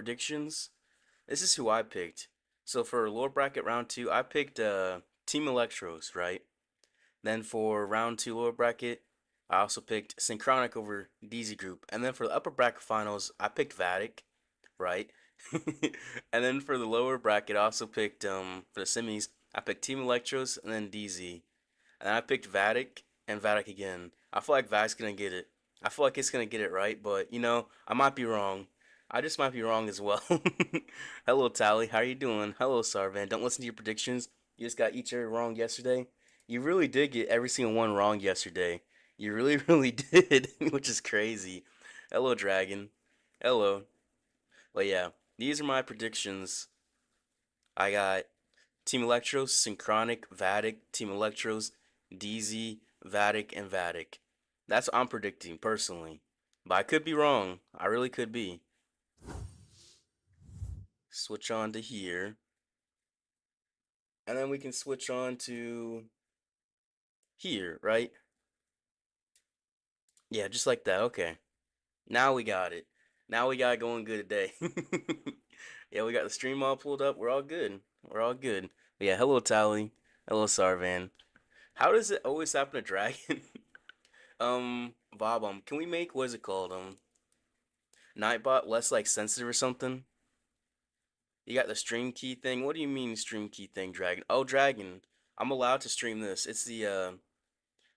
predictions. This is who I picked. So for lower bracket round two, I picked Team Electros, right? Then for round two lower bracket, I also picked Synchronic over DZ Group. And then for the upper bracket finals, I picked Vatic, right? And then for the lower bracket, I also picked for the semis, I picked Team Electros and then DZ. And then I picked Vatic and Vatic again. I feel like Vatic's gonna get it. I feel like it's gonna get it right, but I might be wrong. I just might be wrong as well. Hello, Tally. How are you doing? Hello, Sarvan. Don't listen to your predictions. You just got each other wrong yesterday. You really did get every single one wrong yesterday. You really, really did, which is crazy. Hello, Dragon. Hello. But yeah, these are my predictions. I got Team Electros, Synchronic, Vatic, Team Electros, DZ, Vatic, and Vatic. That's what I'm predicting personally. But I could be wrong. I really could be. Switch on to here. And then we can switch on to here, right? Yeah, just like that. Okay. Now we got it. Now we got it going good today. Yeah, we got the stream all pulled up. We're all good. We're all good. But yeah, hello Tally. Hello Sarvan. How does it always happen to Dragon? Bob, can we make what is it called? Nightbot less like sensitive or something? You got the stream key thing. What do you mean stream key thing, Dragon? Oh, Dragon. I'm allowed to stream this. It's the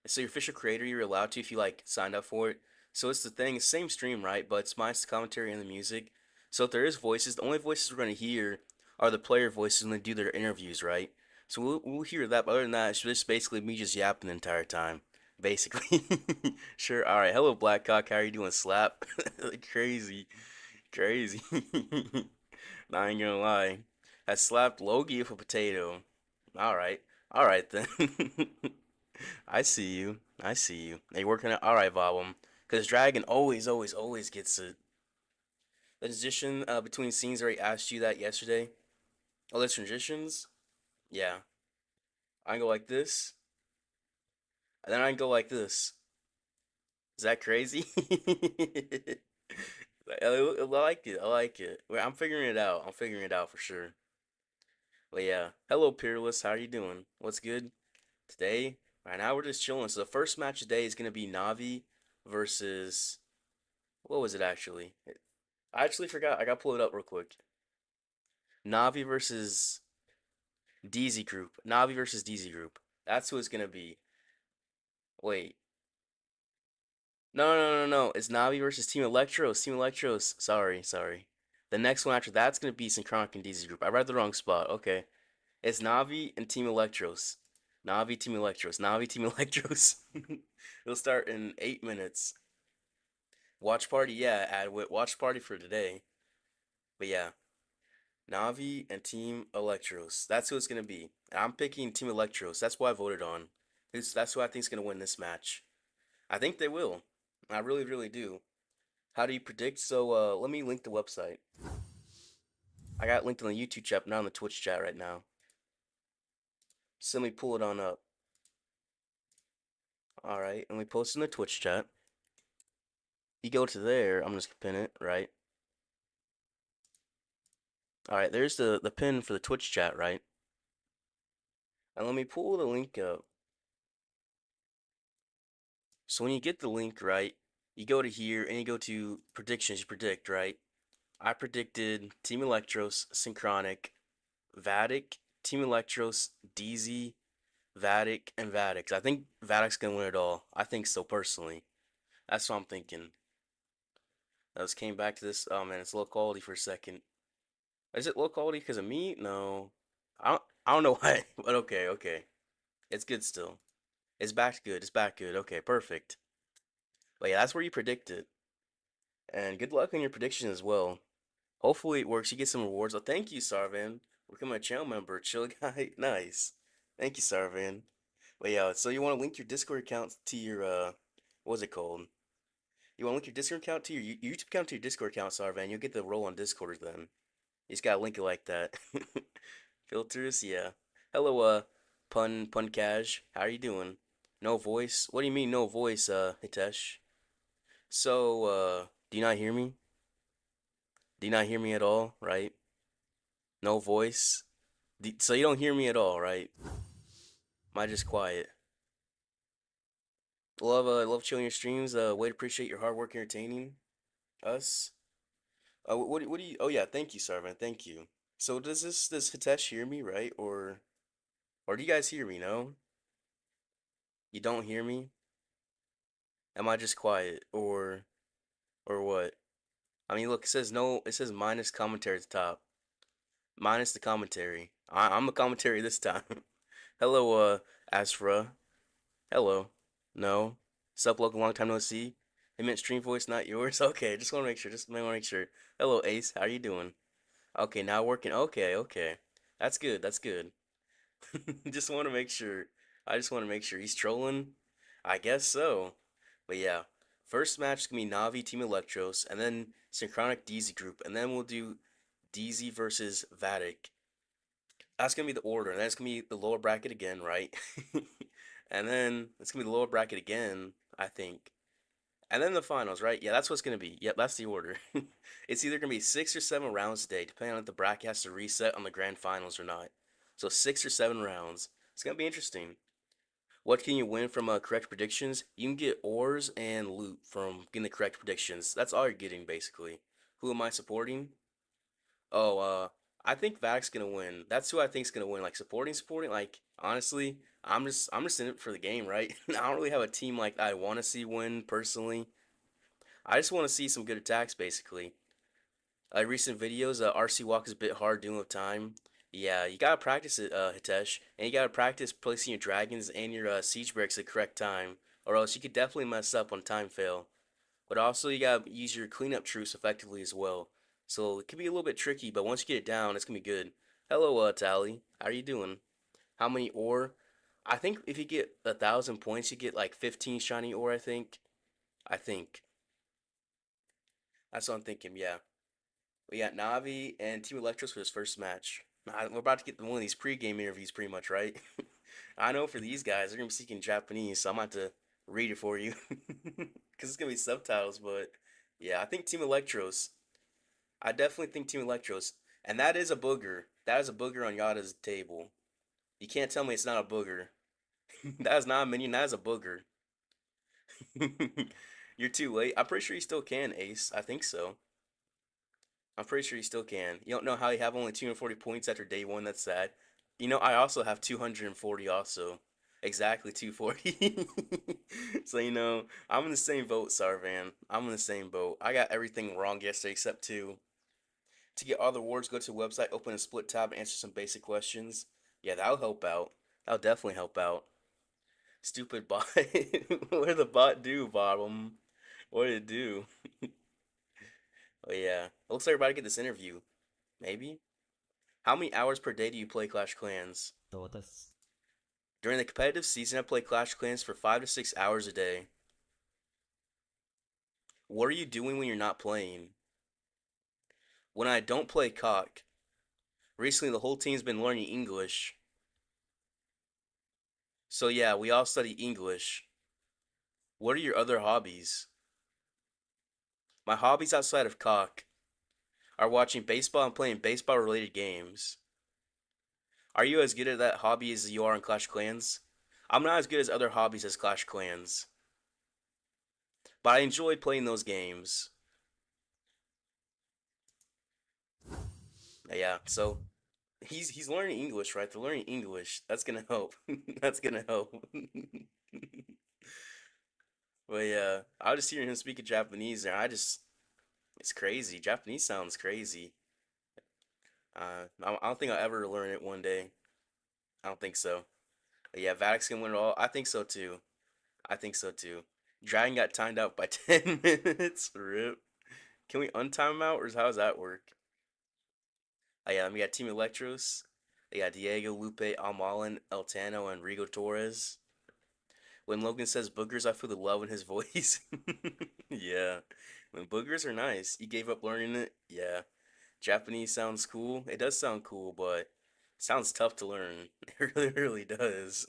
official creator. You're allowed to if you like signed up for it. So it's the thing. It's the same stream, right? But it's my commentary and the music. So if there is voices, the only voices we're gonna hear are the player voices when they do their interviews, right? So we'll hear that. But other than that, it's just basically me just yapping the entire time, basically. Sure. All right. Hello, Blackcock. How are you doing? Slap. Crazy, crazy. Not even gonna lie. I slapped Logie with a potato. All right. All right then. I see you. I see you. They working out. All right, Vobum. Because Dragon always, always, always gets it. The transition between scenes, I already asked you that yesterday. Oh, the transitions? Yeah. I can go like this, and then I can go like this. Is that crazy? I like it. I like it. Wait, I'm figuring it out. I'm figuring it out for sure. But yeah. Hello, Peerless. How are you doing? What's good? Today, right now we're just chilling. So the first match today is gonna be Navi versus what was it actually? I actually forgot. I gotta pull it up real quick. Navi versus DZ Group. Navi versus DZ Group. That's who it's gonna be. Wait. No. It's Navi versus Team Electros. Team Electros. Sorry. The next one after that's gonna be Synchronic and DZ Group. I read the wrong spot. Okay. It's Navi and Team Electros. Navi Team Electros. Navi Team Electros. It'll start in 8 minutes. Watch party, yeah, add watch party for today. But yeah, Navi and Team Electros. That's who it's gonna be. And I'm picking Team Electros. That's what I voted on. That's who I think is gonna win this match. I think they will. I really, really do. How do you predict? So let me link the website. I got it linked on the YouTube chat, not on the Twitch chat right now. So let me pull it on up. Alright, and we post in the Twitch chat. You go to there, I'm just gonna pin it, right? Alright, there's the pin for the Twitch chat, right? And let me pull the link up. So when you get the link, right, you go to here and you go to predictions, you predict, right? I predicted Team Electros, Synchronic, Vatic, Team Electros, DZ, Vatic, and Vatic. I think Vatic's gonna win it all. I think so personally. That's what I'm thinking. I just came back to this. Oh man, it's low quality for a second. Is it low quality because of me? No. I don't know why, but okay. It's good still. It's back good. It's back good. Okay, perfect. But yeah, that's where you predict it. And good luck on your prediction as well. Hopefully it works. You get some rewards. Oh, thank you, Sarvan. Become a channel member. Chill guy. Nice. Thank you, Sarvan. But yeah, so you want to link your Discord account to your what's it called? You want to link your Discord account to your YouTube account to your Discord account, Sarvan. You'll get the role on Discord then. You just gotta link it like that. Filters, yeah. Hello, pun cash. How are you doing? No voice? What do you mean no voice, Hitesh? So, do you not hear me? Do you not hear me at all, right? No voice? So you don't hear me at all, right? Am I just quiet? Love chilling your streams. Way to appreciate your hard work entertaining us. What do you? Oh yeah, thank you, Sarvan. Thank you. So does Hitesh hear me, right? Or do you guys hear me? No, you don't hear me. Am I just quiet, or what? I mean, look, it says no. It says minus commentary at the top. Minus the commentary. I'm a commentary this time. Hello, Asra. Hello. No. Sup, local, long time no see. They meant stream voice, not yours. Okay, just want to make sure. Just want to make sure. Hello, Ace. How you doing? Okay, now working. Okay, okay. That's good. That's good. Just want to make sure. I just want to make sure he's trolling. I guess so. But yeah, first match is gonna be Navi Team Electros, and then Synchronic DZ group, and then we'll do DZ versus Vatic. That's gonna be the order, and that's gonna be the lower bracket again, right? And then it's gonna be the lower bracket again, I think. And then the finals, right? Yeah, that's what's gonna be. Yep, that's the order. It's either gonna be 6 or 7 rounds today, depending on if the bracket has to reset on the grand finals or not. So 6 or 7 rounds. It's gonna be interesting. What can you win from correct predictions? You can get ores and loot from getting the correct predictions. That's all you're getting basically. Who am I supporting? Oh, I think Vatic's gonna win. That's who I think's gonna win. Like supporting. Like honestly, I'm just in it for the game, right? I don't really have a team like I want to see win personally. I just want to see some good attacks, basically. Recent videos, RC Walk is a bit hard doing with time. Yeah, you gotta practice it, Hitesh, and you gotta practice placing your dragons and your siege barracks at the correct time, or else you could definitely mess up on time fail. But also, you gotta use your cleanup truce effectively as well. So it can be a little bit tricky, but once you get it down, it's gonna be good. Hello, Tally. How are you doing? How many ore? I think if you get 1,000 points, you get like 15 shiny ore. I think. I think that's what I'm thinking. Yeah. We got Navi and Team Electros for this first match. We're about to get one of these pre-game interviews, pretty much, right? I know for these guys, they're gonna be speaking Japanese, so I'm about to read it for you because it's gonna be subtitles. But yeah, I think Team Electros. I definitely think Team Electros, and that is a booger. That is a booger on Yada's table. You can't tell me it's not a booger. That is not a minion. That is a booger. You're too late. I'm pretty sure you still can, Ace. I think so. I'm pretty sure you still can. You don't know how you have only 240 points after day one. That's sad. I also have 240 also. Exactly 240. So, I'm in the same boat, Sarvan. I'm in the same boat. I got everything wrong yesterday except two. To get all the awards, go to the website, open a split tab, and answer some basic questions. Yeah, that'll help out. That'll definitely help out. Stupid bot. What did the bot do, Bottom? What did it do? Oh, yeah. It looks like we're about to get this interview. Maybe? How many hours per day do you play Clash Clans? そうです。During the competitive season, I play Clash Clans for 5 to 6 hours a day. What are you doing when you're not playing? When I don't play cock. Recently, the whole team's been learning English. So, yeah, we all study English. What are your other hobbies? My hobbies outside of cock are watching baseball and playing baseball related games. Are you as good at that hobby as you are in Clash Clans? I'm not as good as other hobbies as Clash Clans, but I enjoy playing those games. Yeah, so he's learning English, right? They're learning English. That's gonna help. That's gonna help. But yeah, I was just hearing him speaking Japanese there. It's crazy. Japanese sounds crazy. I don't think I'll ever learn it one day. I don't think so. But yeah, Vatic's gonna learn it all. I think so too. I think so too. Dragon got timed out by 10 minutes. Rip. Can we untime him out, or how does that work? Oh yeah, we got Team Electros. They got Diego, Lupe, Almalin, Eltano, and Rigo Torres. When Logan says boogers, I feel the love in his voice. Yeah. When boogers are nice. You gave up learning it? Yeah. Japanese sounds cool. It does sound cool, but it sounds tough to learn. It really, really does.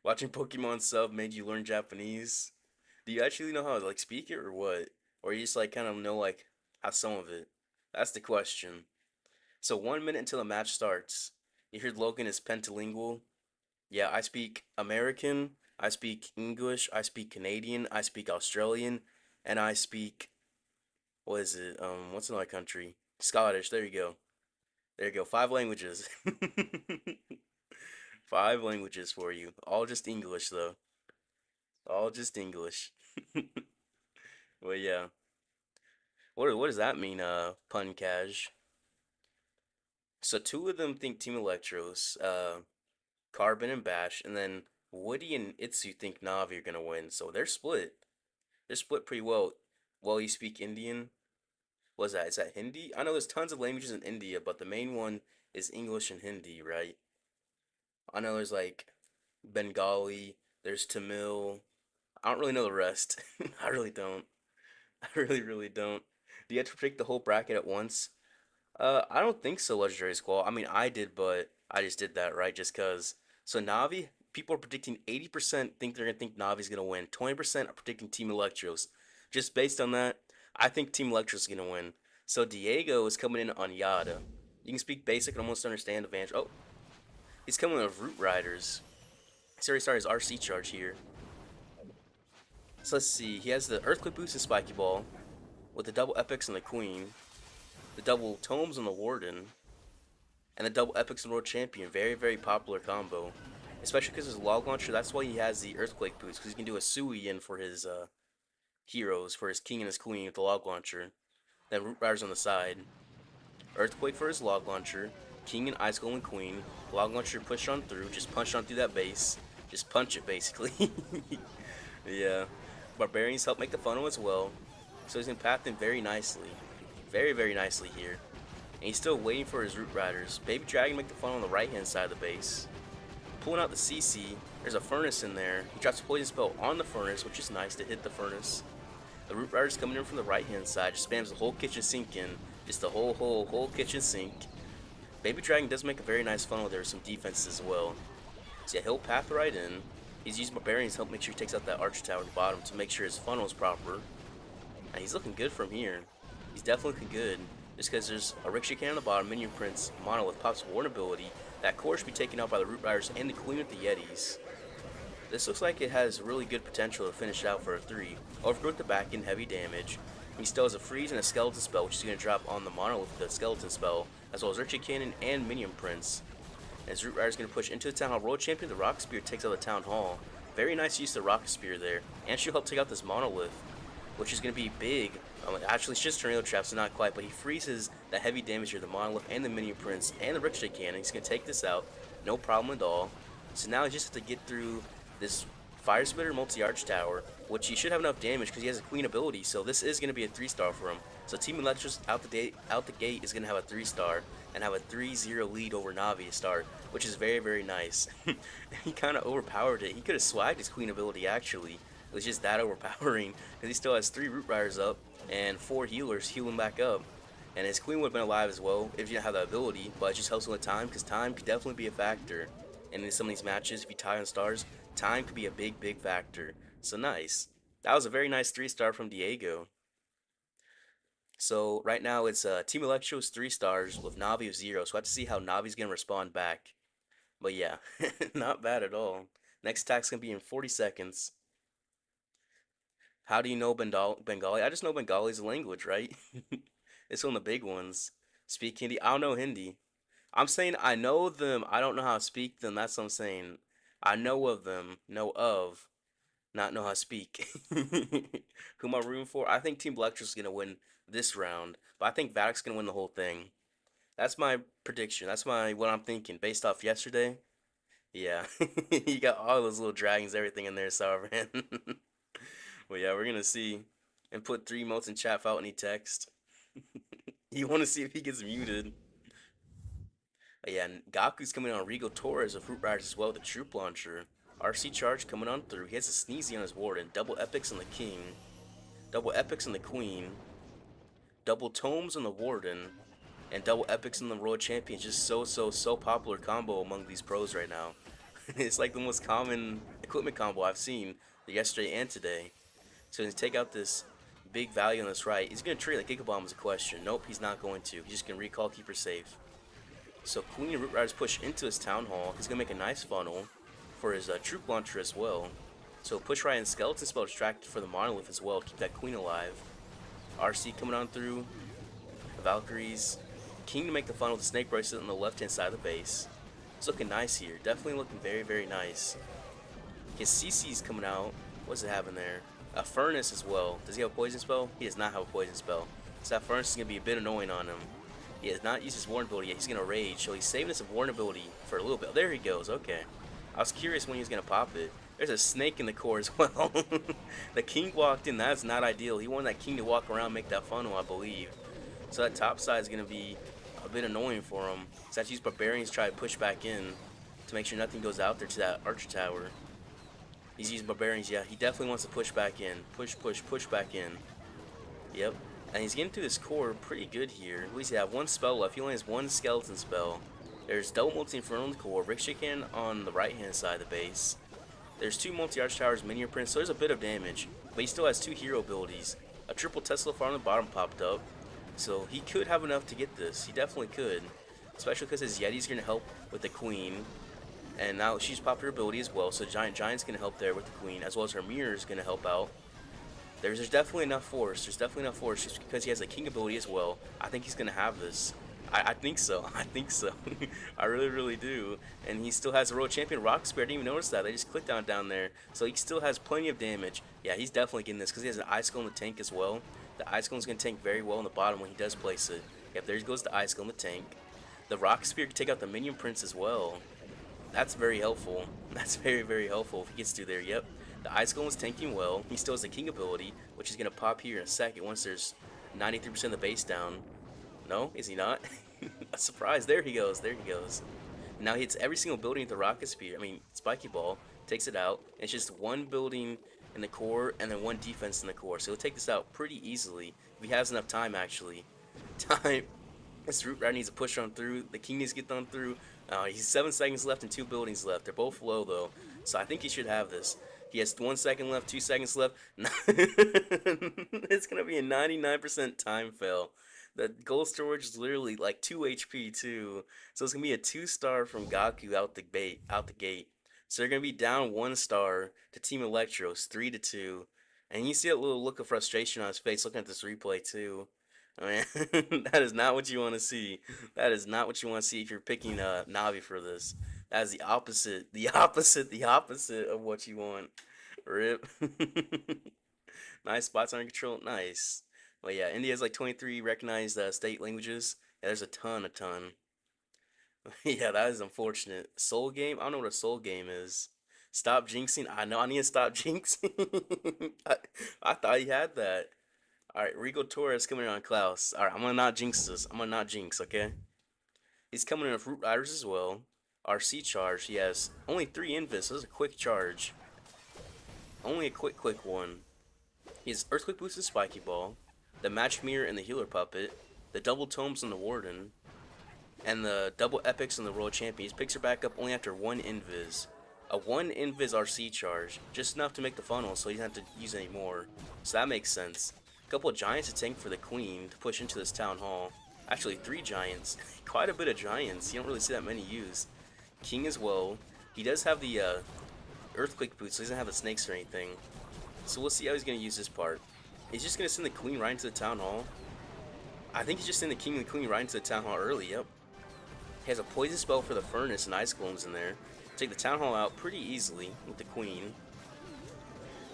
Watching Pokemon sub made you learn Japanese. Do you actually know how to like speak it or what? Or you just like kind of know like how some of it? That's the question. So 1 minute until the match starts. You heard Logan is pentalingual. Yeah, I speak American, I speak English, I speak Canadian, I speak Australian, and I speak what is it? What's another country? Scottish. There you go. There you go. 5 languages. 5 languages for you. All just English though. All just English. Well, yeah. What does that mean? Pun cash. So two of them think Team Electros. Carbon and Bash, and then Woody and Itsu think Navi are gonna win. So they're split. They're split pretty well. Well, you speak Indian. What's that? Is that Hindi? I know there's tons of languages in India, but the main one is English and Hindi, right? I know there's like Bengali, there's Tamil. I don't really know the rest. I really don't. I really don't. Do you have to predict the whole bracket at once? I don't think so, Legendary Squall. I mean, I did, but I just did that, right? Just cause. So Navi, people are predicting 80% think they're gonna think Navi's gonna win. 20% are predicting Team Electros. Just based on that, I think Team Electros is gonna win. So Diego is coming in on Yada. You can speak basic and almost understand advantage. Oh, he's coming with Root Riders. He's already started his RC charge here. So let's see. He has the Earthquake Boost and Spiky Ball with the double epics and the Queen, the double tomes on the Warden, and the double epics and world champion. Very popular combo, especially because his log launcher. That's why he has the earthquake boost, because he can do a Sui in for his heroes, for his king and his queen with the log launcher. Then root riders on the side, earthquake for his log launcher, king and ice golem queen, log launcher push on through, just punch on through that base, just punch it basically. Yeah, barbarians help make the funnel as well, so he's gonna path in very nicely, very nicely here. And he's still waiting for his root riders. Baby Dragon make the funnel on the right hand side of the base. Pulling out the CC, there's a furnace in there. He drops a poison spell on the furnace, which is nice to hit the furnace. The root riders coming in from the right hand side, just spams the whole kitchen sink in. Just the whole kitchen sink. Baby Dragon does make a very nice funnel there with some defenses as well. So yeah, he'll path right in. He's using Barbarians to help make sure he takes out that Archer Tower at the bottom to make sure his funnel is proper. And he's looking good from here. He's definitely looking good. Just because there's a Rickshaw Cannon on the bottom, Minion Prince, Monolith pops Warn ability. That core should be taken out by the Root Riders and the Queen with the Yetis. This looks like it has really good potential to finish out for a 3. Overgrowth the back end, heavy damage. He still has a freeze and a skeleton spell, which is going to drop on the Monolith with the skeleton spell, as well as Rickshaw Cannon and Minion Prince. As Root Rider is going to push into the Town Hall World Champion, the Rock Spear takes out the Town Hall. Very nice use of the Rocket Spear there, and she'll help take out this Monolith, which is going to be big. Actually, it's just tornado traps, so not quite, but he freezes the heavy damage here, the Monolith and the Minion Prince and the Ricochet Cannon. He's going to take this out, no problem at all. So now he just has to get through this Fire Splitter multi-arch tower, which he should have enough damage because he has a Queen ability, so this is going to be a 3-star for him. So Team Electros out the gate is going to have a 3-star and have a 3-0 lead over Navi to start, which is very nice. He kind of overpowered it. He could have swagged his Queen ability actually. It was just that overpowering because he still has 3 Root Riders up and 4 healers healing back up. And his Queen would have been alive as well if you didn't have that ability, but it just helps with time because time could definitely be a factor. And in some of these matches, if you tie on stars, time could be a big factor. So nice. That was a very nice 3-star from Diego. So right now it's Team Electro's 3 stars with Navi of 0. So I have to see how Navi's gonna respond back. But yeah, not bad at all. Next attack's gonna be in 40 seconds. How do you know Bengali? I just know Bengali is a language, right? It's one of the big ones. Speak Hindi? I don't know Hindi. I'm saying I know them. I don't know how to speak them. That's what I'm saying. I know of them. Know of. Not know how to speak. Who am I rooting for? I think Team Electros is going to win this round. But I think Vatic's going to win the whole thing. That's my prediction. That's what I'm thinking. Based off yesterday. Yeah. You got all those little dragons, everything in there, Sovereign. Well, yeah, we're going to see. And put 3 emotes in chat without any text. You want to see if he gets muted. But yeah, and Gaku's coming on Regal Torres of Fruit Riders as well, the Troop Launcher. RC Charge coming on through. He has a Sneezy on his Warden. Double Epics on the King. Double Epics on the Queen. Double Tomes on the Warden. And double Epics on the Royal Champion. Just so popular combo among these pros right now. It's like the most common equipment combo I've seen yesterday and today. So he's take out this Big value on this right. He's going to trade the Giga Bomb as a question. Nope, he's not going to. He's just going to recall Keeper safe. So Queen and Root Riders push into his Town Hall. He's going to make a nice funnel for his Troop Launcher as well. So push right and Skeleton Spell distracted for the Monolith as well. Keep that Queen alive. RC coming on through. The Valkyries. King to make the funnel with the Snake Bracelet on the left hand side of the base. It's looking nice here. Definitely looking very, very nice. His CC's coming out. What's it having there? A Furnace as well. Does he have a Poison Spell? He does not have a Poison Spell. So that Furnace is going to be a bit annoying on him. He has not used his Warn ability yet. He's going to Rage. So he's saving his Warn ability for a little bit. There he goes. Okay. I was curious when he was going to pop it. There's a snake in the core as well. The King walked in. That's not ideal. He wanted that King to walk around and make that funnel, I believe. So that top side is going to be a bit annoying for him. So that's used Barbarians to try to push back in to make sure nothing goes out there to that Archer Tower. He's using Barbarians. Yeah, he definitely wants to push back in. Push, push, push back in. Yep. And he's getting through this core pretty good here. At least he have one spell left. He only has one Skeleton Spell. There's double multi-inferno in the core. Ricochet Cannon on the right-hand side of the base. There's two multi-arch towers, minion prints, so there's a bit of damage. But he still has two hero abilities. A triple Tesla Far on the bottom popped up. So he could have enough to get this. He definitely could. Especially because his Yeti's going to help with the Queen. And now she's popped her ability as well. So Giant's going to help there with the Queen. As well as her Mirror is going to help out. There's definitely enough force. There's definitely enough force just because he has a King ability as well. I think he's going to have this. I think so. I think so. I really, really do. And he still has a Royal Champion Rock Spear. I didn't even notice that. They just clicked down there. So he still has plenty of damage. Yeah, he's definitely getting this because he has an Ice Skull in the tank as well. The Ice Skull is going to tank very well on the bottom when he does place it. Yep, there goes the Ice Skull in the tank. The Rock Spear can take out the Minion Prince as well. That's very helpful. That's very, very helpful if he gets through there. Yep. The Ice Golem is tanking well. He still has the King ability, which is going to pop here in a second once there's 93% of the base down. No? Is he not? A surprise. There he goes. There he goes. Now he hits every single building with the Rocket Spear. I mean, Spiky Ball. Takes it out. It's just one building in the core and then one defense in the core. So he'll take this out pretty easily if he has enough time, actually. Time. This Root Rider needs to push on through. The King needs to get on through. He's 7 seconds left and 2 buildings left. They're both low, though. So I think he should have this. He has 1 second left, 2 seconds left. It's going to be a 99% time fail. The gold storage is literally like 2 HP, too. So it's going to be a 2-star from Gaku out the gate. So they're going to be down 1 star to Team Electros, 3-2. And you see that little look of frustration on his face looking at this replay, too. I mean, that is not what you want to see. That is not what you want to see if you're picking Navi for this. That is the opposite of what you want. Rip. Nice spots under control. Nice. Well, yeah, India has like 23 recognized state languages. Yeah, there's a ton. Yeah, that is unfortunate. Soul Game? I don't know what a Soul Game is. Stop jinxing? I know I need to stop jinxing. I thought he had that. Alright, Rico Torres coming in on Klaus. Alright, I'm gonna not jinx this. I'm gonna not jinx, okay? He's coming in with Root Riders as well. RC charge. He has only 3 invis, so this is a quick charge. Only a quick one. He has Earthquake Boost and Spiky Ball, the Magic Mirror and the Healer Puppet, the double Tomes on the Warden, and the double Epics on the Royal Champion. He picks her back up only after 1 invis. A 1 invis RC charge, just enough to make the funnel, so he doesn't have to use any more. So that makes sense. A couple of Giants to tank for the Queen to push into this Town Hall. Actually, 3 Giants. Quite a bit of Giants. You don't really see that many used. King as well. He does have the Earthquake boots, so he doesn't have the snakes or anything. So we'll see how he's going to use this part. He's just going to send the Queen right into the Town Hall. I think he's just sending the King and the Queen right into the Town Hall early, yep. He has a Poison Spell for the Furnace and Ice Golems in there. Take the Town Hall out pretty easily with the Queen.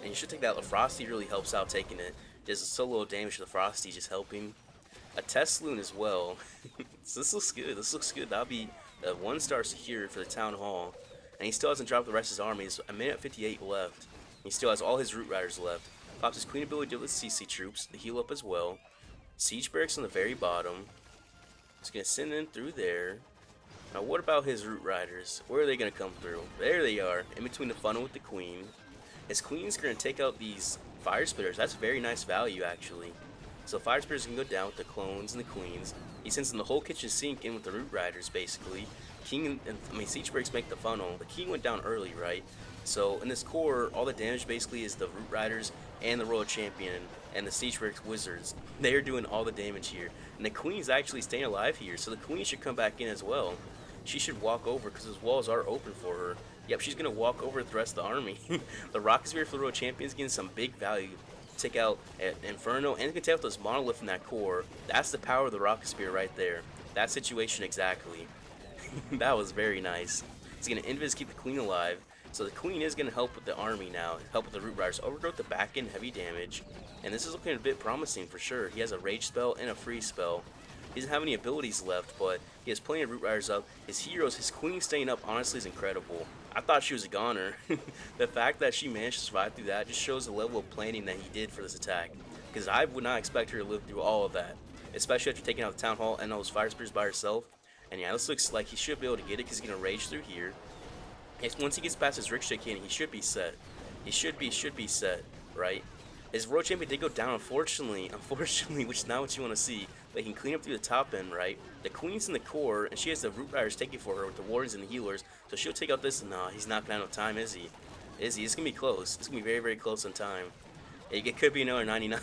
And you should take that. The Frosty really helps out taking it. Just so little damage to the Frosty, just helping. A Tesloon as well. So this looks good. This looks good. That'll be a 1-star secured for the Town Hall. And he still hasn't dropped the rest of his army. He's a minute 58 left. He still has all his Root Riders left. Pops his Queen ability to deal with CC troops. The heal up as well. Siege Barracks on the very bottom. He's going to send in through there. Now what about his Root Riders? Where are they going to come through? There they are. In between the funnel with the Queen. His Queen's going to take out these Fire Spitters. That's very nice value, actually. So Fire Spitters can go down with the Clones and the Queens. He sends in the whole kitchen sink in with the Root Riders, basically. Siege Breaks make the funnel. The King went down early, right? So in this core, all the damage basically is the Root Riders and the Royal Champion. and the Siege Wizards. They are doing all the damage here. And the Queen's actually staying alive here, so the Queen should come back in as well. She should walk over because those walls are open for her. Yep, she's going to walk over the rest of the army. The Rocket Spear for the Royal Champions getting some big value. Take out Inferno, and you can take out those Monolith in that core. That's the power of the Rocket Spear right there. That situation exactly. That was very nice. He's going to Invis keep the Queen alive. So the Queen is going to help with the army now, help with the Root Riders, overgrowth the back end, heavy damage. And this is looking a bit promising for sure. He has a Rage spell and a Freeze spell. He doesn't have any abilities left, but he has plenty of Root Riders up. His heroes, his Queen staying up, honestly is incredible. I thought she was a goner. The fact that she managed to survive through that just shows the level of planning that he did for this attack. Because I would not expect her to live through all of that. Especially after taking out the Town Hall and those Fire Spears by herself. And yeah, this looks like he should be able to get it because he's going to Rage through here. Once he gets past his Ricochet Cannon, he should be set. He should be set, right? His Royal Champion did go down, unfortunately, which is not what you want to see. But he can clean up through the top end, right? The Queen's in the core, and she has the Root Riders taking for her with the Wardens and the Healers. So she'll take out this. Nah, he's not planning on time, is he? Is he? It's going to be close. It's going to be very, very close on time. It could be another 99.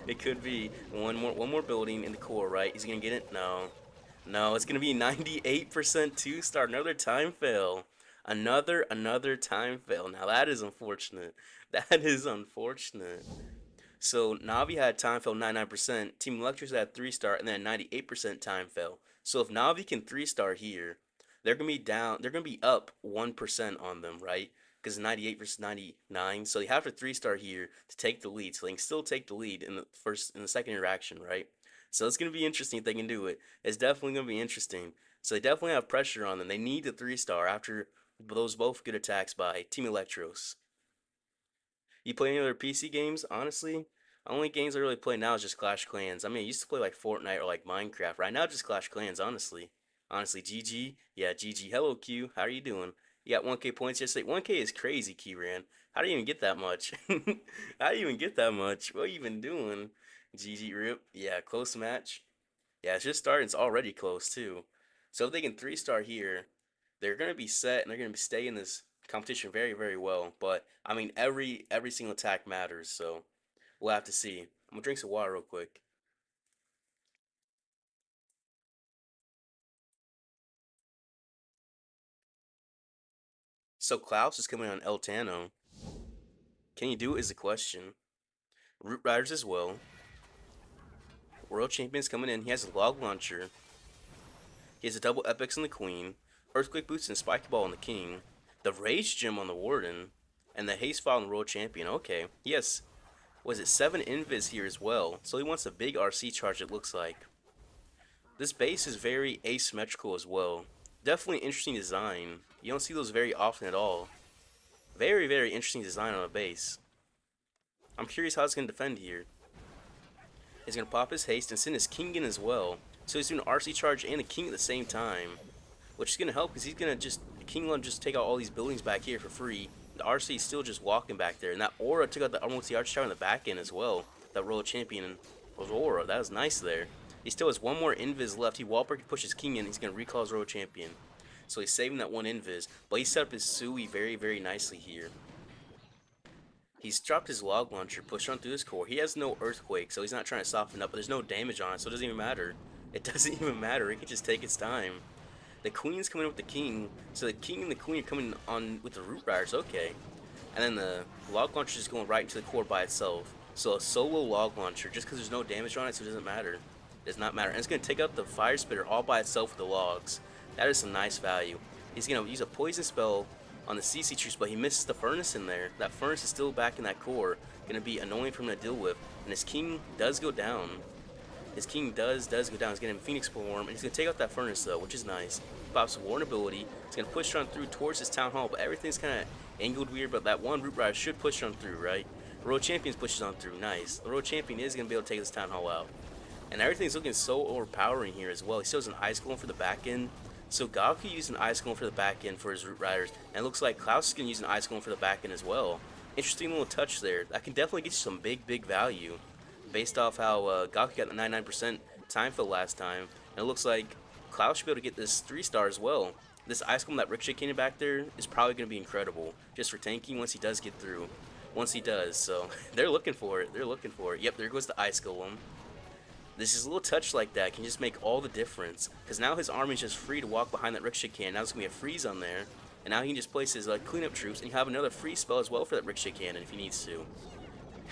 It could be one more building in the core, right? He's going to get it? No. No, it's going to be 98% 2-star. Another time fail. Another time fail. Now that is unfortunate. That is unfortunate. So Navi had time fail 99%. Team Electros had 3-star and then 98% time fail. So if Navi can 3-star here, they're gonna be down. They're gonna be up 1% on them, right? Because 98 versus 99. So they have to 3-star here to take the lead. So they can still take the lead in the second interaction, right? So it's gonna be interesting if they can do it. It's definitely gonna be interesting. So they definitely have pressure on them. They need the 3-star after those both good attacks by Team Electros. You play any other PC games? Honestly, only games I really play now is just Clash Clans. I mean, I used to play like Fortnite or like Minecraft. Right now, just Clash Clans, honestly. Honestly, GG. Yeah, GG. Hello, Q. How are you doing? You got 1K points yesterday. 1K is crazy, Keyran. How do you even get that much? How do you even get that much? What are you even doing? GG Rip. Yeah, close match. Yeah, it's just started. It's already close, too. So if they can 3-star here, they're going to be set and they're going to stay in this competition very, very well. But, I mean, every single attack matters, so we'll have to see. I'm going to drink some water real quick. So Klaus is coming on El Tano. Can he do it is the question. Root Riders as well. World Champion's coming in. He has a Log Launcher. He has a double Epics on the Queen. Earthquake Boots and Spiky Ball on the King. The Rage Gem on the Warden. And the Haste File on the World Champion. Okay. Yes. Was it 7 Invis here as well? So he wants a big RC charge, it looks like. This base is very asymmetrical as well. Definitely interesting design. You don't see those very often at all. Very, very interesting design on a base. I'm curious how it's going to defend here. He's going to pop his haste and send his king in as well. So he's doing an RC charge and the king at the same time. Which is going to help because he's going to just, the king will just take out all these buildings back here for free. The RC is still just walking back there. And that aura took out the multi arch tower in the back end as well. That Royal Champion was aura. That was nice there. He still has one more invis left. He wallbreak to push his king in. He's going to recall his Royal Champion. So he's saving that one invis. But he set up his Sui very, very nicely here. He's dropped his Log Launcher, pushed on through his core. He has no Earthquake, so he's not trying to soften up. But there's no damage on it, so it doesn't even matter. It doesn't even matter. It can just take its time. The Queen's coming in with the King. So the King and the Queen are coming on with the Root Riders. Okay. And then the Log Launcher is going right into the core by itself. So a solo Log Launcher, just because there's no damage on it, so it doesn't matter. It does not matter. And it's going to take out the Fire Spitter all by itself with the logs. That is some nice value. He's going to use a Poison spell on the CC troops, but he misses the Furnace in there. That Furnace is still back in that core. Going to be annoying for him to deal with. And his King does go down. His King does go down. He's getting Phoenix Form, and he's going to take out that Furnace, though, which is nice. Pops a Warn ability. He's going to push on through towards his Town Hall, but everything's kind of angled weird, but that one Root Rider should push on through, right? The Royal Champion pushes on through. Nice. The Royal Champion is going to be able to take this Town Hall out. And everything's looking so overpowering here as well. He still has an Ice Golem for the back end. So Gaku used an Ice Golem for the back end for his Root Riders. And it looks like Klaus is going to use an Ice Golem for the back end as well. Interesting little touch there. That can definitely get you some big, big value. Based off how Gaku got the 99% time fill last time. And it looks like Klaus should be able to get this 3-star as well. This Ice Golem that Ricochet Cannon back there is probably going to be incredible. Just for tanking once he does get through. once he does. So they're looking for it. They're looking for it. Yep, there goes the Ice Golem. This is a little touch like that can just make all the difference. Because now his army is just free to walk behind that Ricochet Cannon. Now there's going to be a freeze on there. And now he can just place his cleanup troops. And you have another free spell as well for that Ricochet Cannon if he needs to.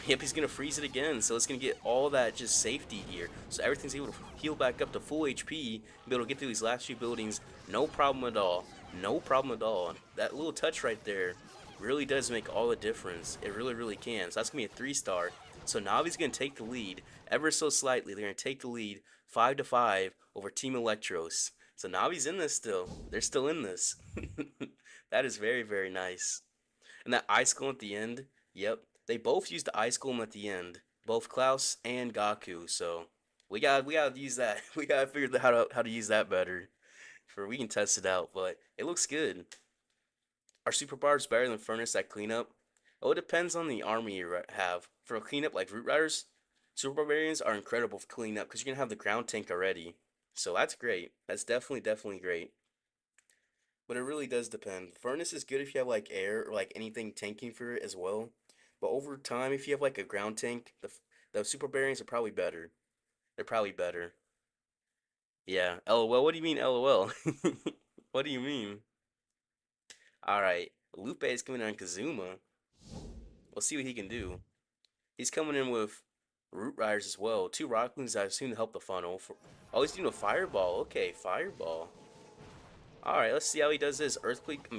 Yep, he's going to freeze it again. So it's going to get all that just safety here. So everything's able to heal back up to full HP. And be able to get through these last few buildings. No problem at all. No problem at all. That little touch right there really does make all the difference. It really, really can. So that's going to be a 3-star. So Navi's going to take the lead ever so slightly. They're going to take the lead 5-5 over Team Electros. So Navi's in this still. They're still in this. That is very, very nice. And that Ice Golem at the end, yep. They both used the Ice Golem at the end. Both Klaus and Gaku. So we gotta use that. We gotta figure out how to use that better. For we can test it out, but it looks good. Are super bars better than Furnace at cleanup? Oh, it depends on the army you have. For a cleanup like Root Riders, Super Barbarians are incredible for cleanup because you're going to have the ground tank already. So that's great. That's definitely, definitely great. But it really does depend. Furnace is good if you have like air or like anything tanking for it as well. But over time, if you have like a ground tank, the Super Barbarians are probably better. They're probably better. Yeah. LOL. What do you mean LOL? What do you mean? Alright. Lupe is coming on Kazuma. We'll see what he can do. He's coming in with Root Riders as well. 2 Rock Moons I assume to help the funnel. Oh, he's doing a Fireball. Okay, Fireball. Alright, let's see how he does this. Earthquake,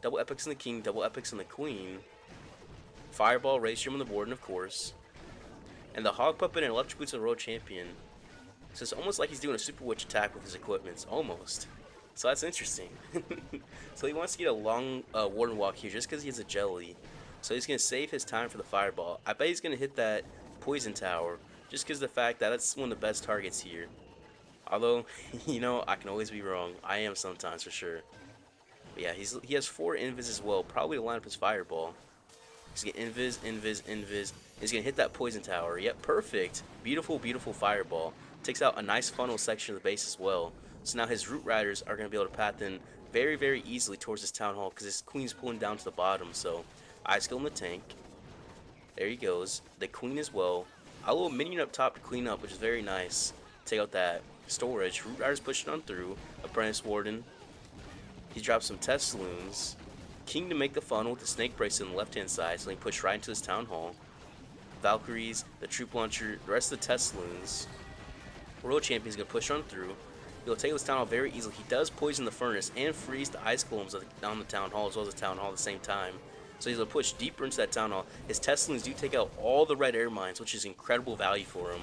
double Epics on the King, double Epics on the Queen. Fireball, Rage Gem on the board, and of course. And the Hog Puppet and Electric Boots of the World Champion. So it's almost like he's doing a Super Witch attack with his equipment. Almost. So that's interesting. So he wants to get a long Warden Walk here just because he has a Jelly. So he's going to save his time for the Fireball. I bet he's going to hit that Poison Tower just because of the fact that that's one of the best targets here. Although, I can always be wrong. I am sometimes for sure. But yeah, he has 4 Invis as well. Probably to line up his Fireball. He's going to Invis, Invis, Invis. He's going to hit that Poison Tower. Yep, perfect. Beautiful, beautiful Fireball. Takes out a nice funnel section of the base as well. So now his Root Riders are going to be able to path in very, very easily towards this Town Hall because his Queen's pulling down to the bottom. So, Ice Golem in the tank. There he goes. The Queen as well. A little minion up top to clean up, which is very nice. Take out that storage. Root Riders pushing on through. Apprentice Warden. He drops some Test Saloons. King to make the funnel with the Snake Bracelet on the left-hand side, so he push right into this Town Hall. Valkyries, the Troop Launcher, the rest of the Test Saloons. World Champion's going to push on through. He'll take this Town Hall very easily. He does poison the Furnace and freeze the Ice Golems on the Town Hall as well as the Town Hall at the same time. So he's going to push deeper into that Town Hall. His Test Saloons do take out all the red air mines, which is incredible value for him.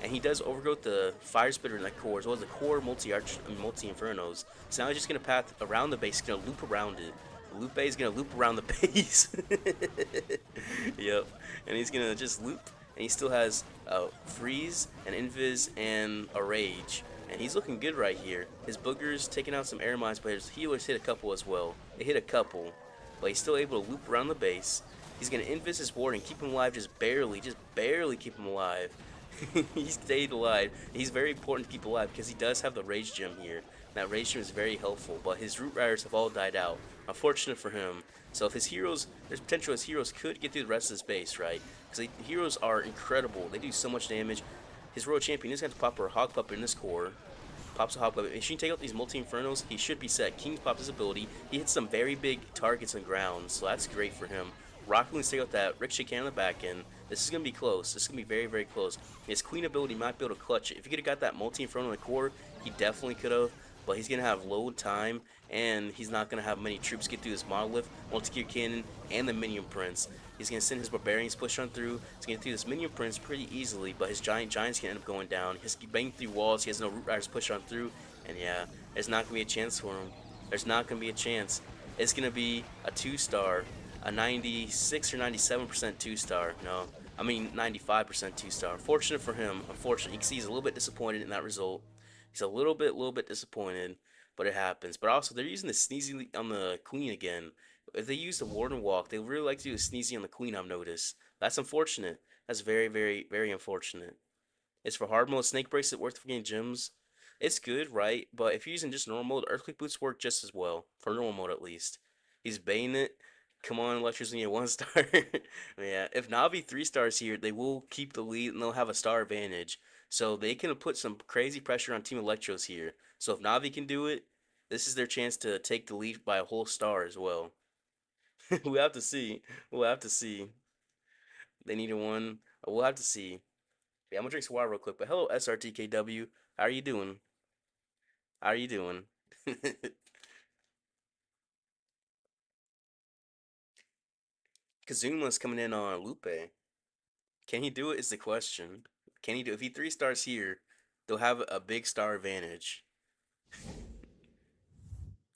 And he does overgrowth the Fire Spitter in that core, as well as the core multi-Infernos. So now he's just going to path around the base. He's going to loop around it. Lupe is going to loop around the base. Yep. And he's going to just loop. And he still has Freeze, an Invis, and a Rage. And he's looking good right here. His Boogers taking out some air mines, but his healers hit a couple as well. They hit a couple. But he's still able to loop around the base. He's going to Invis his ward and keep him alive just barely keep him alive. He stayed alive. He's very important to keep alive because he does have the Rage Gem here. That Rage Gem is very helpful, but his Root Riders have all died out. Unfortunate for him. So if his heroes, there's potential his heroes could get through the rest of his base, right? Because the heroes are incredible. They do so much damage. His Royal Champion is going to pop a Hog Puppet in this core. Pops a Hog Puppet. If she can take out these multi-Infernos, he should be set. King pops his ability. He hits some very big targets on ground, so that's great for him. Rock Moon's take out that Ricochet Cannon on the back end. This is going to be close. This is going to be very, very close. His Queen ability might be able to clutch it. If he could have got that multi-Inferno in the core, he definitely could have. But he's going to have load time, and he's not going to have many troops get through this Monolith, Multi-Gear Cannon, and the Minion Prince. He's going to send his Barbarians push on through. He's going to get through this Minion Prince pretty easily, but his Giants can end up going down. He has to bang through walls. He has no Root Riders push on through, and yeah, there's not going to be a chance for him. There's not going to be a chance. It's going to be a 2-star, a 96 or 97% 2-star. No, I mean 95% 2-star. Fortunate for him. Unfortunate. You can see he's a little bit disappointed in that result. He's a little bit disappointed, but it happens. But also, they're using the Sneezy on the Queen again. If they use the Warden Walk, they really like to do a Sneezy on the Queen, I've noticed. That's unfortunate. That's very, very, very unfortunate. It's for hard mode, Snake Bracelet worth for getting gems. It's good, right? But if you're using just normal mode, Earthquake Boots work just as well. For normal mode, at least. He's baiting it. Come on, Electros, we need a 1 star. Yeah, if Navi 3 stars here, they will keep the lead and they'll have a star advantage. So they can put some crazy pressure on Team Electros here. So if Navi can do it, this is their chance to take the lead by a whole star as well. We'll have to see. We'll have to see. They need a one. We'll have to see. Yeah, I'm gonna drink some water real quick. But hello, SRTKW. How are you doing? How are you doing? Kazuma's coming in on Lupe. Can he do it is the question. Can he do it? If he 3 stars here, they'll have a big star advantage.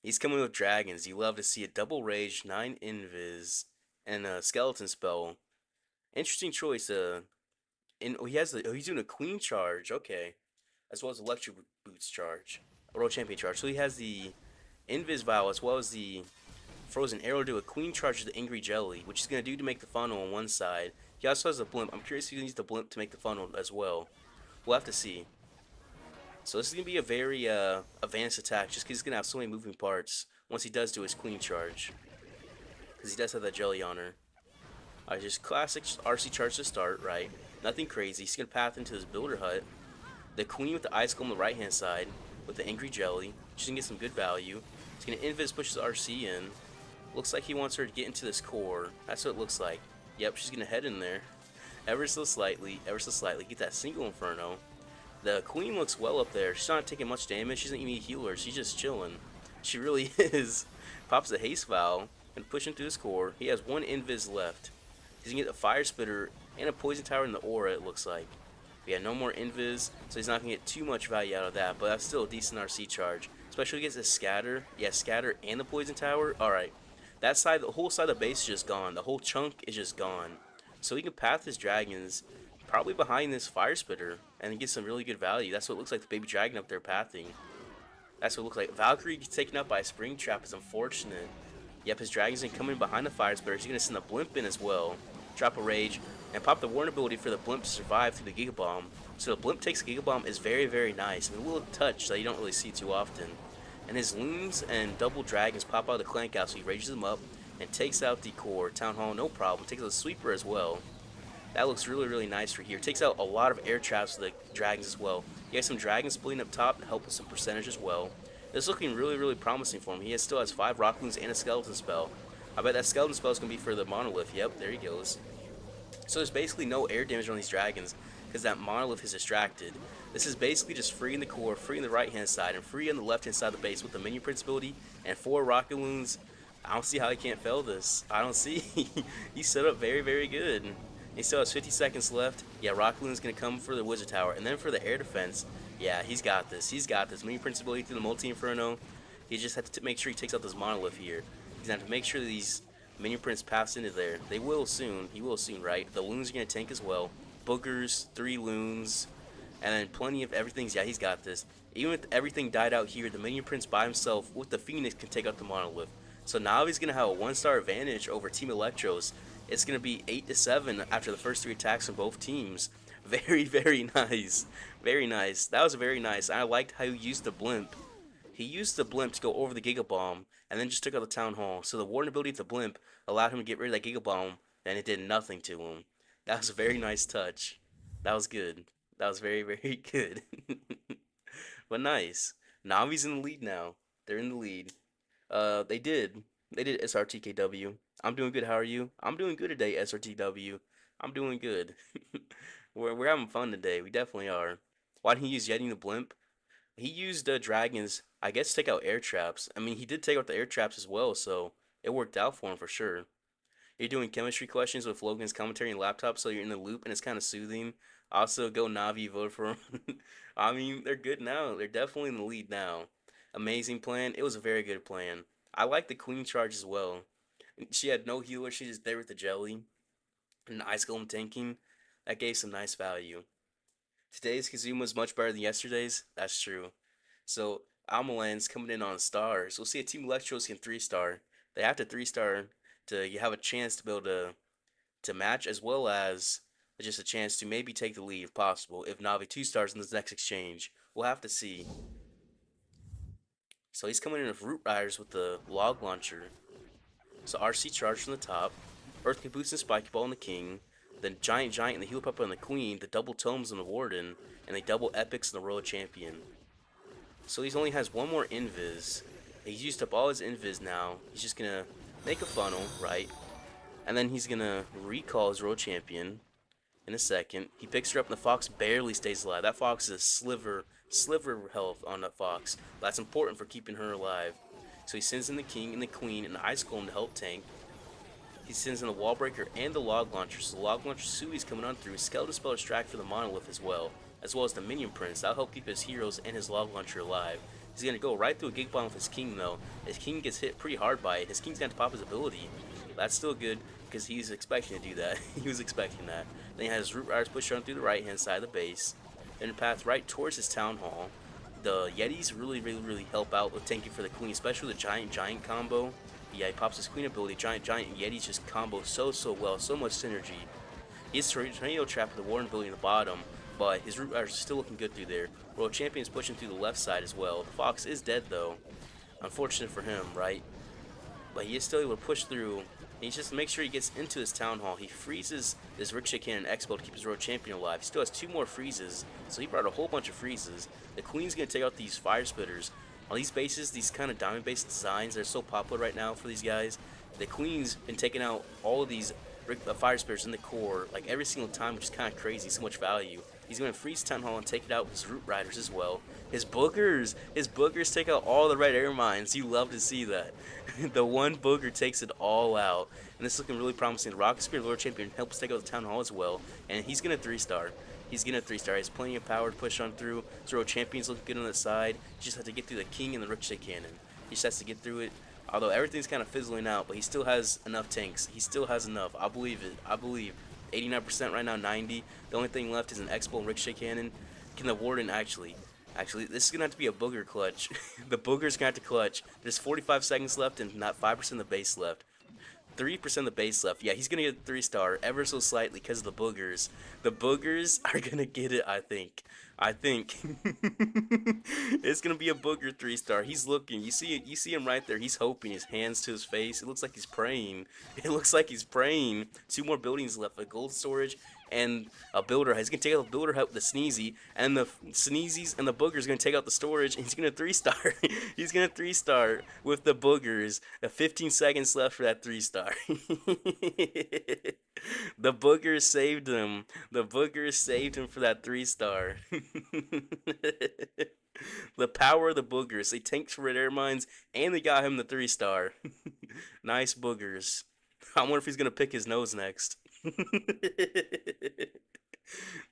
He's coming with dragons. You love to see a double rage, 9 invis, and a skeleton spell. Interesting choice. He has he's doing a queen charge. Okay, as well as electric boots charge, a world champion charge. So he has the invis vial as well as the frozen arrow to a queen charge to the angry jelly, which he's gonna do to make the funnel on one side. He also has a blimp. I'm curious if he needs the blimp to make the funnel as well. We'll have to see. So this is going to be a very advanced attack just because he's going to have so many moving parts once he does do his queen charge. Because he does have that jelly on her. Alright, just classic RC charge to start, right? Nothing crazy. He's going to path into his builder hut. The queen with the ice golem on the right hand side with the angry jelly. She's going to get some good value. He's going to invis push his RC in. Looks like he wants her to get into this core. That's what it looks like. Yep, she's going to head in there. Ever so slightly, ever so slightly. Get that single inferno. The queen looks well up there. She's not taking much damage. She doesn't even need a healer. She's just chilling. She really is. Pops the haste valve and pushing through his core. He has one invis left. He's gonna get a fire spitter and a poison tower in the aura. It looks like. Yeah, no more invis, so he's not gonna get too much value out of that. But that's still a decent RC charge, especially if he gets a scatter. Yeah, scatter and the poison tower. All right, that side, the whole side of the base is just gone. The whole chunk is just gone. So he can path his dragons probably behind this fire spitter and get some really good value. That's what it looks like the baby dragon up there pathing. That's what it looks like. Valkyrie gets taken out by a spring trap is unfortunate. Yep, his dragon's gonna come in behind the fire spitter. He's gonna send a blimp in as well. Drop a rage and pop the warn ability for the blimp to survive through the Giga Bomb. So the blimp takes Giga Bomb is very, very nice and a little touch that you don't really see too often. And his loons and double dragons pop out of the clank out, so he rages them up and takes out the core. Town Hall, no problem. Takes out the sweeper as well. That looks really, really nice for here. Takes out a lot of air traps for the dragons as well. He has some dragons splitting up top to help with some percentage as well. This is looking really, really promising for him. He still has 5 rock moons and a skeleton spell. I bet that skeleton spell is going to be for the monolith. Yep, there he goes. So there's basically no air damage on these dragons because that monolith is distracted. This is basically just free in the core, free in the right hand side, and free on the left hand side of the base with the minion prince ability and 4 rocket wounds. I don't see how he can't fail this. I don't see. He's set up very, very good. He still has 50 seconds left. Yeah, Rocket Loon's going to come for the Wizard Tower. And then for the air defense, yeah, he's got this. He's got this. Mini Prince ability through the Multi-Inferno. He just has to make sure he takes out this Monolith here. He's going to have to make sure that these Minion Prince pass into there. They will soon. He will soon, right? The Loons are going to tank as well. Boogers, 3 Loons, and then plenty of everything's. Yeah, he's got this. Even with everything died out here, the Minion Prince by himself with the Phoenix can take out the Monolith. So now he's going to have a 1-star advantage over Team Electros. It's going to be 8-7 after the first 3 attacks from both teams. Very, very nice. Very nice. That was very nice. I liked how he used the blimp. He used the blimp to go over the Giga Bomb and then just took out the Town Hall. So the warden ability of the blimp allowed him to get rid of that Giga Bomb and it did nothing to him. That was a very nice touch. That was good. That was very, very good. But nice. Navi's in the lead now. They're in the lead. They did. They did SRTKW. I'm doing good. How are you? I'm doing good today, SRTW. I'm doing good. We're having fun today. We definitely are. Why didn't he use Yeti the Blimp? He used dragons, I guess, to take out air traps. I mean, he did take out the air traps as well, so it worked out for him for sure. You're doing chemistry questions with Logan's commentary and laptop, so you're in the loop, and it's kind of soothing. Also, go Navi, vote for him. I mean, they're good now. They're definitely in the lead now. Amazing plan. It was a very good plan. I like the queen charge as well. She had no healer. She just there with the jelly and the ice golem tanking. That gave some nice value. Today's Kazuma is much better than yesterday's. That's true. So Almalan's coming in on stars. We'll see a Team Electros can 3-star. They have to 3-star to you have a chance to be able to match as well as just a chance to maybe take the lead if possible. If Navi 2 stars in this next exchange, we'll have to see. So he's coming in with Root Riders with the log launcher. So RC charge from the top, Earthquake Boost and Spiky Ball on the king, then Giant and the Heal Pepper on the queen, the double tomes on the warden, and the double epics on the royal champion. So he only has one more invis. He's used up all his invis now. He's just gonna make a funnel, right? And then he's gonna recall his royal champion in a second. He picks her up and the fox barely stays alive. That fox is a sliver health on that fox. That's important for keeping her alive. So he sends in the king and the queen and the ice golem to help tank. He sends in the wall breaker and the log launcher. So the log launcher Sui's coming on through. Skeleton spell extract for the monolith as well as the minion prince. That'll help keep his heroes and his log launcher alive. He's gonna go right through a gig bomb with his king though. His king gets hit pretty hard by it. His king's gonna pop his ability. That's still good because he's expecting to do that. He was expecting that. Then he has his root riders push on through the right hand side of the base. Then path right towards his town hall. The Yetis really help out with tanking for the queen, especially the giant combo. Yeah, he pops his queen ability, giant, and Yetis just combo so well, so much synergy. He has tornado trap with the warden ability in the bottom, but his root riders are still looking good through there. Royal Champion's pushing through the left side as well. The fox is dead though. Unfortunate for him, right? But he is still able to push through. He just makes sure he gets into his town hall. He freezes this Ricochet Cannon Expo to keep his Royal Champion alive. He still has 2 more freezes, so he brought a whole bunch of freezes. The Queen's going to take out these Fire Spitters. On these bases, these kind of diamond-based designs that are so popular right now for these guys, the Queen's been taking out all of these Fire Spitters in the core, like every single time, which is kind of crazy, so much value. He's going to freeze Town Hall and take it out with his Root Riders as well. His boogers take out all the red air mines. You love to see that. The one booger takes it all out. And this is looking really promising. Rocket Spear Lord Champion helps take out the Town Hall as well. And he's going to 3-star. He's going to 3-star. He has plenty of power to push on through. Zero Champion's looking good on the side. He just has to get through the King and the Ricochet Cannon. He just has to get through it. Although everything's kind of fizzling out, but he still has enough tanks. He still has enough. I believe it. I believe. 89% right now, 90. The only thing left is an Expo and Ricochet Cannon. Can the Warden actually, this is going to have to be a booger clutch. The booger's going to have to clutch. There's 45 seconds left and not 5% of the base left. 3% of the base left. Yeah, he's going to get 3-star ever so slightly because of the boogers. The boogers are going to get it, I think. It's going to be a booger 3-star. He's looking. You see it. You see him right there. He's hoping, his hands to his face. It looks like he's praying. It looks like he's praying. 2 more buildings left. A gold storage and a builder. He's going to take out the builder hut with the sneezy. And the sneezies and the boogers going to take out the storage. And he's going to 3-star. He's going to 3-star with the boogers. 15 seconds left for that 3-star. The boogers saved him. The boogers saved him for that 3-star. The power of the boogers. They tanked for red air mines and they got him the 3-star. Nice boogers. I wonder if he's gonna pick his nose next.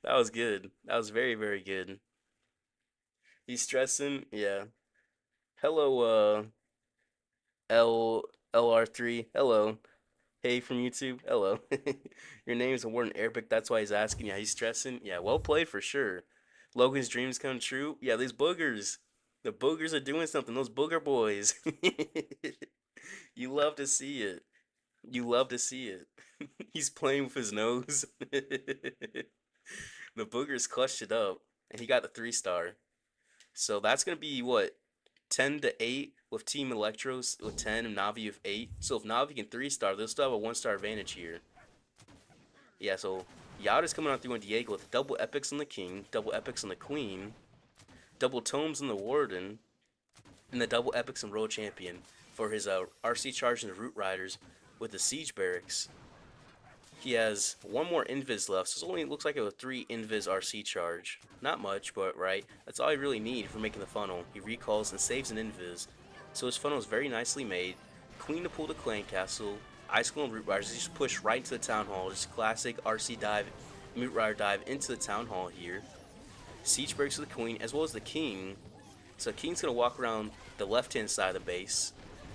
That was good. That was very good. He's stressing. Yeah. Hello, LR3. Hello. Hey from YouTube. Hello. Your name is Warden Arabic. That's why he's asking. Yeah, he's stressing. Yeah, well played for sure. Logan's dreams come true. Yeah, these boogers. The boogers are doing something. Those booger boys. You love to see it. You love to see it. He's playing with his nose. The boogers clutched it up. And he got the 3-star. So that's going to be what? 10-8 with Team Electros with 10 and Navi with 8. So if Navi can 3-star, they'll still have a 1-star advantage here. Yeah, so Yada's coming out through on Diego with double epics on the king, double epics on the queen, double tomes on the warden, and the double epics on Royal Champion for his RC charge and the root riders with the siege barracks. He has 1 more invis left, so it only looks like a 3 invis RC charge. Not much, but right, that's all I really need for making the funnel. He recalls and saves an invis. So his funnel is very nicely made. Queen to pull the clan castle, Ice Golem Root Riders just push right into the town hall. Just classic RC dive, Root Rider dive into the town hall here. Siege breaks for the queen as well as the king. So king's gonna walk around the left hand side of the base.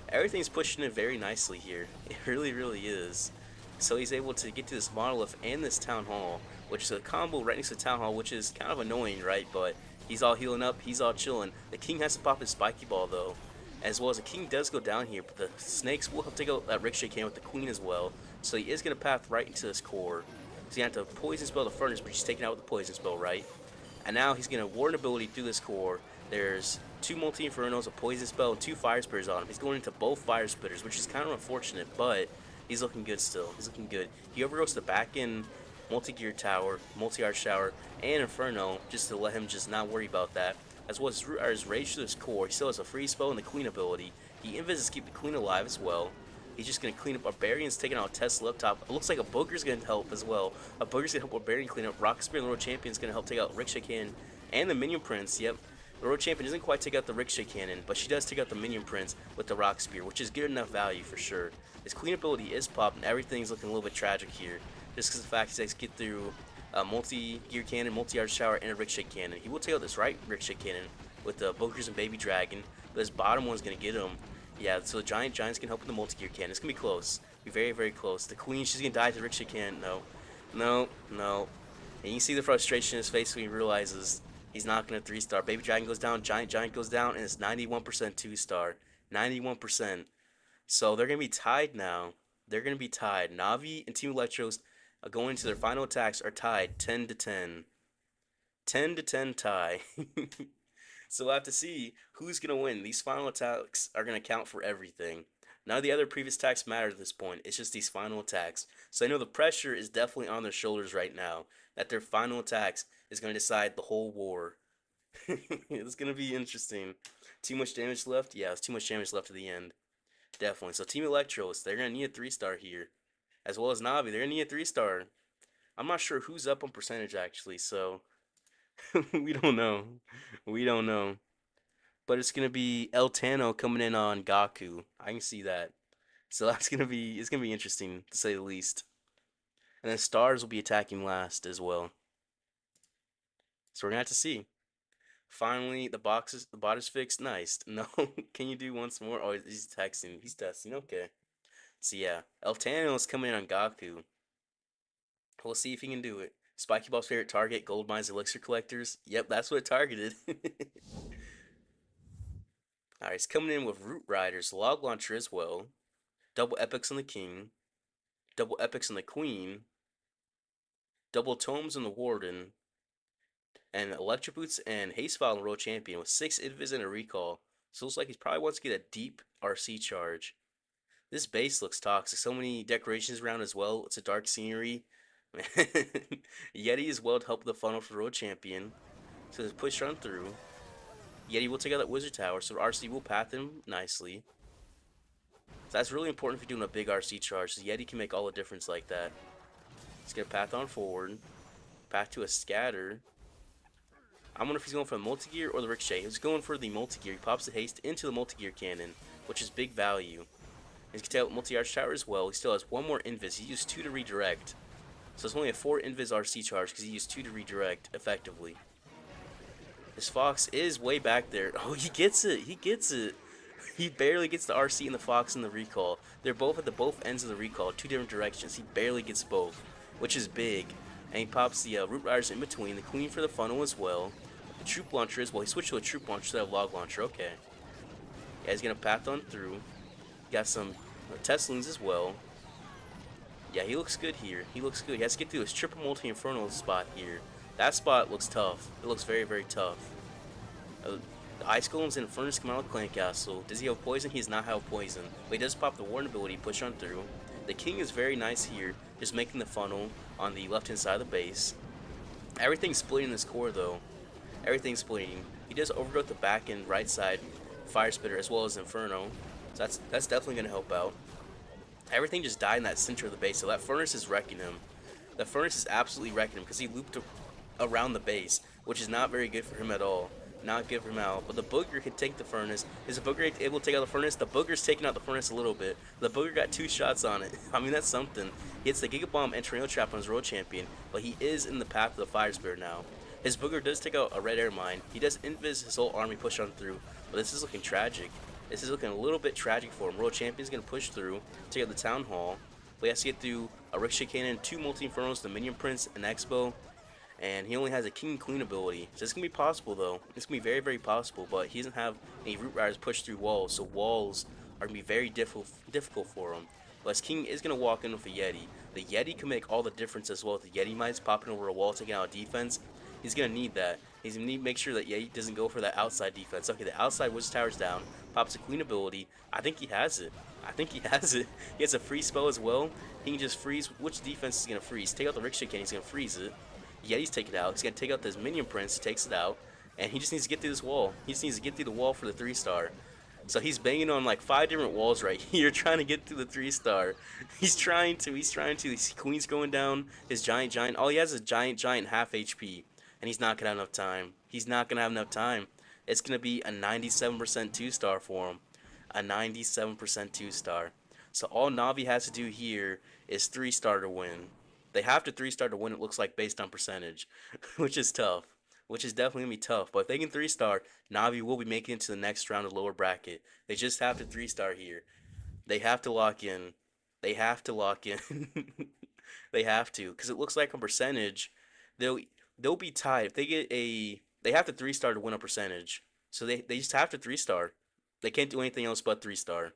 Everything's pushing in very nicely here. It really is. So he's able to get to this monolith and this town hall, which is a combo right next to the town hall, which is kind of annoying, right? But he's all healing up, he's all chilling. The king has to pop his spiky ball though. As well as the king does go down here, but the snakes will have to take out that Ricochet Cannon with the queen as well. So he is going to path right into this core. So you have to poison spell the furnace, but he's taking out with the poison spell, right? And now he's going to warden ability through this core. There's 2 multi-infernos, a poison spell, and 2 fire spitters on him. He's going into both fire spitters, which is kind of unfortunate, but he's looking good still. He's looking good. He overgoes the back end multi-gear tower, multi-arch tower, and inferno, just to let him just not worry about that. As well as his rage to his core. He still has a free spell and the queen ability. He invis to keep the queen alive as well. He's just going to clean up Barbarians, taking out Tesla up top. It looks like a Booger's going to help as well. A Booger's going to help Barbarian clean up. Rocket Spear and the World Champion's going to help take out Ricochet Cannon and the Minion Prince. Yep, the World Champion doesn't quite take out the Ricochet Cannon, but she does take out the Minion Prince with the Rock Spear, which is good enough value for sure. His clean ability is popped, and everything's looking a little bit tragic here. Just because of the fact he's able to get through a multi-gear cannon, multi-arch tower, and a Ricochet Cannon. He will take out this right Ricochet Cannon with the Boogers and Baby Dragon, but his bottom one's going to get him. Yeah, so the Giants can help with the multi-gear cannon. It's going to be close. Be very, very close. The Queen, she's going to die to the Ricochet Cannon. No. And you can see the frustration in his face when he realizes he's not going to 3-star. Baby Dragon goes down, Giant goes down, and it's 91% 2-star. 91%. So they're going to be tied now. They're going to be tied. Navi and Team Electros going into their final attacks are tied 10-10. 10-10 tie. So we'll have to see who's going to win. These final attacks are going to count for everything. None of the other previous attacks matter at this point. It's just these final attacks. So I know the pressure is definitely on their shoulders right now. That their final attacks is going to decide the whole war. It's going to be interesting. Too much damage left? Yeah, it's too much damage left at the end. Definitely. So Team Electros, they're going to need a 3-star here. As well as Navi, they're going to need a 3-star. I'm not sure who's up on percentage actually, so we don't know. We don't know. But it's gonna be El Tano coming in on Gaku. I can see that. So it's gonna be interesting to say the least. And then Stars will be attacking last as well. So we're gonna have to see. Finally, the bot is fixed. Nice. No, can you do once more? Oh, he's texting. He's testing. Okay. So yeah, El Tano is coming in on Gaku. We'll see if he can do it. Spiky Ball's favorite target, gold mines, elixir collectors. Yep, that's what it targeted. Alright, he's coming in with Root Riders, Log Launcher as well. Double Epics on the King. Double Epics on the Queen. Double Tomes on the Warden. And Electric Boots and Haste File on the World Champion with 6 Invis and a Recall. So it looks like he probably wants to get a deep RC charge. This base looks toxic. So many decorations around as well. It's a dark scenery. Yeti as well to help the funnel for the World Champion. So let's push on through. Yeti will take out that Wizard Tower, so RC will path him nicely. So that's really important if you're doing a big RC charge. So Yeti can make all the difference like that. He's going to path on forward. Path to a scatter. I wonder if he's going for the multi-gear or the Ricochet. He's going for the multi-gear. He pops the haste into the multi-gear cannon, which is big value. He's going to take out multi-arch tower as well. He still has 1 more invis. He used 2 to redirect. So it's only a 4 invis RC charge because he used 2 to redirect effectively. This Fox is way back there. Oh, he gets it. He gets it. He barely gets the RC and the Fox and the recall. They're both at the both ends of the recall, 2 different directions. He barely gets both, which is big. And he pops the Root Riders in between. The Queen for the funnel as well. The Troop Launcher as well. He switched to a Troop Launcher instead of Log Launcher. Okay. Yeah, he's going to path on through. Got some Teslins as well. Yeah, he looks good here. He looks good. He has to get through his triple multi-infernal spot here. That spot looks tough. It looks very, very tough. The Ice Golems and Furnace come out of Clan Castle. Does he have poison? He does not have poison. But he does pop the Warden ability, push on through. The King is very nice here, just making the funnel on the left-hand side of the base. Everything's splitting this core, though. Everything's splitting. He does overgrowth the back and right side, Fire Spitter, as well as Inferno. So that's definitely going to help out. Everything just died in that center of the base, so that Furnace is wrecking him. The Furnace is absolutely wrecking him because he looped around the base, which is not very good for him at all. Not good for him at all. But the Booger can take the Furnace. Is the Booger able to take out the Furnace? The Booger's taking out the Furnace a little bit. The Booger got 2 shots on it. I mean, that's something. He hits the Giga Bomb and Tornado Trap on his World Champion, but he is in the path of the Fire Spirit now. His Booger does take out a Red Air Mine. He does invis his whole army, push on through, but this is looking tragic. This is looking a little bit tragic for him. World Champion's going to push through, take out the Town Hall, but he has to get through a Ricochet Cannon, 2 Multi-Infernos, the Minion Prince, and Expo. And he only has a King and Queen ability. So it's going to be possible, though. It's going to be very, very possible. But he doesn't have any Root Riders push through walls. So walls are going to be very difficult for him. But his King is going to walk in with a Yeti. The Yeti can make all the difference as well. If the Yeti Mites popping over a wall, taking out a defense, he's going to need that. He's gonna need to make sure that he doesn't go for that outside defense. Okay, the outside Wizard Tower's down. Pops a Queen ability. I think he has it. I think he has it. He has a freeze spell as well. He can just freeze. Which defense is gonna freeze? Take out the Ricochet Cannon. He's gonna freeze it. Yeti's take it out. He's gonna take out this Minion Prince. He takes it out, and he just needs to get through this wall. He just needs to get through the wall for the 3-star. So he's banging on like 5 different walls right here, trying to get to the 3-star. He's trying to. He's trying to. His Queen's going down. His giant. All he has is giant half HP, and he's not gonna have enough time. He's not gonna have enough time. It's gonna be a 97% 2-star for him. A 97% 2-star. So all Navi has to do here is 3-star to win. They have to 3-star to win, it looks like, based on percentage, which is tough. Which is definitely going to be tough. But if they can 3-star, Navi will be making it to the next round of lower bracket. They just have to 3-star here. They have to lock in. They have to lock in. They have to. Because it looks like on percentage, they'll be tied. If they get a... They have to 3-star to win a percentage. So they just have to 3-star. They can't do anything else but 3-star.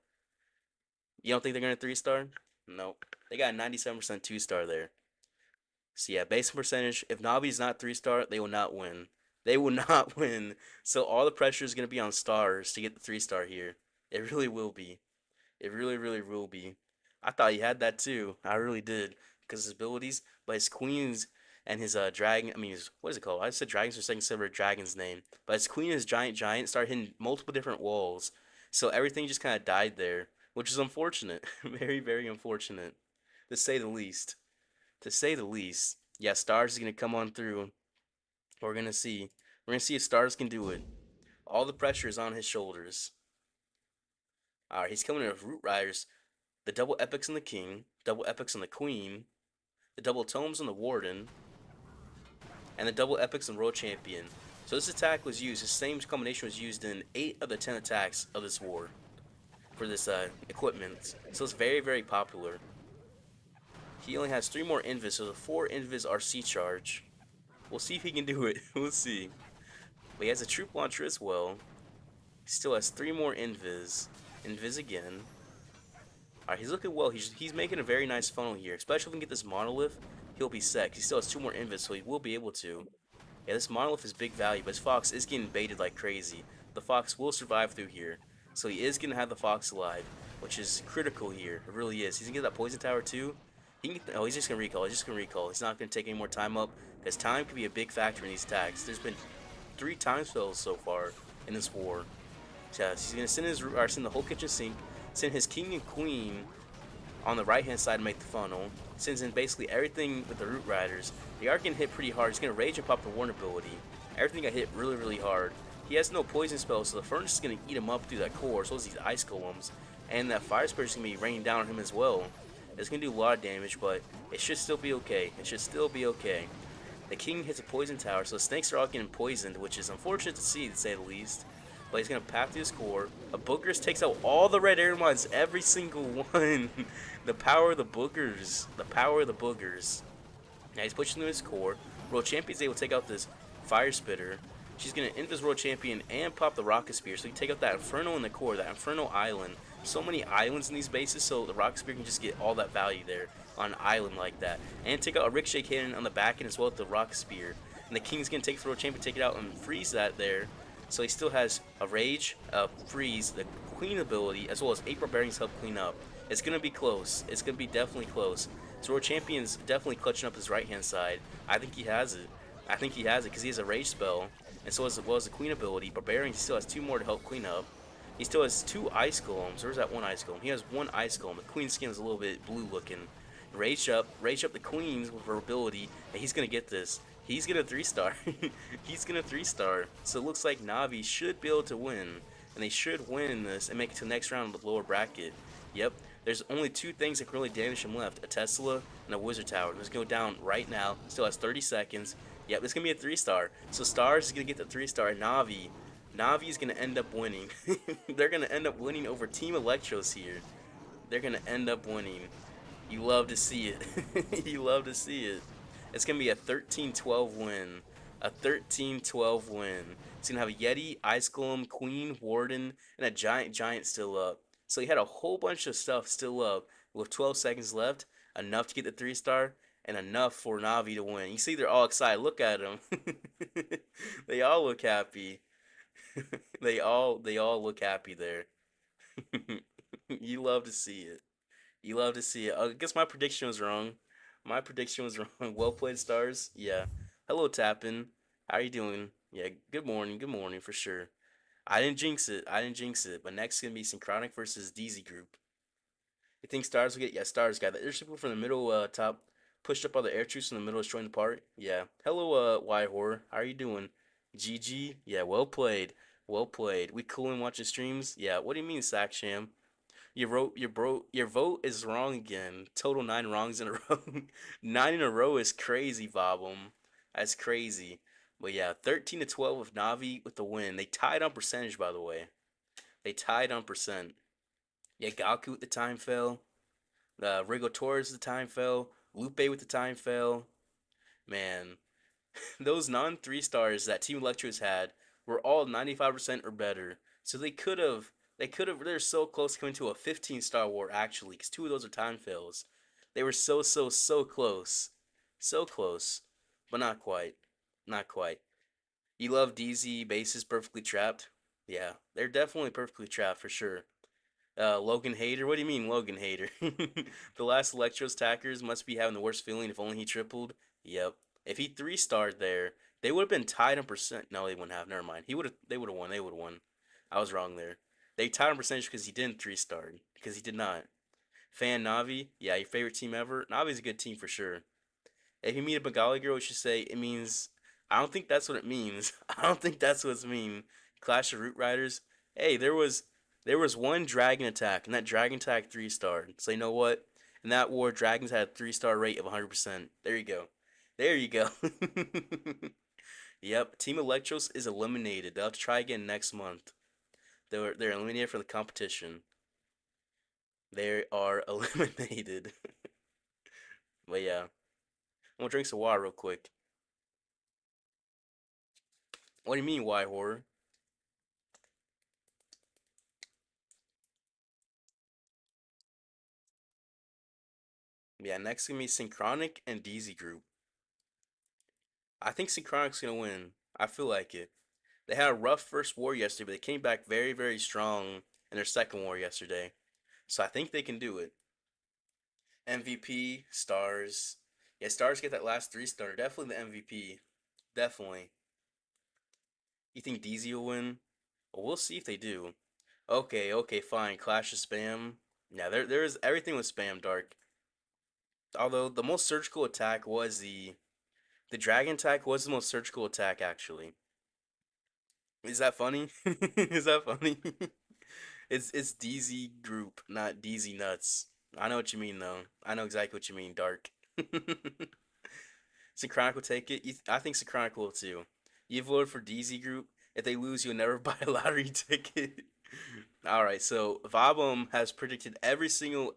You don't think they're going to 3-star? Nope. They got a 97% 2-star there. So yeah, base percentage, if Navi's not 3-star, they will not win. They will not win. So all the pressure is going to be on stars to get the 3-star here. It really will be. It really will be. I thought he had that too. I really did. Because his abilities, but his queens and his dragon, I mean, what is it called? I said dragons for second silver dragon's name. But his queen and his giant started hitting multiple different walls. So everything just kind of died there, which is unfortunate. Very unfortunate, to say the least. To say the least. Yeah, Stars is going to come on through. We're going to see. We're going to see if Stars can do it. All the pressure is on his shoulders. Alright, he's coming in with Root Riders. The double epics on the King. Double epics on the Queen. The double tomes on the Warden. And the double epics on World Champion. So this attack was used, the same combination was used in 8 of the 10 attacks of this war. For this equipment. So it's very popular. He only has 3 more invis, so the 4 invis RC charge. We'll see if he can do it. We'll see. But he has a troop launcher as well. He still has 3 more invis. Invis again. Alright, he's looking well. He's making a very nice funnel here. Especially if we can get this monolith, he'll be set. He still has 2 more invis, so he will be able to. Yeah, this monolith is big value, but his fox is getting baited like crazy. The fox will survive through here. So he is going to have the fox alive, which is critical here. It really is. He's going to get that poison tower too. He can get he's just going to recall. He's not going to take any more time up, because time can be a big factor in these attacks. There's been 3 time spells so far in this war. So he's going to send the whole kitchen sink, send his king and queen on the right hand side to make the funnel, sends in basically everything with the Root Riders. They are getting hit pretty hard. He's going to rage and pop the Warn ability. Everything got hit really hard. He has no poison spells, so the furnace is going to eat him up through that core, so is these ice golems. And that fire spirit is going to be raining down on him as well. It's going to do a lot of damage, but it should still be okay. It should still be okay. The king hits a poison tower, so the snakes are all getting poisoned, which is unfortunate to see, to say the least. But he's going to path through his core. A boogers takes out all the red air mines, every single one. The power of the boogers. The power of the boogers. Now he's pushing through his core. World Champion's able to take out this fire spitter. She's going to end this World Champion and pop the Rocket Spear, so he can take out that Inferno in the core, that Inferno Island. So many islands in these bases, so the Rocket Spear can just get all that value there on an island like that. And take out a Ricochet Cannon on the back end as well with the Rocket Spear. And the King's going to take the World Champion, take it out, and freeze that there. So he still has a Rage, a Freeze, the Queen ability, as well as 8 Barbarians help clean up. It's going to be close. It's going to be definitely close. So World Champion's definitely clutching up his right-hand side. I think he has it. I think he has it because he has a Rage spell. And so as well as the Queen ability. Barbarian still has 2 more to help clean up. He still has 2 Ice Golems. Where's that 1 Ice Golem? He has 1 Ice Golem. The Queen's skin is a little bit blue looking. Rage up the Queen's with her ability. And he's going to get this. He's going to 3-star. He's going to 3-star. So it looks like Navi should be able to win. And they should win this and make it to the next round of the lower bracket. Yep. There's only 2 things that can really damage him left. A Tesla and a Wizard Tower. Let's go down right now. Still has 30 seconds. Yep, it's going to be a 3-star. So Stars is going to get the 3-star. And Navi is going to end up winning. They're going to end up winning over Team Electros here. They're going to end up winning. You love to see it. You love to see it. It's going to be a 13-12 win. A 13-12 win. It's going to have a Yeti, Ice Golem, Queen, Warden, and a Giant still up. So he had a whole bunch of stuff still up with 12 seconds left. Enough to get the 3-star. and enough for Navi to win. You see, they're all excited. Look at them. They all look happy. They all look happy there. You love to see it. You love to see it. I guess my prediction was wrong. My prediction was wrong. Well played, stars. Yeah. Hello, Tappin. How you doing? Yeah. Good morning. Good morning for sure. I didn't jinx it. I didn't jinx it. But next is gonna be Synchronic versus DZ Group. You think stars will get? Yeah, stars got the air people from the middle, top, pushed up all the air troops in the middle, destroying the part. Yeah. Hello, Y Horror. How are you doing? GG. Yeah. Well played. Well played. We cool and watching streams. Yeah. What do you mean, Sack Sham? Your vote is wrong again. Total 9 wrongs in a row. 9 in a row is crazy, Bobbum. That's crazy. But yeah, 13-12 with Navi with the win. They tied on percentage, by the way. They tied on percent. Yeah, Gaku with the time fail. Rigo Torres with the time fail. Lupe with the time fail. Man, those non 3 stars that Team Electros had were all 95% or better. So they're so close coming to a 15-star war actually, because 2 of those are time fails. They were so close. So close. But not quite. Not quite. You love DZ bases perfectly trapped? Yeah, they're definitely perfectly trapped for sure. Logan Hater? What do you mean, Logan Hater? The last Electros tackers must be having the worst feeling if only he tripled. Yep. If he 3-starred there, they would have been tied on percent. No, they wouldn't have. Never mind. He would have. They would have won. They would have won. I was wrong there. They tied on percentage because he didn't 3-star. Because he did not. Fan Navi? Yeah, your favorite team ever? Navi's a good team for sure. If you meet a Bengali girl, you should say it means. I don't think that's what it means. I don't think that's what it's mean. Clash of Root Riders. Hey, there was one dragon attack, and that dragon attack 3-starred. So you know what? In that war, dragons had a 3-star rate of 100%. There you go. There you go. Yep. Team Electros is eliminated. They'll have to try again next month. They're eliminated from the competition. They are eliminated. But yeah, I'm gonna drink some water real quick. What do you mean, why horror? Yeah, next gonna be Synchronic and DZ Group. I think Synchronic's gonna win. I feel like it. They had a rough first war yesterday, but they came back very, very strong in their second war yesterday. So I think they can do it. MVP, Stars. Yeah, Stars get that last 3-star. Definitely the MVP. Definitely. You think DZ will win? Well, we'll see if they do. Okay, okay, fine. Clash of Spam. Yeah, there is everything with Spam Dark. Although the most surgical attack was the dragon attack was the most surgical attack actually. Is that funny? Is that funny? It's DZ group, not DZ nuts. I know what you mean though. I know exactly what you mean, Dark. Synchronic will take it. I think Synchronic will too. You voted for DZ group. If they lose, you'll never buy a lottery ticket. All right, so Vabum has predicted every single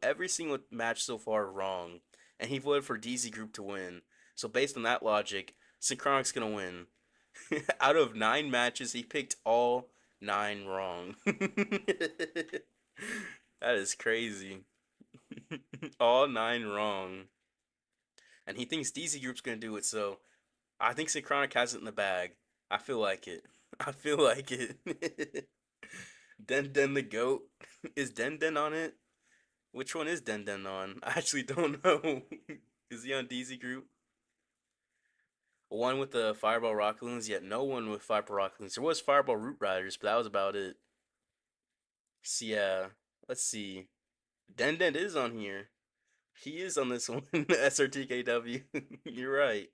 match so far wrong, and he voted for DZ Group to win. So based on that logic, Synchronic's gonna win. Out of 9 matches, he picked all 9 wrong. That is crazy. All 9 wrong, and he thinks DZ Group's gonna do it. So I think Synchronic has it in the bag. I feel like it. I feel like it. Den Den the goat. Is Den Den on it? Which one is Den Den on? I actually don't know. Is he on DZ Group? One with the Fireball Rocket Loons, yet no one with Fireball Rocket Loons. There was Fireball Root Riders, but that was about it. So yeah, let's see. Den Den is on here. He is on this one. SRTKW. You're right.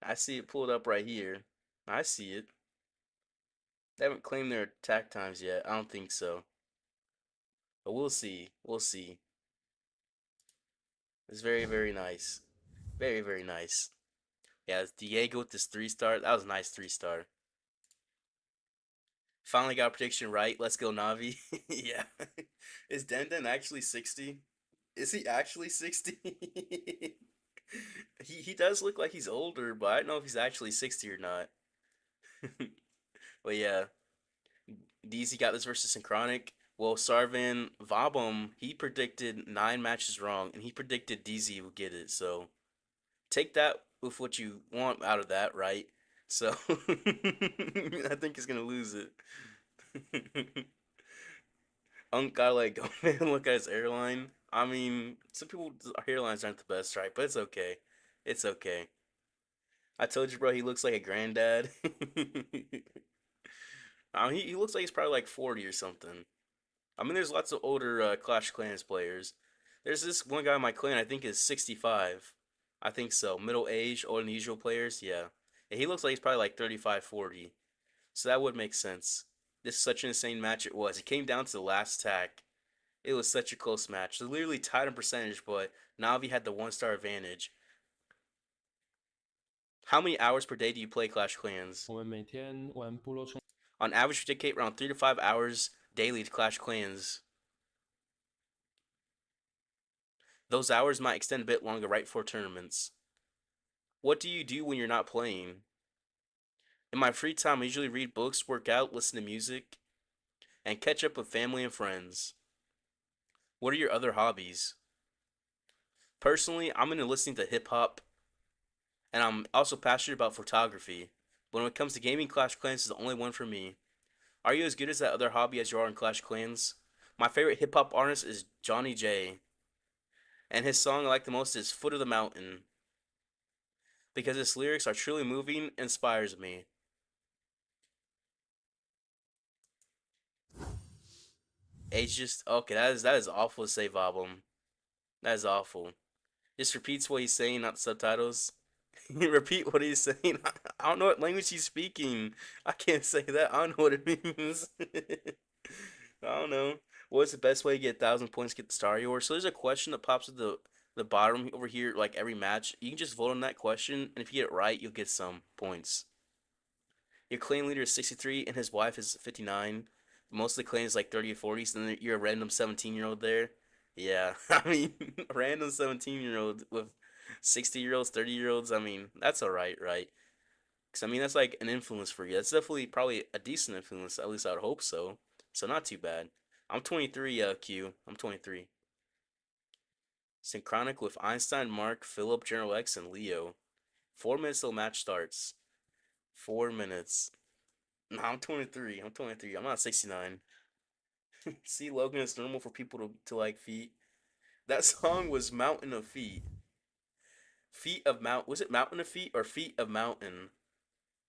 I see it pulled up right here. I see it. They haven't claimed their attack times yet. I don't think so. But we'll see. We'll see. It's very, very nice. Very, very nice. Yeah, it's Diego with this 3-star. That was a nice 3-star. Finally got a prediction right. Let's go, Navi. Yeah. Is Den Den actually 60? Is he actually 60? He does look like he's older, but I don't know if he's actually 60 or not. But yeah, DZ got this versus Synchronic. Well, Sarvan Vabum, he predicted 9 matches wrong, and he predicted DZ would get it. So take that with what you want out of that, right? So I think he's gonna lose it. Unk gotta like go and look at his airline. I mean, some people airlines aren't the best, right? But it's okay. It's okay. I told you, bro. He looks like a granddad. He looks like he's probably like 40 or something. I mean, there's lots of older Clash of Clans players. There's this one guy in my clan, I think is 65. I think so. Middle aged, older than usual players, yeah. And he looks like he's probably like 35, 40. So that would make sense. This is such an insane match it was. It came down to the last tack. It was such a close match. They literally tied in percentage, but Navi had the 1 star advantage. How many hours per day do you play Clash of Clans? 我们每天玩部落冲 On average, we dedicate around 3 to 5 hours daily to Clash of Clans. Those hours might extend a bit longer right before tournaments. What do you do when you're not playing? In my free time, I usually read books, work out, listen to music, and catch up with family and friends. What are your other hobbies? Personally, I'm into listening to hip hop, and I'm also passionate about photography. But when it comes to gaming, Clash of Clans is the only one for me. Are you as good as that other hobby as you are in Clash of Clans? My favorite hip hop artist is Johnny J, and his song I like the most is Foot of the Mountain because his lyrics are truly moving and inspires me. It's just okay. That is awful to say, Vobum. That is awful. Just repeats what he's saying, not the subtitles. Repeat what he's saying. I don't know what language he's speaking. I can't say that. I don't know what it means. I don't know. What's the best way to get 1,000 points? Get the Star Yours. So there's a question that pops at the bottom over here, like every match. You can just vote on that question, and if you get it right, you'll get some points. Your clan leader is 63 and his wife is 59. Most of the clan is like 30 or 40, so then you're a random 17-year-old there. Yeah, I mean, a random 17-year-old with 60-year-olds, 30-year-olds, I mean, that's alright, right? Because, I mean, that's like an influence for you. That's definitely probably a decent influence, at least I would hope so. So, not too bad. I'm 23, Q. I'm 23. Synchronic with Einstein, Mark, Philip, General X, and Leo. 4 minutes till match starts. 4 minutes. No, I'm 23. I'm 23. I'm not 69. See, Logan, it's normal for people to like feet. That song was Mountain of Feet. Feet of Mount. Was it Mountain of Feet or Feet of Mountain?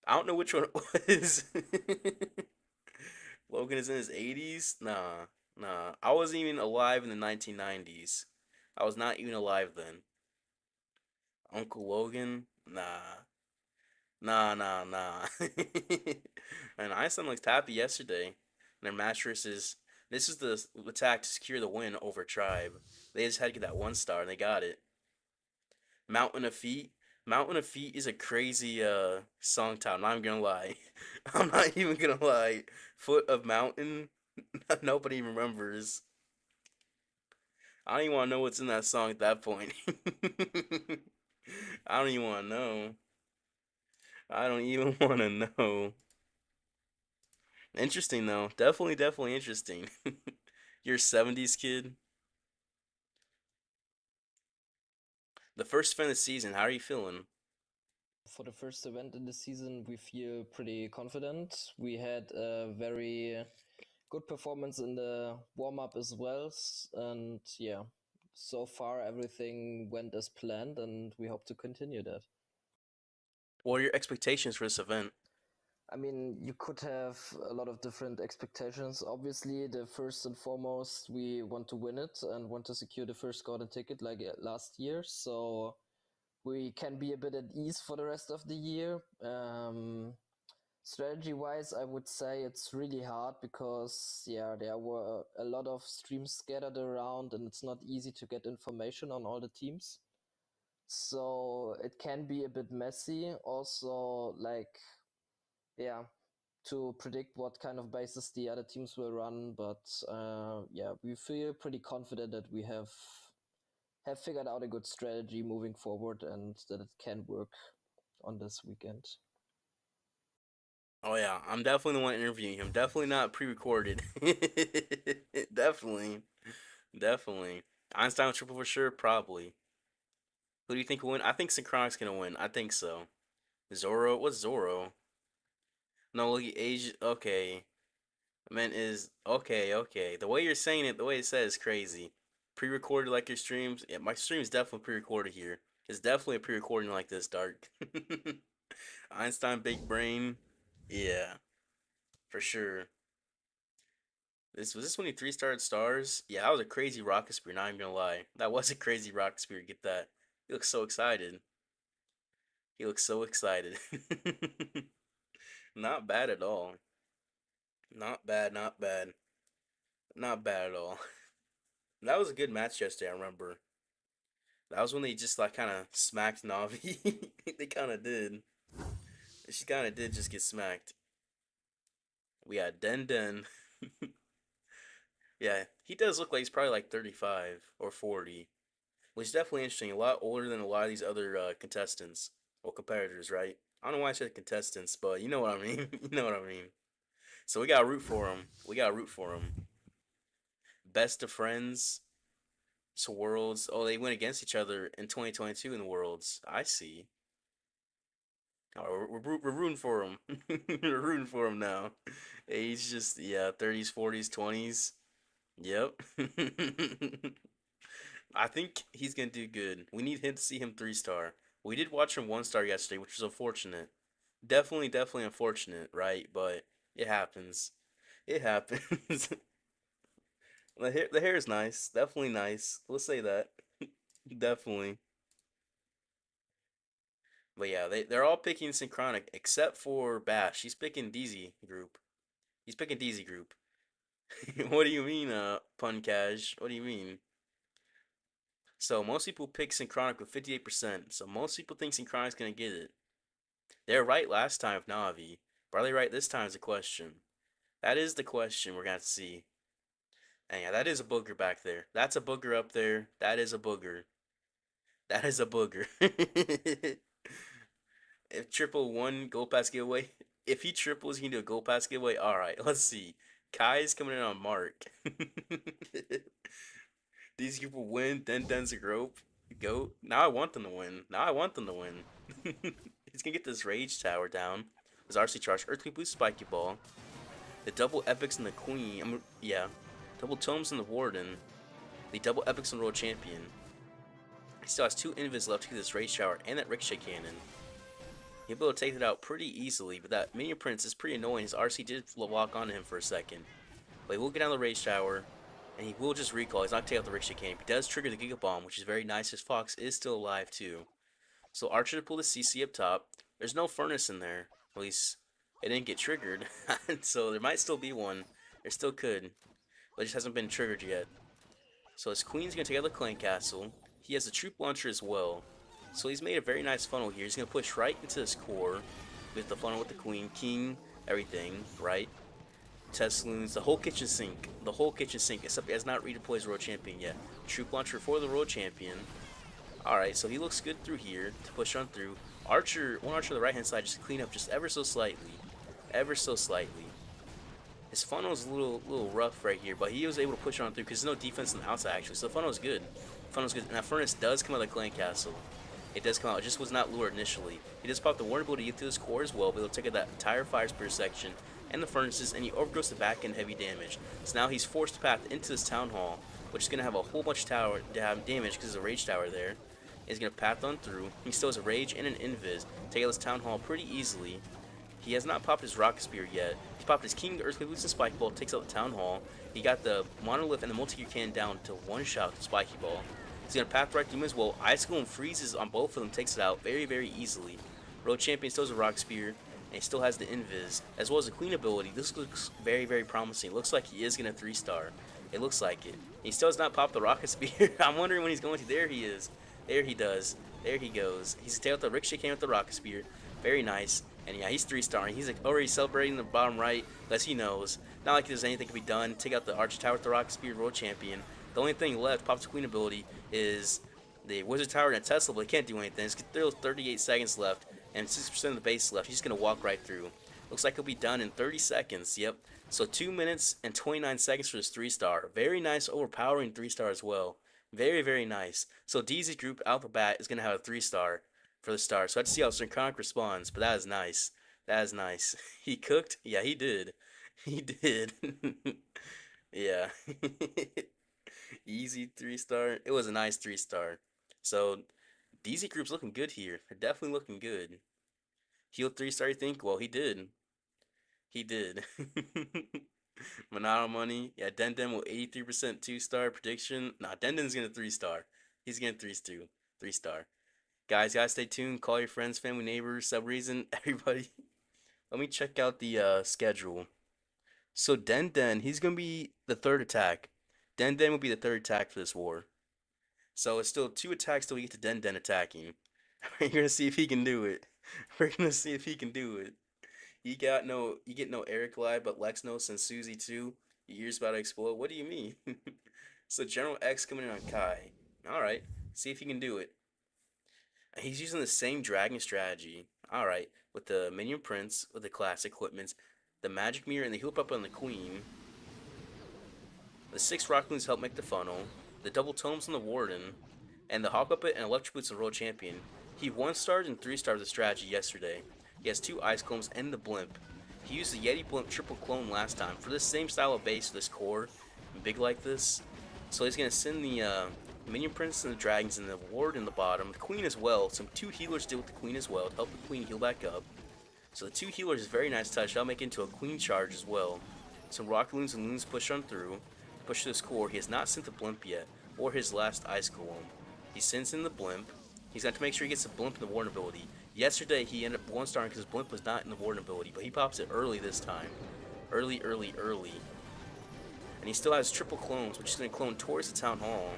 I don't know which one it was. Logan is in his 80s? Nah, nah. I wasn't even alive in the 1990s. I was not even alive then. Uncle Logan? Nah. Nah, nah, nah. And Einstein looked happy yesterday. And their mattress is. This is the attack to secure the win over Tribe. They just had to get that 1 star and they got it. Mountain of Feet. Mountain of Feet is a crazy song title. I'm not even gonna lie. I'm not even gonna lie. Foot of Mountain. Nobody remembers. I don't even want to know what's in that song at that point. I don't even want to know. I don't even want to know. Interesting though. Definitely, definitely interesting. You're a 70s kid. The first event of the season. How are you feeling? For the first event in the season, we feel pretty confident. We had a very good performance in the warm up as well. And yeah, so far everything went as planned, and we hope to continue that. What are your expectations for this event? I mean, you could have a lot of different expectations. Obviously, the first and foremost, we want to win it and want to secure the first golden ticket like last year. So we can be a bit at ease for the rest of the year. Strategy wise, I would say it's really hard because, yeah, there were a lot of streams scattered around and it's not easy to get information on all the teams. So it can be a bit messy. Also, like, yeah, to predict what kind of bases the other teams will run. But yeah, we feel pretty confident that we have figured out a good strategy moving forward and that it can work on this weekend. Oh yeah, I'm definitely the one interviewing him. Definitely not pre-recorded. Definitely, definitely. Einstein triple for sure, probably. Who do you think will win? I think Synchronic's gonna win. I think so. Zoro? What's Zoro? No, look, Asia. Okay. Man is okay, okay. The way you're saying it, the way it says is crazy. Pre-recorded like your streams. Yeah, my stream's definitely pre-recorded here. It's definitely a pre-recording like this, Dark. Einstein Big Brain. Yeah, for sure. This was this when he three-starred stars? Yeah, that was a crazy rocket spear, not even gonna lie. That was a crazy rocket spear, get that. He looks so excited. He looks so excited. Not bad at all. Not bad, not bad. Not bad at all. That was a good match yesterday, I remember. That was when they just like kind of smacked Navi. They kind of did. She kind of did just get smacked. We got Den Den. Yeah, he does look like he's probably like 35 or 40, which is definitely interesting. A lot older than a lot of these other contestants or competitors, right? I don't know why I said contestants, but you know what I mean. You know what I mean. So we got to root for him. We got to root for him. Best of friends. So worlds. Oh, they went against each other in 2022 in the worlds. I see. Oh, we're rooting for him. We're rooting for him now. Age just yeah, 30s, 40s, 20s. Yep. I think he's gonna do good. We need him to see him 3-star. We did watch him 1-star yesterday, which was unfortunate. Definitely unfortunate, right? But it happens. It happens. The hair is nice. Definitely nice. Let's say that. Definitely. But yeah, they're all picking Synchronic except for Bash. He's picking DZ group. He's picking DZ group. What do you mean, pun cash? What do you mean? So most people pick Synchronic with 58%. So most people think Synchronic's gonna get it. They're right last time with Navi. But are they right this time is the question. That is the question we're gonna have to see. And yeah, that is a booger back there. That's a booger up there. That is a booger. That is a booger. If triple one gold pass giveaway, if he triples, he can do a gold pass giveaway. All right, let's see. Kai's coming in on Mark. These people win, then Den's a grope. Go. Now I want them to win. Now I want them to win. He's gonna get this rage tower down. His RC charge, Earthquake Boost, Spiky Ball, the double epics and the Queen. Yeah, double tomes and the Warden, the double epics and World Champion. He still has 2 invis left to get this rage tower and that ricochet cannon. He'll be able to take it out pretty easily, but that Minion Prince is pretty annoying. His RC did lock onto him for a second. But he will get down the Rage Tower, and he will just recall. He's not going to take out the Ricochet Cannon. He does trigger the Giga Bomb, which is very nice. His Fox is still alive, too. So Archer to pull the CC up top. There's no Furnace in there. At least it didn't get triggered. So there might still be one. There still could. But it just hasn't been triggered yet. So his Queen's going to take out the Clan Castle. He has a Troop Launcher as well. So he's made a very nice funnel here. He's going to push right into this core with the funnel with the Queen, King, everything, right? Tesloons, the whole kitchen sink. The whole kitchen sink, except he has not redeployed his World Champion yet. Troop Launcher for the World Champion. Alright, so he looks good through here to push on through. Archer, one Archer on the right hand side, just to clean up just ever so slightly. Ever so slightly. His funnel is a little rough right here, but he was able to push on through because there's no defense on the outside actually. So the funnel is good. Funnel's good. And that furnace does come out of the clan castle. It does come out. It just was not lured initially. He does pop the warning ability to get through this core as well, but he'll take out that entire fire spear section and the furnaces, and he overgoes the back end heavy damage. So now he's forced to path into this town hall, which is going to have a whole bunch of tower damage because there's a rage tower there. He's going to path on through. He still has a rage and an invis. Take out this town hall pretty easily. He has not popped his rocket spear yet. He's popped his King, Earthquake Boost, and Spiky Ball. Takes out the town hall. He got the monolith and the multi-gear cannon down to one shot with the Spiky Ball. He's going to path right through him as well. Ice Golem freezes on both of them. Takes it out very easily. Road Champion still has a rock spear. And he still has the invis, as well as the Queen ability. This looks very promising. It looks like he is going to 3-star. It looks like it. He still has not popped the rocket spear. I'm wondering when he's going to. There he is. There he does. There he goes. He's tailed the Ricochet cannon with the rocket spear. Very nice. And yeah, he's 3-starring. He's like already celebrating the bottom right, as he knows. Not like there's anything can be done. Take out the Archer Tower with the rocket spear, World Champion. The only thing left, pops the Queen ability, is the Wizard Tower and a Tesla, but they can't do anything. It's still 38 seconds left, and 6% of the base left. He's just going to walk right through. Looks like he'll be done in 30 seconds. Yep. So 2 minutes and 29 seconds for this 3-star. Very nice, overpowering 3-star as well. Very, very nice. So DZ group out the bat is gonna have a 3 star for the start. So I have to see how Synchronic responds, but that is nice. That is nice. He cooked? Yeah, he did. He did. Yeah. Easy 3 star. It was a nice 3 star. So DZ group's looking good here. They're definitely looking good. Heal 3 star, you think? Well, he did. He did. Monado money. Yeah, Denden will 83% 2 star prediction. Nah, Denden's gonna 3 star. He's gonna 3 star. Guys, stay tuned. Call your friends, family, neighbors, sub reason, everybody. Let me check out the schedule. So Denden, he's gonna be the third attack. Denden will be the third attack for this war. So it's still 2 attacks till we get to Denden attacking. We're gonna see if he can do it. We're gonna see if he can do it. You get no Eric Live, but Lexnos and Susie too. Your ear's about to explode. What do you mean? So General X coming in on Kai. All right, see if he can do it. He's using the same dragon strategy. All right, with the minion prince, with the class equipments, the magic mirror, and the heal up on the queen. The 6 rock help make the funnel. The double tomes on the warden, and the hawk puppet and electric boots on the world champion. He 1 starred and 3 starred the strategy yesterday. He has 2 ice combs and the blimp. He used the Yeti blimp triple clone last time for this same style of base, this core, big like this. So he's gonna send the minion prince and the dragons and the ward in the bottom, the queen as well. Some 2 healers deal with the queen as well to help the queen heal back up. So the 2 healers is a very nice touch. I'll make it into a queen charge as well. Some rock loons and loons push on through. Push this core. He has not sent the blimp yet, or his last ice golem. He sends in the blimp. He's got to make sure he gets the blimp in the warden ability. Yesterday he ended up 1 starring because his blimp was not in the warden ability, but he pops it early this time. Early, early, early. And he still has triple clones, which is going to clone towards the town hall.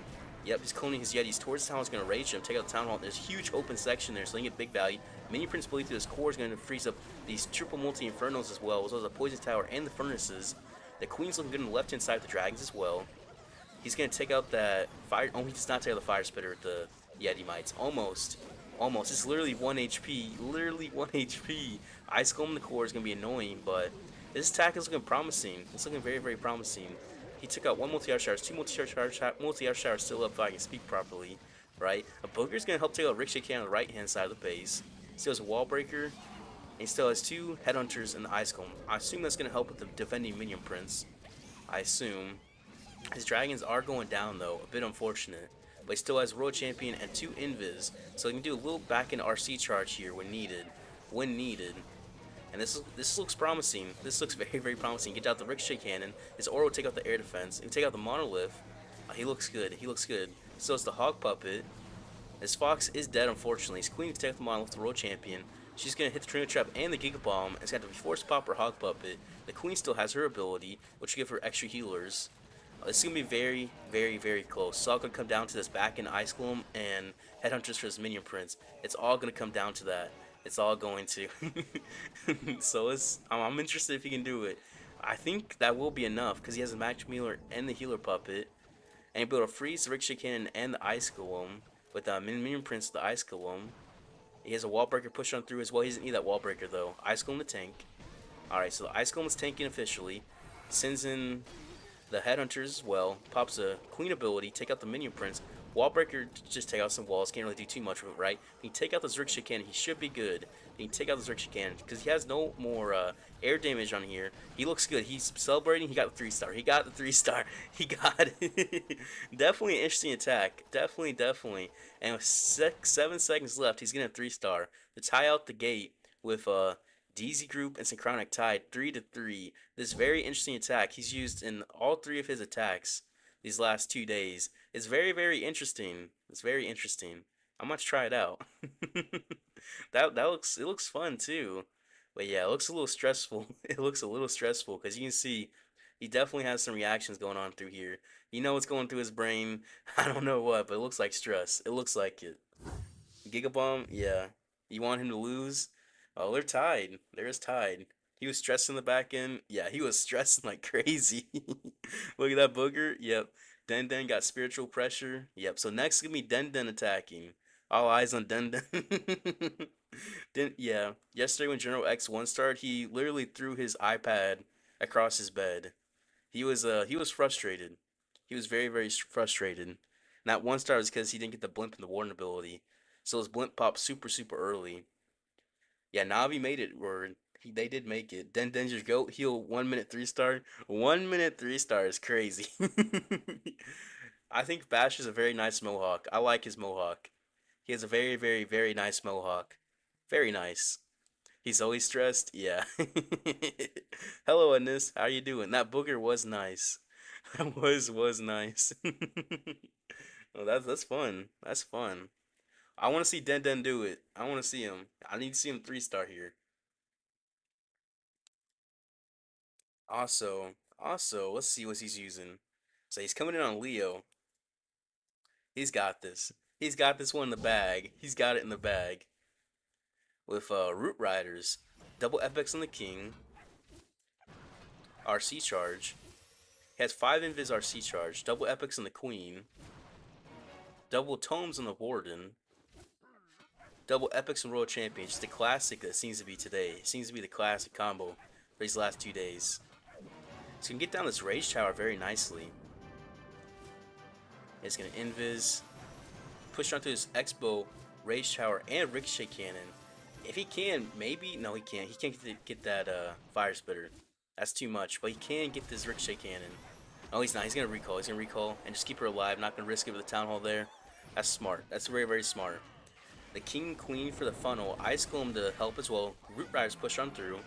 Yep, he's cloning his Yetis towards the town hall. He's going to rage him, take out the town hall. There's a huge open section there, so they get big value. Mini Prince ability through this core is going to freeze up these triple multi infernos as well as the poison tower and the furnaces. The queen's looking good on the left hand side of the dragons as well. He's going to take out that fire. Oh, he does not take out the fire spitter with the Yeti mites. Almost. Almost. It's literally 1 HP. Literally 1 HP. Ice Golem in the core is going to be annoying, but this attack is looking promising. It's looking very, very promising. He took out 1 multi-arrow showers, 2 multi-arrow showers still up if I can speak properly, right? A Booger's going to help take out Ricochet Cannon on the right-hand side of the base. Still has a Wall Breaker, and he still has 2 Headhunters and the Ice Golem. I assume that's going to help with the defending Minion Prince. I assume. His dragons are going down though, a bit unfortunate. But he still has World Champion and 2 Invis, so he can do a little back end RC charge here when needed. When needed. And this looks promising. This looks very, very promising. Get out the Ricochet Cannon. His Aura will take out the air defense. He can take out the Monolith. He looks good. He looks good. So is the Hawk Puppet. His Fox is dead, unfortunately. His Queen can take out the Monolith, the World Champion. She's going to hit the Trinity Trap and the Giga Bomb. It's going to be Force Pop or Hawk Puppet. The Queen still has her ability, which will give her extra healers. This is going to be very, very, very close. It's all going to come down to this back end Ice Golem and Headhunters for his Minion Prince. It's all going to come down to that. It's all going to. So I'm interested if he can do it. I think that will be enough because he has a Magic Healer and the Healer Puppet. And he'll be able to freeze the Ricochet Cannon and the Ice Golem with Minion Prince, the Ice Golem. He has a Wall Breaker push on through as well. He doesn't need that Wall Breaker though. Ice Golem the tank. Alright, so the Ice Golem is tanking officially. Sends in the Headhunters as well. Pops a Queen ability, take out the Minion Prince. Wallbreaker, just take out some walls, can't really do too much with it, right? He can take out the Xerxes Cannon, he should be good. He can take out the Xerxes Cannon, because he has no more air damage on here. He looks good, he's celebrating, he got the 3-star. He got the 3-star, he got it. Definitely an interesting attack, definitely, definitely. And with 7 seconds left, he's getting a 3-star to tie out the gate with DZ Group and Synchronic tied 3-3. This very interesting attack he's used in all 3 of his attacks these last 2 days. It's very, very interesting. It's very interesting. I might try it out. It looks fun too. But yeah, it looks a little stressful. It looks a little stressful because you can see he definitely has some reactions going on through here. You know what's going through his brain. I don't know what, but it looks like stress. It looks like it. Gigabomb, yeah. You want him to lose? Oh, they're tied. They're just tied. He was stressing the back end. Yeah, he was stressing like crazy. Look at that booger. Yep. Den Den got spiritual pressure. Yep. So next is gonna be Den Den attacking. All eyes on Den Den. Yeah. Yesterday when General X 1 started, he literally threw his iPad across his bed. He was frustrated. He was very, very frustrated. And that 1 star is because he didn't get the blimp and the warden ability. So his blimp popped super early. Yeah, Navi made it, or they did make it. Den Denger's goat heal 1 minute 3 star. 1 minute 3 star is crazy. I think Bash is a very nice mohawk. I like his mohawk. He has a very nice mohawk. Very nice. He's always stressed. Yeah. Hello, Anis. How you doing? That booger was nice. That was nice. Oh, that's fun. That's fun. I want to see Den Den do it. I want to see him. I need to see him 3 star here. Also, let's see what he's using. So he's coming in on Leo. He's got this. He's got this one in the bag. He's got it in the bag with Root Riders, double epics on the King, RC charge. He has 5 invis RC charge, double epics on the Queen, double tomes on the Warden, double epics and Royal Champion. Just the classic that seems to be today. It seems to be the classic combo for these last 2 days. So he can get down this Rage Tower very nicely. He's gonna invis, push onto his Expo, Rage Tower, and Ricochet Cannon. If he can, maybe no, he can't. He can't get that Fire Spitter. That's too much. But he can get this Ricochet Cannon. Oh, he's not. He's gonna recall. He's gonna recall and just keep her alive. Not gonna risk it with the Town Hall there. That's smart. That's very smart. The King and Queen for the funnel. Ice Golem to help as well. Root Riders push on through,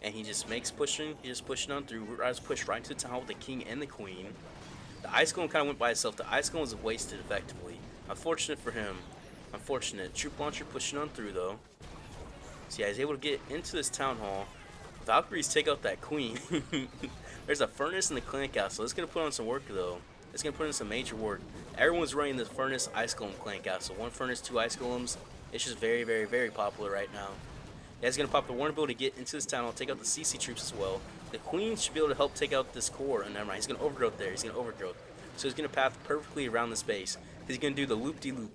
and he just makes pushing. He's just pushing on through. Root Riders push right into the Town Hall with the King and the Queen. The Ice Golem kind of went by itself. The Ice Golem was wasted effectively. Unfortunate for him. Unfortunate. Troop Launcher pushing on through though. So yeah, he's able to get into this Town Hall. Valkyries take out that Queen. There's a Furnace in the Clan Castle. It's going to put on some work though. It's going to put in some major work. Everyone's running this Furnace Ice Golem Clan Castle. 1 Furnace, 2 Ice Golems. It's just very popular right now. Yeah, he's going to pop the Warren ability to get into this town hall, take out the CC troops as well. The Queen should be able to help take out this core. And never mind, he's going to overgrowth there. He's going to overgrowth. So he's going to path perfectly around the space. He's going to do the loop-de-loop.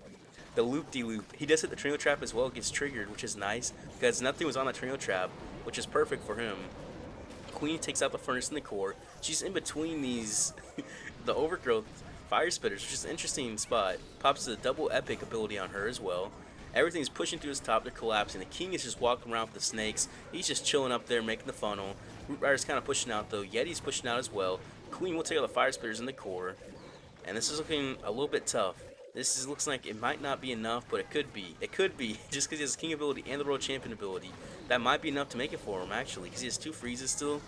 The loop-de-loop. He does hit the Trio Trap as well. It gets triggered, which is nice. Because nothing was on the Trio Trap, which is perfect for him. Queen takes out the Furnace and the core. She's in between these, the overgrowth fire spitters, which is an interesting spot. Pops the double epic ability on her as well. Everything's pushing through his top, they're collapsing. The King is just walking around with the snakes. He's just chilling up there, making the funnel. Root Rider's kind of pushing out though. Yeti's pushing out as well. Queen will take out the fire spitters in the core. And this is looking a little bit tough. Looks like it might not be enough, but it could be. It could be, just because he has King ability and the Royal Champion ability. That might be enough to make it for him, actually, because he has 2 freezes still.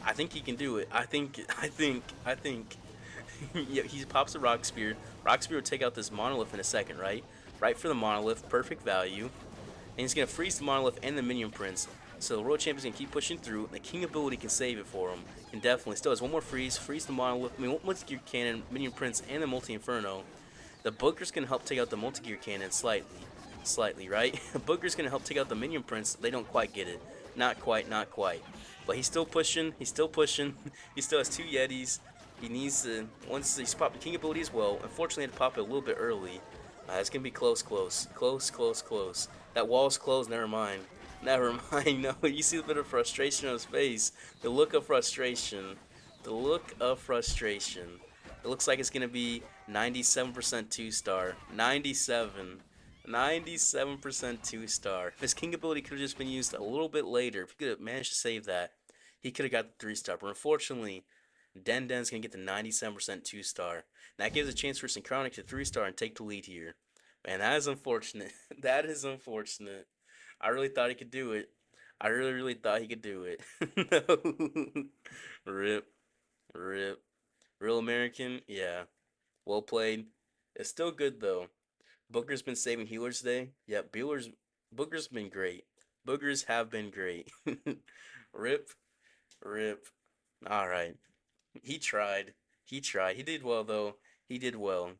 I think he can do it. I think. Yeah, he pops the Rock Spear. Rock Spear will take out this Monolith in a second, right? Right for the Monolith, perfect value. And he's going to freeze the Monolith and the Minion Prince. So the Royal Champion's going to keep pushing through. The King ability can save it for him. Can definitely. Still has 1 more freeze. Freeze the Monolith. I mean, 1 Multi-Gear Cannon, Minion Prince, and the Multi-Inferno. The Booker's going to help take out the Multi-Gear Cannon slightly. Slightly, right? Booker's going to help take out the Minion Prince. They don't quite get it. Not quite. But he's still pushing. He still has 2 Yetis. He needs to, once he's popped the King ability as well. Unfortunately, he had to pop it a little bit early. It's going to be close. That wall's closed. Never mind. No, you see a bit of frustration on his face. The look of frustration. It looks like it's going to be 97% 2-star. 97% 2-star. If his King ability could have just been used a little bit later, if he could have managed to save that, he could have got the 3-star. But unfortunately, Den Den's going to get the 97% 2-star. That gives a chance for Synchronic to 3-star and take the lead here. Man, that is unfortunate. That is unfortunate. I really thought he could do it. I really thought he could do it. No. Rip. Rip. Real American? Yeah. Well played. It's still good, though. Booker's been saving healers today. Yep, Booker's been great. Boogers have been great. Rip. Rip. Alright. He tried. He did well, though. He did well.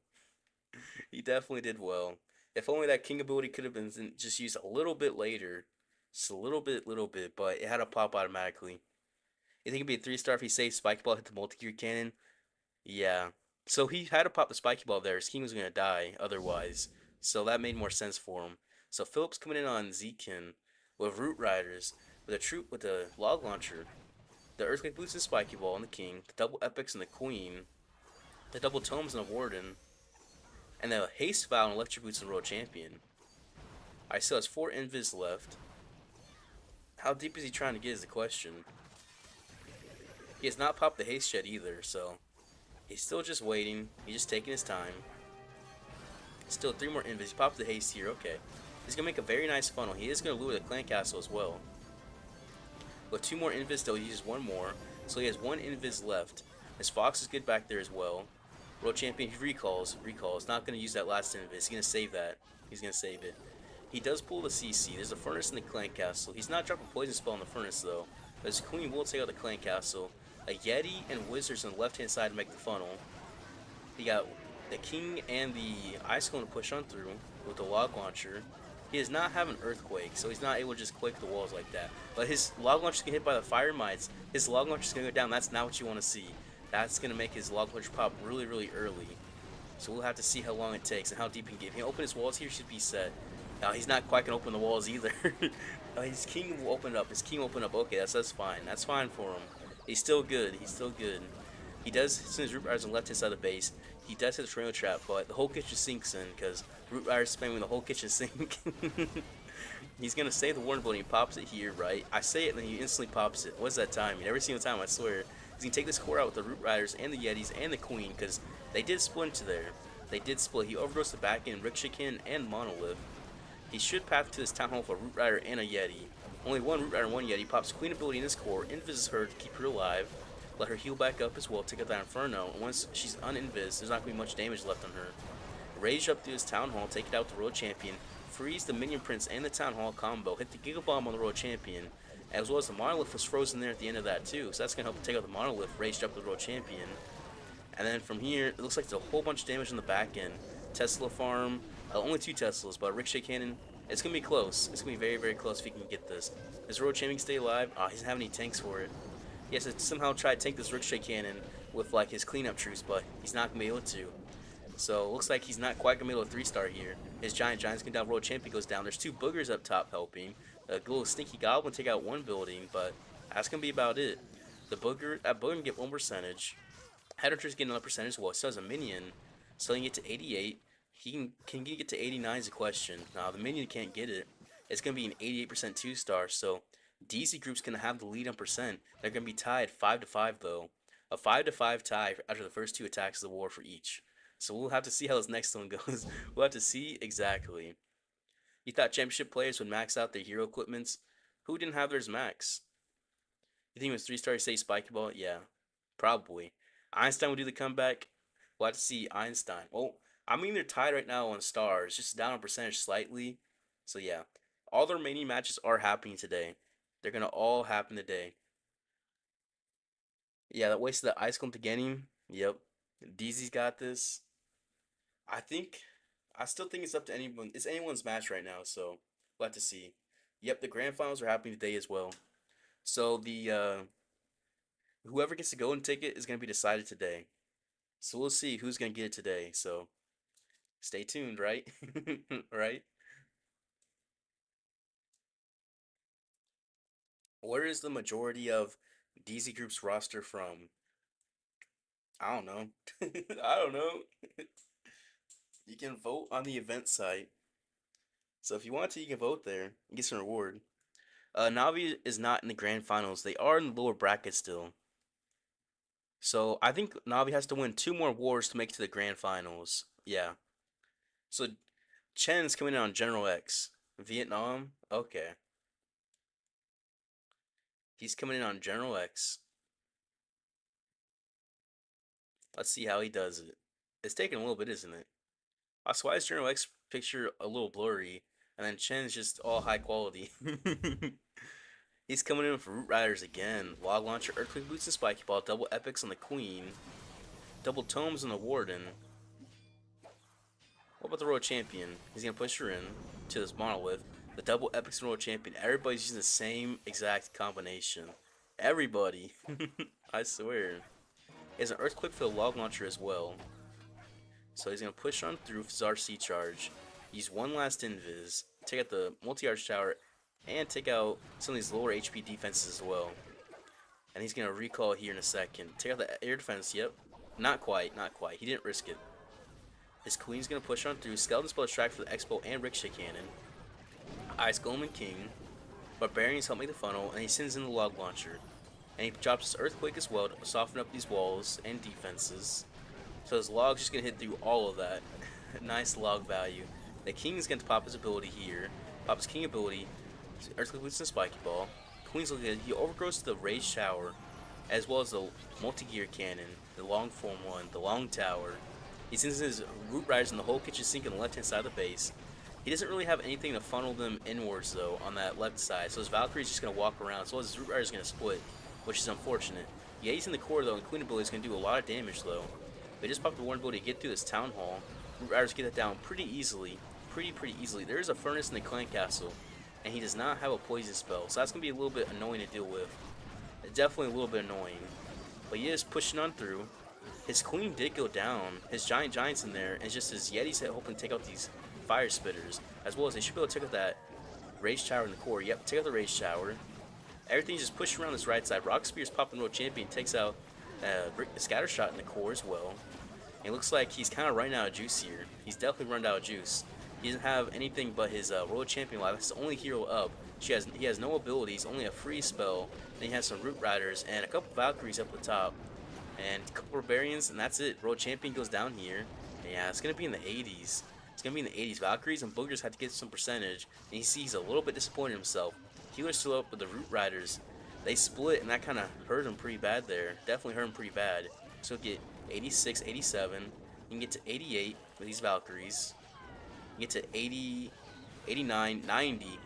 He definitely did well. If only that King ability could have been just used a little bit later. Just a little bit, but it had to pop automatically. You think it'd be a 3-star if he saved Spike Ball, hit the multi-gear cannon? Yeah. So he had to pop the Spiky Ball there. His king was going to die otherwise. So that made more sense for him. So Phillips coming in on Zekin with Root Riders, with a troop with a Log Launcher, the Earthquake Boost and Spiky Ball and the King, the double Epics and the Queen, the double Tomes and the Warden. And then a haste foul and electric boots the world champion. I still has 4 invis left. How deep is he trying to get is the question. He has not popped the haste yet either, so he's still just waiting. He's just taking his time. Still 3 more invis. He popped the haste here. Okay. He's going to make a very nice funnel. He is going to lure the clan castle as well. With 2 more invis, though, he uses 1 more. So he has 1 invis left. His fox is good back there as well. World champion, he recalls. Not going to use that last invis. He's going to save that. He's going to save it. He does pull the CC. There's a furnace in the clan castle. He's not dropping poison spell in the furnace, though. But his queen will take out the clan castle. A Yeti and wizards on the left-hand side to make the funnel. He got the king and the ice cone to push on through with the log launcher. He does not have an earthquake, so he's not able to just quake the walls like that. But his log launcher is going to get hit by the fire mites. His log launcher is going to go down. That's not what you want to see. That's going to make his log launcher pop really, really early. So we'll have to see how long it takes and how deep he can get. If he can open his walls here, should be set. Now he's not quite going to open the walls either. His king will open up. His king will open up. Okay, that's fine. That's fine for him. He's still good. He's still good. He does, as soon as Root Rider's on the left hand side of the base, he does hit the tornado trap, but the whole kitchen sinks in because Root Rider's spamming the whole kitchen sink. He's going to save the Warden building. He pops it here, right? I say it and then he instantly pops it. What's that timing? Every single time, I swear. He's going to take this core out with the Root Riders and the Yetis and the Queen because they did split into there. They did split. He overdosed the back end, Ricochet Cannon, and Monolith. He should path to this Town Hall for a Root Rider and a Yeti. Only one Root Rider and one Yeti. Pops Queen ability in his core, invises her to keep her alive. Let her heal back up as well, take out that Inferno, and once she's uninvis, there's not going to be much damage left on her. Rage up through his Town Hall, take it out the World Champion, freeze the Minion Prince and the Town Hall combo, hit the Giga Bomb on the World Champion, as well as the Monolith was frozen there at the end of that too, so that's going to help take out the Monolith, raged up the World Champion. And then from here, it looks like there's a whole bunch of damage on the back end. Tesla farm, only 2 Teslas, but Ricochet Cannon, it's going to be close. It's going to be very, very close if he can get this. Does World Champion stay alive? He doesn't have any tanks for it. He has to somehow try to tank this Ricochet Cannon with like his cleanup troops, but he's not going to be able to. So it looks like he's not quite going to be able to 3-star here. His Giant's going down, World Champion goes down. There's 2 boogers up top helping. A little sneaky goblin take out 1 building, but that's going to be about it. That booger can get 1 percentage. Headhunter's getting another percentage as well. So has a minion. So he can get to 88. Can he get to 89 is a question. Now the minion can't get it. It's going to be an 88% 2-star, so DC group's going to have the lead on percent. They're going to be tied 5-5 though. A 5-5 tie after the first 2 attacks of the war for each. So we'll have to see how this next one goes. We'll have to see exactly. You thought championship players would max out their hero equipments? Who didn't have theirs max? You think it was 3-star, say Spike Ball? Yeah, probably. Einstein will do the comeback. We'll have to see Einstein. Well, I mean they're tied right now on stars, just down on percentage slightly. So yeah, all the remaining matches are happening today. They're gonna all happen today. Yeah, that wasted the ice come to get him. Yep, DZ's got this. I think, I still think it's up to anyone. It's anyone's match right now, so we'll have to see. Yep, the grand finals are happening today as well. So the whoever gets the golden ticket is gonna be decided today. So we'll see who's gonna get it today. So stay tuned, right? Right? Where is the majority of DZ Group's roster from? I don't know. I don't know. You can vote on the event site. So if you want to, you can vote there and get some reward. Navi is not in the grand finals. They are in the lower bracket still. So I think Navi has to win 2 more wars to make it to the grand finals. Yeah. So Chen's coming in on General X. Vietnam? Okay. He's coming in on General X. Let's see how he does it. It's taking a little bit, isn't it? That's why is General X picture a little blurry, and then Chen's just all high quality. He's coming in for Root Riders again. Log Launcher, Earthquake Boots, and Spiky Ball. Double Epics on the Queen. Double Tomes on the Warden. What about the Royal Champion? He's going to push her in to this Monolith. The Double Epics and Royal Champion. Everybody's using the same exact combination. Everybody. I swear. He has an Earthquake for the Log Launcher as well. So he's going to push on through with his RC charge. Use one last invis. Take out the multi-arch tower. And take out some of these lower HP defenses as well. And he's going to recall here in a second. Take out the air defense. Yep. Not quite. Not quite. He didn't risk it. His queen's gonna push on through. Skeleton spell distract for the Expo and Ricochet Cannon. Ice Golem and King. Barbarians help make the funnel, and he sends in the log launcher. And he drops his Earthquake as well to soften up these walls and defenses. So his log's just gonna hit through all of that. Nice log value. The King's gonna pop his ability here. Pop his King ability. Earthquake boots and Spiky Ball. Queen's looking good. He overgrows to the Rage Shower, as well as the multi-gear cannon, the long form one, the long tower. He sends his Root Riders in the whole kitchen sink on the left hand side of the base. He doesn't really have anything to funnel them inwards though on that left side, so his Valkyrie's just gonna walk around, as well as his Root Rider's gonna split, which is unfortunate. Yeah, he's in the core though, and Queen ability is gonna do a lot of damage though. They just popped the Warren ability to get through this Town Hall. Root Riders get that down pretty easily. Pretty easily. There is a Furnace in the Clan Castle, and he does not have a Poison spell, so that's gonna be a little bit annoying to deal with. Definitely a little bit annoying. But he is pushing on through. His Queen did go down. His Giant's in there, and just his Yetis that hoping to take out these Fire Spitters, as well as they should be able to take out that Rage Tower in the core. Yep, take out the Rage Tower. Everything's just pushed around this right side. Rock Spear's popping World Champion, takes out Scatter Shot in the core as well. And it looks like he's kind of running out of juice here. He's definitely run out of juice. He doesn't have anything but his World Champion life. That's the only hero up. He has no abilities, only a free spell. Then he has some Root Riders and a couple Valkyries up the top. And a couple Barbarians, and that's it. World Champion goes down here. And yeah, it's going to be in the 80s. It's going to be in the 80s. Valkyries and Boogers had to get some percentage. And you see he's a little bit disappointed in himself. Healer's still up with the Root Riders. They split, and that kind of hurt him pretty bad there. Definitely hurt him pretty bad. So get 86, 87. You can get to 88 with these Valkyries. You get to 80, 89, 90.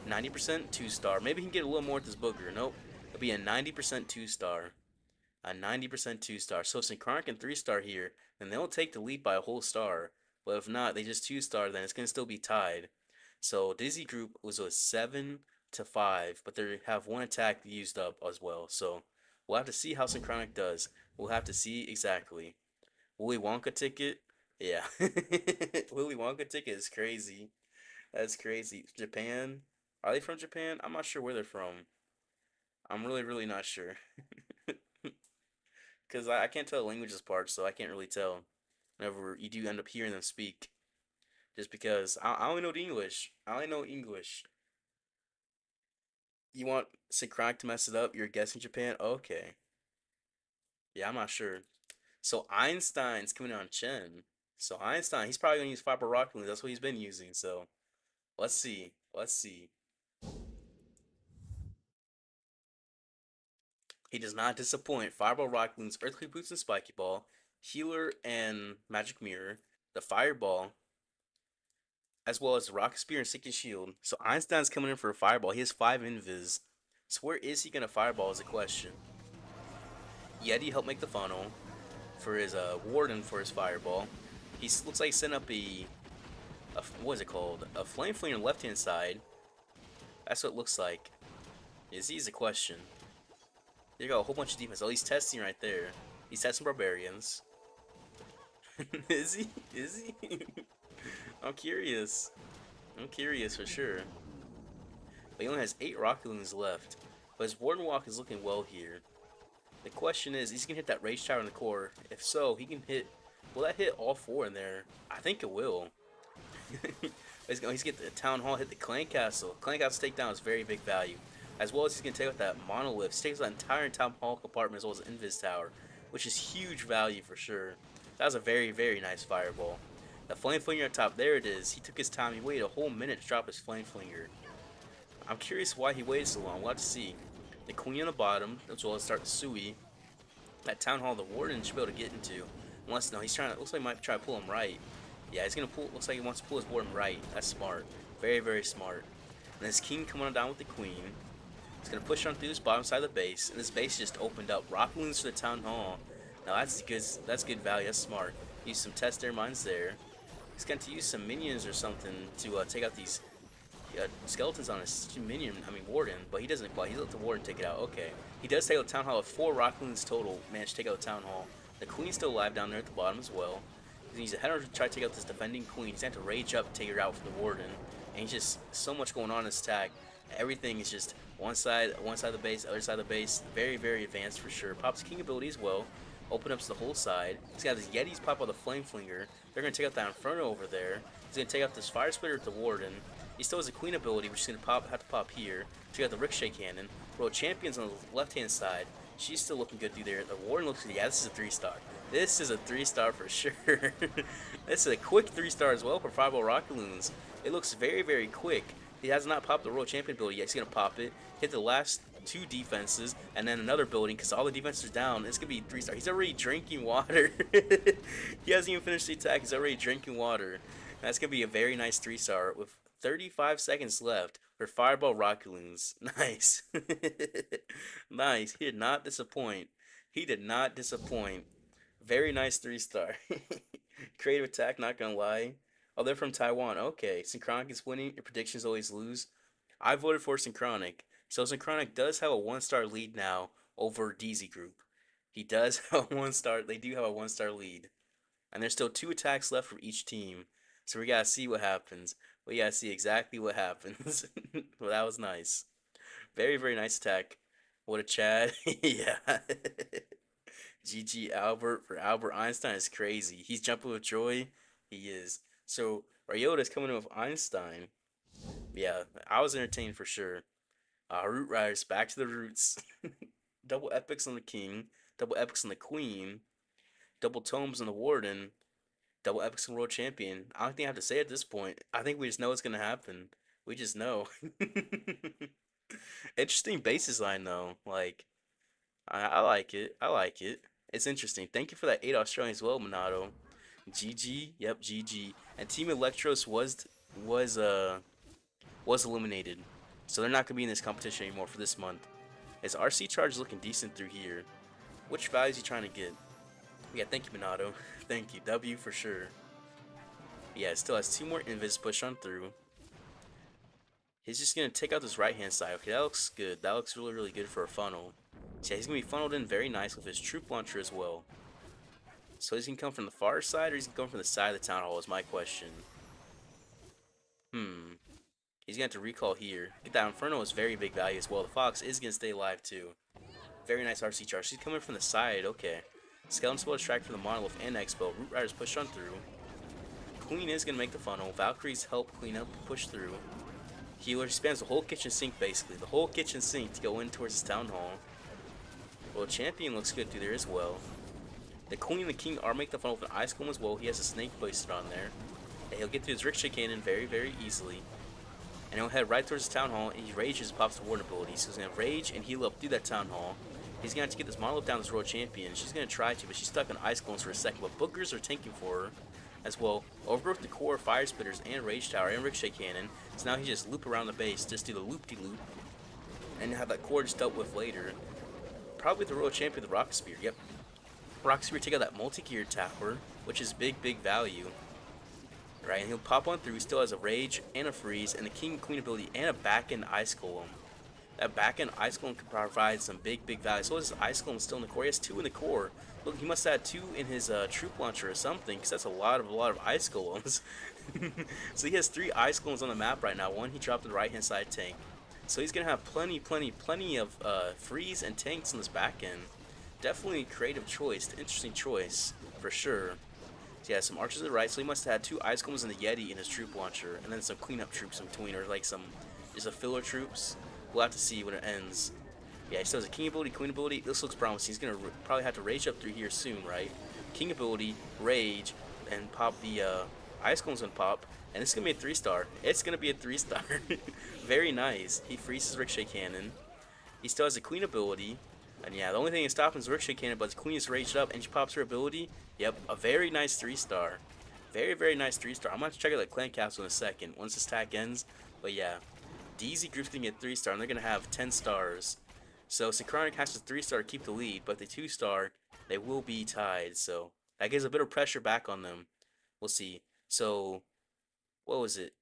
90% 2-star. Maybe he can get a little more with this Booger. Nope. It'll be a 90% 2-star. A 90% 2-star. So if Synchronic and 3-star here, then they'll take the lead by a whole star. But if not, they just 2-star, then it's going to still be tied. So Dizzy Group was a 7-5, but they have one attack used up as well. So we'll have to see how Synchronic does. We'll have to see exactly. Willy Wonka ticket? Yeah. Willy Wonka ticket is crazy. That's crazy. Japan? Are they from Japan? I'm not sure where they're from. I'm really not sure. Because I can't tell the languages part, so I can't really tell whenever you do end up hearing them speak. Just because I only know the English. I only know English. You want Synchronic to mess it up? You're guessing Japan? Okay. Yeah, I'm not sure. So Einstein's coming on Chen. So Einstein, he's probably gonna use Fiber Rock Balloons. That's what he's been using. So let's see. Let's see. He does not disappoint. Fireball Rock Balloons, Earthquake Boots and Spiky Ball, Healer and Magic Mirror, the Fireball, as well as Rocket Spear and Sticky Shield. So Einstein's coming in for a Fireball. He has 5 Invis. So where is he gonna Fireball is a question. Yeti helped make the funnel for his Warden for his Fireball. He looks like he sent up a what is it called? A Flame Flinger on the left hand side. That's what it looks like. Is he's a question. There you go, a whole bunch of defense. Oh, he's testing right there. He's testing Barbarians. Is he? Is he? I'm curious. I'm curious for sure. But he only has 8 Rocket Balloons left. But his Warden Walk is looking well here. The question is, he's going to hit that Rage Tower in the core. If so, he can hit... Will that hit all 4 in there? I think it will. He's going to get the Town Hall, hit the Clan Castle. Clan Castle takedown is very big value. As well as he's going to take out that Monolith. He takes that entire Town Hall compartment as well as the Invis Tower. Which is huge value for sure. That was a very nice Fireball. The Flame Flinger on top, there it is. He took his time. He waited a whole minute to drop his Flame Flinger. I'm curious why he waited so long. We'll have to see. The Queen on the bottom, as well as start the Sui. That Town Hall, the Warden should be able to get into. Unless, no, he's trying to, looks like he might try to pull him right. Yeah, he's going to pull, looks like he wants to pull his Warden right. That's smart. Very smart. And this King coming on down with the Queen. He's going to push on through this bottom side of the base. And this base just opened up. Rock Balloons for the Town Hall. Now that's good value. That's smart. Use some test air mines there. He's going to use some minions or something to take out these skeletons on his Warden, but he doesn't quite. He let the Warden take it out. Okay. He does take out the Town Hall with 4 Rock Balloons total. Managed to take out the Town Hall. The Queen's still alive down there at the bottom as well. He's going to use a header to try to take out this defending Queen. He's going to have to rage up to take her out from the Warden. And he's just so much going on in this attack. Everything is just one side of the base, other side of the base. Very advanced for sure. Pops King ability as well. open up the whole side. He's got his Yetis pop out the Flame Flinger. They're going to take out that Inferno over there. He's going to take out this Fire Splitter with the Warden. He still has a Queen ability, which is going to have to pop here. Check out the Ricochet Cannon. World Champions on the left-hand side. She's still looking good through there. The Warden looks good. Yeah, this is a 3-star. This is a 3-star for sure. This is a quick 3-star as well for Fireball Rocket Loons. It looks very, very quick. He has not popped the World Champion ability yet. He's going to pop it, hit the last 2 defenses, and then another building because all the defenses are down. It's going to be 3-star. He's already drinking water. He hasn't even finished the attack. He's already drinking water. That's going to be a very nice 3-star with 35 seconds left for Fireball Rocket Loons. Nice. Nice. He did not disappoint. He did not disappoint. Very nice 3-star. Creative attack, not gonna lie. Oh, they're from Taiwan. Okay. Synchronic is winning. Your predictions always lose. I voted for Synchronic. So Synchronic does have a 1-star lead now over DZ Group. He does have a 1-star. They do have a 1-star lead. And there's still 2 attacks left for each team. So we gotta see what happens. We gotta see exactly what happens. Well, that was nice. Very, very nice attack. What a Chad. Yeah. GG Albert for Albert Einstein is crazy. He's jumping with joy. He is. So Ryota's coming in with Einstein. Yeah, I was entertained for sure. Root Riders back to the roots. Double epics on the king. Double epics on the queen. Double tomes on the warden. Double epics on world champion. I don't think I have to say at this point. I think we just know what's gonna happen. We just know. Interesting basis line though. Like I like it. I like it. It's interesting. Thank you for that 8 Australian as well, Minato. GG. Yep, GG. And Team Electros was eliminated. So they're not gonna be in this competition anymore for this month. His RC charge is looking decent through here. Which values you trying to get? Yeah, thank you, Minato. Thank you. W for sure. Yeah, it still has 2 more invis push on through. He's just gonna take out this right hand side. Okay, that looks good. That looks really, really good for a funnel. So yeah, he's gonna be funneled in very nice with his troop launcher as well. So he's gonna come from the far side or he's gonna come from the side of the town hall is my question. He's gonna have to recall here. Get that Inferno is very big value as well. The Fox is gonna stay alive too. Very nice RC charge. He's coming from the side. Okay. Skeleton Spell distract from the Monolith and Expo. Root Riders push on through. Queen is gonna make the funnel. Valkyries help clean up, push through. Healer spans the whole kitchen sink basically. The whole kitchen sink to go in towards his town hall. Well, Champion looks good through there as well. The Queen and the King are make the funnel with an Ice Golem as well. He has a Snake placed on there. And he'll get through his Ricochet Cannon very, very easily. And he'll head right towards his Town Hall, and he rages and pops the Warden ability. So he's going to rage and heal up through that Town Hall. He's going to have to get this Monolith down this World Champion. She's going to try to, but she's stuck on Ice Golems for a second. But Bookers are tanking for her as well. Overgrowth the core, Fire Spitters, and Rage Tower, and Ricochet Cannon. So now he just loop around the base, just do the loop-de-loop. And have that core just dealt with later. Probably the World Champion, the Rocket Spear. Yep. Rocket Spear take out that multi-gear tower, which is big, big value. Right, and he'll pop on through. He still has a Rage and a Freeze, and the King and Queen ability, and a back-end Ice Golem. That back-end Ice Golem can provide some big, big value. So is Ice Golem still in the core? He has 2 in the core. Look, he must have had 2 in his troop launcher or something, because that's a lot of Ice Golems. So he has 3 Ice Golems on the map right now. 1 he dropped in the right-hand side tank. So he's going to have plenty of freeze and tanks on this back end. Definitely a creative choice, interesting choice, for sure. So yeah, some archers to the right, so he must have had 2 Ice Golems and the Yeti in his troop launcher, and then some cleanup troops in between, or like some, just a filler troops. We'll have to see when it ends. Yeah, he still has a King ability, Queen ability. This looks promising. He's going to probably have to rage up through here soon, right? King ability, rage, and pop the Ice Golems and pop. And it's going to be a 3-star. It's going to be a 3-star. Very nice. He freezes Ricochet Cannon. He still has a Queen ability. And yeah, the only thing that's stopping is Ricochet Cannon, but his Queen is raged up and she pops her ability. Yep, a very nice 3-star. Very, very nice 3-star. I'm going to have to check out that clan capsule in a second once this attack ends. But yeah, DZ group's going to get 3-star and they're going to have 10 stars. So Synchronic has to 3-star to keep the lead, but the 2-star, they will be tied. So that gives a bit of pressure back on them. We'll see. So, what was it?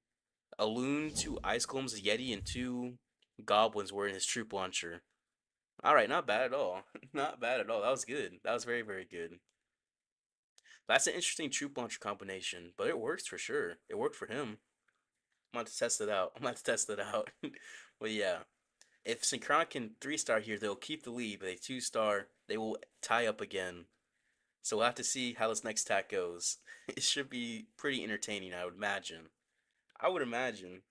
A Loon, 2 Ice Golems, a Yeti, and 2 Goblins were in his troop launcher. Alright, not bad at all. Not bad at all. That was good. That was very, very good. That's an interesting troop launcher combination, but it works for sure. It worked for him. I'm going to test it out. I'm going to test it out. But yeah, if Synchronic can 3-star here, they'll keep the lead, but a 2-star, they will tie up again. So we'll have to see how this next tack goes. It should be pretty entertaining, I would imagine. I would imagine.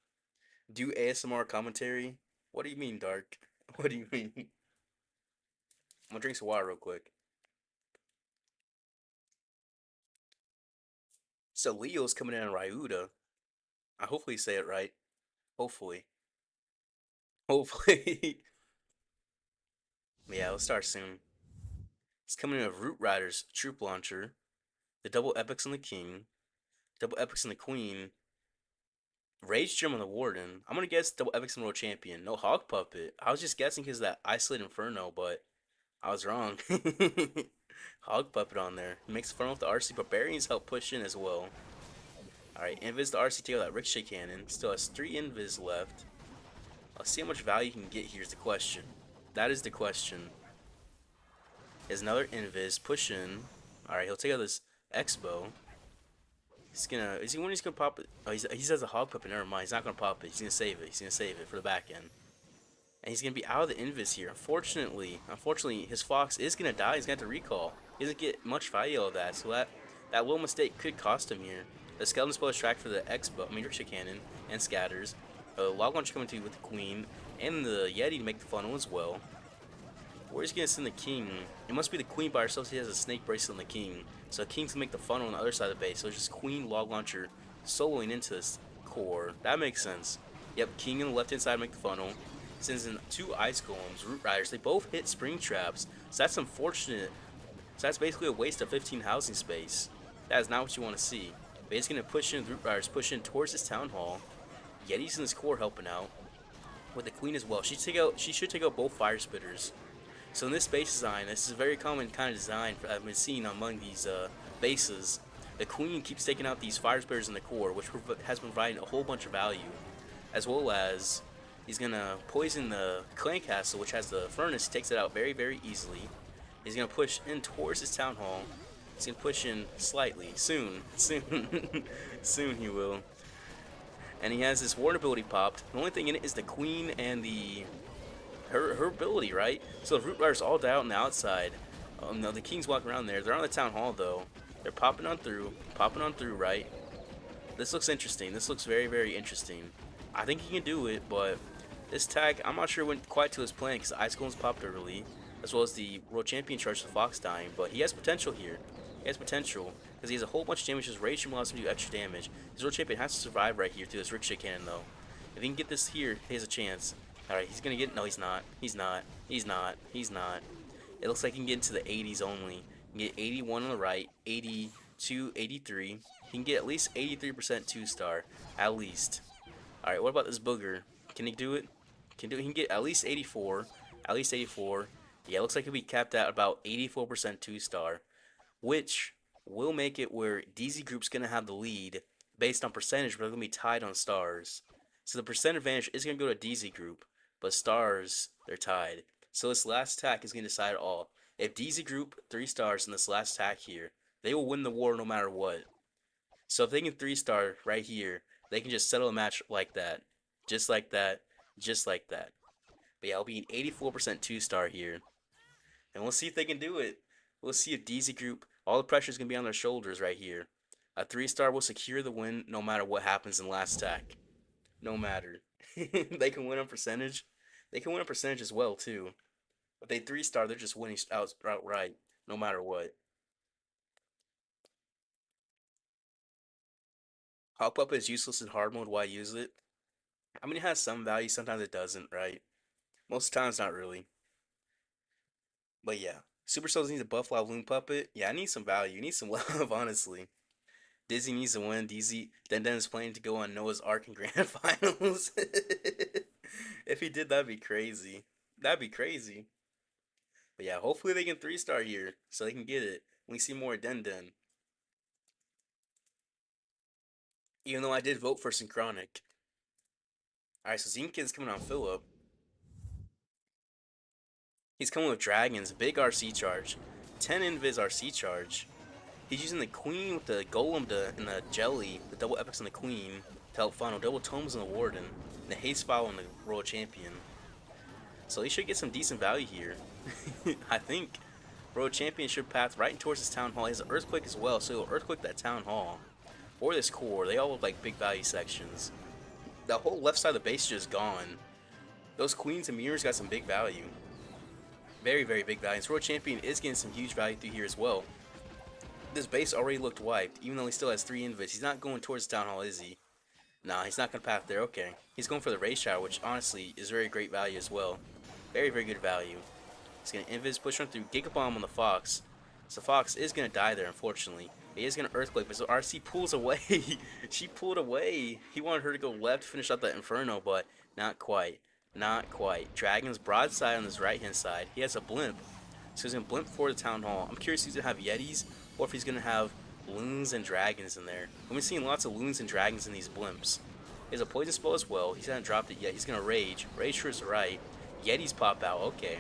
Do ASMR commentary? What do you mean, Dark? What do you mean? I'm gonna drink some water real quick. So Leo's coming in on Ryuda. I hopefully say it right. Hopefully. Hopefully. Yeah, let's start soon. He's coming in with Root Rider's Troop Launcher, the double epics on the King, double epics on the Queen, Rage Gem on the Warden. I'm gonna guess double epics on World Champion. No Hog Puppet. I was just guessing because that Isolate Inferno, but I was wrong. Hog Puppet on there. He makes fun with the RC Barbarians help push in as well. Alright, Invis the RC take out that Ricochet Cannon. Still has 3 Invis left. Let's see how much value he can get here is the question. That is the question. Is another Invis push in. Alright, he'll take out this Expo. He's gonna. Is he when he's gonna pop it? Oh, he has a Hog Puppet. Never mind. He's not gonna pop it. He's gonna save it. He's gonna save it for the back end. And he's gonna be out of the Invis here. Unfortunately, his Fox is gonna die. He's gonna have to recall. He doesn't get much value out of that. So that little mistake could cost him here. The Skeleton Spell is tracked for the Expo, I mean Ricochet Cannon, and Scatters. Log Launch coming to with the Queen and the Yeti to make the funnel as well. Where he's gonna send the King? It must be the Queen by herself. He has a Snake Bracelet on the King, so the King's gonna make the funnel on the other side of the base. So it's just Queen Log Launcher soloing into this core. That makes sense. Yep, King on the left hand side make the funnel. Sends in 2 Ice Golems, Root Riders. They both hit Spring Traps, so that's unfortunate. So that's basically a waste of 15 housing space. That is not what you want to see. But he's gonna push in with Root Riders, push in towards this Town Hall. Yeti's in his core helping out with the Queen as well. She should take out both Fire Spitters. So in this base design, this is a very common kind of design I've been seeing among these bases. The Queen keeps taking out these Fire Spitters in the core, which has been providing a whole bunch of value, as well as he's gonna poison the Clan Castle, which has the Furnace, takes it out very, very easily. He's gonna push in towards his Town Hall. He's gonna push in slightly, soon, soon he will. And he has this Warden ability popped. The only thing in it is the Queen and the her ability, right? So the Root Riders all die out on the outside. No, the King's walking around there. They're on the Town Hall though. They're popping on through, right? This looks interesting. This looks very, very interesting. I think he can do it, but this tag, I'm not sure went quite to his plan because Ice Golems popped early, as well as the World Champion charge the Fox dying. But he has potential here. He has potential because he has a whole bunch of damage. His Rage allows him to do extra damage. His World Champion has to survive right here through this Ricochet Cannon though. If he can get this here, he has a chance. Alright, he's gonna get. No, he's not. He's not. He's not. He's not. It looks like he can get into the 80s only. He can get 81 on the right, 82, 83. He can get at least 83% 2-star. At least. Alright, what about this booger? Can he do it? He can get at least 84. At least 84. Yeah, it looks like he'll be capped at about 84% 2-star. Which will make it where DZ Group's gonna have the lead based on percentage, but they're gonna be tied on stars. So the percent advantage is gonna go to DZ Group, but stars, they're tied. So this last attack is gonna decide all. If DZ Group 3 stars in this last attack here, they will win the war no matter what. So if they can 3-star right here, they can just settle a match like that. Just like that. Just like that. But yeah, I'll be an 84% 2-star here. And we'll see if they can do it. We'll see if DZ Group, all the pressure is going to be on their shoulders right here. A 3-star will secure the win no matter what happens in last attack. No matter. They can win on percentage. They can win on percentage as well, too. If they 3-star, they're just winning outright, no matter what. Hawk Puppet is useless in hard mode. Why use it? I mean, it has some value. Sometimes it doesn't, right? Most times, not really. But yeah. Super Souls needs a buff Loon Puppet. Yeah, I need some value. You need some love, honestly. Dizzy needs to win. Den is planning to go on Noah's Ark in Grand Finals. If he did, that'd be crazy. That'd be crazy. But yeah, hopefully they can 3-star here so they can get it. We see more Den. Even though I did vote for Synchronic. Alright, so Zinkin's coming on Philip. He's coming with Dragons, big RC charge. 10 Invis RC charge. He's using the Queen with the Golem and the Jelly, the double epics on the Queen, to help funnel, double tomes on the Warden, and the Haste File on the Royal Champion. So he should get some decent value here. I think. Road Champion should path right towards his Town Hall. He has an Earthquake as well, so he'll Earthquake that Town Hall. Or this core. They all look like big value sections. The whole left side of the base is just gone. Those Queens and Mirrors got some big value. Very, very big value. And Road Champion is getting some huge value through here as well. This base already looked wiped, even though he still has 3 invis. He's not going towards the Town Hall, is he? Nah, he's not going to path there. Okay. He's going for the Race Shower, which honestly is very great value as well. Very, very good value. He's going to invis push on through. Giga Bomb on the Fox. So Fox is going to die there, unfortunately. He is going to Earthquake, but so RC pulls away. She pulled away. He wanted her to go left, finish out that Inferno, but not quite. Not quite. Dragon's broadside on his right-hand side. He has a blimp. So he's going to blimp for the Town Hall. I'm curious if he's going to have Yetis or if he's going to have loons and dragons in there. I've been seeing lots of loons and dragons in these blimps. He has a poison spell as well. He's not dropped it yet. He's going to rage. Rage to his right. Yetis pop out. Okay.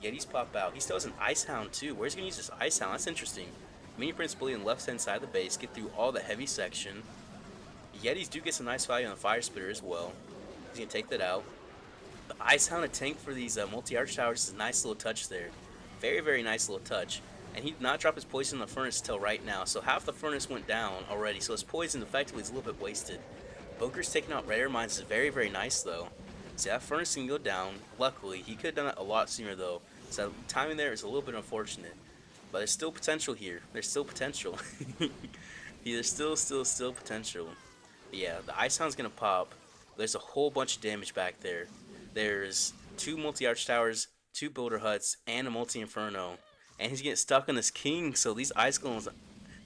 Yetis pop out. He still has an Ice Hound too. Where's he going to use this Ice Hound? That's interesting. Mini Principally on the left hand side of the base. Get through all the heavy section. Yetis do get some nice value on the Fire Spitter as well. He's going to take that out. The Ice Hound a tank for these multi-arch towers is a nice little touch there. Very, very nice little touch. And he did not drop his poison in the furnace until right now. So half the furnace went down already. So his poison effectively is a little bit wasted. Boker's taking out Rare Mines is very, very nice though. See, that furnace can go down. Luckily, he could have done it a lot sooner though. So timing there is a little bit unfortunate. But there's still potential here. There's still potential. There's still potential. But yeah, the Ice Hound's gonna pop. There's a whole bunch of damage back there. There's 2 multi-arch towers, 2 builder huts, and a multi-inferno. And he's getting stuck on this king, so these ice golems,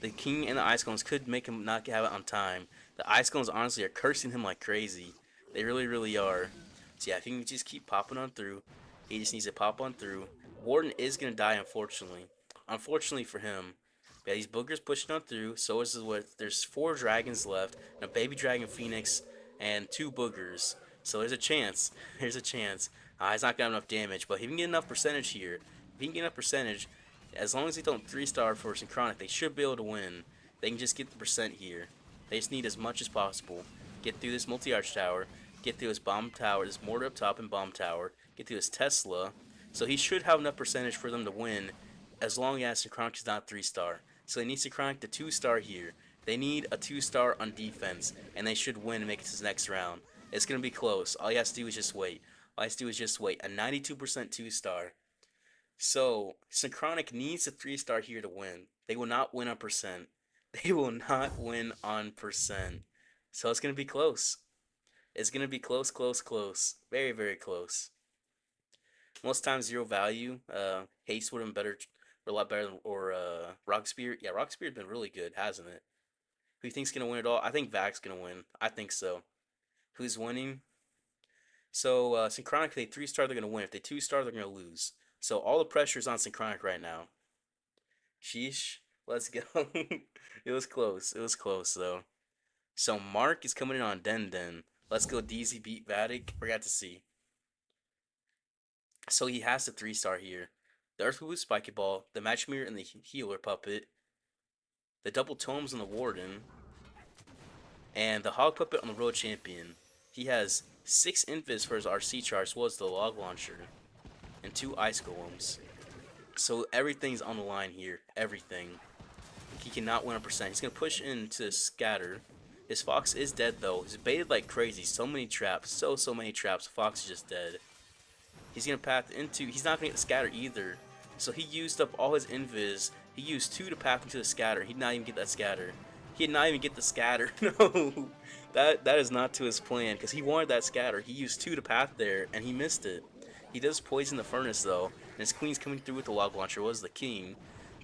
the king and the ice golems could make him not have it on time. The ice golems honestly are cursing him like crazy. They really, really are. So yeah, if he can just keep popping on through, he just needs to pop on through. Warden is going to die, unfortunately. Unfortunately for him. Yeah, these boogers pushing on through. So is what. There's 4 dragons left, and a baby dragon phoenix, and 2 boogers. So there's a chance. There's a chance. He's not got enough damage, but he can get enough percentage here. If he can get enough percentage, as long as they don't 3-star for Synchronic, they should be able to win. They can just get the percent here. They just need as much as possible. Get through this multi-arch tower. Get through his bomb tower, this mortar up top and bomb tower. Get through his Tesla. So he should have enough percentage for them to win, as long as Synchronic is not 3-star. So they need Synchronic to 2-star here. They need a 2-star on defense, and they should win and make it to the next round. It's going to be close. All you have to do is just wait. All you have to do is just wait. A 92% 2-star. So, Synchronic needs a 3-star here to win. They will not win on percent. They will not win on percent. So it's going to be close. It's going to be close, close, close. Very, very close. Most times 0 value. Haste would have been better, or a lot better than, or Rock Spear. Yeah, Rock Spear's been really good, hasn't it? Who you think's going to win it all? I think Vac's going to win. I think so. Who's winning? So, Synchronic, if they 3-star, they're going to win. If they 2-star, they're going to lose. So, all the pressure is on Synchronic right now. Sheesh. Let's go. It was close. It was close, though. So, Mark is coming in on Den Den. Let's go DZ beat Vatic. We got to see. So, he has the 3-star here. The Earthquake Spiky Ball, the Match Mirror, and the Healer Puppet. The double tomes on the Warden. And the Hog Puppet on the Road Champion. He has 6 invis for his RC charge, as well as the Log Launcher. And 2 Ice Golems. So everything's on the line here. Everything. He cannot win a percent. He's going to push into Scatter. His Fox is dead though. He's baited like crazy. So many traps. So many traps. Fox is just dead. He's going to path into... He's not going to get the Scatter either. So he used up all his invis. He used 2 to path into the Scatter. He did not even get that Scatter. He did not even get the Scatter. No. That is not to his plan. Because he wanted that Scatter. He used 2 to path there. And he missed it. He does poison the furnace though. And his queen's coming through with the log launcher. Was the king.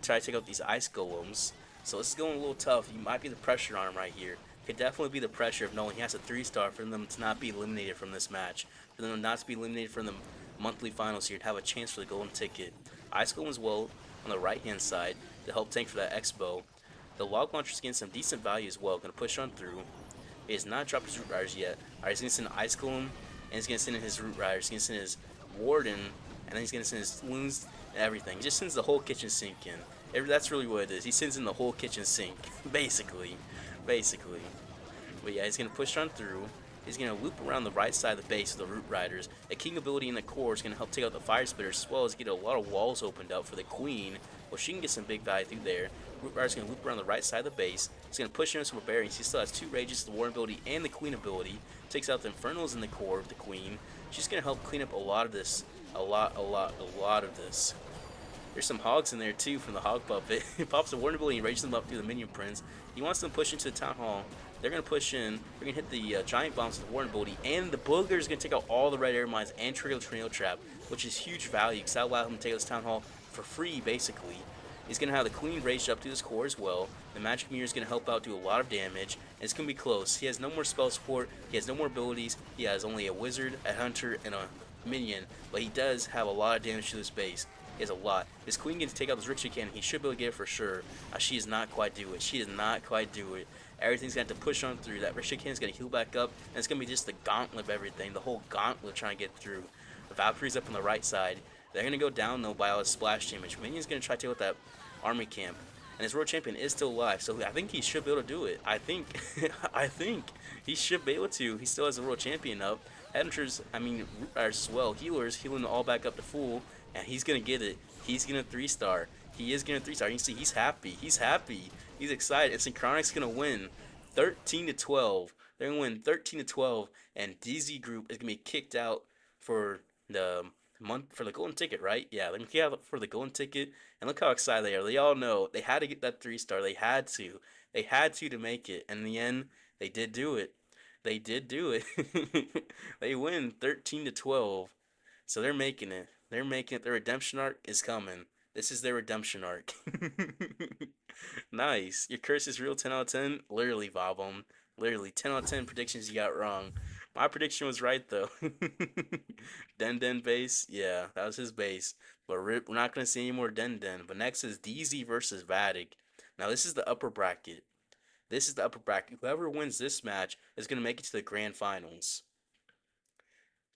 Try to take out these ice golems. So this is going a little tough. You might be the pressure on him right here. Could definitely be the pressure of knowing he has a 3-star for them to not be eliminated from this match. For them not to be eliminated from the monthly finals here and have a chance for the golden ticket. Ice golem as well on the right hand side to help tank for that Expo. The log launcher's getting some decent value as well. Gonna push on through. He has not dropped his root riders yet. Alright, he's gonna send an ice golem and he's gonna send in his root riders. He's gonna send his warden and then he's gonna send his loons and everything. He just sends the whole kitchen sink in. That's really what it is. He sends in the whole kitchen sink, basically. But yeah, he's gonna push on through. is going to loop around the right side of the base of the Root Riders. A King ability in the core is going to help take out the Fire Spitters, as well as get a lot of walls opened up for the Queen. Well, she can get some big value through there. Root Rider's going to loop around the right side of the base. It's going to push into some Barbarians. He still has 2 Rages, the Warren ability, and the Queen ability. Takes out the Infernals in the core of the Queen. She's going to help clean up a lot of this. A lot of this. There's some hogs in there too from the hog puppet. He pops a warning ability and rages them up through the minion prince. He wants them to push into the town hall. They're gonna push in. They're gonna hit the giant bombs with the warning ability, and the booger is gonna take out all the red air mines and trigger the tornado trap, which is huge value because that allows him to take out this town hall for free basically. He's gonna have the queen raged up to his core as well. The magic mirror is gonna help out do a lot of damage, and it's gonna be close. He has no more spell support. He has no more abilities. He has only a wizard, a hunter, and a minion, but he does have a lot of damage to his base. He has a lot. His queen gets to take out this Ricochet cannon. He should be able to get it for sure. She does not quite do it. She does not quite do it. Everything's going to have to push on through. That Ricochet cannon is going to heal back up, and it's going to be just the gauntlet of everything. The whole gauntlet trying to get through. The Valkyrie's up on the right side. They're going to go down, though, by all his splash damage. Minion's going to try to take out that army camp. And his world champion is still alive, so I think he should be able to do it. I think, I think he should be able to. He still has the world champion up. Headhunters, I mean, root riders as well. Healers, healing all back up to full, and he's gonna get it. He's gonna 3-star. He is gonna 3-star. You can see he's happy. He's happy. He's excited. And Synchronic's gonna win 13-12. They're gonna win 13-12, and DZ Group is gonna be kicked out for the for the golden ticket, right? Yeah, they're gonna kick out for the golden ticket. And look how excited they are. They all know they had to get that 3-star. They had to. They had to make it. And in the end, they did do it. They did do it. They win 13-12. So they're making it. They're making it. Their redemption arc is coming. This is their redemption arc. Nice. Your curse is real 10 out of 10. Literally, Vobom. Literally 10 out of 10 predictions you got wrong. My prediction was right though. Den base. Yeah, that was his base. But we're not going to see any more Den. But next is DZ versus Vatic. Now this is the upper bracket. This is the upper bracket. Whoever wins this match is going to make it to the grand finals.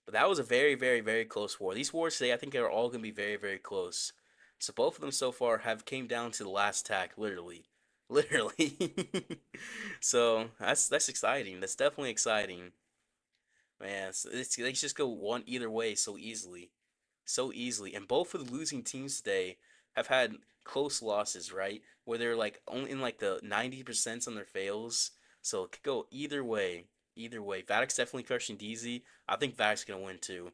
But that was a very close war. These wars today, I think, are all going to be very close. So both of them so far have came down to the last tack, literally, literally. So that's exciting. That's definitely exciting, man. So they just go one either way so easily, so easily. And both of the losing teams today have had close losses, right? Where they're like only in like the 90% on their fails. So it could go either way. Either way. Vatic's definitely crushing DZ. I think Vatic's gonna win too.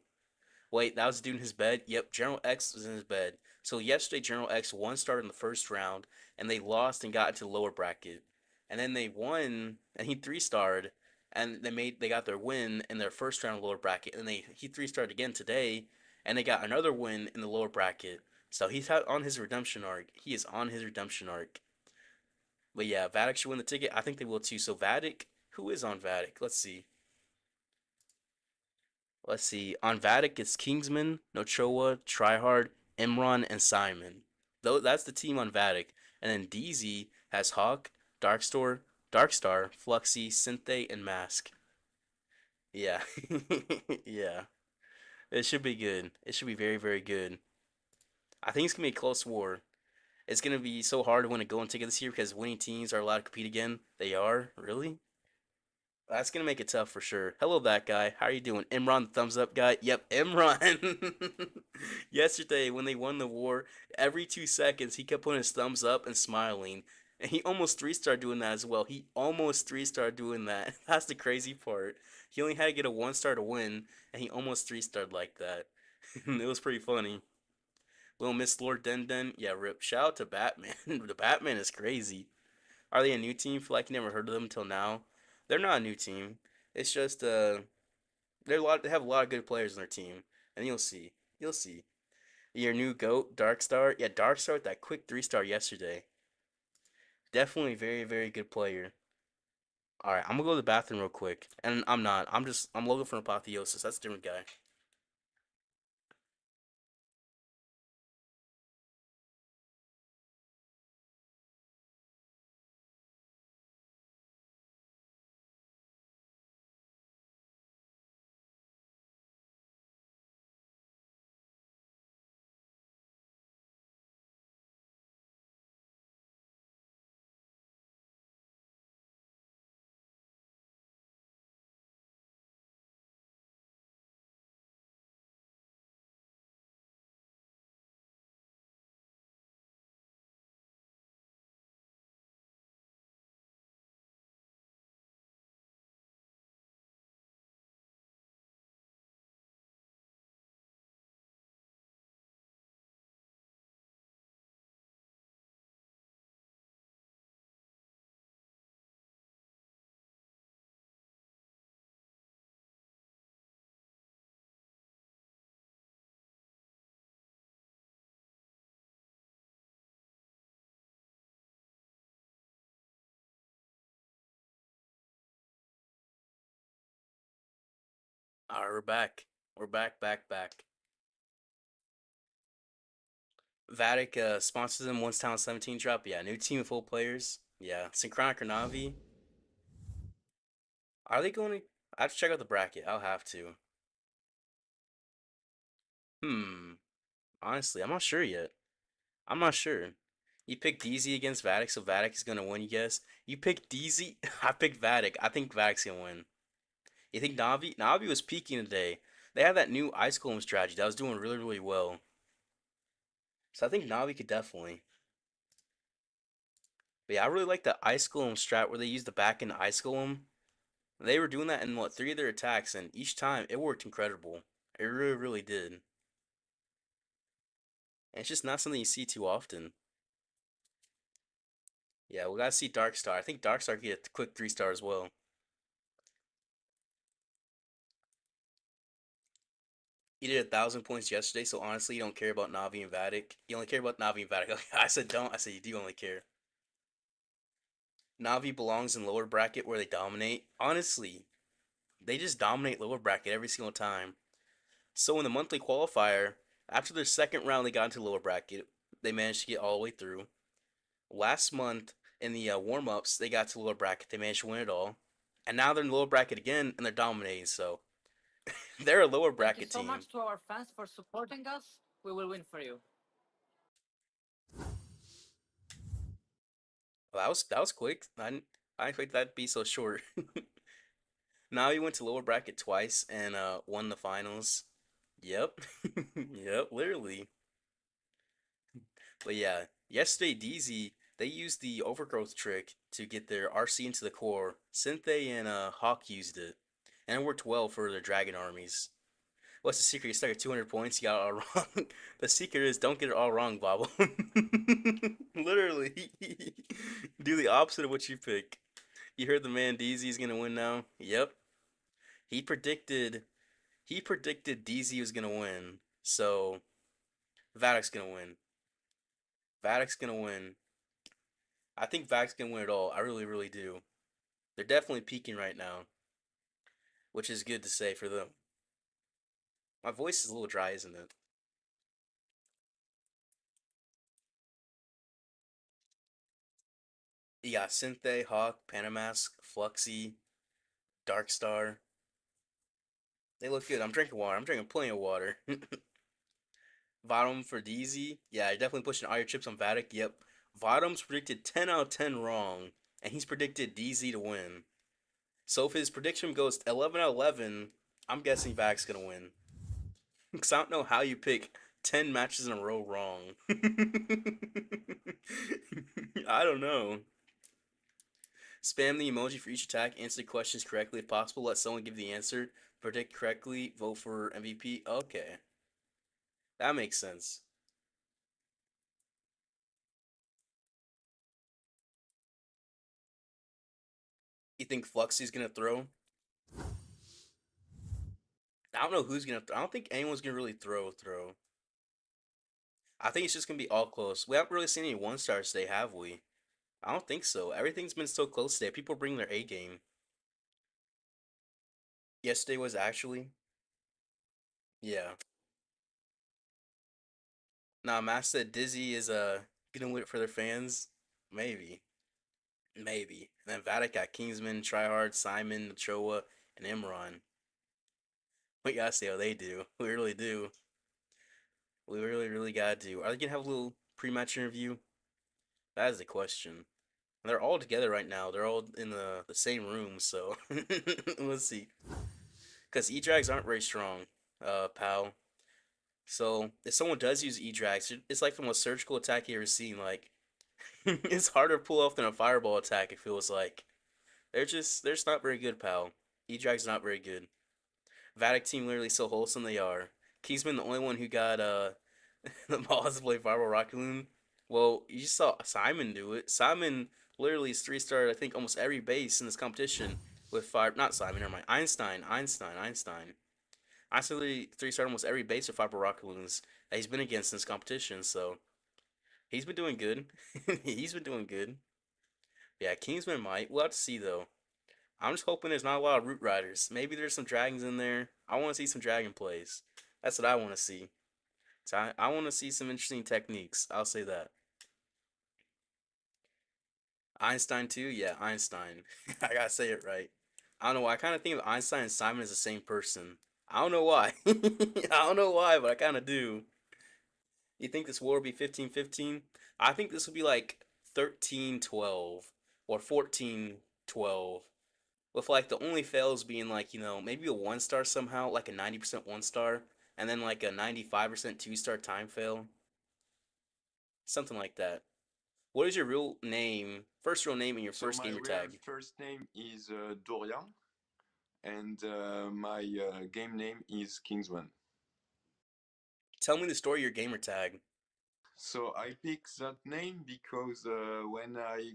Wait, that was the dude in his bed? Yep, General X was in his bed. So yesterday General X won started in the first round and they lost and got into the lower bracket. And then they won and he 3-starred and they got their win in their first round lower bracket and he 3-starred again today and they got another win in the lower bracket. So he's on his redemption arc. He is on his redemption arc. But yeah, Vatic should win the ticket. I think they will too. So Vatic, who is on Vatic? Let's see. Let's see. On Vatic, it's Kingsman, Nochoa, Tryhard, Imran, and Simon. Though that's the team on Vatic. And then DZ has Hawk, Darkstar, Fluxy, Synthé, and Mask. Yeah. Yeah. It should be good. It should be very good. I think it's gonna be a close war. It's gonna be so hard to win a golden ticket this year because winning teams are allowed to compete again. They are? Really? That's gonna make it tough for sure. Hello, that guy. How are you doing? Imran, the thumbs up guy. Yep, Imran. Yesterday, when they won the war, every 2 seconds he kept putting his thumbs up and smiling, and he almost 3-star doing that as well. He almost 3-star doing that. That's the crazy part. He only had to get a 1-star to win, and he almost 3-starred like that. It was pretty funny. Little Miss Lord Den. Yeah, rip. Shout out to Batman. The Batman is crazy. Are they a new team? Feel like you never heard of them until now. They're not a new team. It's just they have a lot of good players on their team, and you'll see. You'll see. Your new goat, Darkstar. Yeah, Darkstar with that quick 3-star yesterday. Definitely very good player. All right, I'm gonna go to the bathroom real quick, and I'm not. I'm Logan from Apotheosis. That's a different guy. All right, we're back. We're back, back, back. Vatic sponsors them once Town 17 drop. Yeah, new team of full players. Yeah, Synchronic or Navi. Are they going to? I have to check out the bracket. I'll have to. Hmm. Honestly, I'm not sure yet. I'm not sure. You picked DZ against Vatic, so Vatic is gonna win. You guess. You picked DZ. I picked Vatic. I think Vatic's gonna win. You think Navi? Navi was peaking today. They had that new Ice Golem strategy that was doing really, really well. So I think Navi could definitely. But yeah, I really like the Ice Golem strat where they use the back end Ice Golem. They were doing that in what three of their attacks, and each time it worked incredible. It really, really did. And it's just not something you see too often. Yeah, we gotta see Darkstar. I think Darkstar could get a quick 3-star as well. He did 1,000 points yesterday, so honestly, you don't care about Navi and Vatic. You only care about Navi and Vatic. I said don't. I said you do only care. Navi belongs in lower bracket where they dominate. Honestly, they just dominate lower bracket every single time. So in the monthly qualifier, after their second round, they got into lower bracket. They managed to get all the way through. Last month in the warm ups, they got to lower bracket. They managed to win it all, and now they're in lower bracket again, and they're dominating. So they're a lower Thank you bracket so team. much to our fans for supporting us. We will win for you. Well, that was quick. I didn't expect that to be so short. Now he went to lower bracket twice and won the finals. Yep, yep, literally. But yeah, yesterday DZ they used the overgrowth trick to get their RC into the core. Synthé and Hawk used it, and it worked well for their dragon armies. What's the secret? You stuck at 200 points. You got it all wrong. The secret is don't get it all wrong, Bobble. Literally, do the opposite of what you pick. You heard the man DZ is gonna win now. Yep, he predicted. He predicted DZ was gonna win. So Vatic's gonna win. Vatic's gonna win. I think Vatic's gonna win it all. I really, really do. They're definitely peaking right now, which is good to say for them. My voice is a little dry, isn't it? You got Synthé, Hawk, Panamask, Fluxy, Darkstar. They look good. I'm drinking water. I'm drinking plenty of water. Bottom for DZ. Yeah, you're definitely pushing all your chips on Vatic. Yep. Bottom's predicted 10 out of 10 wrong, and he's predicted DZ to win. So if his prediction goes 11 out of 11, I'm guessing Vatic's gonna win. Because I don't know how you pick 10 matches in a row wrong. I don't know. Spam the emoji for each attack. Answer questions correctly if possible. Let someone give the answer. Predict correctly. Vote for MVP. Okay. That makes sense. You think Fluxy's gonna throw? I don't know who's gonna. I don't think anyone's gonna really throw. I think it's just gonna be all close. We haven't really seen any 1-stars today, have we? I don't think so. Everything's been so close today. People bring their A game. Yesterday was actually. Yeah. Nah, Matt said Dizzy is gonna win it for their fans. Maybe. Maybe. And then Vatic got Kingsman, Tryhard, Simon, Nachoa, and Imran. We gotta see how they do. We really do. We really, really gotta do. Are they gonna have a little pre-match interview? That is the question. They're all together right now. They're all in the same room, so let's see. Because E-Drags aren't very strong, pal. So if someone does use E-Drags, it's like the most surgical attack you ever seen. Like it's harder to pull off than a fireball attack. It feels like they're just not very good, pal. E-Drags not very good. Vatic team literally so wholesome they are. Kingsman the only one who got the balls to play Fireball Rocket Loon. Well, you just saw Simon do it. Simon literally is 3-star I think almost every base in this competition with fire. Not Simon, never mind. Einstein. Einstein literally 3-star almost every base with Fireball Rocket Loons that he's been against in this competition. So he's been doing good. He's been doing good. Yeah, Kingsman might. We'll have to see though. I'm just hoping there's not a lot of Root Riders. Maybe there's some dragons in there. I want to see some dragon plays. That's what I want to see. So I want to see some interesting techniques. I'll say that. Einstein too? Yeah, Einstein. I gotta say it right. I don't know why. I kind of think of Einstein and Simon as the same person. I don't know why. I don't know why, but I kind of do. You think this war will be 15-15? I think this will be like 13-12 or 14-12. With like the only fails being like, maybe a 1 star somehow, like a 90% 1 star, and then like a 95% 2 star time fail. Something like that. What is your real name, first real name, and your So first my gamer real tag? first name is Dorian, and my game name is Kingsman. Tell me the story of your gamer tag. So I picked that name because when I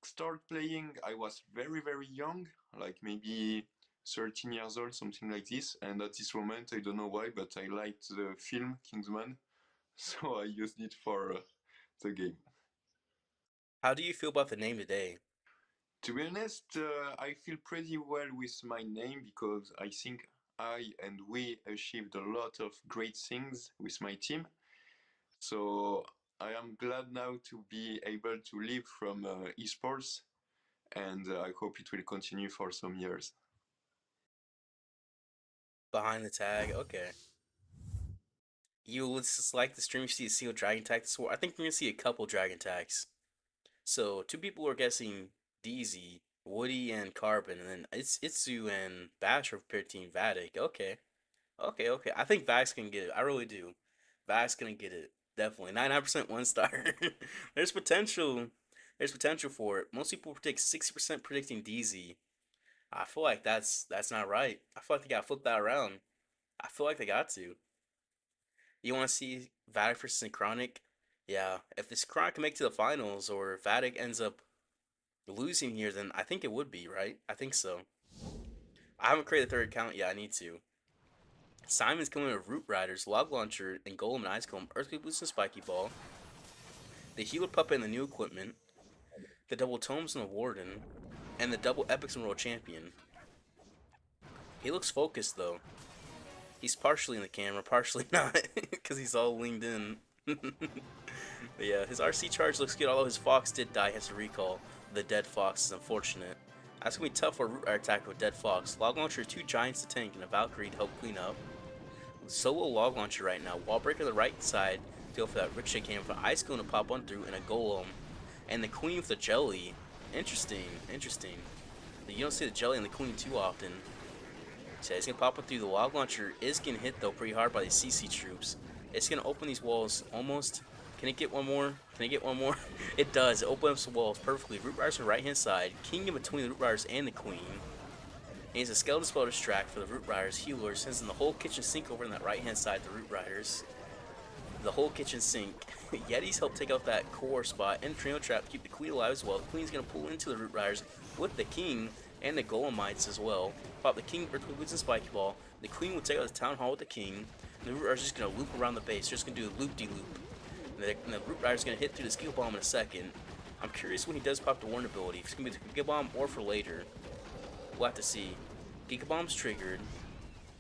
started playing, I was very, very young, like maybe 13 years old, something like this. And at this moment, I don't know why, but I liked the film Kingsman, so I used it for the game. How do you feel about the name today? To be honest, I feel pretty well with my name because I think I and we achieved a lot of great things with my team. So I am glad now to be able to live from esports, and I hope it will continue for some years. Behind the tag, okay. You just like the stream, you see a single dragon tag this war. I think we're gonna see a couple dragon tags. So two people are guessing DZ, Woody and Carbon, and then it's Itsu and Bash are team Vatic. Okay. Okay, okay. I think Vatic's gonna get it. I really do. Vatic's gonna get it. Definitely. 99% 1 star. There's potential. There's potential for it. Most people predict 60% predicting DZ. I feel like that's not right. I feel like they gotta flip that around. I feel like they got to. You wanna see Vatic versus Synchronic? Yeah. If the Synchronic can make it to the finals or Vatic ends up losing here, then I think it would be, right? I think so. I haven't created a third account yet. I need to. Simon's coming with Root Riders, Log Launcher, and Golem and Ice Golem, Earthquake Boost and Spiky Ball, the Healer Puppet and the new equipment, the double Tomes and the Warden, and the double Epics and World Champion. He looks focused though. He's partially in the camera, partially not, because he's all leaned in. But yeah, his RC charge looks good, although his Fox did die, he has to recall. The dead Fox is unfortunate. That's gonna be tough for a Root Rider attack with Dead Fox. Log Launcher, 2 Giants to tank, and a Valkyrie to help clean up. Solo Log Launcher right now. Wall Breaker on the right side to go for that Ricochet Cannon for Ice Golem to pop on through, and a Golem. And the Queen with the Jelly. Interesting, interesting. You don't see the Jelly and the Queen too often. So it's going to pop up through. The Log Launcher is getting hit though pretty hard by the CC troops. It's going to open these walls almost. Can it get one more? Can it get one more? It does. It opens up the walls perfectly. Root Riders on the right hand side. King in between the Root Riders and the Queen. And he's a Skeleton Spell Distract for the Root Riders. Healer sends in the whole kitchen sink over on that right hand side, the Root Riders. The whole kitchen sink. Yetis help take out that core spot and Trio Trap to keep the Queen alive as well. The Queen's going to pull into the Root Riders with the King and the Golemites as well. Pop the King, Earthquake Boots, and Spiky Ball. The Queen will take out the Town Hall with the King. And the Root Riders are just going to loop around the base. They're just going to do a loop-de-loop. And the Root Rider's going to hit through the Skill Bomb in a second. I'm curious when he does pop the Warn ability. If it's going to be the Giga Bomb or for later. We'll have to see. Giga Bomb's triggered.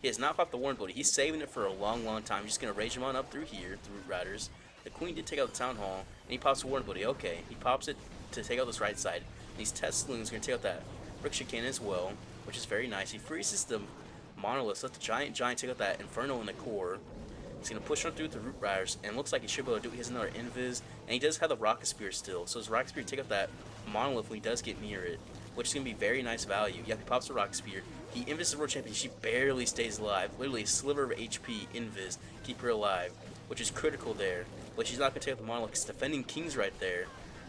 He has not popped the Warn ability. He's saving it for a long, long time. He's just going to rage him on up through here, the Root Riders. The Queen did take out the Town Hall, and he pops the Warn ability. Okay, he pops it to take out this right side. And these Test Saloons are going to take out that Ricochet Cannon as well, which is very nice. He freezes the Monolith, let the Giant take out that Inferno in the core. He's going to push on through with the Root Riders, and looks like he should be able to do it. He has another Invis, and he does have the Rocket Spear still. So his Rocket Spear take out that Monolith when he does get near it, which is going to be very nice value. Yep, he pops the Rocket Spear. He invis the World Champion. She barely stays alive. Literally a sliver of HP invis. Keep her alive, which is critical there. But she's not going to take out the Monolith. It's defending Kings right there.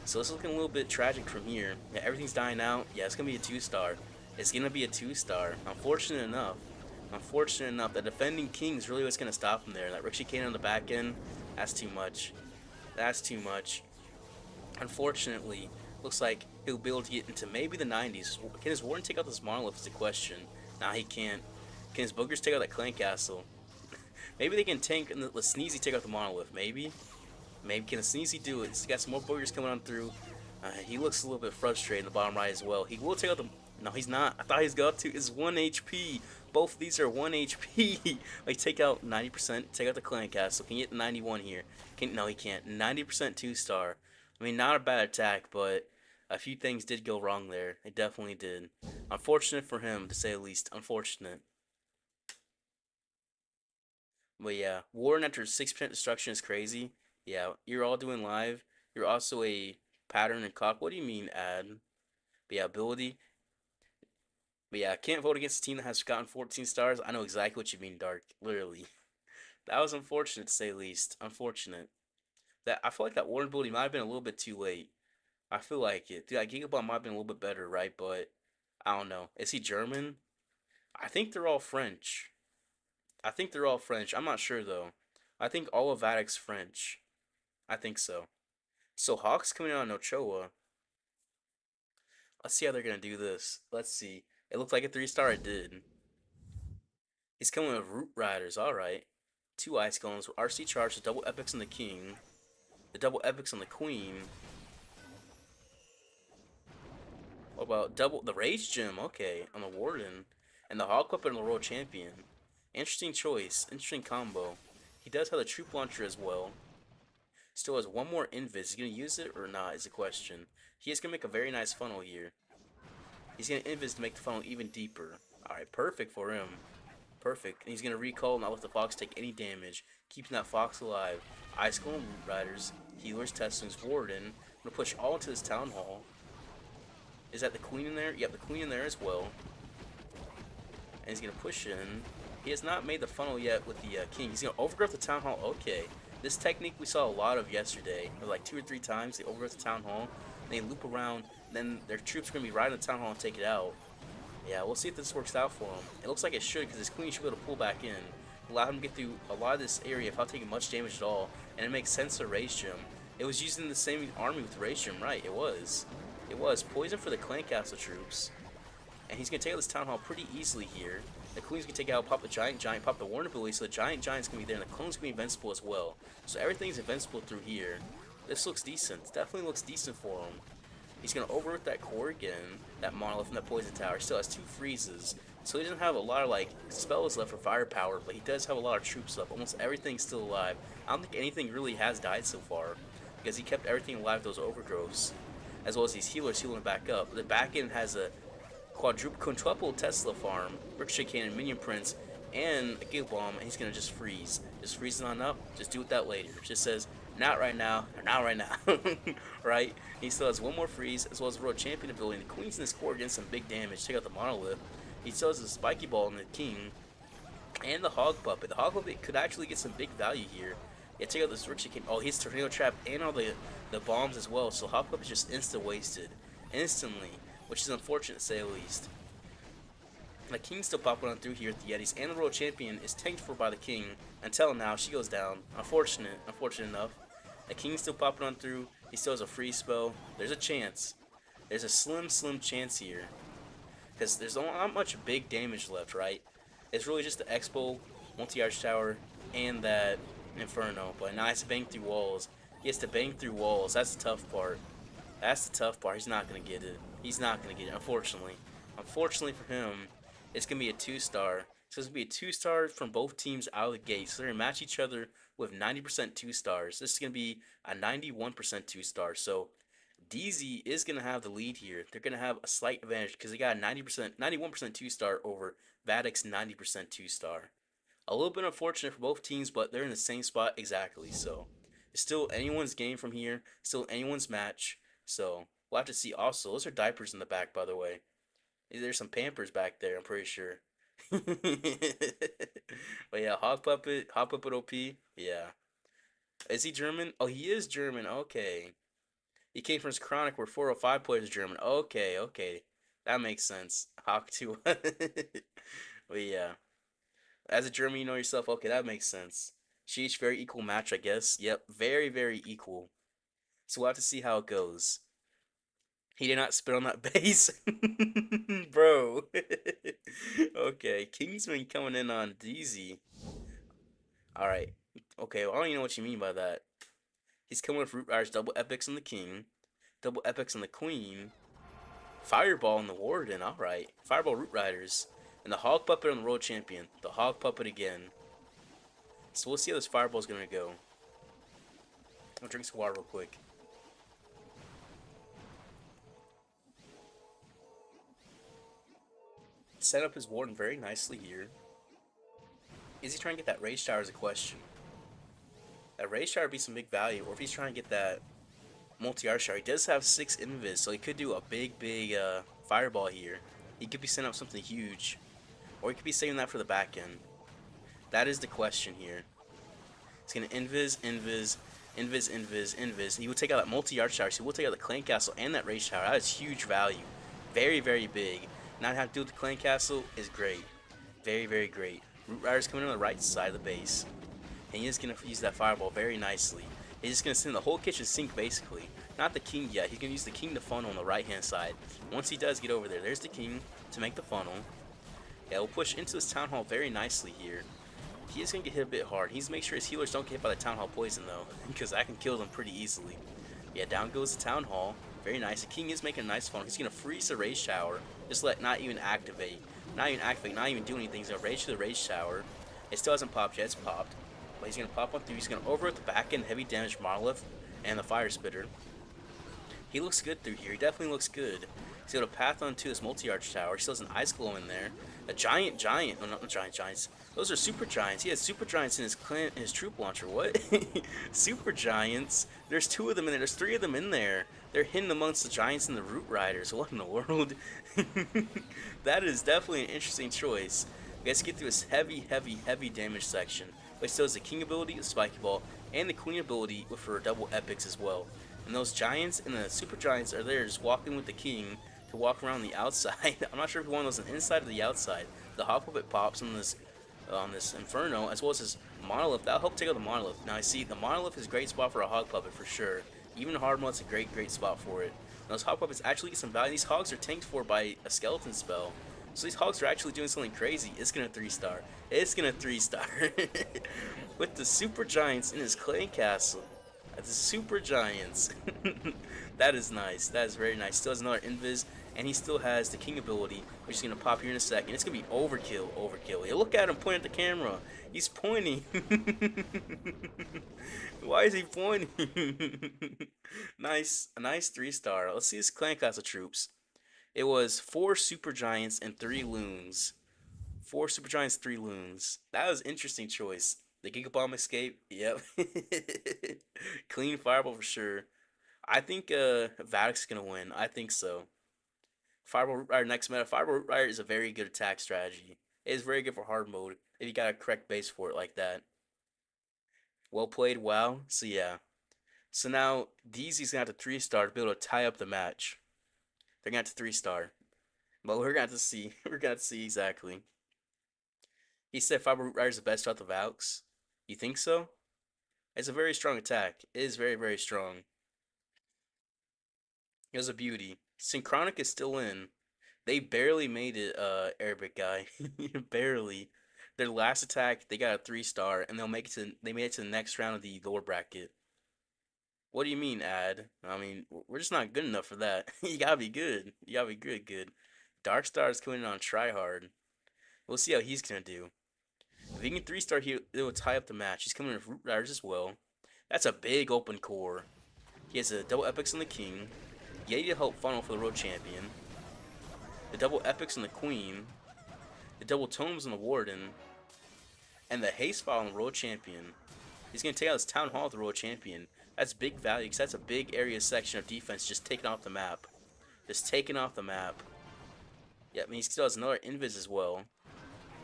So it's looking a little bit tragic from here. Yeah, everything's dying out. Yeah, it's going to be a 2-star. It's going to be a 2-star. Unfortunate enough, the defending King is really what's going to stop him there. That Ricochet Cannon on the back end, that's too much. That's too much. Unfortunately, looks like he'll be able to get into maybe the 90s. Can his Warden take out this Monolith is the question. Nah, he can't. Can his Boogers take out that Clan Castle? Maybe they can tank and let Sneezy take out the Monolith. Maybe. Maybe can a Sneezy do it? He's got some more Boogers coming on through. He looks a little bit frustrated in the bottom right as well. He will take out the. No, he's not. I thought he's got to. Is 1 HP. Both of these are 1 HP. Like, take out 90%. Take out the clan castle. Can you get 91 here? No, he can't. 90% 2-star. I mean, not a bad attack, but a few things did go wrong there. It definitely did. Unfortunate for him, to say the least. Unfortunate. But yeah, Warden after 6% destruction is crazy. Yeah, you're all doing live. You're also a pattern and cock. What do you mean add? But yeah, ability. But yeah, I can't vote against a team that has gotten 14 stars. I know exactly what you mean, Dark. Literally. That was unfortunate to say the least. Unfortunate. That I feel like that Warden ability might have been a little bit too late. I feel like it. Dude, that Gigabomb might have been a little bit better, right? But I don't know. Is he German? I think they're all French. I think they're all French. I'm not sure though. I think all of Vatic's French. I think so. So Hawk's coming out on Ochoa. Let's see how they're gonna do this. Let's see. It looked like a 3-star. It did. He's coming with Root Riders. All right. 2 Ice Golems with RC Charge, the double epics on the King, the double epics on the Queen. What about double the Rage Gem? Okay, on the Warden, and the Hawk Weapon on the World Champion. Interesting choice. Interesting combo. He does have the Troop Launcher as well. Still has one more Invis. Is he gonna use it or not? Is the question. He is gonna make a very nice funnel here. He's gonna Invis to make the funnel even deeper. All right, perfect for him. Perfect. And he's gonna recall and not let the Fox take any damage, keeping that Fox alive. Ice Golem Riders, Healers, Testlings, Warden. I'm gonna push all into this Town Hall. Is that the Queen in there? Yep, the Queen in there as well. And he's gonna push in. He has not made the funnel yet with the King. He's gonna overgrowth the Town Hall. Okay. This technique we saw a lot of yesterday. Like 2 or 3 times. They overgrowth the Town Hall. They loop around. Then their troops are gonna be right in the Town Hall and take it out. Yeah, we'll see if this works out for him. It looks like it should, because his Queen should be able to pull back in. Allow him to get through a lot of this area without taking much damage at all. And it makes sense to Rage Gem. It was using the same army with Rage Gem, right? It was. It was. Poison for the Clan Castle troops. And he's going to take out this Town Hall pretty easily here. The Queen's going to take out, pop the Giant Giant, pop the Warren ability, so the Giant's going to be there, and the Clone's going to be invincible as well. So everything's invincible through here. This looks decent. Definitely looks decent for him. He's going to overwork that core again, that monolith and that poison tower. He still has 2 freezes, so he doesn't have a lot of like spells left for firepower, but he does have a lot of troops up. Almost everything's still alive. I don't think anything really has died so far, because he kept everything alive with those overgrowths, as well as these healers healing back up. The back end has a quintuple Tesla farm, Ricochet Cannon, Minion Prince, and a Gale Bomb, and he's going to just freeze. Just freeze it on up, just do it that later. Just says, not right now, or not right now, right? He still has one more freeze, as well as the World Champion ability. The Queen's in this core against some big damage. Take out the Monolith. He still has the Spiky Ball in the King, and the Hog Puppet. The Hog Puppet could actually get some big value here. Yeah, take out this Ricochet Cannon. Oh, he's Tornado Trap and all the bombs as well, so Hog Puppet is just insta-wasted. Instantly, which is unfortunate to say the least. The King's still popping on through here with the Yetis, and the World Champion is tanked for by the King. Until now, she goes down. Unfortunate enough. The King's still popping on through. He still has a free spell. There's a chance. There's a slim chance here. Because there's not much big damage left, right? It's really just the Expo, Multi-Arch Tower, and that Inferno. But now he has to bang through walls. He has to bang through walls. That's the tough part. That's the tough part. He's not going to get it. He's not going to get it, unfortunately. Unfortunately for him, it's going to be a 2-star. So it's going to be a 2-star from both teams out of the gate. So they're going to match each other with 90% 2-stars. This is going to be a 91% 2-star. So DZ is going to have the lead here. They're going to have a slight advantage because they got a 91% 2-star over Vatic's 90% 2-star. A little bit unfortunate for both teams, but they're in the same spot exactly. So it's still anyone's game from here. Still anyone's match. So we'll have to see. Also, those are diapers in the back, by the way. There's some Pampers back there, I'm pretty sure. But yeah, Hog Puppet OP. Yeah. Is he German? Oh, he is German. Okay. He came from Synchronic where 405 players are German. Okay, okay. That makes sense. Hawk 2. But yeah. As a German, you know yourself. Okay, that makes sense. Sheesh, very equal match, I guess. Yep, very, very equal. So we'll have to see how it goes. He did not spit on that base. Bro. Okay, Kingsman coming in on DZ. Alright. Okay, well, I don't even know what you mean by that. He's coming with Root Riders, double epics on the King. Double Epics on the Queen. Fireball on the Warden, alright. Fireball Root Riders. And the Hog Puppet on the World Champion. The Hog Puppet again. So we'll see how this Fireball's gonna go. I'll drink some water real quick. Set up his Warden very nicely here. Is he trying to get that Rage Tower is a question. That Rage Tower would be some big value, or if he's trying to get that multi-art shard. He does have 6 invis, so he could do a big fireball here. He could be setting up something huge, or he could be saving that for the back end. That is the question here. He's gonna invis. He will take out that multi-art shard, so he will take out the clan castle and that rage tower. That is huge value. Very, very big. Not having to do with the clan castle is great. Very, very great. Root Rider's coming on the right side of the base. And he is going to use that fireball very nicely. He's just going to send the whole kitchen sink basically. Not the king yet. He's going to use the king to funnel on the right hand side. Once he does get over there, there's the king to make the funnel. Yeah, we'll push into this town hall very nicely here. He is going to get hit a bit hard. He's make sure his healers don't get hit by the town hall poison though, because that can kill them pretty easily. Yeah, down goes the town hall. Very nice. The king is making a nice funnel. He's going to freeze the rage tower. Just not even activate. Not even do anything. He's going to rage to the rage tower. It still hasn't popped yet. It's popped. But he's going to pop on through. He's going to overwrite the back end heavy damage monolith and the fire spitter. He looks good through here. He definitely looks good. He's able to path onto this multi-arch tower. He still has an ice glow in there. A giant. Oh, not giants. Those are super giants. He has super giants in his troop launcher. What? Super giants? There's 2 of them in there. There's 3 of them in there. They're hidden amongst the giants and the root riders. What in the world? That is definitely an interesting choice. Let's get through this heavy damage section. But still has the king ability, the spiky ball, and the queen ability with her double epics as well. And those giants and the super giants are there just walking with the king to walk around the outside. I'm not sure if he wants those on the inside or the outside. The hot puppet pops on this inferno as well as this monolith. That'll help take out the monolith. Now I see the monolith is a great spot for a hog puppet for sure. Even hard mode's a great spot for it. And those hog puppets actually get some value. These hogs are tanked for by a skeleton spell. So these hogs are actually doing something crazy. It's gonna 3-star. It's gonna 3-star. With the super giants in his clan castle. The super giants. That is nice. That is very nice. Still has another invis. And he still has the king ability, which is going to pop here in a second. It's going to be overkill. Yeah, look at him point at the camera. He's pointing. Why is he pointing? Nice. A nice 3-star. Let's see his clan class of troops. It was 4 super giants and 3 loons. 4 super giants, 3 loons. That was an interesting choice. The Giga Bomb escape. Yep. Clean fireball for sure. I think Vatic's going to win. I think so. Fireball Root Rider next meta. Fireball Root Rider is a very good attack strategy. It is very good for hard mode if you got a correct base for it like that. Well played, wow. So yeah. So now DZ's gonna have to 3-star to be able to tie up the match. They're gonna have to 3-star. But we're gonna have to see. We're gonna have to see exactly. He said Fireball Root Rider is the best out of Valks. You think so? It's a very strong attack. It is very strong. It was a beauty. Synchronic is still in. They barely made it, Arabic guy. Barely. Their last attack, they got a 3-star, and they made it to the next round of the lower bracket. What do you mean, Ad? I mean, we're just not good enough for that. You gotta be good. You gotta be good. Dark Star is coming in on tryhard. We'll see how he's gonna do. If he can 3-star here, it will tie up the match. He's coming in with Root Riders as well. That's a big open core. He has a double epics on the king. Yeti to help funnel for the road champion. The double epics on the queen. The double tomes on the warden. And the haste file on the road champion. He's going to take out his town hall with the road champion. That's big value because that's a big area section of defense just taken off the map. Just taken off the map. Yeah, I mean, he still has another invis as well.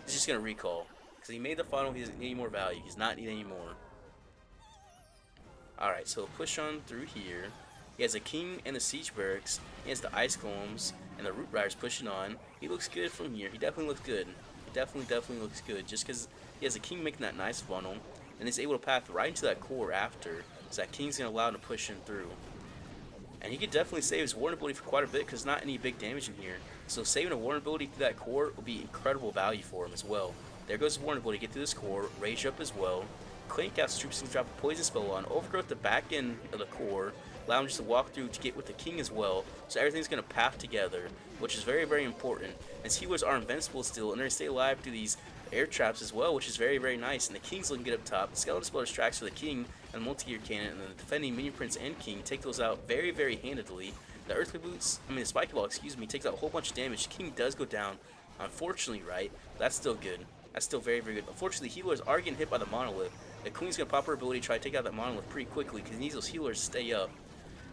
He's just going to recall. Because he made the final, he doesn't need any more value. He's not need any more. Alright, so push on through here. He has a king and the siege barracks. He has the ice golems and the root riders pushing on. He looks good from here. He definitely looks good. He definitely looks good. Just because he has a king making that nice funnel. And he's able to path right into that core after. So that king's going to allow him to push in through. And he could definitely save his warden ability for quite a bit because not any big damage in here. So saving a warden ability through that core will be incredible value for him as well. There goes his warden ability. Get through this core. Rage up as well. Clank out troops can drop a poison spell on. Overgrowth the back end of the core. allow him just to walk through to get with the king as well. So everything's going to path together, which is very, very important. As healers are invincible still, and they're going to stay alive through these air traps as well, which is very, very nice. And the king's looking good up top. The skeleton spell distracts for the king and the multi-gear cannon, and the defending minion prince and king take those out very, very handedly. The earthquake boots, the spiky ball, excuse me, takes out a whole bunch of damage. The king does go down, unfortunately, right? That's still good. That's still very, very good. Unfortunately, healers are getting hit by the monolith. The queen's gonna pop her ability to try to take out that monolith pretty quickly because he needs those healers to stay up.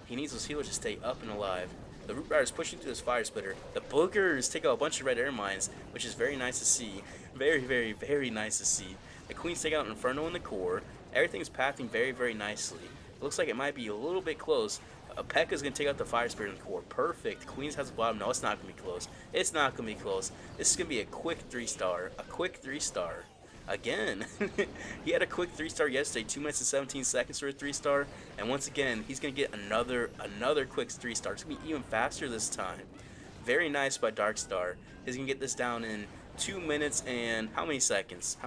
He needs those healers to stay up and alive. The root rider is pushing through this fire spitter. The boogers take out a bunch of red air mines, which is very nice to see. Very, very, very nice to see. The queen's take out Inferno in the core. Everything's pathing very, very nicely. It looks like it might be a little bit close. Pekka's going to take out the fire spirit in the core. Perfect. Queens has the bottom. No, it's not going to be close. It's not going to be close. This is going to be a quick 3-star. A quick 3-star. Again. He had a quick 3-star yesterday. 2 minutes and 17 seconds for a 3-star. And once again, he's going to get another quick 3-star. It's going to be even faster this time. Very nice by Darkstar. He's going to get this down in 2 minutes and how many seconds?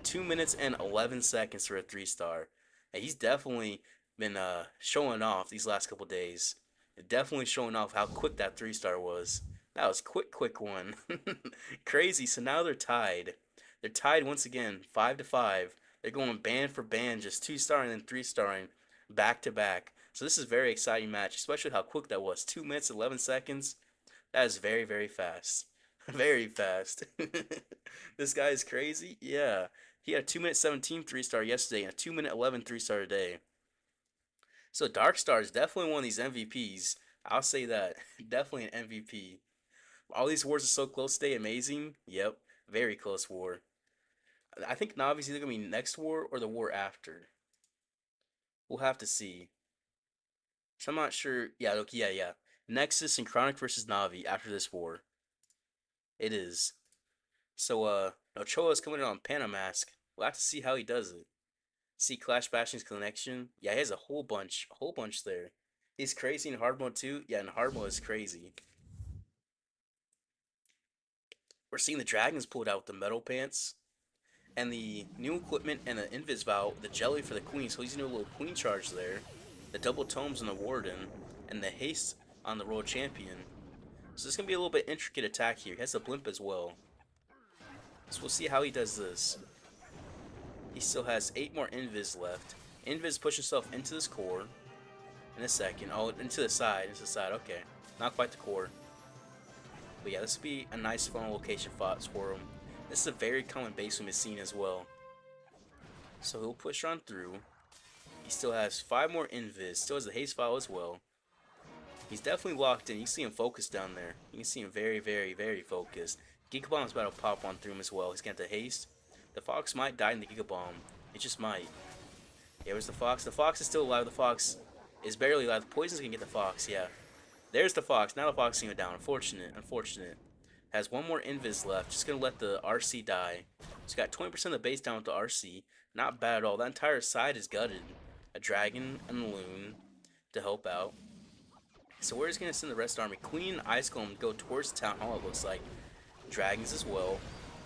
2 minutes and 11 seconds for a 3-star. And he's definitely been showing off these last couple days. Definitely showing off how quick that 3-star was. That was quick one. Crazy. So now they're tied. They're tied once again, 5-5. They're going band for band, just 2-star and then 3-starring back to back. So this is a very exciting match, especially how quick that was. 2 minutes, 11 seconds. That is very, very fast. Very fast. This guy is crazy. Yeah. He had a 2 minute 17 3-star yesterday and a 2 minute 11 3-star today. So Darkstar is definitely one of these MVPs. I'll say that. Definitely an MVP. All these wars are so close today. Amazing. Yep. Very close war. I think Navi's either going to be next war or the war after. We'll have to see. So I'm not sure. Yeah, look, yeah. Next is Synchronic versus Navi after this war. It is. So, Ochoa's coming in on Panamask. We'll have to see how he does it. See Clash Bashing's connection. Yeah, he has a whole bunch there. He's crazy in hard mode too. Yeah, in hard mode is crazy. We're seeing the dragons pulled out with the metal pants and the new equipment and the invis vow, the jelly for the queen. So he's gonna do a little queen charge there. The double tomes on the warden and the haste on the royal champion. So this is gonna be a little bit intricate attack here. He has the blimp as well. So we'll see how he does this. He still has 8 more invis left. Invis pushes himself into this core in a second. Oh, into the side. Okay. Not quite the core. But yeah, this would be a nice fun location for him. This is a very common base we have seen as well. So he'll push on through. He still has 5 more invis. Still has the haste file as well. He's definitely locked in. You can see him focused down there. You can see him very, very, very focused. Giga Bomb's about to pop on through him as well. He's got the haste. The fox might die in the Giga Bomb. It just might. Yeah, where's the fox? The fox is still alive. The fox is barely alive. The poison's gonna get the fox, yeah. There's the fox. Now the fox is gonna go down. Unfortunate. Has 1 more invis left. Just gonna let the RC die. He's got 20% of the base down with the RC. Not bad at all. That entire side is gutted. A dragon and a loon to help out. So where's he gonna send the rest of the army? Queen and Ice Golem go towards the town hall, it looks like. Dragons as well.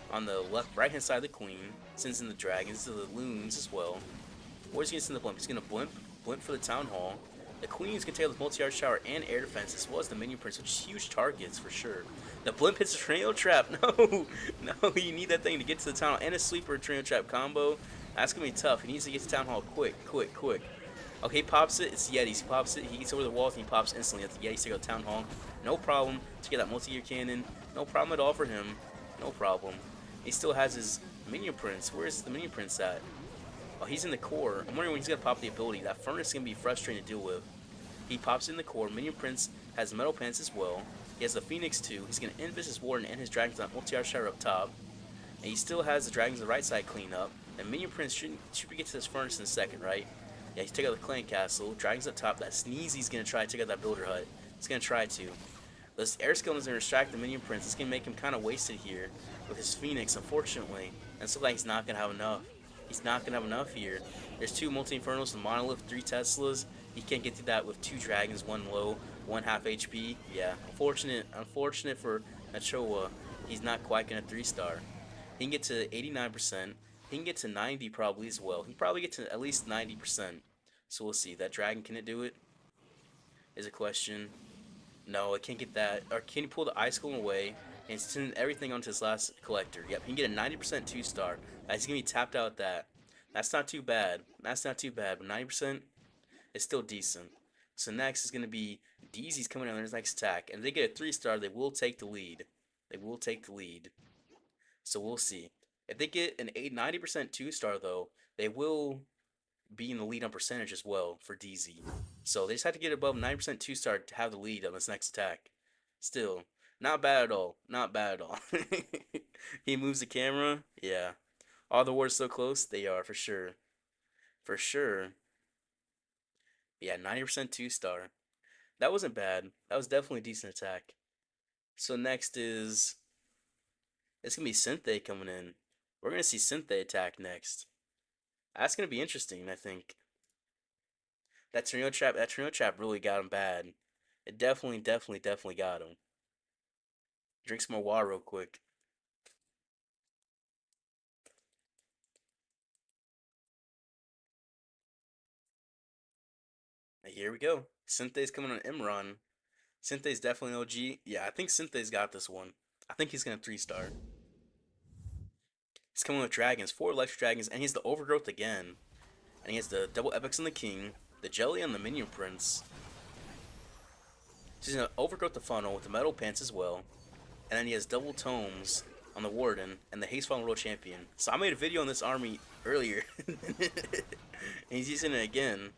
On the right hand side of the queen, sends in the dragons to the loons as well. Where's he gonna send the blimp? He's gonna blimp for the town hall. The queen's gonna take out the multi-arch tower and air defense as well as the minion prince, which is huge targets for sure. The blimp hits a tornado trap. No, you need that thing to get to the town hall and a sleeper tornado trap combo. That's gonna be tough. He needs to get to town hall quick. Okay, he pops it. It's Yetis. He pops it. He gets over the walls and he pops instantly. That's the Yetis to go to town hall. No problem to get that multi-gear cannon. No problem at all for him. No problem. He still has his minion prince. Where's the minion prince at? Oh, he's in the core. I'm wondering when he's gonna pop the ability. That furnace is gonna be frustrating to deal with. He pops in the core. Minion prince has metal pants as well. He has the phoenix too. He's gonna invis his warden and his dragons on multi-arch tower up top. And he still has the dragons on the right side clean up. And minion prince should get to this furnace in a second, right? Yeah, he's taking out the clan castle. Dragons up top. That Sneezy's gonna try to take out that builder hut. He's gonna try to. This air skill is gonna distract the minion prince. It's gonna make him kind of wasted here with his phoenix, unfortunately. And so like he's not gonna have enough. He's not gonna have enough here. There's 2 multi-infernos, the monolith, 3 Teslas. He can't get through that with 2 dragons, 1 low, 1 half HP. Yeah, unfortunate for Ochoa. He's not quite gonna 3-star. He can get to 89%. He can get to 90 probably as well. He can probably get to at least 90%. So we'll see. That dragon, can it do it? is a question. No, it can't get that. Or can he pull the Ice Golem away and send everything onto his last collector? Yep, he can get a 90% 2-star. He's going to be tapped out with that. That's not too bad. That's not too bad, but 90% is still decent. So next is going to be Deezy's coming on their next attack. And if they get a 3-star, they will take the lead. They will take the lead. So we'll see. If they get an 90% 2-star, though, they will be in the lead on percentage as well for DZ. So they just have to get above 9% 2-star to have the lead on this next attack. Still, not bad at all. Not bad at all. He moves the camera. Yeah. All the wards so close? They are, for sure. For sure. Yeah, 90% 2-star. That wasn't bad. That was definitely a decent attack. So next is... It's going to be Synthé coming in. We're going to see Synthé attack next. That's going to be interesting, I think. That tornado trap really got him bad. It definitely got him. Drink some more water real quick. And here we go. Synthe's coming on Imran. Synthe's definitely an OG. Yeah, I think Synthe's got this one. I think he's gonna 3-star. He's coming with dragons, 4 electric dragons, and he's the overgrowth again. And he has the double epics on the king, the jelly on the minion prince. So he's gonna overgrowth the funnel with the metal pants as well. And then he has double tomes on the warden and the haste funnel world champion. So I made a video on this army earlier. And he's using it again.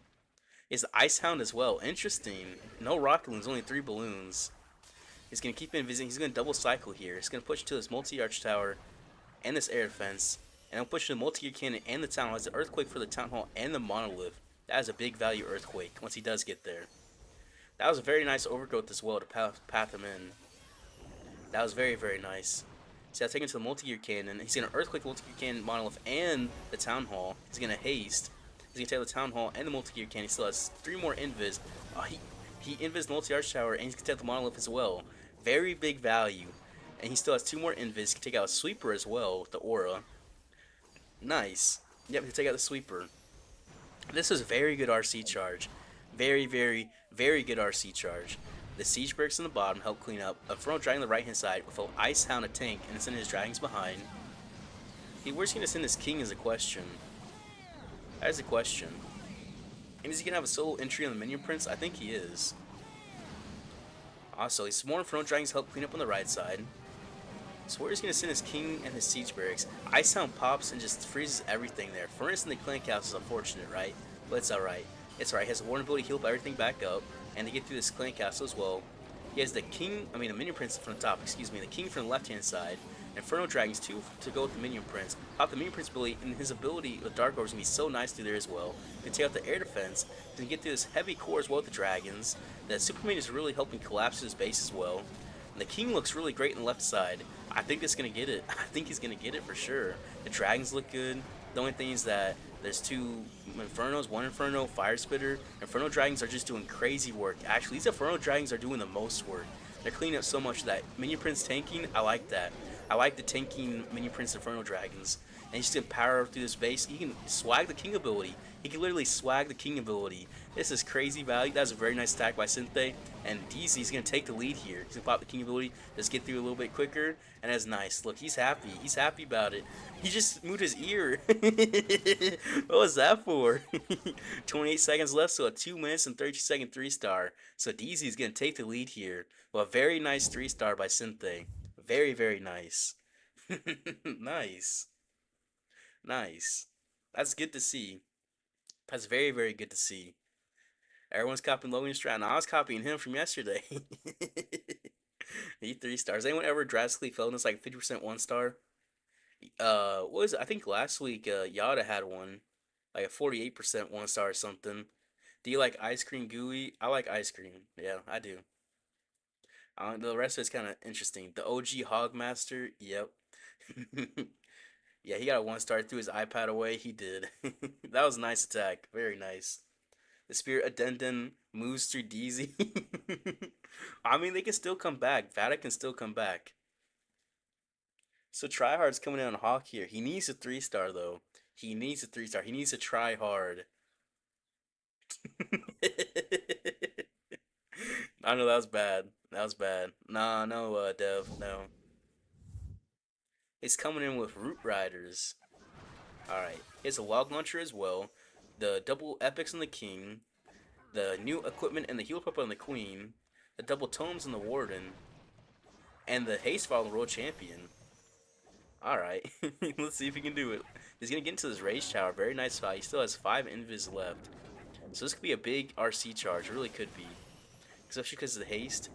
He has the ice hound as well. Interesting. No rocket balloons, only 3 balloons. He's gonna keep invising. He's gonna double cycle here. He's gonna push to this multi-arch tower and this air defense. And he'll push to the multi-gear cannon and the town hall. Has the earthquake for the town hall and the monolith. That is a big value earthquake once he does get there. That was a very nice overgrowth as well to path him in. That was very nice. So I'll take him to the multi-gear cannon. He's gonna earthquake the multi-gear cannon monolith and the town hall. He's gonna haste. He's gonna take the town hall and the multi-gear cannon. He still has 3 more invis. Oh, he invis the multi-arch tower and he's gonna take the monolith as well. Very big value. And he still has 2 more invis. He can take out a sweeper as well with the aura. Nice. Yep, he can take out the sweeper. This is a very good RC charge. Very good RC charge. The siege barracks on the bottom help clean up. A front dragon on the right hand side with an ice hound a tank and send his dragons behind. Where's he gonna send his king is a question. That is a question. And is he gonna have a solo entry on the minion prince? I think he is. Also, he's more front dragons help clean up on the right side. So where is he gonna send his king and his siege barracks? Ice hound pops and just freezes everything there. Furnace in the clan house is unfortunate, right? But it's alright. It's alright. He has a warden ability to heal everything back up. And to get through this clan castle as well. He has the king, the minion prince from the top, excuse me, the king from the left hand side. Inferno dragons, 2 to go with the minion prince. Pop the minion prince ability, and his ability with Dark Orb is going to be so nice through there as well. You can take out the air defense, you can get through this heavy core as well with the dragons. The Superman is really helping collapse his base as well. And the king looks really great on the left side. I think it's going to get it. I think he's going to get it for sure. The dragons look good. The only thing is that there's 2 Infernos, 1 Inferno, Fire Spitter. Inferno Dragons are just doing crazy work. Actually, these Inferno Dragons are doing the most work. They're cleaning up so much of that. Minion Prince tanking, I like that. I like the tanking Minion Prince Inferno Dragons. And he's just gonna power through this base. He can swag the King ability. He can literally swag the King ability. This is crazy value. That's a very nice attack by Synthé. And DZ's gonna take the lead here. He's gonna pop the King ability, just get through a little bit quicker, and that's nice. Look, he's happy. He's happy about it. He just moved his ear. What was that for? 28 seconds left, so a 2 minutes and 32-second 3-star. So DZ's gonna take the lead here. Well, a very nice 3-star by Synthé. Very nice. Nice. Nice. That's good to see. That's very good to see. Everyone's copying Logan Stratton. I was copying him from yesterday. He 3-stars. Anyone ever drastically fell in this like 50% 1-star? What was it? I think last week Yada had one. Like a 48% 1-star or something. Do you like ice cream gooey? I like ice cream. Yeah, I do. The rest of it's kind of interesting. The OG Hogmaster. Yep. Yeah, he got a 1-star, threw his iPad away. He did. That was a nice attack. Very nice. The Spirit Addendum moves through DZ. They can still come back. Vatic can still come back. So Tryhard's coming in on Hawk here. He needs a 3-star though. He needs a 3-star. He needs to try hard. I know that was bad. That was bad. Nah, no, Dev, no. He's coming in with Root Riders. Alright, here's a Log Launcher as well. The double Epics on the King. The new equipment and the Heal Pump on the Queen. The double Tomes on the Warden. And the Haste File on the World Champion. Alright, let's see if he can do it. He's going to get into this Rage Tower. Very nice fight. He still has 5 Invis left. So this could be a big RC charge. It really could be. Especially because of the haste.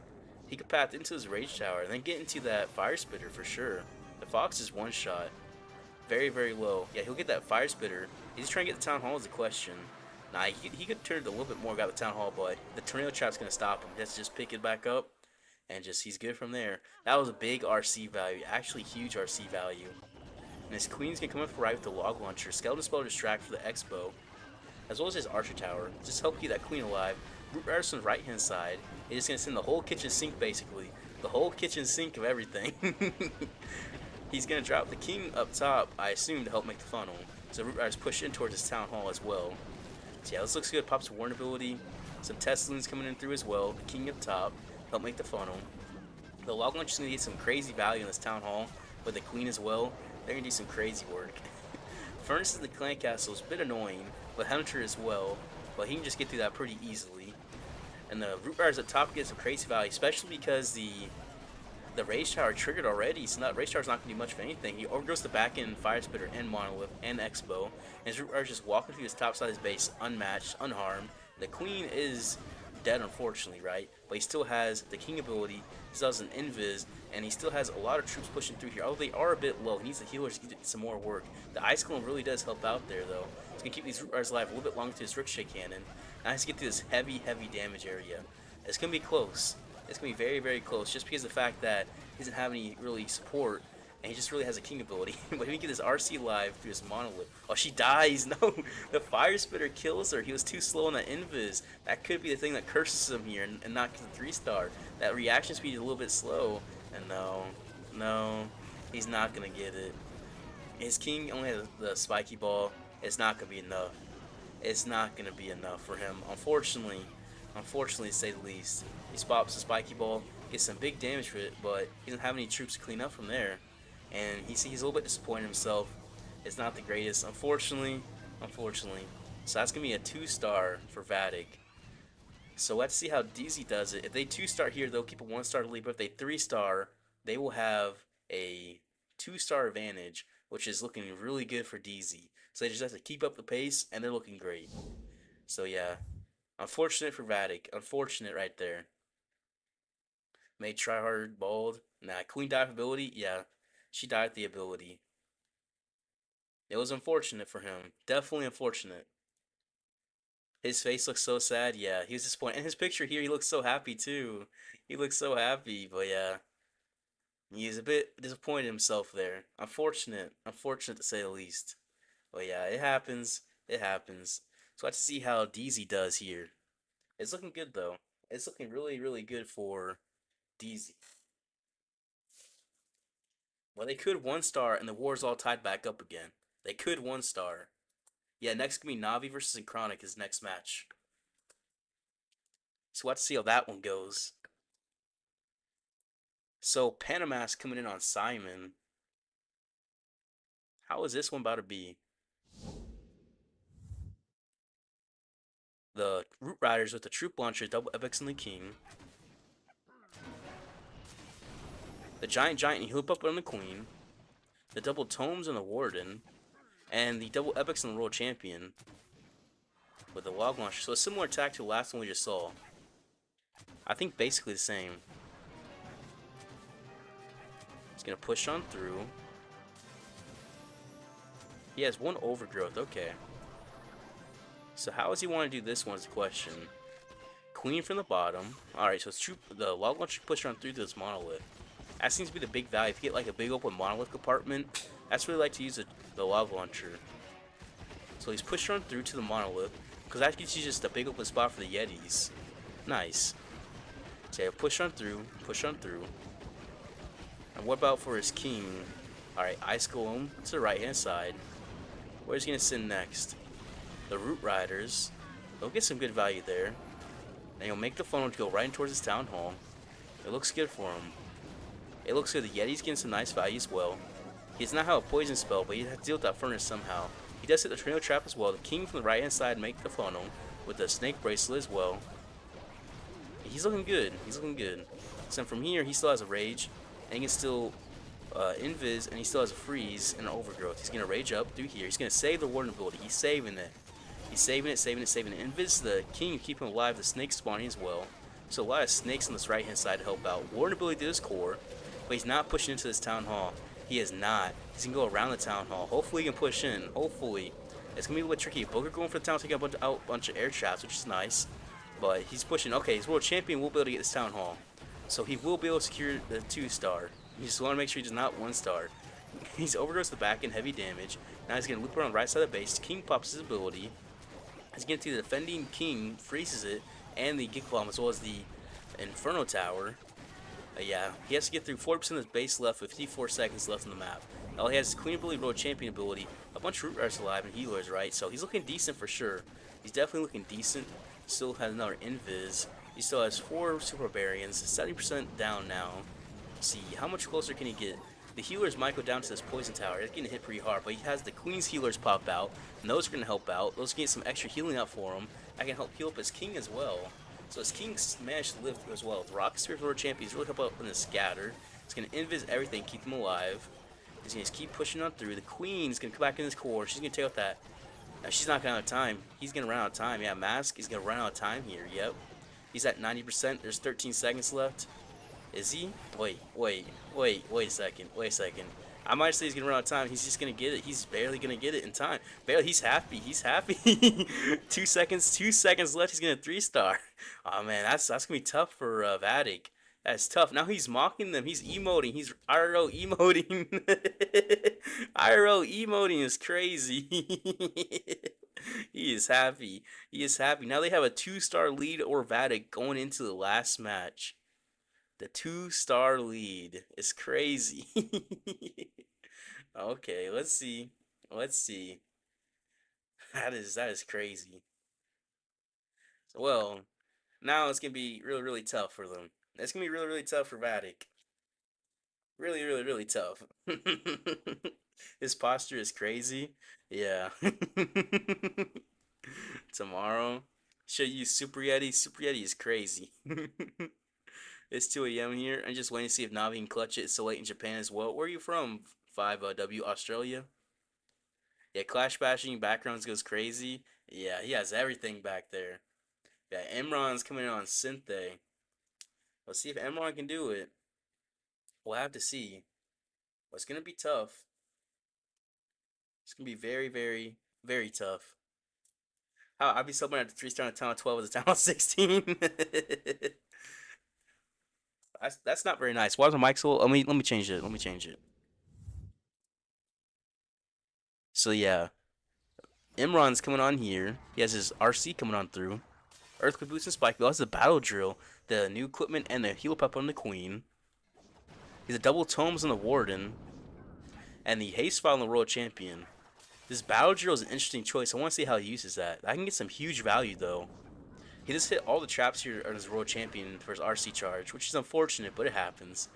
He could path into his Rage Tower and then get into that Fire Spitter for sure. The Fox is one shot. Very, very low. Yeah, he'll get that Fire Spitter. He's trying to get the Town Hall is the question. Nah, he could turn it a little bit more, got the Town Hall, but the Tornado Trap's going to stop him. He has to just pick it back up, and just he's good from there. That was a big RC value. Actually, huge RC value. And his Queen's going to come up right with the Log Launcher. Skeleton Spell Distract for the Expo, as well as his Archer Tower. Just help keep that Queen alive. Root Riders on the right hand side. He's just going to send the whole kitchen sink basically. The whole kitchen sink of everything. He's going to drop the King up top, I assume, to help make the funnel. So Root Riders push in towards his Town Hall as well. So yeah, this looks good. Pops a Warn ability. Some Test Loons coming in through as well. The King up top, help make the funnel. The Log Launcher's going to get some crazy value in this Town Hall with the Queen as well. They're going to do some crazy work. Furnace in the Clan Castle is a bit annoying, but Hunter as well. But he can just get through that pretty easily. And the Root Riders at top get some crazy value, especially because the Rage Tower triggered already, so that Rage Tower's not going to do much of anything. He overgoes the back end Fire Spitter and Monolith and Expo, and his Root Riders just walking through his top side of his base unmatched, unharmed. The Queen is dead, unfortunately, right? But he still has the King ability, he still has an Invis, and he still has a lot of troops pushing through here. Although they are a bit low, he needs the healers to get some more work. The Ice Golem really does help out there, though. It's going to keep these Root Riders alive a little bit longer to his Ricochet Cannon. Now he has to get to this heavy, heavy damage area. It's going to be close. It's going to be very, very close, just because of the fact that he doesn't have any really support, and he just really has a King ability. But if he can get this RC live through his Monolith. Oh, she dies! No! The Fire Spitter kills her. He was too slow on that Invis. That could be the thing that curses him here and not get the 3-star. That reaction speed is a little bit slow. And no, he's not going to get it. His King only has the Spiky Ball. It's not going to be enough. It's not going to be enough for him, unfortunately. Unfortunately, to say the least. He spots the Spiky Ball, gets some big damage for it, but he doesn't have any troops to clean up from there. And he's a little bit disappointed in himself. It's not the greatest, unfortunately. So that's going to be a 2-star for Vatic. So let's see how DZ does it. If they 2-star here, they'll keep a 1-star lead, but if they 3-star, they will have a 2-star advantage, which is looking really good for DZ. So they just have to keep up the pace, and they're looking great. So yeah, unfortunate for Vatic. Unfortunate right there. May try hard, bald. Nah, Queen dive ability? Yeah, she died with the ability. It was unfortunate for him. Definitely unfortunate. His face looks so sad. Yeah, he was disappointed. In his picture here, he looks so happy too. He looks so happy, but yeah. He's a bit disappointed in himself there. Unfortunate. Unfortunate to say the least. But yeah, it happens. It happens. So let's see how DZ does here. It's looking good though. It's looking really, really good for DZ. Well, they could 1-star and the war's all tied back up again. They could 1-star. Yeah, next could be Navi versus Synchronic is next match. So let's see how that one goes. So Panama's coming in on Simon. How is this one about to be? The Root Riders with the Troop Launcher, double Epics and the King. The Giant and Heal Up on the Queen. The double Tomes on the Warden. And the double Epics on the World Champion. With the Log Launcher. So a similar attack to the last one we just saw. I think basically the same. He's going to push on through. He has 1 Overgrowth, okay. So how does he want to do this one is the question. Queen from the bottom. Alright, so the Log Launcher push on through to this Monolith. That seems to be the big value. If you get like a big open Monolith compartment, that's really like to use the Log Launcher. So he's pushed on through to the Monolith, because that gives you just a big open spot for the Yetis. Nice. So yeah, push on through. And what about for his King? Alright, Ice Golem to the right hand side. Where's he going to send next? The Root Riders. They'll get some good value there. And he'll make the funnel to go right in towards his Town Hall. It looks good for him. It looks good. The Yeti's getting some nice value as well. He does not have a poison spell, but he has to deal with that furnace somehow. He does hit the tornado trap as well. The king from the right hand side make the funnel with the snake bracelet as well. He's looking good. He's looking good. So from here, he still has a rage, and he can still invis, and he still has a freeze and an overgrowth. He's gonna rage up through here. He's gonna save the warden ability. He's saving it. He's saving it, saving it, saving it. Invis the king to keep him alive. The snake spawning as well. So a lot of snakes on this right hand side to help out. Warden ability to his core, but he's not pushing into this town hall. He is not. He's gonna go around the town hall. Hopefully he can push in. Hopefully. It's gonna be a little bit tricky. Booker going for the town, taking out a bunch of air traps, which is nice. But he's pushing. Okay, his world champion will be able to get this town hall. So he will be able to secure the 2-star. You just want to make sure he does not 1-star. He's overgoes the back and heavy damage. Now he's gonna loop around the right side of the base. King pops his ability. He's gonna do the defending king, freezes it, and the Giga Bomb as well as the Inferno Tower. Yeah, he has to get through 40% of his base left with 54 seconds left on the map. All he has is Queen ability, World Champion ability, a bunch of Root Riders alive, and healers, right? So he's looking decent for sure. He's definitely looking decent. Still has another Invis. He still has 4 Super Barbarians, 70% down now. Let's see, how much closer can he get? The healers might go down to this Poison Tower. It's getting hit pretty hard, but he has the Queen's healers pop out, and those are going to help out. Those can get some extra healing out for him. I can help heal up his King as well. So his King's managed to live through as well. The Rock Spirit World Champion is really help out in the scatter. It's going to invis everything, keep him alive. He's going to keep pushing on through. The Queen's going to come back in his core. She's going to take out that. Now she's not going to out of time. He's going to run out of time. Yeah, Mask is going to run out of time here. Yep. He's at 90%. There's 13 seconds left. Is he? Wait a second. Wait a second. I might say he's gonna run out of time. He's just gonna get it. He's barely gonna get it in time. Barely. He's happy. He's happy. 2 seconds. 2 seconds left. He's gonna 3-star. Oh man, that's gonna be tough for Vatic. That's tough. Now he's mocking them. He's emoting. He's IRL emoting. IRL emoting is crazy. He is happy. He is happy. Now they have a 2-star lead or Vatic going into the last match. The 2-star lead is crazy. Okay, let's see. Let's see. That is crazy. Well, now it's gonna be really tough for them. It's gonna be really tough for Vatic. Really tough. His posture is crazy. Yeah. Tomorrow, should use Super Yeti. Super Yeti is crazy. It's 2 a.m. here. I'm just waiting to see if Navi can clutch it. It's so late in Japan as well. Where are you from? 5W Australia? Yeah, Clash bashing backgrounds goes crazy. Yeah, he has everything back there. Yeah, Imran's coming in on Synthé. Let's see if Imran can do it. We'll have to see. Well, it's gonna be tough. It's gonna be very tough. How I'd be celebrating at the 3-star in the town of 12 as a town of 16. That's not very nice. Why is my mic so? Let me change it. Let me change it. So yeah, Imran's coming on here. He has his RC coming on through. Earthquake boost and spike. He also has the battle drill, the new equipment, and the heal pep on the Queen. He's a double tomes on the Warden, and the haste file on the World Champion. This battle drill is an interesting choice. I want to see how he uses that. I can get some huge value though. He just hit all the traps here on his World Champion for his RC charge, which is unfortunate, but it happens.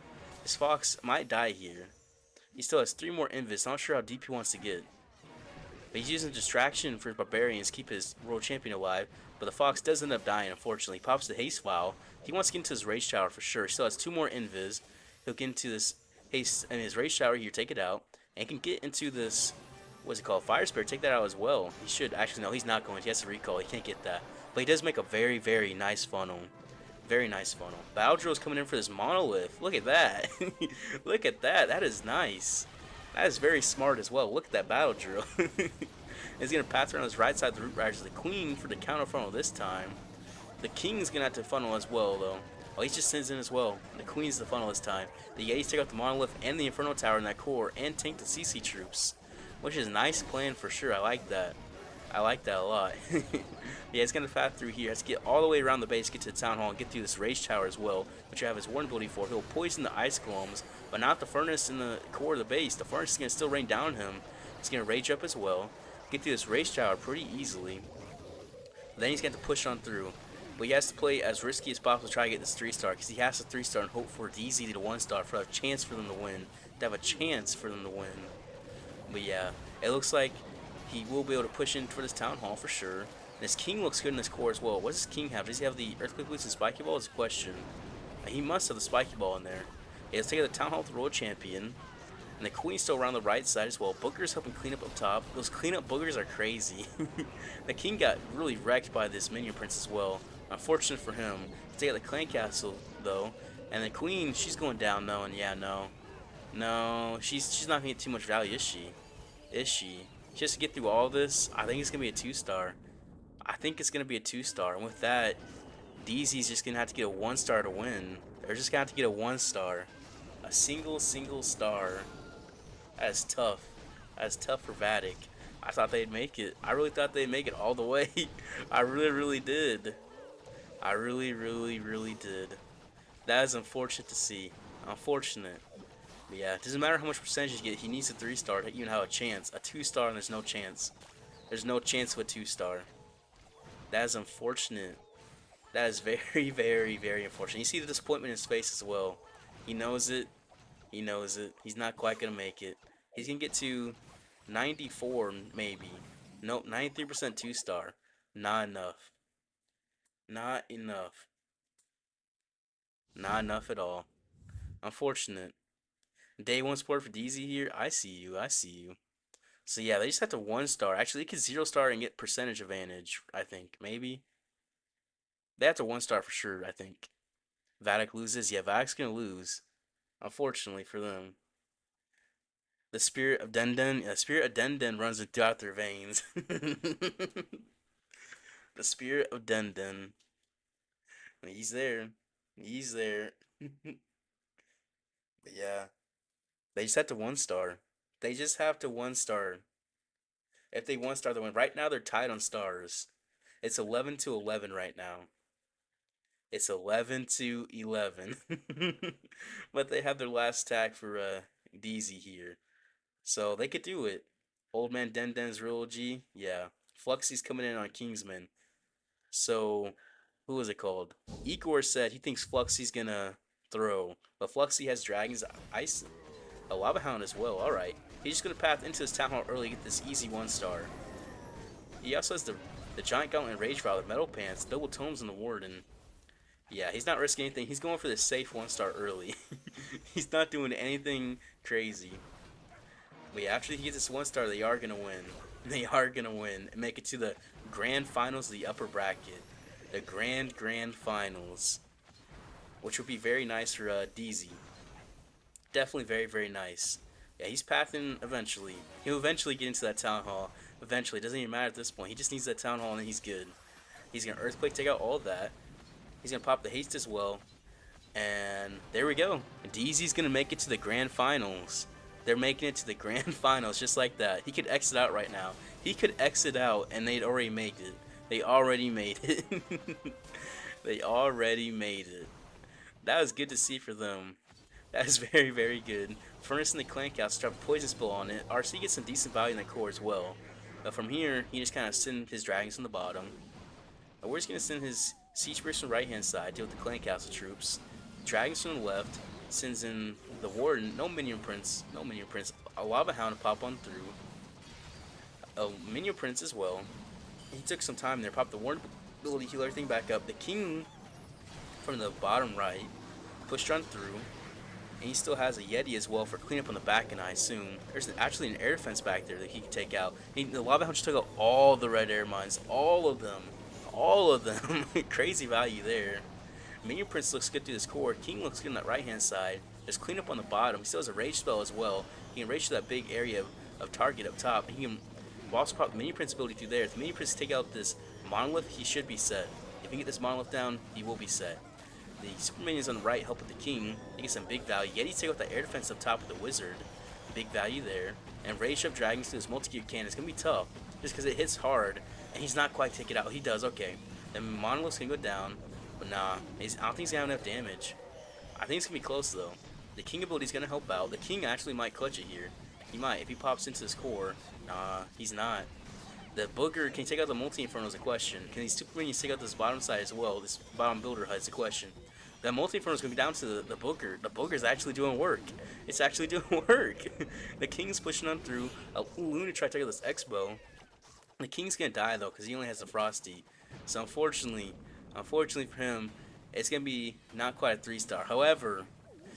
His Fox might die here. He still has 3 more invis. Not sure how deep he wants to get. But he's using distraction for his Barbarians to keep his World Champion alive. But the Fox does end up dying, unfortunately. He pops the Haste Vial. He wants to get into his Rage Tower for sure. He still has 2 more invis. He'll get into this Haste and his Rage Tower here, take it out. And can get into this, what's it called? Fire Spirit, take that out as well. He should. Actually, no, he's not going to. He has to recall. He can't get that. But he does make a very nice funnel. Very nice funnel. Battle Drill's coming in for this Monolith. Look at that. Look at that. That is nice. That is very smart as well. Look at that Battle Drill. He's going to pass around his right side of the Root Riders. The Queen for the counter funnel this time. The King's going to have to funnel as well, though. Oh, he just sends in as well. The Queen's the funnel this time. The Yetis take out the Monolith and the Inferno Tower in that core and tank the CC troops. Which is a nice plan for sure. I like that. I like that a lot. Yeah, he's going to path through here. He has to get all the way around the base, get to the Town Hall, and get through this Rage Tower as well, which I have his Warden ability for. He'll poison the Ice Golems, but not the Furnace in the core of the base. The Furnace is going to still rain down him. He's going to Rage up as well. Get through this Rage Tower pretty easily. Then he's going to push on through. But he has to play as risky as possible to try to get this 3-star, because he has to 3-star and hope for DZ to 1-star for a chance for them to win. To have a chance for them to win. But yeah, it looks like he will be able to push in for this Town Hall for sure. And his King looks good in this core as well. What does his King have? Does he have the Earthquake Boost and Spiky Ball? Is a question. He must have the Spiky Ball in there. Yeah, let's take out the Town Hall with the Royal Champion. And the Queen's still around the right side as well. Booger's helping clean up top. Those cleanup boogers are crazy. The King got really wrecked by this Minion Prince as well. Unfortunate for him. Let's take out the Clan Castle though. And the Queen, she's going down though, and yeah, no. No, she's not gonna get too much value, is she? Is she? She has to get through all this. I think it's gonna be a 2-star. I think it's gonna be a 2-star. And with that, DZ's just gonna have to get a 1-star to win. They're just gonna have to get a 1-star. A single star. That is tough. That is tough for Vatic. I thought they'd make it. I really thought they'd make it all the way. I really did. I really did. That is unfortunate to see. Unfortunate. But yeah, it doesn't matter how much percentage you get. He needs a 3-star to even have a chance. A 2-star and there's no chance. There's no chance of a 2-star. That is unfortunate. That is very unfortunate. You see the disappointment in his face as well. He knows it. He knows it. He's not quite going to make it. He's going to get to 94 maybe. Nope, 93% 2-star. Not enough. Not enough. Not enough at all. Unfortunate. Day 1 support for DZ here. I see you. I see you. So yeah, they just have to 1-star. Actually, they could 0-star and get percentage advantage, I think. Maybe. They have to 1-star for sure, I think. Vatic loses. Yeah, Vatic's going to lose. Unfortunately for them. The spirit of Denden runs throughout their veins. The spirit of Denden. He's there. He's there. But yeah. They just have to 1-star. They just have to 1-star. If they 1-star, they win. Right now, they're tied on stars. It's 11-11 right now. It's 11-11. But they have their last tag for DZ here. So they could do it. Old Man Denden's real G. Yeah. Fluxy's coming in on Kingsman. So, who is it called? Igor said he thinks Fluxy's gonna throw. But Fluxy has Dragon's Ice. A Lava Hound as well. Alright. He's just gonna path into his Town Hall early, get this easy 1-star. He also has the Giant Gauntlet Rage Vow, the Metal Pants, Double Tomes, and the Warden. Yeah, he's not risking anything. He's going for the safe 1-star early. He's not doing anything crazy. But yeah, after he gets this 1-star, they are gonna win. They are gonna win and make it to the grand finals of the upper bracket. The grand finals. Which would be very nice for DZ. Definitely very nice. Yeah, he's pathing eventually. He'll eventually get into that Town Hall. Eventually. It doesn't even matter at this point. He just needs that Town Hall and then he's good. He's gonna Earthquake, take out all of that. He's gonna pop the haste as well. And there we go. DZ's gonna make it to the grand finals. They're making it to the grand finals just like that. He could exit out right now. He could exit out and they'd already made it. They already made it. They already made it. That was good to see for them. That is very good. Furnace in the Clan Castle, drop a Poison Spell on it. RC gets some decent value in the core as well. But from here, he just kind of send his dragons from the bottom. But we're just going to send his Siege Burst from the right hand side, deal with the Clan Castle troops. Dragons from the left, sends in the Warden, no Minion Prince, a Lava Hound to pop on through. A Minion Prince as well. He took some time there, popped the Warden ability, heal everything back up. The King from the bottom right, pushed on through. And he still has a Yeti as well for cleanup on the back, and I assume. There's actually an air defense back there that he can take out. The Lava Hound just took out all the red air mines, all of them. All of them. Crazy value there. Minion Prince looks good through this core. King looks good on that right hand side. There's cleanup on the bottom. He still has a rage spell as well. He can rage to that big area of target up top. He can also pop the Minion Prince ability through there. If the Minion Prince take out this monolith, he should be set. If he can get this monolith down, he will be set. The super minions on the right help with the King. They get some big value. Yeti take out the air defense up top with the Wizard. Big value there. And rage up dragons to his multi-gear cannon. It's going to be tough just because it hits hard. And he's not quite take it out. He does, okay. Then monolith's going to go down. But nah, I don't think he's going to have enough damage. I think it's going to be close though. The King ability is going to help out. The King actually might clutch it here. He might. If he pops into his core, nah, he's not. The Booger can take out the multi-inferno is a question. Can these super minions take out this bottom side as well? This bottom builder hut is a question. The multi-inferno is going to be down to the Booger. The Booger is actually doing work. It's actually doing work. The King's pushing on through. Luna tried to take out this X-Bow. The King's going to die though because he only has the Frosty. So unfortunately for him, it's going to be not quite a 3-star. However,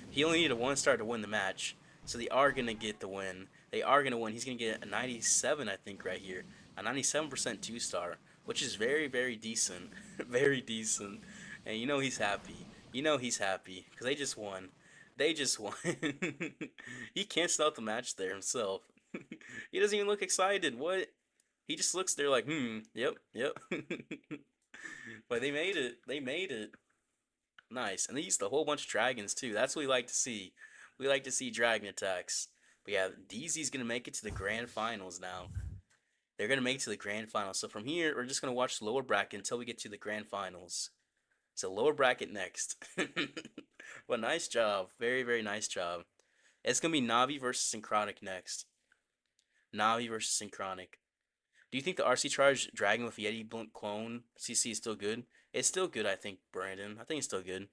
he only needed a 1-star to win the match. So they are going to get the win. They are going to win. He's going to get a 97, I think, right here. A 97% 2-star, which is very, very decent. Very decent. And you know he's happy. You know he's happy because they just won. They just won. He canceled out the match there himself. He doesn't even look excited. What? He just looks there like, yep, yep. But they made it. They made it. Nice. And they used a whole bunch of dragons too. That's what we like to see. We like to see dragon attacks. But yeah, DZ's gonna make it to the grand finals now. They're gonna make it to the grand finals. So from here, we're just gonna watch the lower bracket until we get to the grand finals. So lower bracket next. But nice job. Very, very nice job. It's gonna be Navi versus Synchronic next. Navi versus Synchronic. Do you think the RC Charge Dragon with Yeti Blunt clone CC is still good? It's still good, I think, Brandon. I think it's still good.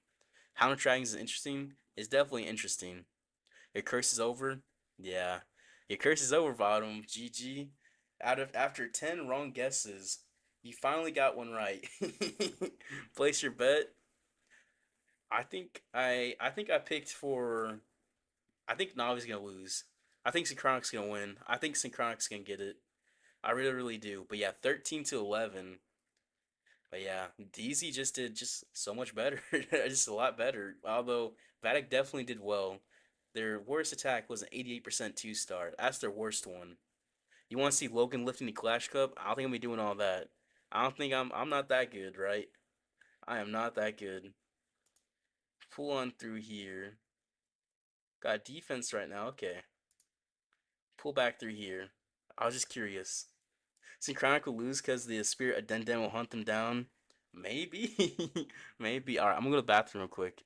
Hound Dragons is interesting. It's definitely interesting. Your curse is over. Yeah, your curse is over, Bottom. GG. After 10 wrong guesses, you finally got one right. Place your bet. I think I picked for. I think Navi's gonna lose. I think Synchronic's gonna win. I think Synchronic's gonna get it. I really, really do. But yeah, 13-11. But yeah, DZ just did just so much better. Just a lot better. Although Vatic definitely did well. Their worst attack was an 88% 2-star. That's their worst one. You want to see Logan lifting the Clash Cup? I don't think I'm gonna be doing all that. I don't think I'm not that good, right? I am not that good. Pull on through here. Got defense right now. Okay. Pull back through here. I was just curious. Synchronic will lose because the spirit of Denden will hunt them down. Maybe. Maybe. Alright, I'm gonna go to the bathroom real quick.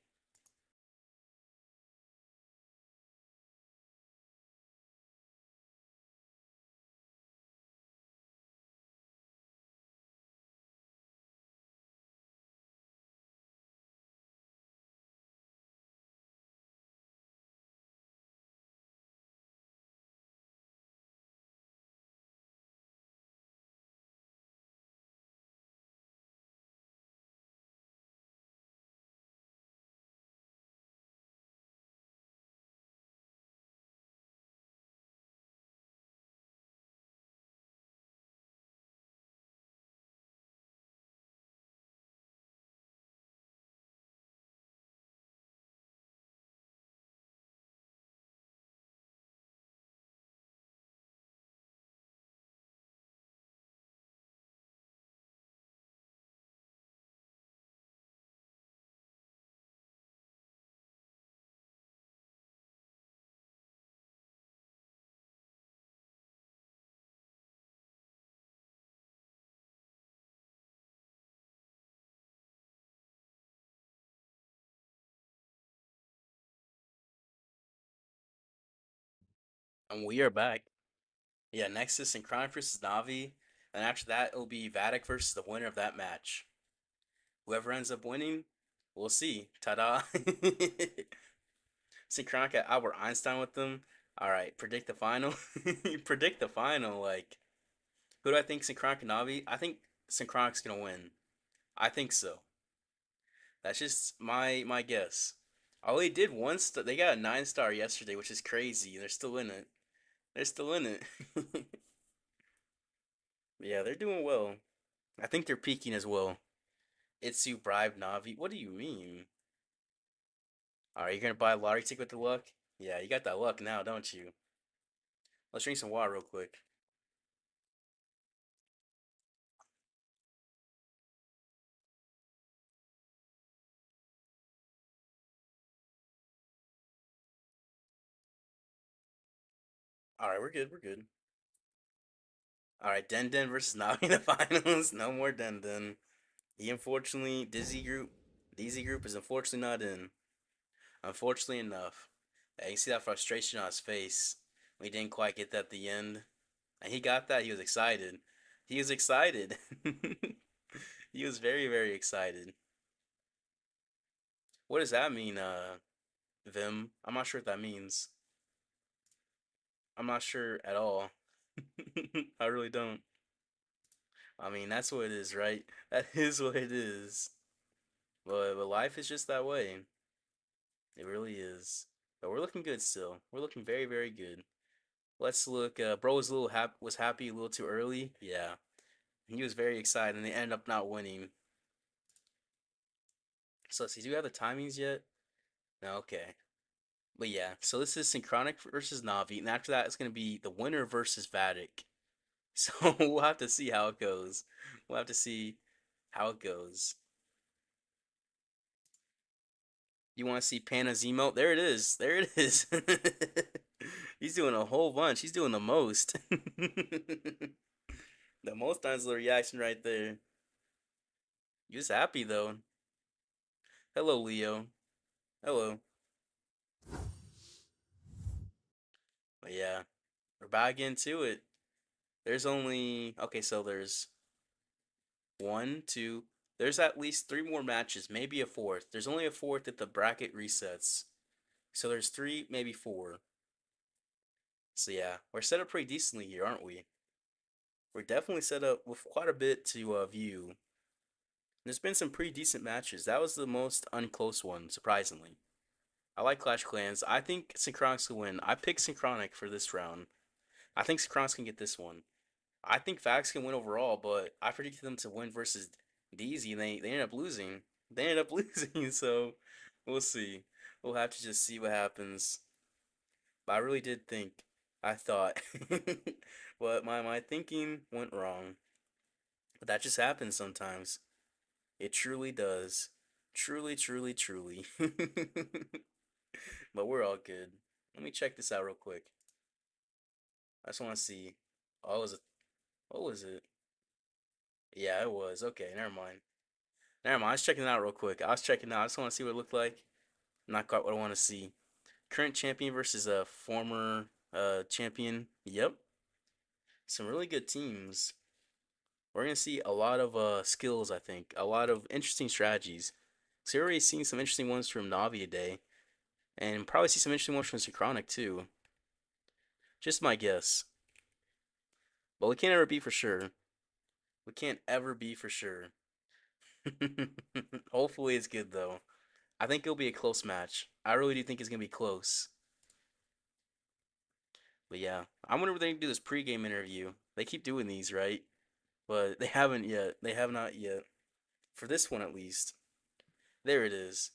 And we are back. Yeah, next is Synchronic versus Navi. And after that, it'll be Vatic versus the winner of that match. Whoever ends up winning, we'll see. Ta-da. Synchronic at Albert Einstein with them. Alright, predict the final. Predict the final, like. Who do I think Synchronic and Navi? I think Synchronic's gonna win. I think so. That's just my guess. Oh, they did they got a 9-star yesterday, which is crazy. They're still in it. They're still in it. Yeah, they're doing well. I think they're peaking as well. Itsu bribe Navi. What do you mean? Alright, you're gonna buy a lottery ticket with the luck? Yeah, you got that luck now, don't you? Let's drink some water real quick. Alright, we're good, we're good. Alright, Den Den versus Navi in the finals. No more Den Den. He unfortunately, Dizzy group is unfortunately not in. Unfortunately enough. Yeah, you can see that frustration on his face. We didn't quite get that at the end. And he got that, he was excited. He was excited. He was very, very excited. What does that mean, Vim? I'm not sure what that means. I'm not sure at all. I really don't. I mean, that's what it is, right? That is what it is. But life is just that way. It really is. But we're looking good still. We're looking very, very good. Let's look. Bro was a little was happy a little too early. Yeah, he was very excited, and they ended up not winning. So let's see. Do we have the timings yet? No. Okay. But yeah. So this is Synchronic versus Navi, and after that, it's gonna be the winner versus Vatic. So we'll have to see how it goes. We'll have to see how it goes. You want to see Pana's emote? There it is. There it is. He's doing a whole bunch. He's doing the most. The most times the reaction right there. He was happy though. Hello, Leo. Hello. But yeah, we're back into it. There's only okay, so there's one, two. There's at least three more matches, maybe a fourth. There's only a fourth if the bracket resets. So there's three, maybe four. So yeah, we're set up pretty decently here, aren't we? We're definitely set up with quite a bit to view. There's been some pretty decent matches. That was the most unclose one, surprisingly. I like Clash Clans. I think Synchronic's will win. I picked Synchronic for this round. I think Synchronic's can get this one. I think Vax can win overall, but I predicted them to win versus DZ, and they ended up losing. They ended up losing, so we'll see. We'll have to just see what happens. But I really did think, I thought, but my thinking went wrong. But that just happens sometimes. It truly does. Truly, truly, truly. But we're all good. Let me check this out real quick. I just want to see. Oh, was it? What was it? Yeah, it was. Okay, never mind. Never mind. I was checking it out real quick. I was checking it out. I just want to see what it looked like. Not quite what I want to see. Current champion versus a former champion. Yep. Some really good teams. We're gonna see a lot of skills, I think. A lot of interesting strategies. So you're already seeing some interesting ones from Navi today. And probably see some interesting ones from Synchronic too. Just my guess. But we can't ever be for sure. We can't ever be for sure. Hopefully it's good though. I think it'll be a close match. I really do think it's gonna be close. But yeah, I wonder if they can do this pregame interview. They keep doing these, right? But they haven't yet. They have not yet. For this one at least. There it is.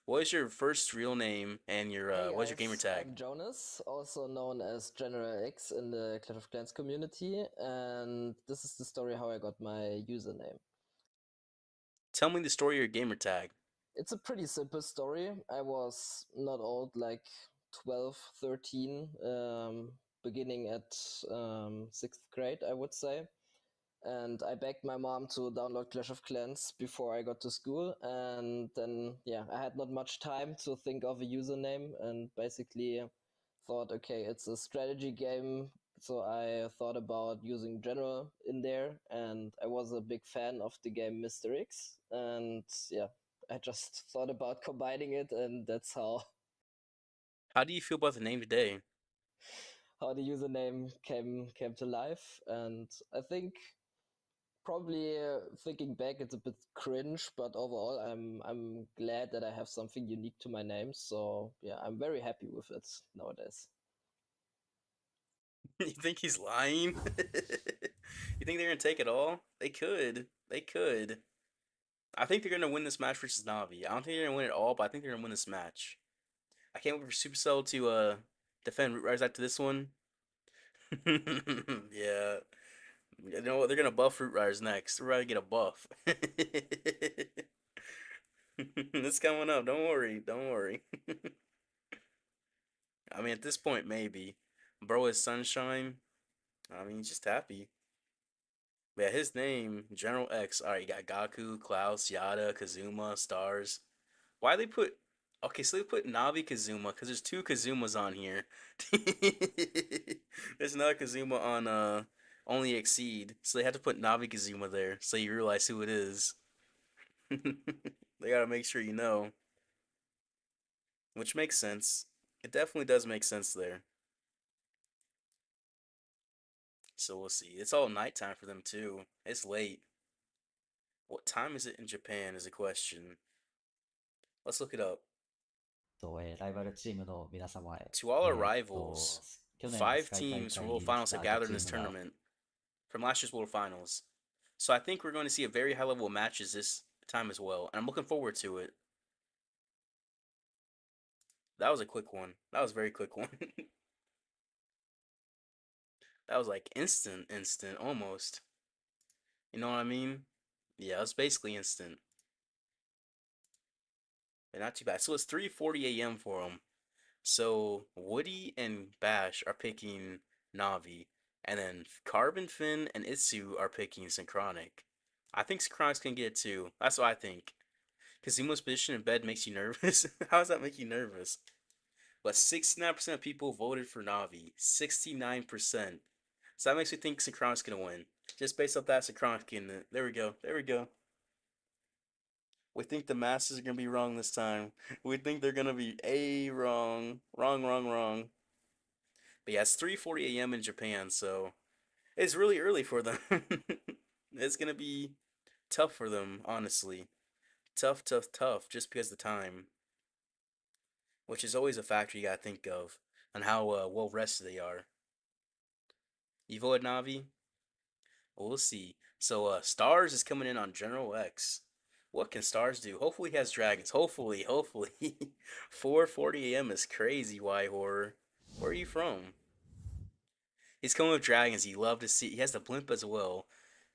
What is your first real name and your Hey what's your gamer guys, tag? I'm Jonas, also known as General X in the Clash of Clans community, and this is the story how I got my username. Tell me the story of your gamer tag. It's a pretty simple story. I was not old, like 12, 13, beginning at 6th grade, I would say. And I begged my mom to download Clash of Clans before I got to school. And then, yeah, I had not much time to think of a username and basically thought, okay, it's a strategy game. So I thought about using General in there. And I was a big fan of the game Mr. X. And yeah, I just thought about combining it. And that's How do you feel about the name today? how the username came to life. And I think probably thinking back, it's a bit cringe, but overall, I'm glad that I have something unique to my name. So yeah, I'm very happy with it nowadays. You think he's lying? You think they're gonna take it all? They could. They could. I think they're gonna win this match versus Navi. I don't think they're gonna win it all, but I think they're gonna win this match. I can't wait for Supercell to defend Root Rise after this one. Yeah. You know what? They're gonna buff Root Rise next. We're about to get a buff. It's coming up. Don't worry. Don't worry. I mean, at this point, maybe. Bro is Sunshine. I mean, he's just happy. But yeah, his name, General X. Alright, you got Gaku, Klaus, Yada, Kazuma, Stars. Why they put Okay, so they put Navi Kazuma because there's two Kazumas on here. There's another Kazuma on Only Exceed, so they had to put Navi Kazuma there so you realize who it is. They gotta make sure you know, which makes sense. It definitely does make sense there. So we'll see. It's all nighttime for them too. It's late. What time is it in Japan is a question. Let's look it up. ライバルチームの皆様へ、To all our rivals, 去年の世 five 界大 teams from 会 World に Finals 出 have た gathered チ in ー this ムが tournament from last year's World Finals. So I think we're going to see a very high level of matches this time as well, and I'm looking forward to it. That was a quick one. That was a very quick one. That was like instant, almost. You know what I mean? Yeah, it was basically instant. But not too bad. So it's 3:40 a.m. for them. So Woody and Bash are picking Navi, and then Carbon Fin and Itsu are picking Synchronic. I think Synchronic's gonna get it too. That's what I think. Because Zemo's position in bed makes you nervous. How does that make you nervous? But 69% of people voted for Navi. 69%. So that makes me think Synchronic's gonna win. Just based off that, Synchronic getting it. There we go. There we go. We think the masses are gonna be wrong this time. We think they're gonna be wrong. Wrong, wrong, wrong. But yeah, it's 3:40 a.m. in Japan, so it's really early for them. It's gonna be tough for them, honestly. Tough, tough, tough, just because of the time. Which is always a factor you gotta think of, on how well rested they are. You voted Navi? Well, we'll see. So Stars is coming in on General X. What can Stars do? Hopefully he has dragons. Hopefully, hopefully. 4:40 a.m. is crazy, Y Horror. Where are you from? He's coming with dragons. You love to see. He has the blimp as well.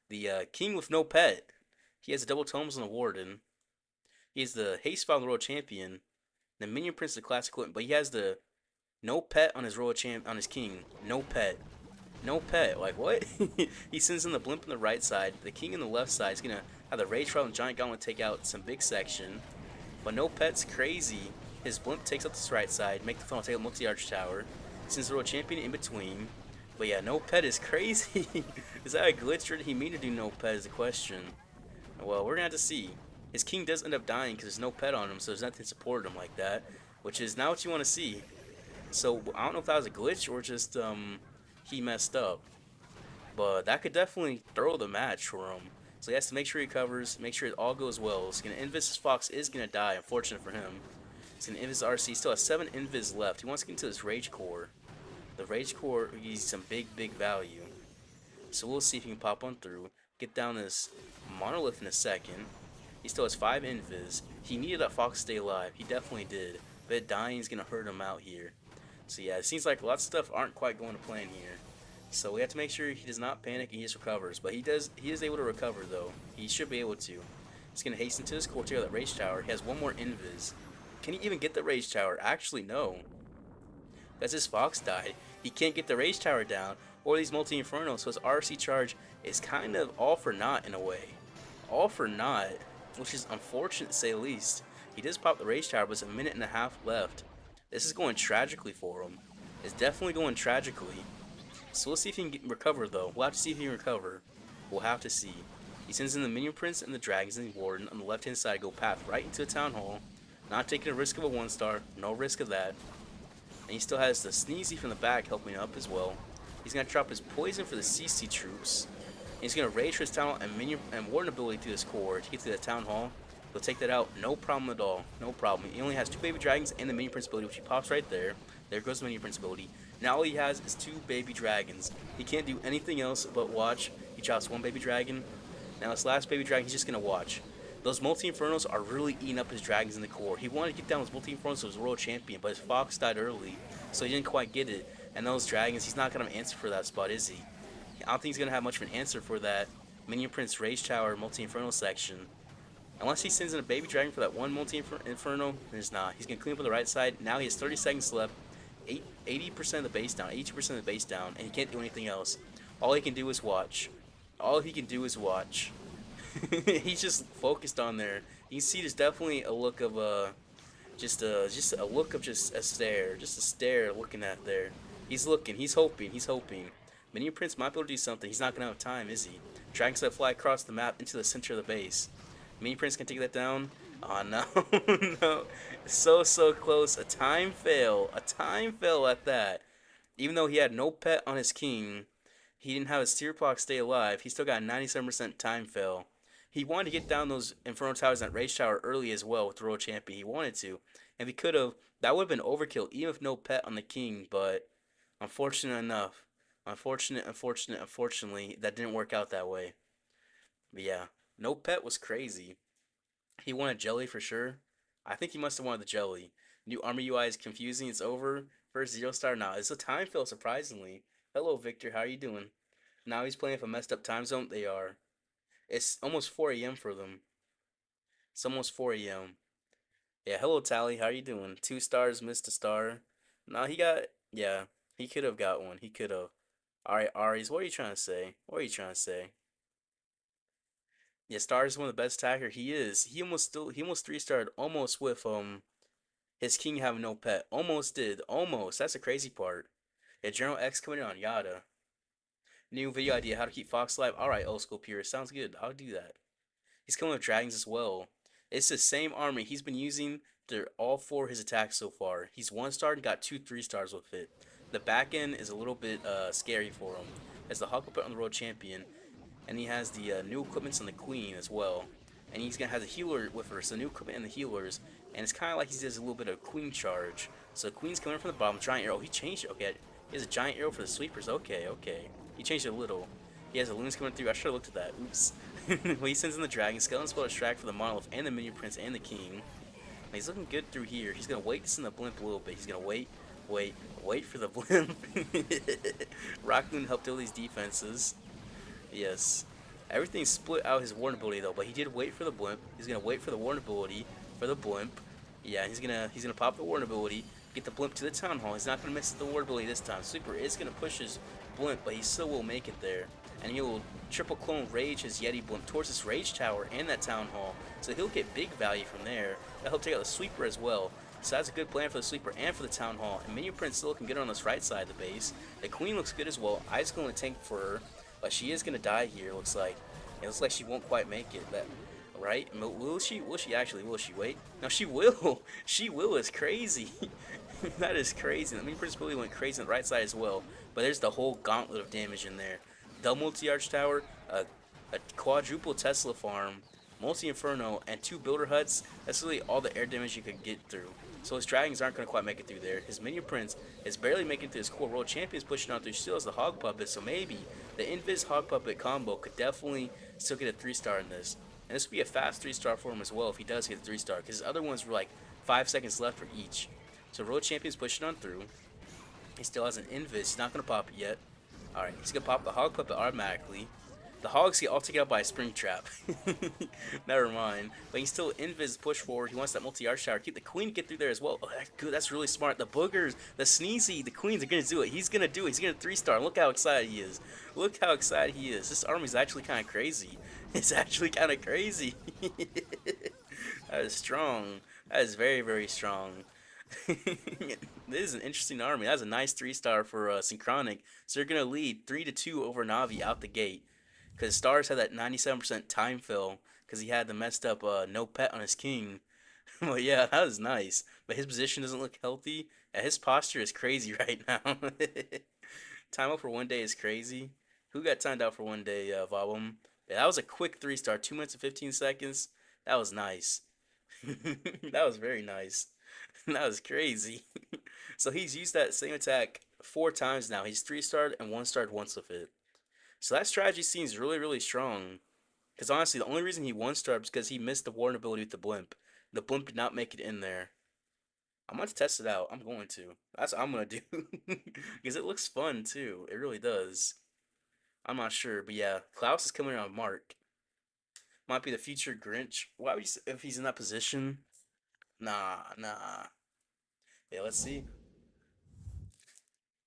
The king with no pet. He has the double tomes on the warden. He has the haste file on the royal champion. The minion prince the classic equipment, but he has the no pet on his royal champ on his king. No pet. No pet. Like what? He sends in the blimp on the right side. The king on the left side is gonna have the rage trial and giant gauntlet take out some big section. But no pet's crazy. His blimp takes up this right side, make the funnel take out multi arch tower. Sends the royal champion in between. But yeah, no pet is crazy. Is that a glitch or did he mean to do no pet is the question. Well, we're gonna have to see. His king does end up dying because there's no pet on him, so there's nothing to support him like that, which is not what you want to see. So I don't know if that was a glitch or just he messed up, but that could definitely throw the match for him. So he has to make sure he covers, make sure it all goes well. He's gonna invis his Fox is gonna die, unfortunate for him. He's gonna invis RC. He still has 7 invis left. He wants to get into his rage core. The rage core gives some big value. So we'll see if he can pop on through. Get down this monolith in a second. He still has 5 invis. He needed that Fox to stay alive. He definitely did. But dying is gonna hurt him out here. So yeah, it seems like lots of stuff aren't quite going to plan here. So we have to make sure he does not panic and he just recovers. But he is able to recover though. He should be able to. He's gonna hasten to his core to that rage tower. He has 1 more invis. Can he even get the rage tower? Actually no. Because his Fox died. He can't get the rage tower down or these multi infernos, so his RC charge is kind of all for naught in a way. All for naught, which is unfortunate to say the least. He does pop the rage tower, but it's a minute and a half left. This is going tragically for him. It's definitely going tragically. So we'll see if he can recover though. We'll have to see if he can recover. We'll have to see. He sends in the minion prince and the dragons and the warden on the left hand side, go path right into the town hall. Not taking a risk of a 1-star, no risk of that. And he still has the Sneezy from the back helping up as well. He's going to drop his poison for the CC troops. And he's going to rage for his town hall and minion and warden ability through his core to get to the town hall. He'll take that out, no problem at all. No problem. He only has 2 baby dragons and the minion prince ability, which he pops right there. There goes the minion prince ability. Now all he has is 2 baby dragons. He can't do anything else but watch. He drops 1 baby dragon. Now this last baby dragon, he's just going to watch. Those multi-infernos are really eating up his dragons in the core. He wanted to get down those multi-infernos so he was world champion, but his Fox died early, so he didn't quite get it. And those dragons, he's not going to answer for that spot, is he? I don't think he's going to have much of an answer for that Minion Prince Rage Tower multi-inferno section. Unless he sends in a baby dragon for that 1 multi-inferno, there's not. He's going to clean up on the right side. Now he has 30 seconds left. 80% of the base down, 82% of the base down, and he can't do anything else. All he can do is watch. All he can do is watch. He's just focused on there. You can see there's definitely a look of Just a look of just a stare looking at there. He's looking, he's hoping, he's hoping. Minion Prince might be able to do something. He's not gonna have time, is he? Dragon's gonna fly across the map into the center of the base. Minion Prince can take that down. Oh no, no. So close. A time fail at that. Even though he had no pet on his king, he didn't have his Seer Block stay alive. He still got a 97% time fail. He wanted to get down those Inferno Towers and that Rage Tower early as well with the World Champion. He wanted to. And if he could have, that would have been overkill, even if no pet on the king. But unfortunately, that didn't work out that way. But yeah, no pet was crazy. He wanted jelly for sure. I think he must have wanted the jelly. New armor UI is confusing. It's over. First 0 star. Nah, it's a time fill, surprisingly. Hello, Victor. How are you doing? Now he's playing with a messed up time zone. They are. It's almost 4 a.m. for them. It's almost 4 a.m. Yeah, hello, Tally. How are you doing? 2 stars, missed a star. No, he got. Yeah, he could have got one. He could have. Alright, Aries, what are you trying to say? What are you trying to say? Yeah, Star is one of the best attacker. He is. He almost 3 starred almost with his king having no pet. Almost did. Almost. That's the crazy part. Yeah, General X coming in on Yada. New video idea, how to keep Fox alive. Alright, old school purist. Sounds good. I'll do that. He's coming with dragons as well. It's the same army he's been using to all 4 of his attacks so far. He's 1 star and got 2 3 stars with it. The back end is a little bit scary for him. As the Hawk Puppet on the World Champion, and he has the new equipments on the Queen as well. And he's gonna have the healer with her, so the new equipment and the healers. And it's kind of like he does a little bit of Queen charge. So Queen's coming from the bottom, giant arrow. He changed it. Okay, he has a giant arrow for the sweepers. Okay, okay. He changed it a little. He has the loons coming through. I should have looked at that. Oops. Well, he sends in the dragon. Skeleton spell distract for the monolith and the minion prince and the king. And he's looking good through here. He's gonna wait to send the blimp a little bit. He's gonna wait for the blimp. Raccoon helped all these defenses. Yes. Everything's split out his warn ability though, but he did wait for the blimp. He's gonna wait for the warn ability for the blimp. Yeah, he's gonna pop the warn ability, get the blimp to the town hall. He's not gonna miss the warn ability this time. Super is gonna push his blimp, but he still will make it there. And he will triple clone rage his Yeti blimp towards this rage tower and that town hall. So he'll get big value from there. That'll take out the sweeper as well. So that's a good plan for the sweeper and for the town hall. And Minion Prince still can get on this right side of the base. The queen looks good as well. I's going to tank for her, but she is going to die here. Looks like it looks like she won't quite make it. That right? Will she? Will she actually? Will she wait? No, she will. She will. Is crazy. That is crazy. The Minion Prince really went crazy on the right side as well. But there's the whole gauntlet of damage in there. Double multi-arch tower, a quadruple Tesla farm, multi-inferno, and 2 builder huts. That's really all the air damage you could get through. So his dragons aren't going to quite make it through there. His minion prince is barely making it through his core. World champions pushing on through still as the hog puppet. So maybe the invis hog puppet combo could definitely still get a 3-star in this. And this would be a fast 3-star for him as well if he does get a 3-star. Because his other ones were like 5 seconds left for each. So world champions pushing on through. He still has an invis. He's not going to pop it yet. Alright, he's going to pop the hog puppet automatically. The hogs get all taken out by a spring trap. Never mind. But he's still invis push forward. He wants that multi-arch tower. Keep the queen get through there as well. Oh, that's good. That's really smart. The boogers, the sneezy, the queens are going to do it. He's going to do it. He's going to 3-star. Look how excited he is. Look how excited he is. This army's actually kind of crazy. It's actually kind of crazy. That is strong. That is very, very strong. This is an interesting army. That's a nice 3-star for Synchronic. So they're going to lead 3-2 over Navi out the gate. Because Stars had that 97% time fill because he had the messed up no pet on his king. Well, yeah, that was nice. But his position doesn't look healthy. And his posture is crazy right now. Time out for 1 day is crazy. Who got timed out for 1 day, Vobum? Yeah, that was a quick 3-star. 2 minutes and 15 seconds. That was nice. That was very nice. That was crazy. So he's used that same attack 4 times now. He's 3-starred and 1-starred once with it. So that strategy seems really, really strong. Because honestly, the only reason he 1-starred is because he missed the warn ability with the blimp. The blimp did not make it in there. I'm going to test it out. I'm going to. That's what I'm going to do. Because it looks fun, too. It really does. I'm not sure. But yeah, Klaus is coming around Mark. Might be the future Grinch. Why would you say, if he's in that position? Nah, nah. Yeah, let's see.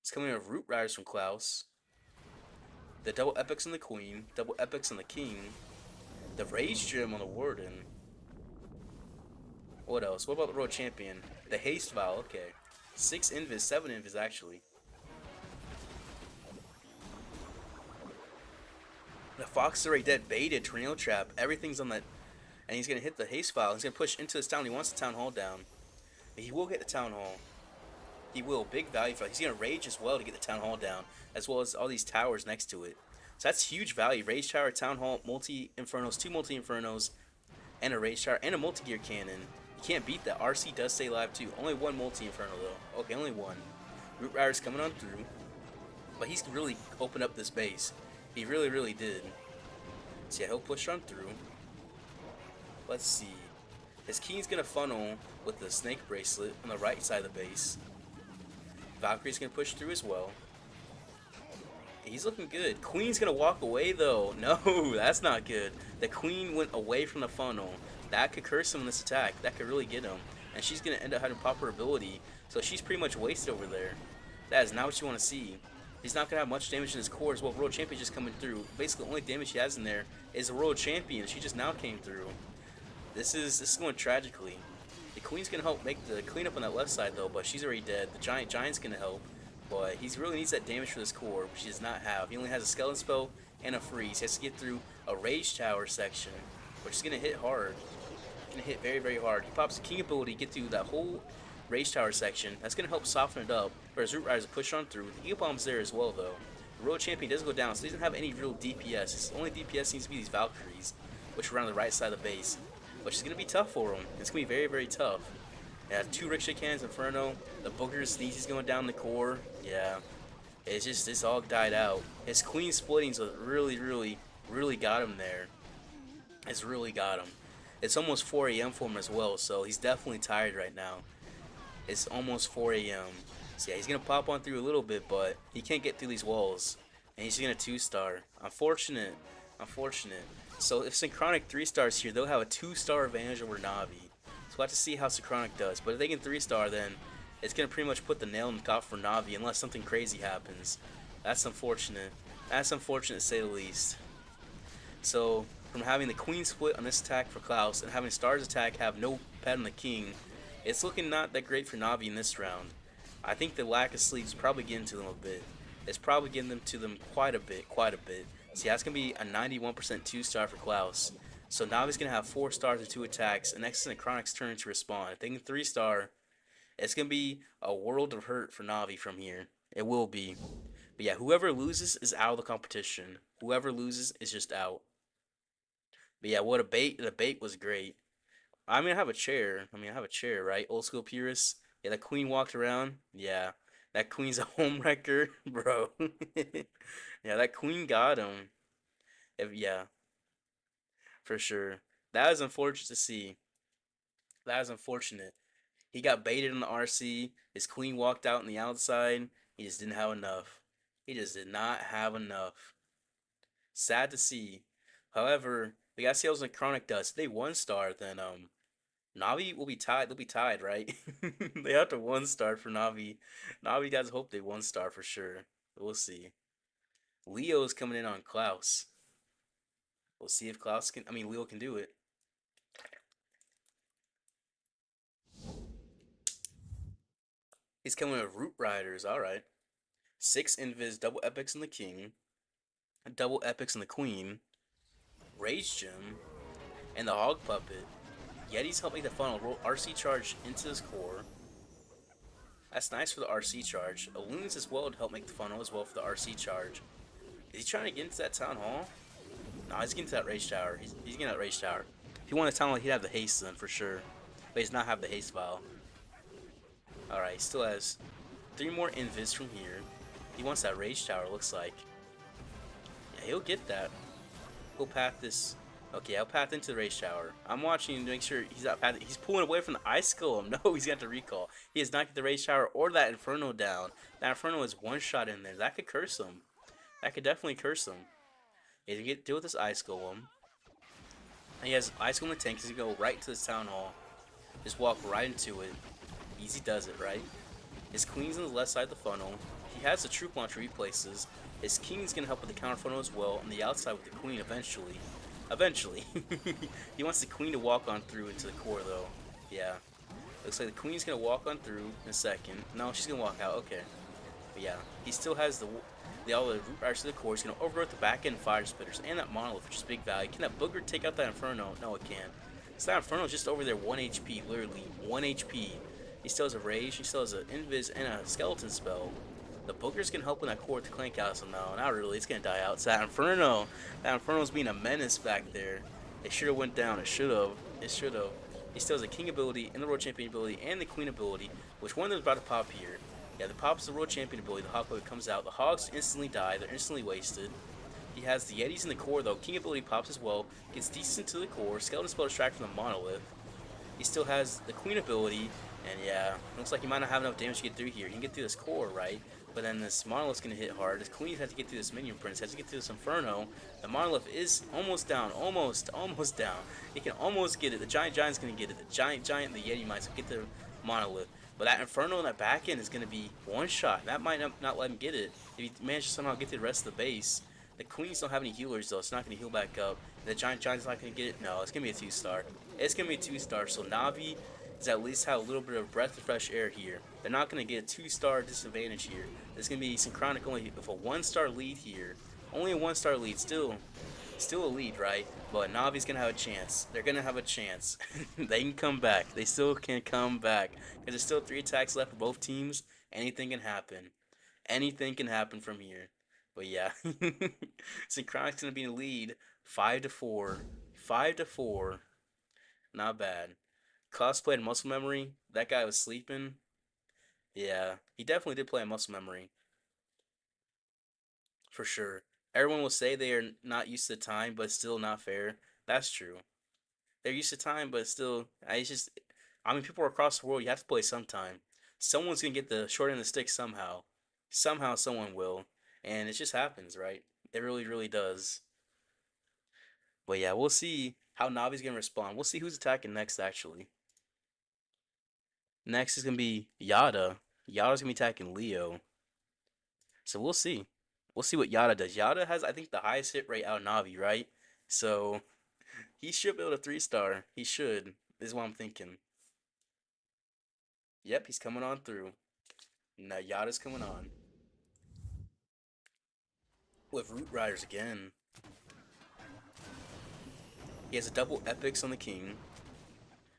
It's coming with Root Riders from Klaus. The double epics on the queen, double epics on the king, the rage gem on the warden. What else? What about the World Champion? The Haste Vial, okay. 6 Invis, 7 Invis actually. The Fox is already dead, baited, Tornado Trap, everything's on that. And he's going to hit the Haste Vial. He's going to push into his town. He wants the Town Hall down. But he will get the Town Hall. He will. Big value for it. He's going to Rage as well to get the Town Hall down, as well as all these towers next to it. So that's huge value. Rage Tower, Town Hall, multi-Infernos, 2 multi-Infernos, and a Rage Tower, and a multi-gear cannon. You can't beat that. RC does stay alive too. Only 1 multi-Inferno though. Okay, only 1. Root Rider's coming on through. But he's really opened up this base. He really, really did. So yeah, he'll push on through. Let's see. His King's going to funnel with the Snake Bracelet on the right side of the base. Valkyrie's going to push through as well. He's looking good. Queen's going to walk away though. No, that's not good. The Queen went away from the funnel. That could curse him in this attack. That could really get him. And she's going to end up having proper ability. So she's pretty much wasted over there. That is not what you want to see. He's not going to have much damage in his core as well. World Champion just coming through. Basically, the only damage he has in there is the World Champion. She just now came through. This is going tragically. The Queen's going to help make the cleanup on that left side though, but she's already dead. The Giant's going to help. But he really needs that damage for this core, which he does not have. He only has a Skeleton Spell and a Freeze. He has to get through a Rage Tower section, which is going to hit hard. Going to hit very, very hard. He pops the King ability, get through that whole Rage Tower section. That's going to help soften it up, whereas Root Rider's push on through. The Eagle Bomb's there as well, though. The World Champion doesn't go down, so he doesn't have any real DPS. His only DPS needs to be these Valkyries, which are on the right side of the base, which is going to be tough for him. It's going to be very, very tough. Yeah, 2 Ricochet Cannons, Inferno, the Booger Sneezy's going down the core. Yeah, it's just, this all died out. His Queen splitting's what really, really, really got him there. It's really got him. It's almost 4 a.m. for him as well, so he's definitely tired right now. It's almost 4 a.m. So yeah, he's going to pop on through a little bit, but he can't get through these walls. And he's going to 2-star. Unfortunate. Unfortunate. So if Synchronic 3-stars here, they'll have a 2-star advantage over Navi. So we'll have to see how Synchronic does. But if they can 3-star, then it's going to pretty much put the nail in the top for Navi unless something crazy happens. That's unfortunate. That's unfortunate to say the least. So from having the Queen split on this attack for Klaus and having Star's attack have no pet on the King, it's looking not that great for Navi in this round. I think the lack of sleep's probably getting to them a bit. It's probably getting them to them quite a bit. See, that's going to be a 91% 2-star for Klaus. So Navi's going to have 4 stars and 2 attacks, and next is Chronic's turn to respond. If they can 3-star, it's going to be a world of hurt for Navi from here. It will be. But yeah, whoever loses is out of the competition. Whoever loses is just out. But yeah, what a bait. The bait was great. I mean, I have a chair. Right? Old school purists. Yeah, that Queen walked around. Yeah, that Queen's a home wrecker, bro. Yeah, that Queen got him. Yeah, for sure. That is unfortunate to see. That is unfortunate. He got baited on the RC. His Queen walked out on the outside. He just didn't have enough. He just did not have enough. Sad to see. However, we gotta see how Synchronic does. If they 1-star, then Navi will be tied. They'll be tied, right? They have to 1-star for Navi. Navi guys hope they 1-star for sure. We'll see. Leo's coming in on Klaus. We'll see if Leo can do it. He's coming with Root Riders. All right. 6 Invis, double epics in the King, double epics in the Queen, Rage Gem, and the Hog Puppet. Yeti's help make the funnel. Roll RC charge into his core. That's nice for the RC charge. Illusions as well to help make the funnel as well for the RC charge. Is he trying to get into that Town Hall? No, he's getting to that Rage Tower. He's getting that Rage Tower. If he wanted Town Hall, he'd have the haste then for sure. But he does not have the haste vial. Alright, he still has 3 more invis from here. He wants that Rage Tower, looks like. Yeah, he'll get that. He'll path this. Okay, I'll path into the Rage Tower. I'm watching to make sure he's not pathing. He's pulling away from the Ice Golem. No, he's got the recall. He has not get the Rage Tower or that Inferno down. That Inferno is 1-shot in there. That could curse him. That could definitely curse him. He has to deal with this Ice Golem. And he has Ice Golem in the tank. He's going to go right to this Town Hall. Just walk right into it. Easy does it, right? His Queen's on the left side of the funnel. He has the Troop Launcher he places. His King's going to help with the counter funnel as well. On the outside with the Queen eventually. Eventually. He wants the Queen to walk on through into the core though. Yeah. Looks like the queen's gonna walk on through in a second. No, she's gonna walk out. Okay. But yeah, he still has all the root riders to the core. He's gonna overgrowth the back end fire spitters and that monolith, which is big value. Can that booger take out that inferno? No, it can't. So that inferno is just over there 1 HP, literally 1 HP. He still has a rage. He still has an invis and a skeleton spell. The booger's gonna help in that core with the clan castle. No, not really. It's gonna die out. It's that inferno. That inferno's being a menace back there. It should have went down. It should have. It should have. He still has a king ability and the world champion ability and the queen ability, which one of them is about to pop here. Yeah, the pop's the world champion ability. The hawk comes out. The hogs instantly die. They're instantly wasted. He has the yetis in the core though. King ability pops as well. Gets decent to the core. Skeleton spell distract from the monolith. He still has the queen ability, and yeah, looks like he might not have enough damage to get through here. He can get through this core, right? But then this monolith's gonna hit hard. This queen has to get through this minion prince. Has to get through this inferno. The monolith is almost down. Almost down. He can almost get it. The giant's gonna get it. The giant, and the yeti might get the monolith. But that inferno in that back end is gonna be one shot. That might not let him get it. If he manages to somehow get to the rest of the base. The queens don't have any healers though. It's not gonna heal back up. The giant's not gonna get it. No, it's gonna be a 2-star. It's gonna be a 2-star. So Navi is at least have a little bit of breath of fresh air here. They're not gonna get a 2-star disadvantage here. There's gonna be Synchronic only with a 1-star lead here. Only a 1-star lead. Still a lead, right? But Navi's gonna have a chance. They're gonna have a chance. They can come back. They still can come back. Because there's still 3 attacks left for both teams. Anything can happen. Anything can happen from here. But yeah, Synchronic's gonna be in the lead, 5-4, 5-4. Not bad. Cosplay and muscle memory. That guy was sleeping. Yeah, he definitely did play a muscle memory for sure. Everyone will say they are not used to time, but still not fair. That's true. They're used to time, but still, it's just. I mean, people across the world. You have to play sometime. Someone's gonna get the short end of the stick somehow. Somehow, someone will, and it just happens, right? It really, really does. But yeah, we'll see how Navi's gonna respond. We'll see who's attacking next, actually. Next is gonna be Yada. Yada's gonna be attacking Leo. So we'll see. We'll see what Yada does. Yada has, I think, the highest hit rate out of Navi, right? So he should be able to 3-star. He should, is what I'm thinking. Yep, he's coming on through. Now Yada's coming on. With Root Riders again. He has a double epics on the king,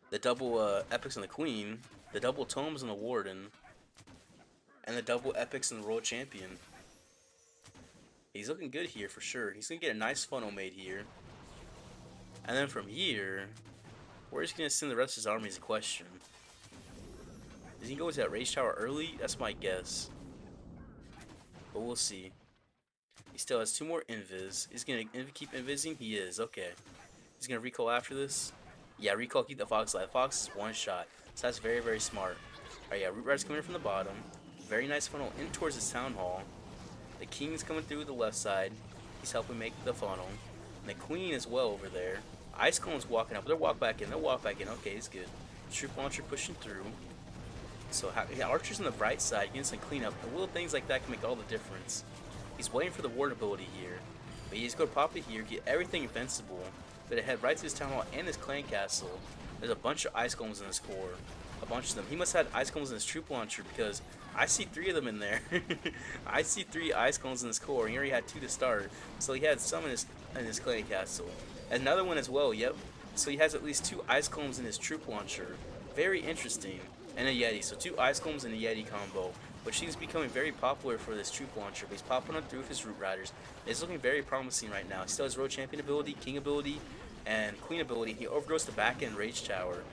the double epics on the queen, the double tomes on the warden, and the double epics on the world champion. He's looking good here for sure. He's gonna get a nice funnel made here. And then from here, where's he gonna send the rest of his army is a question. Is he going to that rage tower early? That's my guess. But we'll see. He still has 2 more invis. He's gonna keep invising? He is, okay. He's gonna recall after this. Yeah, recall, keep the fox alive. Fox is 1 shot. So that's very, very smart. Alright, yeah, Root Rider's coming in from the bottom. Very nice funnel in towards his town hall. The king's coming through the left side. He's helping make the funnel. And the queen as well over there. Ice Cone's walking up. They'll walk back in. They'll walk back in. Okay, it's good. Troop launcher pushing through. So yeah, Archer's on the bright side, getting some cleanup. And little things like that can make all the difference. He's waiting for the ward ability here. But he's going to pop it here, get everything invincible. But it head right to his town hall and his clan castle. There's a bunch of ice cones in his core. A bunch of them. He must have had ice cones in his troop launcher because I see 3 of them in there. I see 3 ice cones in his core. He already had 2 to start. So he had some in his clan castle. Another one as well, yep. So he has at least 2 ice cones in his troop launcher. Very interesting. And a Yeti. So 2 ice cones and a Yeti combo. Which seems becoming very popular for this troop launcher. But he's popping on through with his Root Riders. It's looking very promising right now. He still has Road Champion ability, King ability, and Queen ability. He overgrows the back end Rage Tower.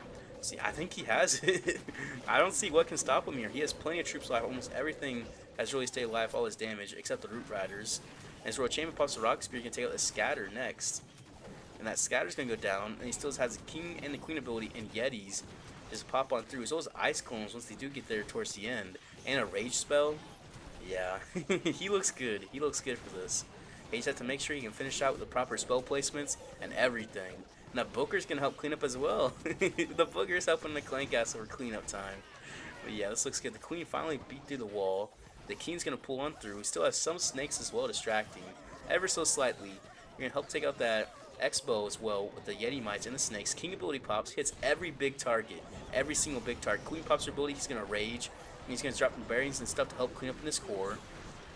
See, I think he has it. I don't see what can stop him here. He has plenty of troops alive. Almost everything has really stayed alive, all his damage, except the Root Riders. And his Road Champion pops the Rock Spear. He can take out the Scatter next. And that Scatter's going to go down. And he still has the King and the Queen ability and Yetis. Just pop on through. So those Ice Clones, once they do get there towards the end. And a Rage spell. Yeah, he looks good. He looks good for this. He just has to make sure he can finish out with the proper spell placements and everything. And that Booker's going to help clean up as well. The Booker's helping the clan castle for cleanup time. But yeah, this looks good. The Queen finally beat through the wall. The King's going to pull on through. He still has some snakes as well distracting. Ever so slightly. You're going to help take out that X-Bow as well with the Yeti Mites and the Snakes. King ability pops, hits every big target. Every single big target. Queen pops her ability, he's going to rage. And he's going to drop some bearings and stuff to help clean up in his core.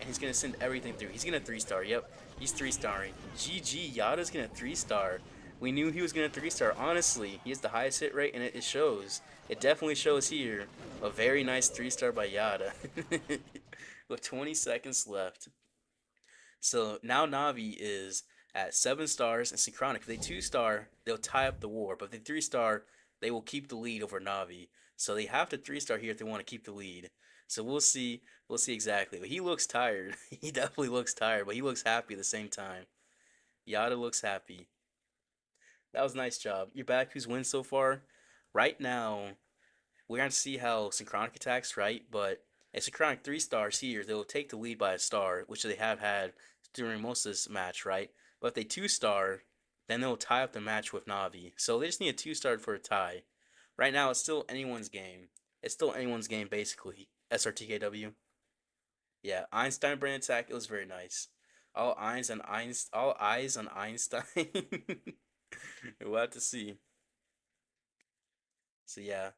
And he's going to send everything through. He's going to 3-star. Yep, he's 3-starring. GG, Yada's going to 3-star. We knew he was going to 3-star. Honestly, he has the highest hit rate, and it shows. It definitely shows here. A very nice 3-star by Yada. With 20 seconds left. So now Navi is at 7 stars and Synchronic. If they 2-star, they'll tie up the war. But if they 3-star, they will keep the lead over Navi. So they have to 3-star here if they want to keep the lead. So we'll see. We'll see exactly. But he looks tired. He definitely looks tired, but he looks happy at the same time. Yada looks happy. That was a nice job. You're back. Who's win so far? Right now, we're going to see how Synchronic attacks, right? But if Synchronic 3-stars here, they'll take the lead by a star, which they have had during most of this match, right? But if they 2-star, then they'll tie up the match with Navi. So they just need a 2-star for a tie. Right now, it's still anyone's game. It's still anyone's game, basically. SRTKW. Yeah, Einstein brand attack, it was very nice. All eyes on Einstein. All eyes on Einstein. We'll have to see. So yeah,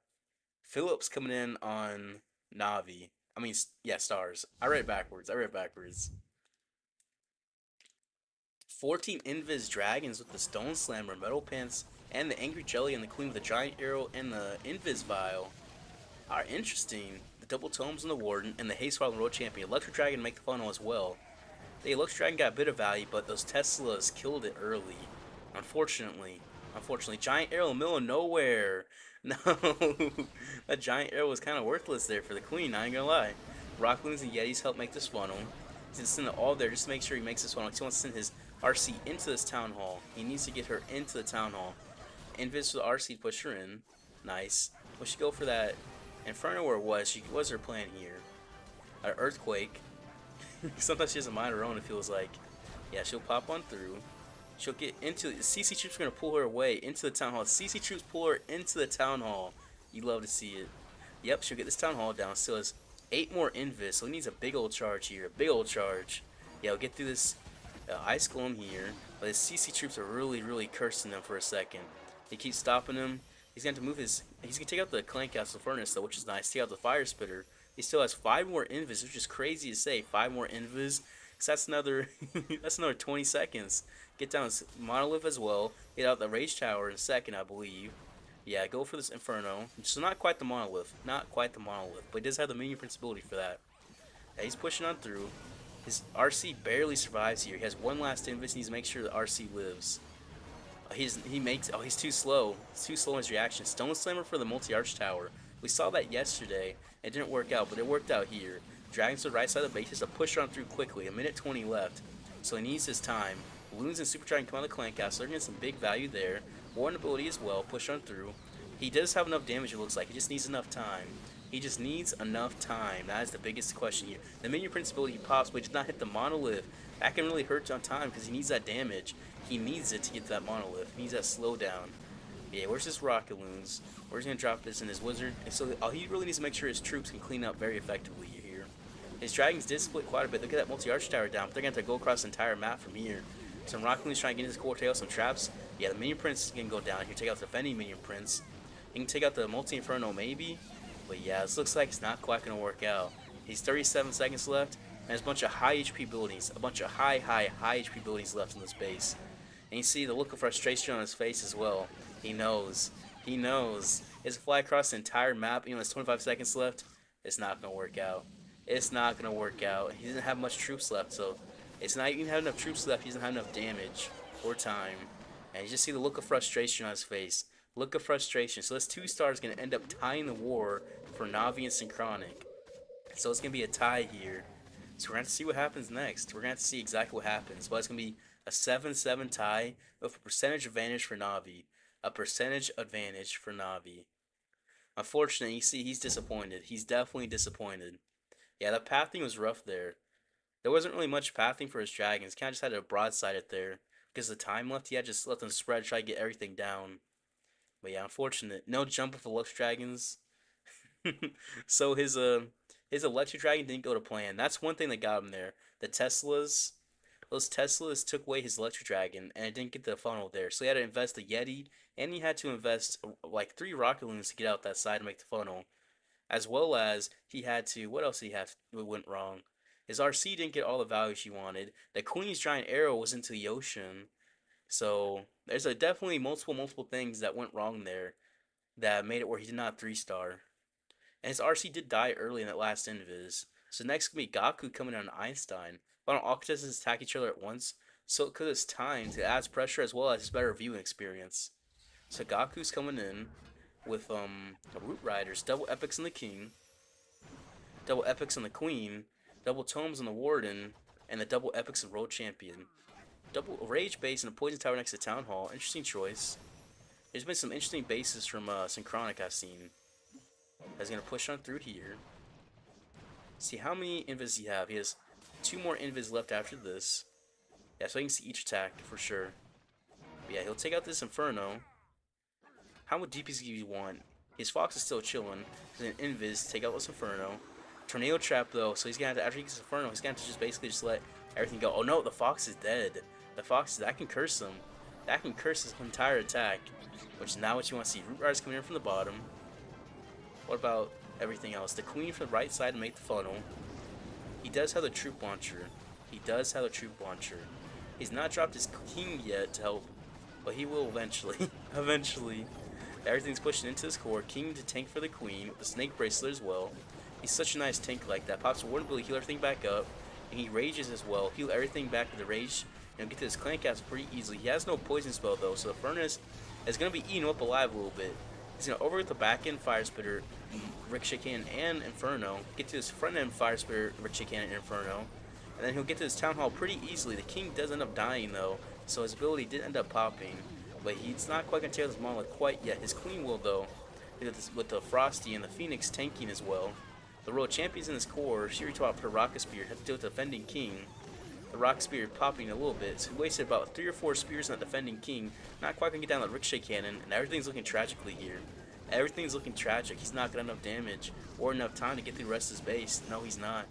Phillips coming in on Navi. I mean, yeah, stars. I read it backwards. 14 Invis Dragons with the Stone Slammer, Metal Pants, and the Angry Jelly, and the Queen with the Giant Arrow and the Invis Vial are interesting. The Double Tomes and the Warden, and the Haste Wild Road Champion. Electro Dragon make the funnel as well. The Electro Dragon got a bit of value, but those Teslas killed it early. Unfortunately. Giant Arrow in the middle of nowhere. No. That Giant Arrow was kind of worthless there for the Queen, I ain't gonna lie. Rock Loons and Yetis help make this funnel. He's gonna send it all there just to make sure he makes this funnel. He wants to send his RC into this Town Hall. He needs to get her into the Town Hall. Invis for the RC, push her in. Nice. We should go for that Inferno where it was. She was her plan here. An Earthquake. Sometimes she doesn't mind her own, it feels like. Yeah, she'll pop on through. She'll get into it. CC Troops are going to pull her away into the Town Hall. CC Troops pull her into the Town Hall. You love to see it. Yep, she'll get this Town Hall down. Still has 8 more Invis, so he needs a big old charge here. A big old charge. Yeah, we'll get through this Ice Golem here. But his CC Troops are really cursing them for a second. He keeps stopping him. He's going to move his... He's going to take out the Clan Castle Furnace, though, which is nice. Take out the Fire Spitter. He still has 5 more Invis, which is crazy to say. 5 more Invis. Because that's another... that's another 20 seconds. Get down this Monolith as well. Get out the Rage Tower in a second, I believe. Yeah, go for this Inferno. So not quite the Monolith. Not quite the Monolith. But he does have the Minion Prince ability for that. Yeah, he's pushing on through. His RC barely survives here. He has one last Invis. He needs to make sure the RC lives. He's too slow. He's too slow in his reaction. Stone Slammer for the multi-arch tower. We saw that yesterday. It didn't work out, but it worked out here. Dragons to the right side of the base just to push on through quickly. 1:20 left. So he needs his time. Balloons and Super Dragon come out of the Clan Castle. They're getting some big value there. Warden ability as well. Push on through. He does have enough damage, it looks like. He just needs enough time. He just needs enough time. That is the biggest question here. The Minion Prince ability pops, but he does not hit the Monolith. That can really hurt on time because he needs that damage. He needs it to get to that Monolith. He needs that slowdown. Yeah, where's his Rocket Loons? Where's he going to drop this in his Wizard? And so he really needs to make sure his troops can clean up very effectively here. His Dragons did split quite a bit. Look at that multi-arch tower down, but they're going to have to go across the entire map from here. Some Rocket Loons trying to get his core tail, some traps. Yeah, the Minion Prince can go down here. Take out the defending Minion Prince. He can take out the multi-Inferno maybe. But yeah, this looks like it's not quite going to work out. He's 37 seconds left. And there's a bunch of high HP buildings. A bunch of high HP buildings left in this base. And you see the look of frustration on his face as well. He knows. He knows. It's a fly across the entire map. You know, there's 25 seconds left. It's not going to work out. It's not going to work out. He doesn't have much troops left, so it's not even have enough troops left. He doesn't have enough damage or time. And you just see the look of frustration on his face. Look of frustration. So this 2-star is going to end up tying the war for Navi and Synchronic. So it's going to be a tie here. So we're going to see what happens next. We're going to see exactly what happens. But it's going to be a 7-7 tie with a percentage advantage for Navi. A percentage advantage for Navi. Unfortunately, you see he's disappointed. He's definitely disappointed. Yeah, the pathing was rough there. There wasn't really much pathing for his dragons. Kind of just had to broadside it there. Because the time left, he had to just let them spread, try to get everything down. But yeah, unfortunate. No jump with the Lux Dragons. So his Electric Dragon didn't go to plan. That's one thing that got him there. The Teslas those Teslas took away his Electro Dragon, and it didn't get the funnel there. So he had to invest a Yeti, and he had to invest like 3 Rocket Loons to get out that side to make the funnel. As well as he had to, what else did he have that went wrong? His RC didn't get all the value she wanted. The Queen's Giant Arrow was into the ocean. So there's definitely multiple things that went wrong there that made it where he did not 3-star. And his RC did die early in that last invis. So next gonna be Gaku coming on Einstein. Why don't Octopuses attack each other at once? So because it's timed, it adds pressure as well as his better viewing experience. So Gaku's coming in with Root Riders, double epics on the King, double epics on the Queen, double tomes on the Warden, and the double epics of World Champion. Double Rage base and a Poison Tower next to Town Hall. Interesting choice. There's been some interesting bases from Synchronic I've seen. That's gonna push on through here. See how many invis does he have? He has 2 more invis left after this. Yeah, so I can see each attack for sure. But yeah, he'll take out this Inferno. How much DPS do you want? His Fox is still chilling. He's an invis, take out this Inferno. Tornado Trap though, so he's gonna have to, after he gets Inferno, he's gonna have to just basically just let everything go. Oh no, the Fox is dead. The Fox, that can curse him. That can curse his entire attack. Which is not what you want to see. Root Riders coming in from the bottom. What about everything else? The Queen from the right side to make the funnel. He does have the Troop Launcher. He does have the Troop Launcher. He's not dropped his King yet to help, but he will eventually. Eventually. Everything's pushing into his core. King to tank for the Queen with the Snake Bracelet as well. He's such a nice tank like that. Pops a Warden ability, heal everything back up. And he rages as well. Heal everything back with the rage. And get to his Clan Cast pretty easily. He has no poison spell though, so the Furnace is going to be eaten up alive a little bit. He's going to overlook the back end Fire Spitter, Ricochet Cannon, and Inferno. Get to his front end Fire Spitter, Ricochet Cannon, and Inferno. And then he'll get to his Town Hall pretty easily. The King does end up dying though, so his ability did end up popping. But he's not quite going to tear this monolith quite yet. His Queen will though, with the Frosty and the Phoenix tanking as well. The Royal Champions in his core, Shiritoa per Rocket Spear, have to deal with the defending King. The Rocket Spear popping a little bit, so he wasted about 3 or 4 spears on that defending King. Not quite going to get down the Ricochet Cannon, and everything's looking tragically here. Everything's looking tragic. He's not going to have enough damage or enough time to get through the rest of his base. No, he's not.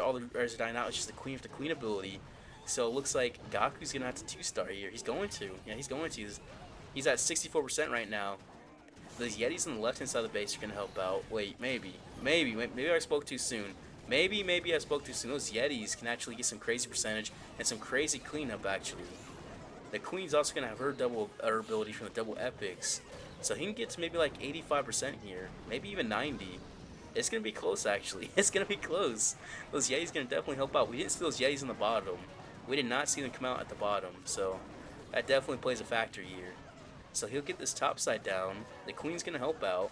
All the res are dying out. It's just the Queen with the Queen ability. So it looks like Gaku's going to have to 2-star here. He's going to. Yeah, he's going to. He's at 64% right now. Those Yetis on the left-hand side of the base are going to help out. Wait, maybe I spoke too soon. Maybe I spoke too soon. Those Yetis can actually get some crazy percentage and some crazy cleanup, actually. The Queen's also going to have her ability from the double epics. So he can get to maybe like 85% here. Maybe even 90. It's going to be close, actually. It's going to be close. Those Yetis going to definitely help out. We didn't see those Yetis on the bottom. We did not see them come out at the bottom. So that definitely plays a factor here. So he'll get this top side down. The Queen's going to help out.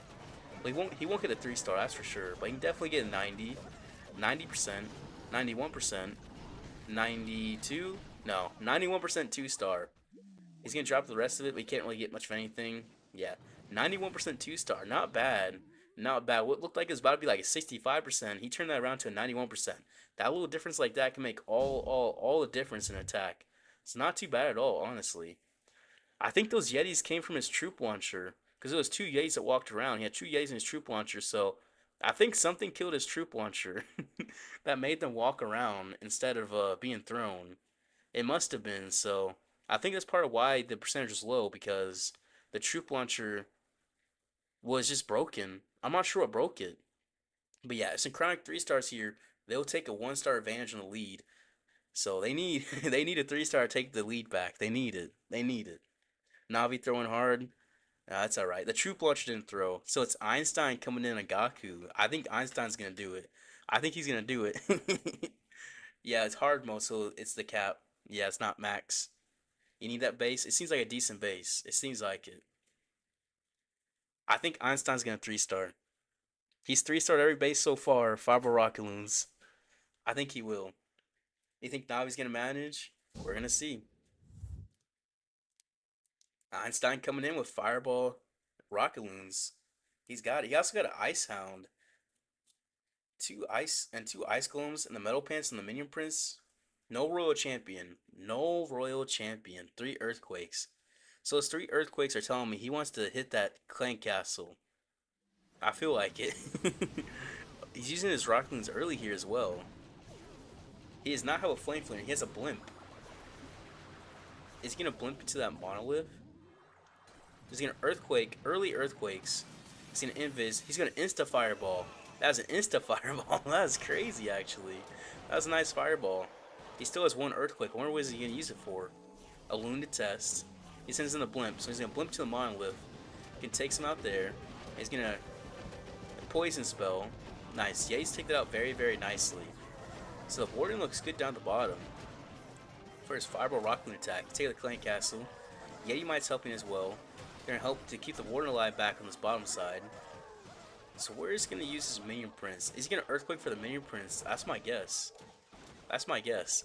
Well, he won't get a 3-star, that's for sure. But he can definitely get a 90. 90%, 91%, 92, no, 91% 2-star. He's going to drop the rest of it, but he can't really get much of anything. Yeah, 91% 2-star, not bad, not bad. What looked like it was about to be like a 65%, he turned that around to a 91%. That little difference like that can make all the difference in attack. It's not too bad at all, honestly. I think those Yetis came from his troop launcher, because it was 2 Yetis that walked around. He had 2 Yetis in his troop launcher, so I think something killed his troop launcher that made them walk around instead of being thrown. It must have been, so I think that's part of why the percentage was low, because the troop launcher was just broken. I'm not sure what broke it. But yeah, Synchronic 3-stars here, they'll take a 1-star advantage on the lead. So they need they need a 3-star to take the lead back. They need it. They need it. Navi throwing hard. That's alright. The troop launcher didn't throw. So it's Einstein coming in on Gaku. I think Einstein's going to do it. I think he's going to do it. Yeah, it's hard mode, so it's the cap. Yeah, it's not max. You need that base. It seems like a decent base. It seems like it. I think Einstein's going to 3-star. He's 3-starred every base so far. 5 Rocket Loons. I think he will. You think Navi's going to manage? We're going to see. Einstein coming in with Fireball, Rocket Loons. He's got it. He also got an Ice Hound. 2 ice golems and the metal pants and the minion prince. No royal champion. No royal champion. 3 earthquakes. So those 3 earthquakes are telling me he wants to hit that clan castle. I feel like it. He's using his Rocket Loons early here as well. He does not have a flame flamer. He has a blimp. Is he gonna blimp into that monolith? He's gonna earthquake, early earthquakes. He's gonna invis. He's gonna insta fireball. That's an insta fireball. That's crazy, actually. That was a nice fireball. He still has one earthquake. I wonder what is he gonna use it for? A loon to test. He sends in the blimp, so he's gonna blimp to the monolith. He can take some out there. He's gonna poison spell. Nice. Yeah, he's taken it out very, very nicely. So the warden looks good down the bottom. For his fireball rock loon attack, take the clan castle. Yeti Might's helping as well. They're gonna help to keep the warden alive back on this bottom side. So where is he gonna use his minion prince? Is he gonna earthquake for the minion prince? That's my guess. That's my guess.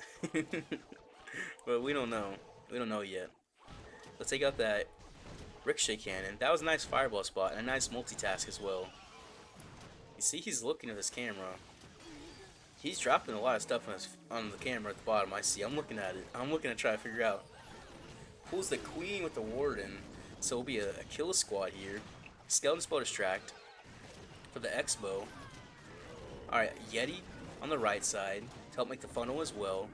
But we don't know. We don't know yet. Let's take out that ricochet cannon. That was a nice fireball spot and a nice multitask as well. You see, he's looking at this camera. He's dropping a lot of stuff on the camera at the bottom. I see. I'm looking at it. I'm looking to try to figure out. Pulls the queen with the warden. So it'll be a kill squad here. Skeleton spell distract for the Expo. Alright, Yeti on the right side to help make the funnel as well.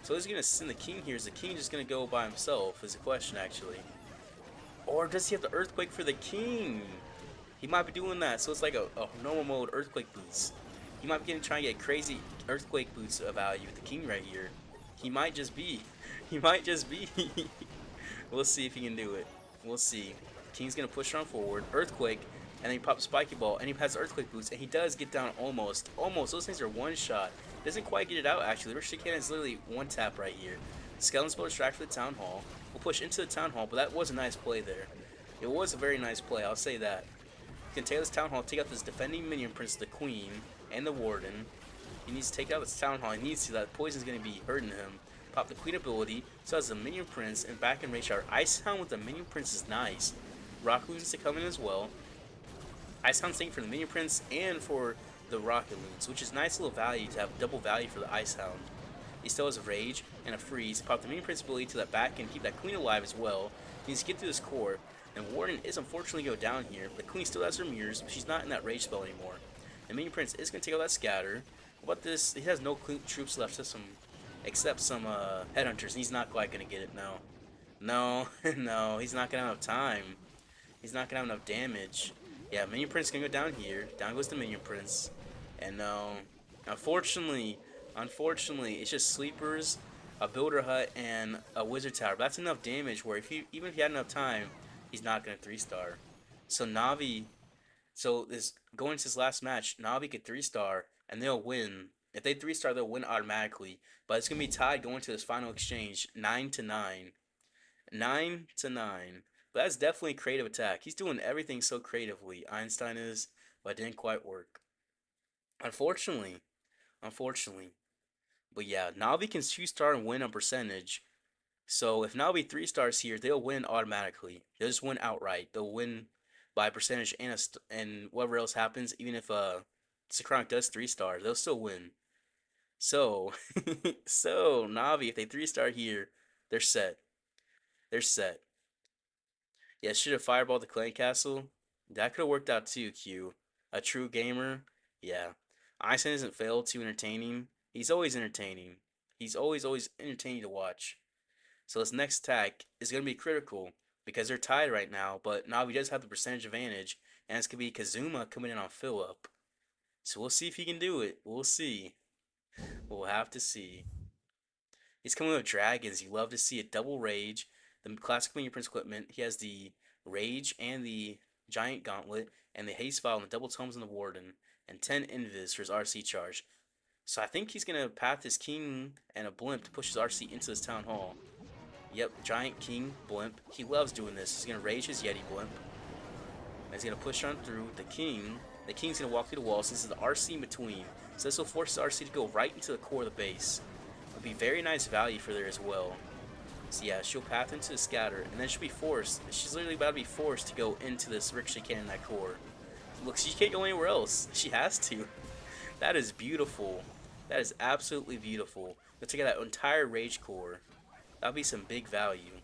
So he's going to send the king here. Is the king just going to go by himself? Is the question, actually. Or does he have the earthquake for the king? He might be doing that. So it's like a normal mode earthquake boost. He might be trying to get crazy earthquake boots of value with the king right here. He might just be. He might just be. We'll see if he can do it. We'll see. King's gonna push on forward. Earthquake. And then he pops spiky ball. And he has earthquake boots. And he does get down almost. Almost. Those things are one shot. Doesn't quite get it out actually. Ricochet Cannon is literally one tap right here. Skeleton spell distract for the town hall. We'll push into the town hall. But that was a nice play there. It was a very nice play. I'll say that. He can take this town hall. Take out this defending minion prince, the queen. And the warden. He needs to take out this town hall. He needs to. That poison's going to be hurting him. Pop the queen ability. So has the minion prince and back in rage hour. Ice Hound with the minion prince is nice. Rock loons to come in as well. Ice Hound's taking for the minion prince and for the rocket loons, which is nice little value to have double value for the Ice Hound. He still has a rage and a freeze. Pop the minion prince ability to that back and keep that queen alive as well. He needs to get through this core. And warden is unfortunately go down here. But the queen still has her mirrors, but she's not in that rage spell anymore. The minion prince is going to take out that scatter. What this? He has no troops left except some headhunters. He's not quite going to get it. No, no, he's not going to have enough time. He's not going to have enough damage. Yeah, minion prince can go down here. Down goes the minion prince. And no, unfortunately, it's just sleepers, a builder hut, and a wizard tower. But that's enough damage where even if he had enough time, he's not going to 3-star. So Navi. So this going into this last match, Navi could 3-star and they'll win. If they 3-star, they'll win automatically. But it's gonna be tied going to this final exchange, 9-9, 9-9. But that's definitely a creative attack. He's doing everything so creatively. Einstein is, but it didn't quite work. Unfortunately. But yeah, Navi can 2-star and win on percentage. So if Navi 3-stars here, they'll win automatically. They'll just win outright. They'll win by percentage and whatever else happens. Even if Synchronic does 3-star, they'll still win. So so Navi, if they 3-star here, they're set. They're set. Yeah, should have fireballed the clan castle. That could have worked out too, Q. A true gamer. Yeah. Einstein isn't failed too entertaining. He's always entertaining. He's always entertaining to watch. So this next attack is going to be critical because they're tied right now, but Navi does have the percentage advantage, and it's going to be Kazuma coming in on fill up. So we'll see if he can do it. We'll see. We'll have to see. He's coming with dragons. You love to see a double rage. The classic minion prince equipment. He has the rage and the giant gauntlet, and the haste vial and the double tomes and the warden, and 10 invis for his RC charge. So I think he's going to path his king and a blimp to push his RC into this town hall. Yep, giant king blimp. He loves doing this. He's going to rage his Yeti blimp. And he's going to push on through the king. The king's going to walk through the wall. So this is the RC in between. So this will force the RC to go right into the core of the base. It'll be very nice value for there as well. So yeah, she'll path into the scatter. And then she'll be forced. She's literally about to be forced to go into this ricochet cannon in that core. Look, she can't go anywhere else. She has to. That is beautiful. That is absolutely beautiful. Let's take out that entire rage core. That'll be some big value.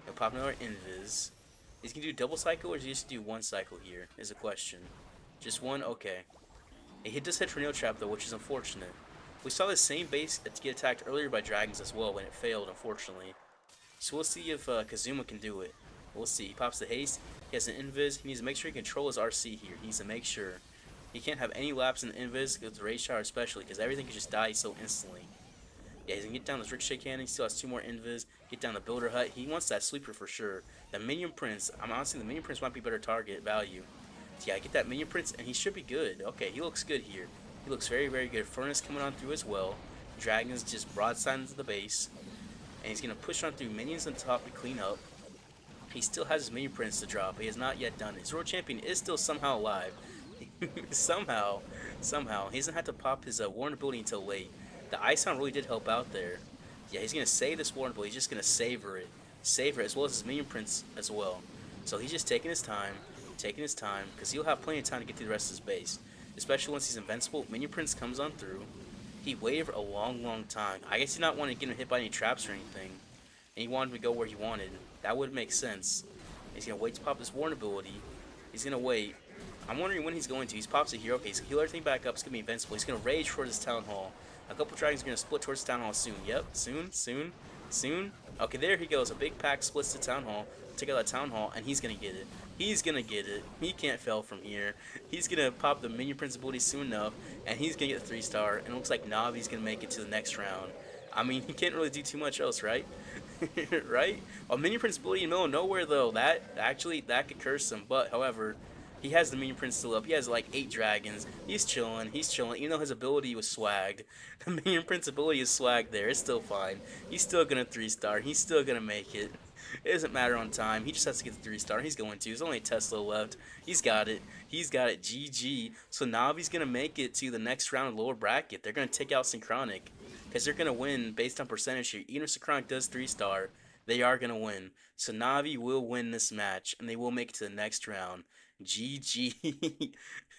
He'll pop another invis. Is he gonna do double cycle or is he just do one cycle here? Is the question. Just one? Okay. He does hit tornado trap though, which is unfortunate. We saw the same base get attacked earlier by dragons as well when it failed, unfortunately. So we'll see if Kazuma can do it. We'll see. He pops the haste. He has an invis. He needs to make sure he controls RC here. He needs to make sure. He can't have any laps in the invis with the rage shower especially because everything can just die so instantly. Yeah, he's gonna get down this ricochet cannon. He still has 2 more invis. Get down the builder hut. He wants that sweeper for sure. The minion prince. I'm honestly the minion prince might be better target value. So yeah, get that minion prince and he should be good. Okay, he looks good here. He looks very, very good. Furnace coming on through as well. Dragons just broadside into the base. And he's going to push on through minions on top to clean up. He still has his minion prince to drop. He has not yet done it. His world champion is still somehow alive. somehow. He doesn't have to pop his Warren ability until late. The Ison really did help out there. Yeah, he's going to save this Warren ability. He's just going to savor it. Savor it as well as his minion prince as well. So he's just taking his time. Because he'll have plenty of time to get through the rest of his base. Especially once he's invincible. Minion prince comes on through. He waited for a long time. I guess he did not want to get him hit by any traps or anything. And he wanted to go where he wanted. That would make sense. He's going to wait to pop this Warren ability. He's going to wait. I'm wondering when he's going to. He's pops a hero. Okay, he's going to heal everything back up. It's going to be invincible. He's going to rage towards his town hall. A couple dragons are going to split towards the town hall soon. Yep, soon. Okay, there he goes. A big pack splits the town hall. Take out that town hall, and he's going to get it. He can't fail from here. He's going to pop the minion prince ability soon enough, and he's going to get the 3-star. And it looks like Navi's going to make it to the next round. I mean, he can't really do too much else, right? right? A minion prince ability in the middle of nowhere, though. That could curse him. But, however, he has the minion prince still up. He has like 8 dragons. He's chilling. Even though his ability was swagged. The minion prince ability is swagged there. It's still fine. He's still going to 3-star. He's still going to make it. It doesn't matter on time. He just has to get the 3-star. He's going to. There's only a Tesla left. He's got it. GG. So Navi's going to make it to the next round of lower bracket. They're going to take out Synchronic. Because they're going to win based on percentage here. Even if Synchronic does 3-star, they are going to win. So Navi will win this match. And they will make it to the next round. GG.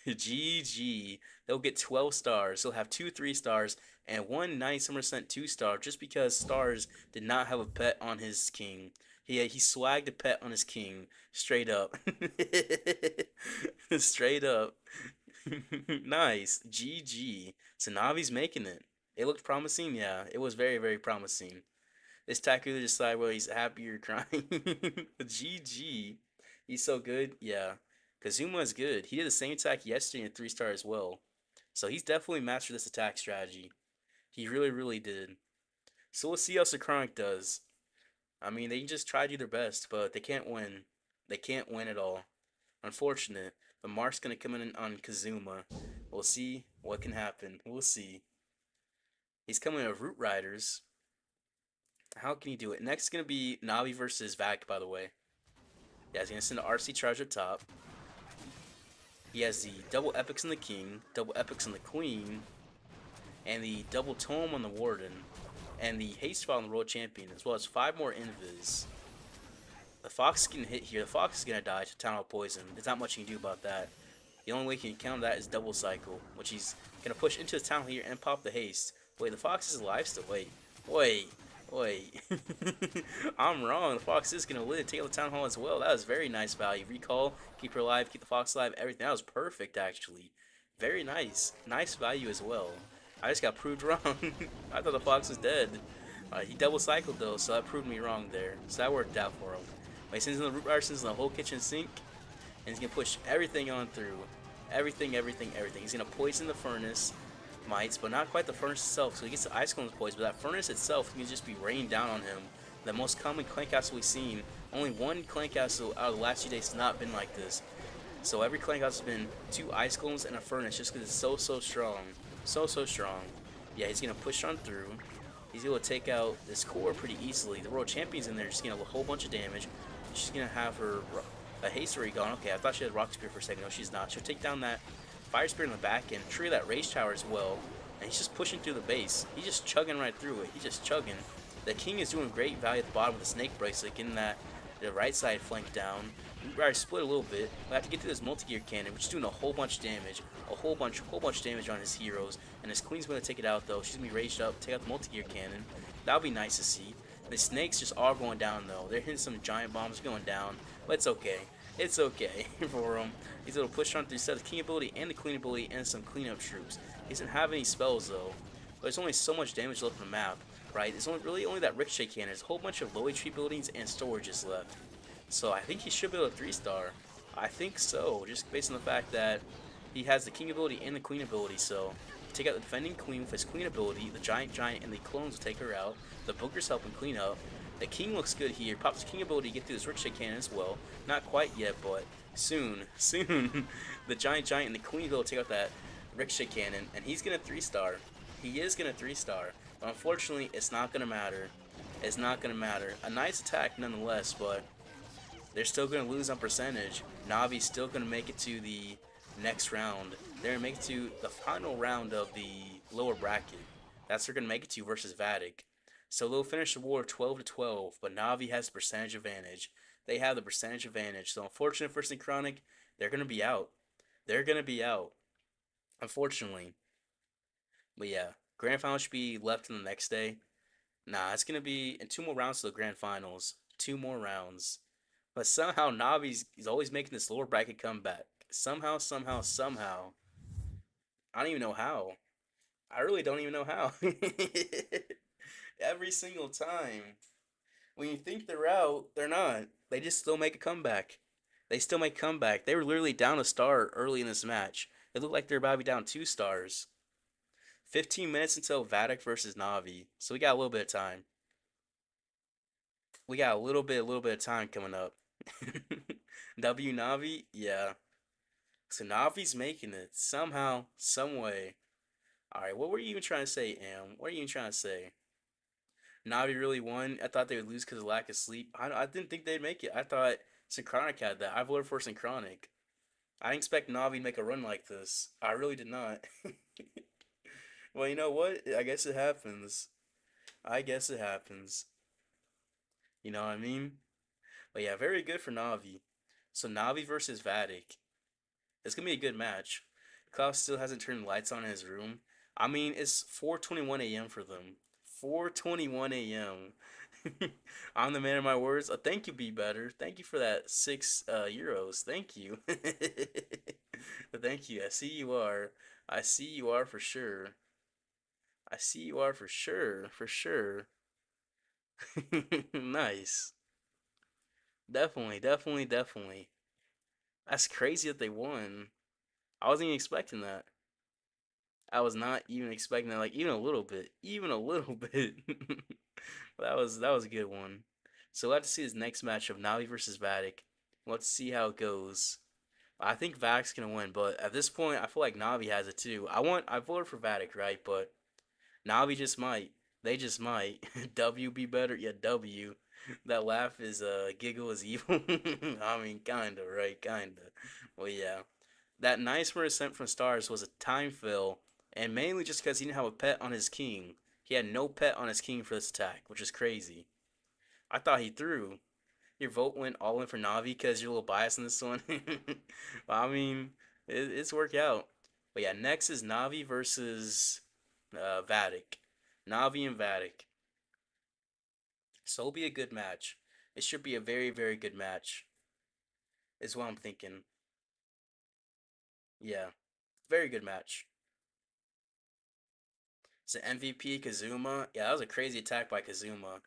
GG. They'll get 12 stars. They'll have 2 3-stars and 1 97% 2-star just because Stars did not have a pet on his king. He swagged a pet on his king. Straight up. Straight up. Nice. GG. So Navi's making it. It looked promising? Yeah, it was very, very promising. This Taku decided whether he's happy or crying. GG. He's so good? Yeah. Kazuma is good. He did the same attack yesterday in 3-star as well. So he's definitely mastered this attack strategy. He really, really did. So we'll see how Synchronic does. I mean, they just try to do their best, but they can't win. They can't win at all. Unfortunate. But Mark's going to come in on Kazuma. We'll see what can happen. We'll see. He's coming with Root Riders. How can he do it? Next is going to be Navi versus Vatic, by the way. Yeah, he's going to send the RC charge up top. He has the double epics on the king, double epics on the queen, and the double tome on the warden, and the haste file on the world champion, as well as 5 more invis. The fox is getting hit here. The fox is going to die to town hall poison. There's not much you can do about that. The only way you can counter that is double cycle, which he's going to push into the town hall here and pop the haste. Wait, the fox is alive still. Wait. I'm wrong. The fox is going to live. Take out the town hall as well. That was very nice value. Recall, keep her alive, keep the fox alive, everything. That was perfect, actually. Very nice. Nice value as well. I just got proved wrong. I thought the fox was dead. He double cycled though, so that proved me wrong there. So that worked out for him. But he sends in the root arsons in the whole kitchen sink, and he's gonna push everything on through. Everything. He's gonna poison the furnace mites, but not quite the furnace itself. So he gets the ice cones poisoned, but that furnace itself can just be rained down on him. The most common clan castle we've seen. Only one clan castle out of the last few days has not been like this. So every clan castle has been 2 ice cones and a furnace, just because it's so strong. So strong. Yeah, he's gonna push on through. He's able to take out this core pretty easily. The world champion's in there, just getting a whole bunch of damage. She's gonna have her a haste already gone. Okay, I thought she had rock spear for a second. No, she's not. She'll take down that fire spear in the back end, trigger that rage tower as well. And he's just pushing through the base. He's just chugging right through it. He's just chugging. The king is doing great value at the bottom with the snake bracelet, getting that the right side flank down. We already split a little bit. We have to get to this multi-gear cannon, which is doing a whole bunch of damage. A whole bunch damage on his heroes. And his queen's going to take it out, though. She's going to be raged up, take out the multi-gear cannon. That'll be nice to see. The snakes just are going down, though. They're hitting some giant bombs going down. But it's okay. It's okay for him. He's able to push on through set the king ability and the queen ability and some cleanup troops. He doesn't have any spells, though. But there's only so much damage left on the map. right? There's really only that Ricochet Cannon. There's a whole bunch of low HP buildings and storages left. So I think he should be able to 3-star. I think so, just based on the fact that he has the King ability and the Queen ability. So take out the defending Queen with his Queen ability. The Giant and the clones will take her out. The Booger's helping clean up. The King looks good here. Pops the King ability to get through this Ricochet Cannon as well. Not quite yet, but soon. The Giant and the Queen will take out that Ricochet Cannon, and he's going to 3-star. He is going to 3-star. But unfortunately, it's not going to matter. It's not going to matter. A nice attack nonetheless, but they're still going to lose on percentage. Navi's still going to make it to the next round. They're going to make it to the final round of the lower bracket. That's what they're going to make it to versus Vatic. So they'll finish the war 12-12, but Navi has the percentage advantage. They have the percentage advantage. So unfortunate for Synchronic, they're going to be out. They're going to be out, unfortunately. But yeah, Grand Final should be left in the next day. Nah, it's going to be in 2 more rounds to the Grand Finals. 2 more rounds. But somehow Navi's he's always making this lower bracket comeback. Somehow. I don't even know how. I really don't even know how. Every single time. When you think they're out, they're not. They just still make a comeback. They still make a comeback. They were literally down a star early in this match. It looked like they're about to be down 2 stars. 15 minutes until Vatic versus Navi. So we got a little bit of time. We got a little bit of time coming up. W Navi, yeah. So Navi's making it somehow, some way. All right, what were you even trying to say, Am? What are you even trying to say? Navi really won. I thought they would lose because of lack of sleep. I didn't think they'd make it. I thought Synchronic had that. I voted for Synchronic. I didn't expect Navi to make a run like this. I really did not. Well, you know what? I guess it happens. I guess it happens. You know what I mean? But yeah, very good for Navi. So Navi versus Vatic. It's gonna be a good match. Klaus still hasn't turned the lights on in his room. I mean, it's 4:21 a.m. for them. 4:21 a.m. I'm the man of my words. Thank you, Be Better. Thank you for that 6 euros. Thank you. Thank you. I see you are. I see you are for sure. I see you are for sure. For sure. Nice. Definitely. That's crazy that they won. I wasn't even expecting that. I was not even expecting that, like even a little bit, even a little bit. That was a good one. So we'll have to see this next match of Navi versus Vatic. Let's see how it goes. I think Vatic's gonna win, but at this point, I feel like Navi has it too. I voted for Vatic, right? But Navi just might. They just might. W be better, yeah. W. That laugh is giggle is evil. I mean, kinda, right? Kinda. Well, yeah. That nice word sent from stars was a time fill, and mainly just because he didn't have a pet on his king. He had no pet on his king for this attack, which is crazy. I thought he threw. Your vote went all in for Navi because you're a little biased in this one. I mean, it's worked out. But yeah, next is Navi versus Vatic. Navi and Vatic. So it'll be a good match. It should be a very good match, is what I'm thinking. Yeah, very good match. So MVP Kazuma. Yeah, that was a crazy attack by Kazuma.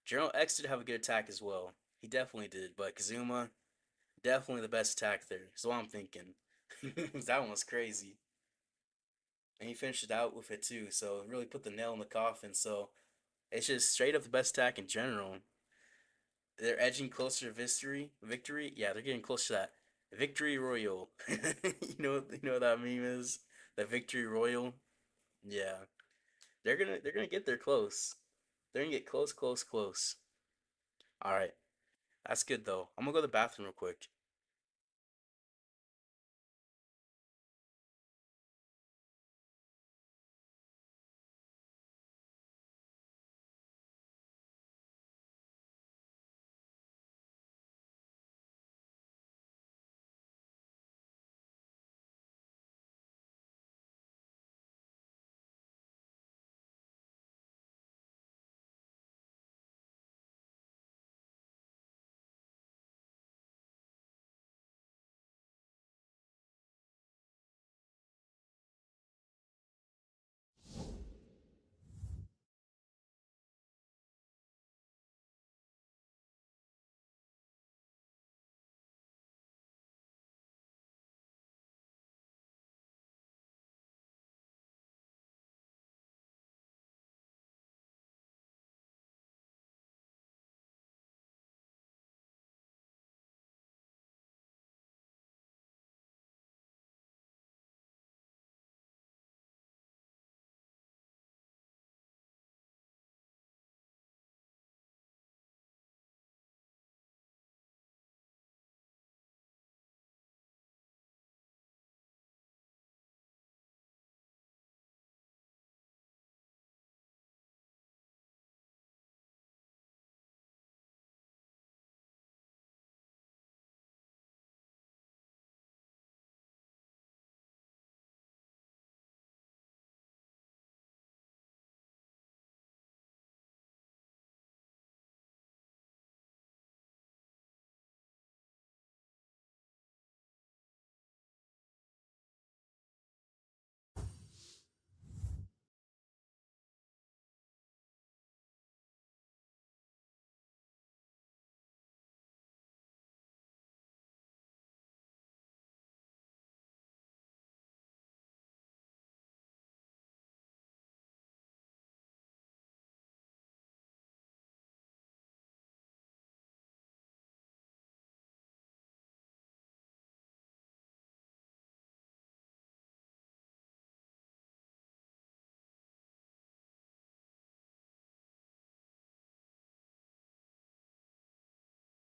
General X did have a good attack as well. He definitely did, but Kazuma, definitely the best attack there. So I'm thinking. That one was crazy. And he finished it out with it too, so it really put the nail in the coffin. So it's just straight up the best attack in general. They're edging closer to victory. Victory? Yeah, they're getting closer to that. Victory Royal. You know what that meme is? The Victory Royal? Yeah. They're gonna get there close. They're gonna get close. Alright. That's good though. I'm gonna go to the bathroom real quick.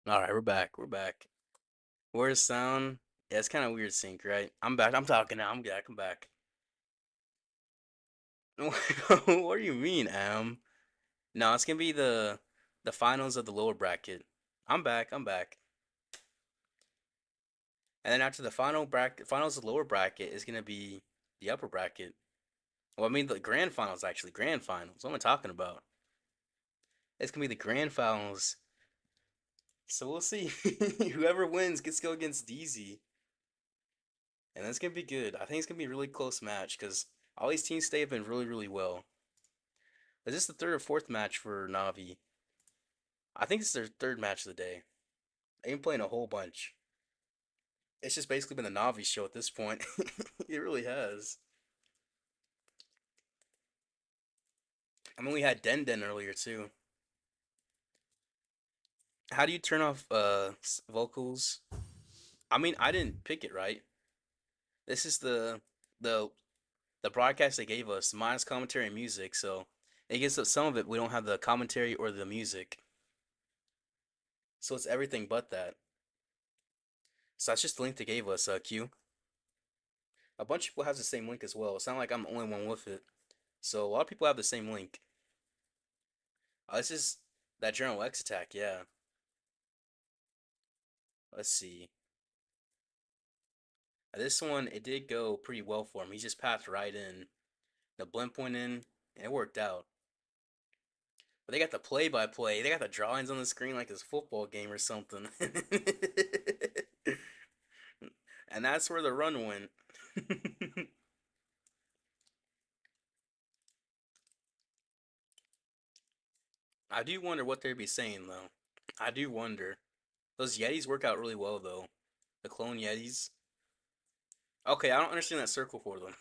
All right, we're back. We're back. Where's sound? Yeah, it's kind of weird sync, right? I'm back. I'm talking now. I'm back. I'm back. What do you mean, Am? No, it's gonna be the finals of the lower bracket. I'm back. I'm back. And then after the finals of the lower bracket is gonna be the upper bracket. Well, I mean the grand finals actually. Grand finals. What am I talking about? It's gonna be the grand finals. So we'll see. Whoever wins gets to go against DZ. And that's gonna be good. I think it's gonna be a really close match because all these teams today have been really, really well. Is this the third or fourth match for Navi? I think it's their third match of the day. They've been playing a whole bunch. It's just basically been the Navi show at this point. It really has. I mean, we had Den Den earlier too. How do you turn off vocals? I mean, I didn't pick it, right? This is the the broadcast they gave us minus commentary and music, so it gives us some of it. We don't have the commentary or the music, so it's everything but that. So that's just the link they gave us. Q. A bunch of people have the same link as well. It's not like I'm the only one with it. So a lot of people have the same link. This is that General X attack. Yeah. Let's see. This one, it did go pretty well for him. He just passed right in. The blimp went in, and it worked out. But they got the play-by-play. They got the drawings on the screen like it's a football game or something. And that's where the run went. I do wonder what they'd be saying, though. I do wonder. Those Yetis work out really well, though. The clone Yetis. Okay, I don't understand that circle for them.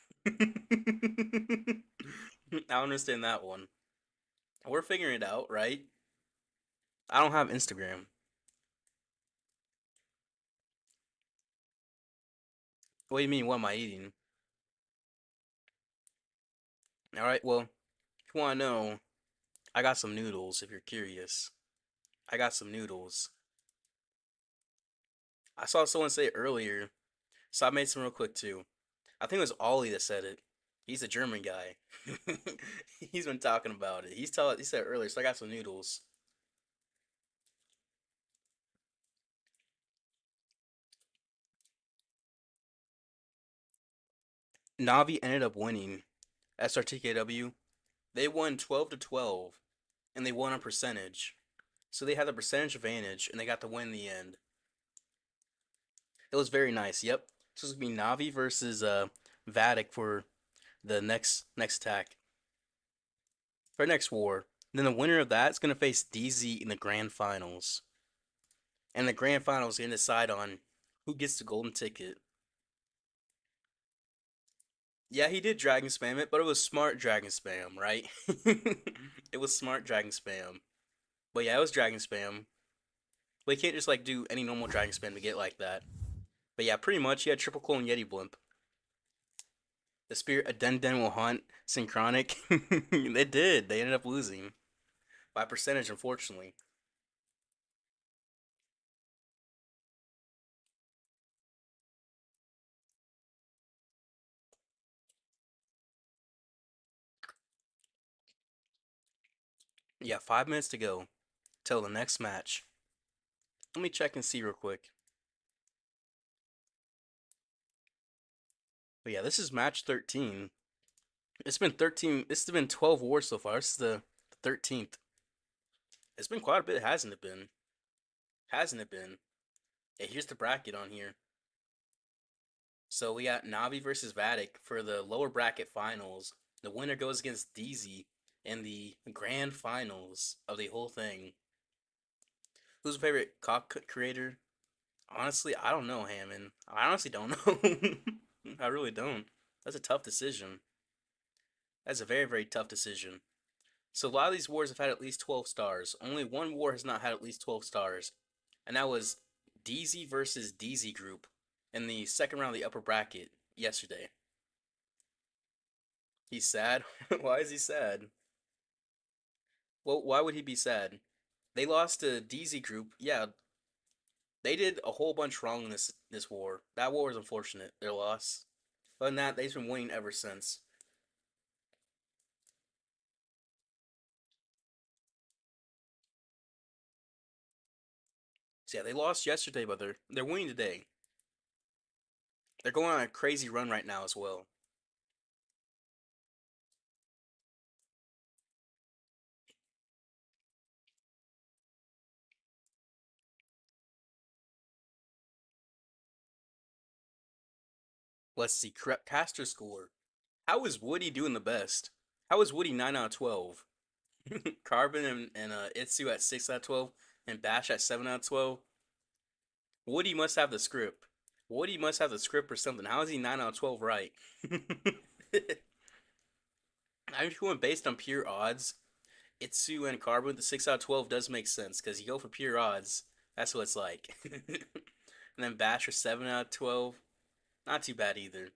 I don't understand that one. We're figuring it out, right? I don't have Instagram. What do you mean, what am I eating? Alright, well, if you want to know, I got some noodles, if you're curious. I got some noodles. I saw someone say it earlier, so I made some real quick too. I think it was Ollie that said it. He's a German guy. He's been talking about it. He said it earlier, so I got some noodles. Navi ended up winning SRTKW. They won 12 to 12, and they won on percentage. So they had the percentage advantage, and they got to win in the end. It was very nice. Yep. So it's gonna be Navi versus Vatic for the next attack for next war. Then the winner of that is gonna face DZ in the grand finals, and the grand finals is gonna decide on who gets the golden ticket. Yeah, he did dragon spam it, but it was smart dragon spam, right? It was smart dragon spam. But yeah, it was dragon spam. But you can't just like do any normal dragon spam to get like that. But yeah, pretty much he had triple clone Yeti blimp. The spirit of Den Den will haunt Synchronic. They did. They ended up losing by percentage, unfortunately. Yeah, 5 minutes to go till the next match. Let me check and see real quick. But yeah, this is match 13. It's been 13. This has been 12 wars so far. This is the 13th. It's been quite a bit, hasn't it been? Hasn't it been? Yeah, here's the bracket on here. So we got Navi versus Vatic for the lower bracket finals. The winner goes against DZ in the grand finals of the whole thing. Who's your favorite cock creator? Honestly, I don't know, Hammond. I honestly don't know. I really don't. That's a tough decision. That's a very, very tough decision. So a lot of these wars have had at least 12 stars. Only one war has not had at least 12 stars. And that was DZ versus DZ group in the second round of the upper bracket yesterday. He's sad? Why is he sad? Well, why would he be sad? They lost to DZ group. Yeah, They did a whole bunch wrong in this war. That war was unfortunate. Their loss. Other than that, they've been winning ever since. So yeah, they lost yesterday, but they're winning today. They're going on a crazy run right now as well. Let's see, caster score. How is Woody doing the best? How is Woody 9 out of 12? Carbon and Itsu at 6 out of 12, and Bash at 7 out of 12. Woody must have the script. Woody must have the script or something. How is he 9 out of 12 right? I'm going based on pure odds. Itsu and Carbon, the 6 out of 12 does make sense because you go for pure odds. That's what it's like. And then Basher 7 out of 12. Not too bad either.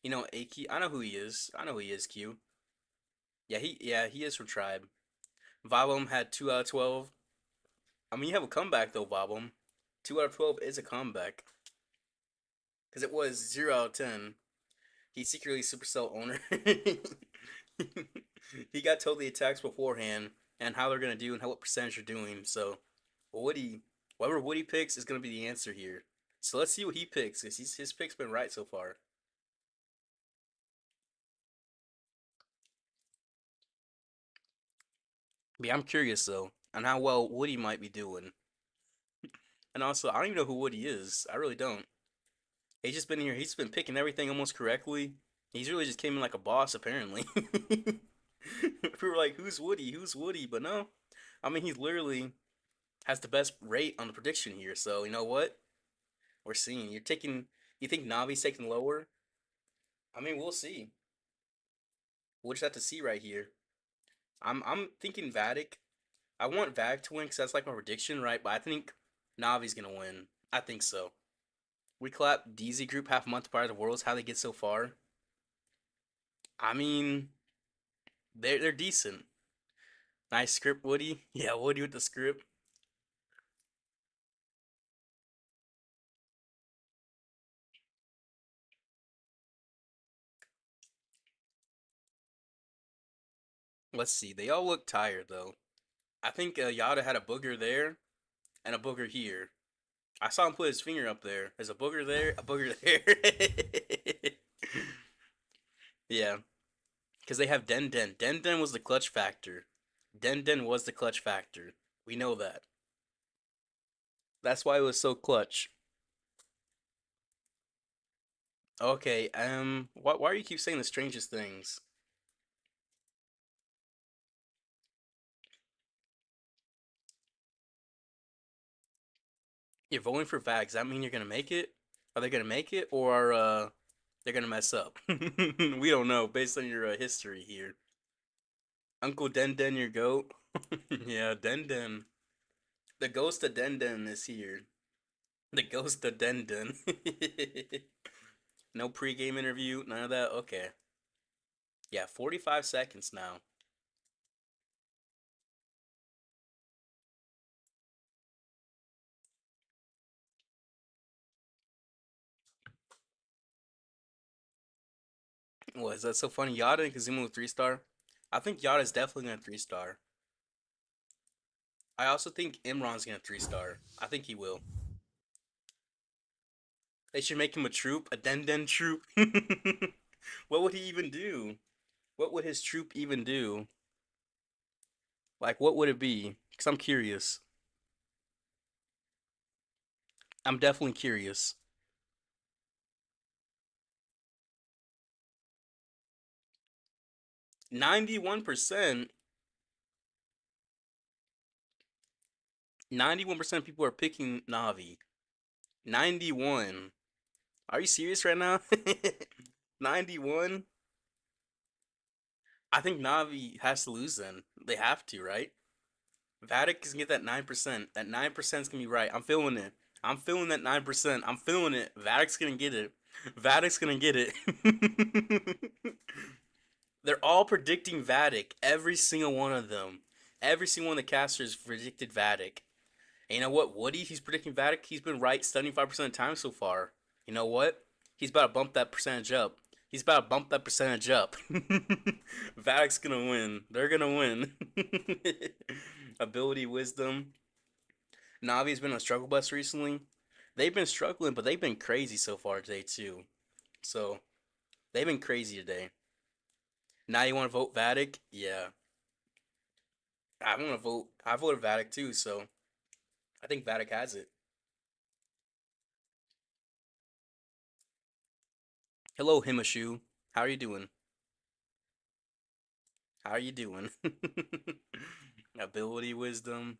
You know, Aki, I know who he is. I know who he is, Q. Yeah, he is from Tribe. Vabum had 2 out of 12. I mean, you have a comeback though, Vabum. 2 out of 12 is a comeback. Because it was 0 out of 10. He's secretly Supercell owner. He got told the attacks beforehand and how they're gonna do and what percentage they're doing. So whatever Woody picks is gonna be the answer here. So let's see what he picks, because his pick's been right so far. But yeah, I'm curious though on how well Woody might be doing. And also, I don't even know who Woody is. I really don't. He's just been here. He's been picking everything almost correctly. He's really just came in like a boss, apparently. We were like, "Who's Woody? Who's Woody?" But no, I mean, he literally has the best rate on the prediction here. So you know what? We're seeing. You're taking. You think Navi's taking lower? I mean, we'll see. We'll just have to see right here. I'm thinking Vatic. I want Vatic to win because that's like my prediction, right? But I think Navi's gonna win. I think so. We clap DZ group half a month prior to Worlds. How they get so far? I mean, they're decent. Nice script, Woody. Yeah, Woody with the script. Let's see. They all look tired though. I think Yada had a booger there and a booger here. I saw him put his finger up there. There's a booger there, a booger there. Yeah, because they have Den Den. Den Den was the clutch factor. Den Den was the clutch factor. We know that. That's why it was so clutch. Okay, why do you keep saying the strangest things? You're voting for Vax. Does that mean you're gonna make it? Are they gonna make it, or they're gonna mess up? We don't know based on your history here. Uncle Den Den, your goat. Yeah, Den Den. The ghost of Den Den is here. The ghost of Den Den. No pregame interview, none of that. Okay. Yeah, 45 seconds now. Was that so funny? Yada and Kazuma with 3-star. I think Yada's definitely gonna 3-star. I also think Imran's gonna 3-star. I think he will. They should make him a troop, a Den Den troop. What would he even do? What would his troop even do? Like, what would it be? Because I'm curious. I'm definitely curious. 91%. 91% of people are picking Navi. 91. Are you serious right now? 91? I think Navi has to lose then. They have to, right? Vatic is gonna get that 9%. That 9% is gonna be right. I'm feeling it. I'm feeling that 9%. I'm feeling it. Vatic's gonna get it. Vatic's gonna get it. They're all predicting Vatic. Every single one of them. Every single one of the casters predicted Vatic. And you know what? Woody, he's predicting Vatic. He's been right 75% of the time so far. You know what? He's about to bump that percentage up. He's about to bump that percentage up. Vatic's gonna win. They're gonna win. Ability, wisdom. Navi's been on struggle bus recently. They've been struggling, but they've been crazy so far today too. So they've been crazy today. Now you want to vote Vatic? Yeah, I want to vote. I voted Vatic too, so I think Vatic has it. Hello, Himashu. How are you doing? How are you doing? Ability, wisdom.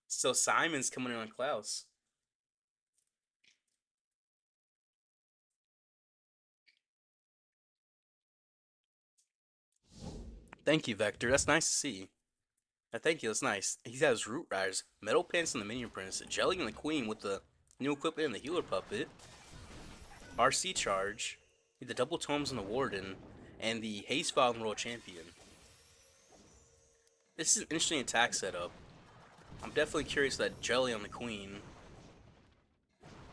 So Simon's coming in on Klaus. Thank you, Vector. That's nice to see. Thank you. That's nice. He has Root Riders, Metal Pants, and the Minion Prince, Jelly and the Queen with the new equipment and the Healer Puppet, RC Charge, the Double Tomes and the Warden, and the Haste File and World Champion. This is an interesting attack setup. I'm definitely curious that Jelly on the Queen.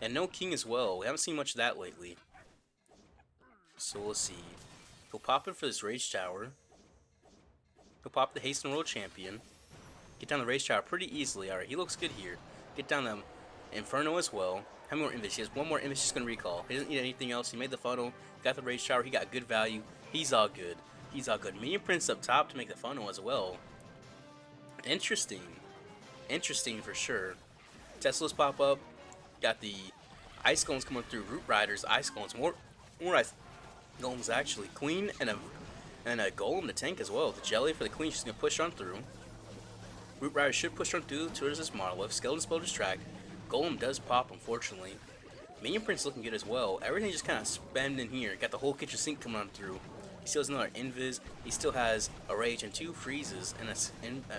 And no King as well. We haven't seen much of that lately. So we'll see. He'll pop in for this Rage Tower. He'll pop the Haste and World Champion. Get down the Rage Tower pretty easily. Alright, he looks good here. Get down the Inferno as well. How many more Invis? He has one more Invis he's going to recall. He doesn't need anything else. He made the funnel. Got the Rage Tower. He got good value. He's all good. He's all good. Minion Prince up top to make the funnel as well. Interesting. Interesting for sure. Teslas pop up. Got the Ice Golems coming through. Root Riders, Ice Golems. More Ice Golems actually. Queen and a Golem to tank as well. The Jelly for the Queen. She's going to push on through. Root Rider should push on through towards this Monolith. Skeleton Spell distract. Golem does pop, unfortunately. Minion Prince looking good as well. Everything just kind of spammed in here. Got the whole kitchen sink coming on through. He still has another Invis. He still has a Rage and 2 Freezes. And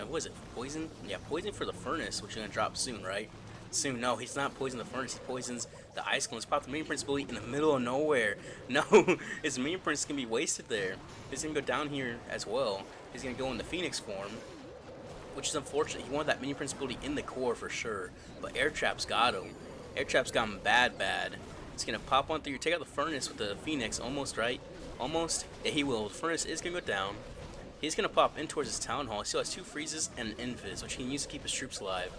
what is it? Poison? Yeah, Poison for the Furnace, which is going to drop soon, right? Soon. No, he's not poisoning the Furnace. He poisons the Ice Clones. Pop the Minion Prince ability in the middle of nowhere. No, his Minion Prince is going to be wasted there. He's going to go down here as well. He's going to go in the Phoenix form, which is unfortunate. He wanted that Minion Prince ability in the core for sure, but Air Trap's got him. Air Trap's got him bad. He's gonna pop on through. Take out the Furnace with the Phoenix, almost right, almost. Yeah, he will. The Furnace is gonna go down. He's gonna pop in towards his Town Hall. He still has 2 freezes and an Invis, which he can use to keep his troops alive.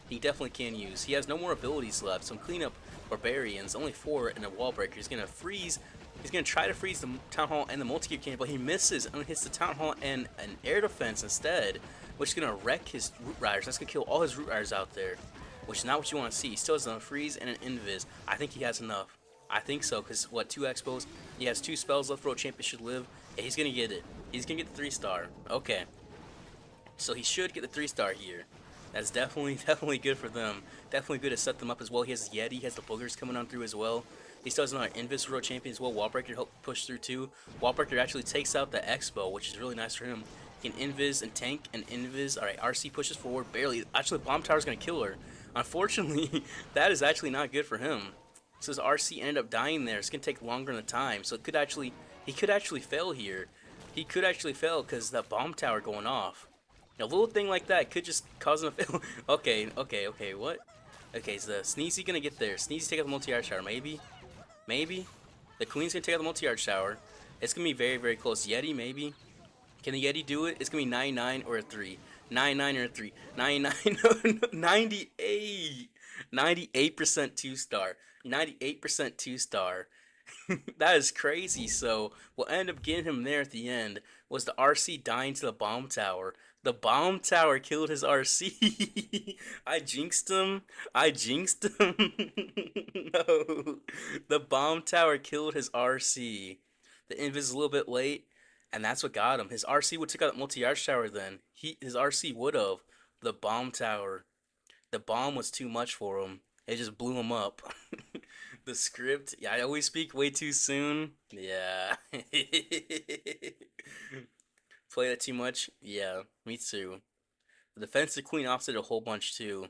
He definitely can use. He has no more abilities left. Some cleanup Barbarians, only 4 and a Wall Breaker. He's gonna freeze. He's gonna try to freeze the Town Hall and the multi-gear cannon, but he misses and hits the Town Hall and an air defense instead, which is gonna wreck his Root Riders. That's gonna kill all his Root Riders out there, which is not what you want to see. He still has a freeze and an Invis. I think he has enough. I think so, because what, 2 expos? He has 2 spells left. World Champion should live. Yeah, he's gonna get it. He's gonna get the 3-star. Okay, so he should get the 3-star here. That's definitely good for them. Definitely good to set them up as well. He has Yeti, he has the boogers coming on through as well. He still has another Invis World Champion as well. Wallbreaker to help push through too. Wallbreaker actually takes out the Expo, which is really nice for him. He can Invis and tank and Invis. Alright, RC pushes forward barely. Actually, Bomb Tower's gonna kill her. Unfortunately, that is actually not good for him. So his RC ended up dying there. It's gonna take longer than the time. So he could actually fail here. He could actually fail because that Bomb Tower going off. A little thing like that could just cause him to fail. Okay, what? Okay, so the Sneezy gonna get there. Sneezy take out the multi-arch tower, maybe? Maybe? The Queen's gonna take out the multi-arch tower. It's gonna be very close. Yeti, maybe? Can the Yeti do it? It's gonna be 99 or a 3. 99 or a 3. 99, no, 98! 98% 2-star. 98% 2-star. That is crazy. So what ended up getting him there at the end was the RC dying to the bomb tower. The bomb tower killed his RC. I jinxed him. I jinxed him. No. The bomb tower killed his RC. The invis is a little bit late, and that's what got him. His RC would take out that multi-arch tower then. His RC would have. The bomb tower. The bomb was too much for him. It just blew him up. The script. Yeah, I always speak way too soon. Yeah. Play that too much? Yeah, me too. The defensive queen offset a whole bunch too.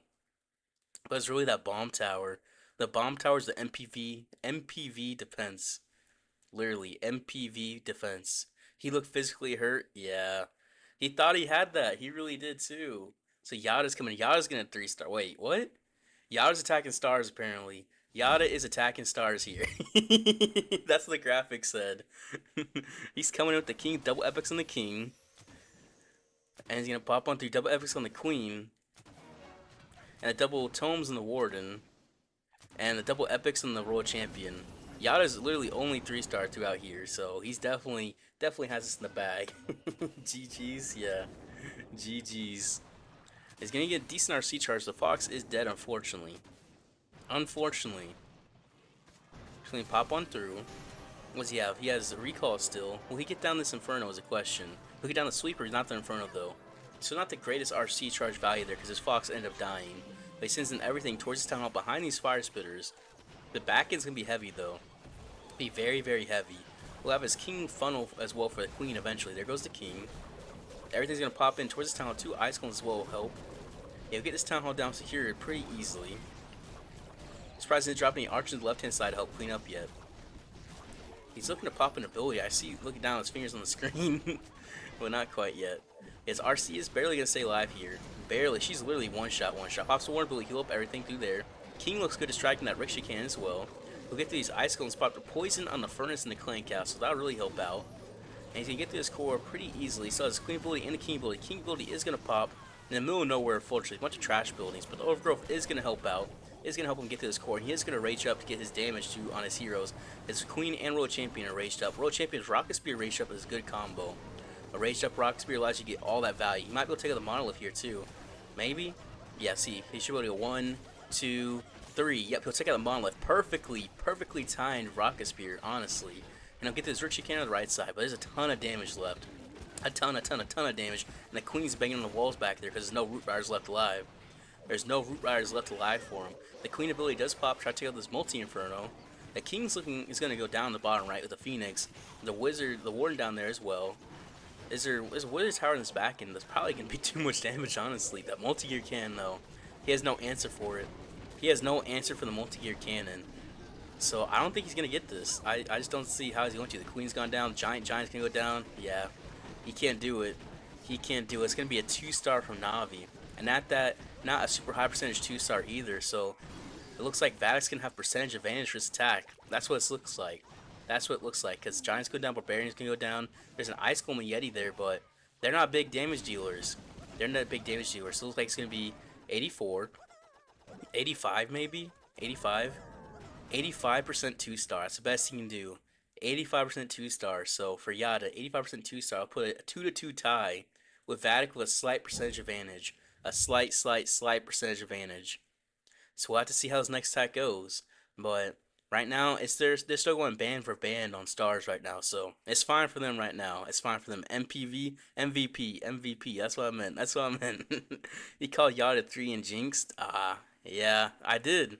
But it's really that bomb tower. The bomb tower is the MPV defense. Literally, MPV defense. He looked physically hurt. Yeah. He thought he had that. He really did too. So Yada's coming. Yada's gonna 3-star. Wait, what? Yada's attacking stars apparently. Yada is attacking stars here. That's what the graphic said. He's coming with the king, double epics on the king. And he's gonna pop on 3 double epics on the queen. And a double tomes on the warden. And the double epics on the royal champion. Yada's literally only 3-star throughout here, so he's definitely has this in the bag. GG's, yeah. GG's. He's gonna get a decent RC charge. The fox is dead, unfortunately. Unfortunately. Just gonna pop on through. What does he have? He has a recall still. Will he get down this Inferno is a question. He'll get down the Sweeper, not the Inferno though. So not the greatest RC charge value there because his fox ended up dying. But he sends in everything towards his town hall behind these fire spitters. The back end's gonna be heavy though. Be very, very heavy. We'll have his king funnel as well for the queen eventually. There goes the king. Everything's gonna pop in towards his town hall. 2 ice cones as well will help. Yeah, we'll get this town hall down secured pretty easily. Surprised he didn't drop any archers on the left hand side to help clean up yet. He's looking to pop an ability. I see looking down his fingers on the screen. Well, not quite yet. His RC is barely going to stay alive here. Barely. She's literally one shot. Pops the warden ability, heal up everything through there. King looks good distracting that rickshaw cannon as well. We'll get through these ice cones, pop the poison on the furnace and the clan castle. That'll really help out. And he's going to get through his core pretty easily. So his queen ability and the king ability. King ability is going to pop in the middle of nowhere, unfortunately. A bunch of trash buildings. But the overgrowth is going to help out. Is going to help him get to his core. He is going to rage up to get his damage to on his heroes. His queen and royal champion are raged up. Royal champion's rocket spear raged up is a good combo. A raged up rocket spear allows you to get all that value. You might be able to take out the monolith here too. Maybe? Yeah, see, he should be able to go 1, 2, 3. Yep, he'll take out the monolith. Perfectly timed rocket spear, honestly. And he'll get this Richie cannon on the right side, but there's a ton of damage left. A ton of damage. And the queen's banging on the walls back there because there's no root riders left alive. There's no root riders left alive for him. The queen ability does pop, try to take out this multi-inferno. The king's looking is gonna go down the bottom right with the phoenix. The wizard, the warden down there as well. Is a wizard tower in this back end? That's probably gonna be too much damage, honestly. That multi-gear cannon though, he has no answer for it. He has no answer for the multi-gear cannon. So I don't think he's gonna get this. I just don't see how he's going to. The queen's gone down. Giant's gonna go down. Yeah, he can't do it. He can't do it. It's gonna be a 2-star from Navi. And at that, not a super high percentage 2-star either, so it looks like Vatic's gonna have percentage advantage for his attack. That's what it looks like. That's what it looks like, because Giants go down, Barbarians can go down. There's an Ice Golem and Yeti there, but they're not big damage dealers. They're not big damage dealers, so it looks like it's gonna be 84, 85 maybe? 85? 85% 2-star, that's the best he can do. 85% 2-star, so for Yada, 85% 2-star, I'll put a 2-2 tie with Vatic with a slight percentage advantage. A slight percentage advantage. So we'll have to see how his next attack goes. But right now, they're still going band for band on stars right now. So it's fine for them right now. It's fine for them. MPV, MVP. That's what I meant. That's what I meant. He called Yada 3 and jinxed. Yeah, I did.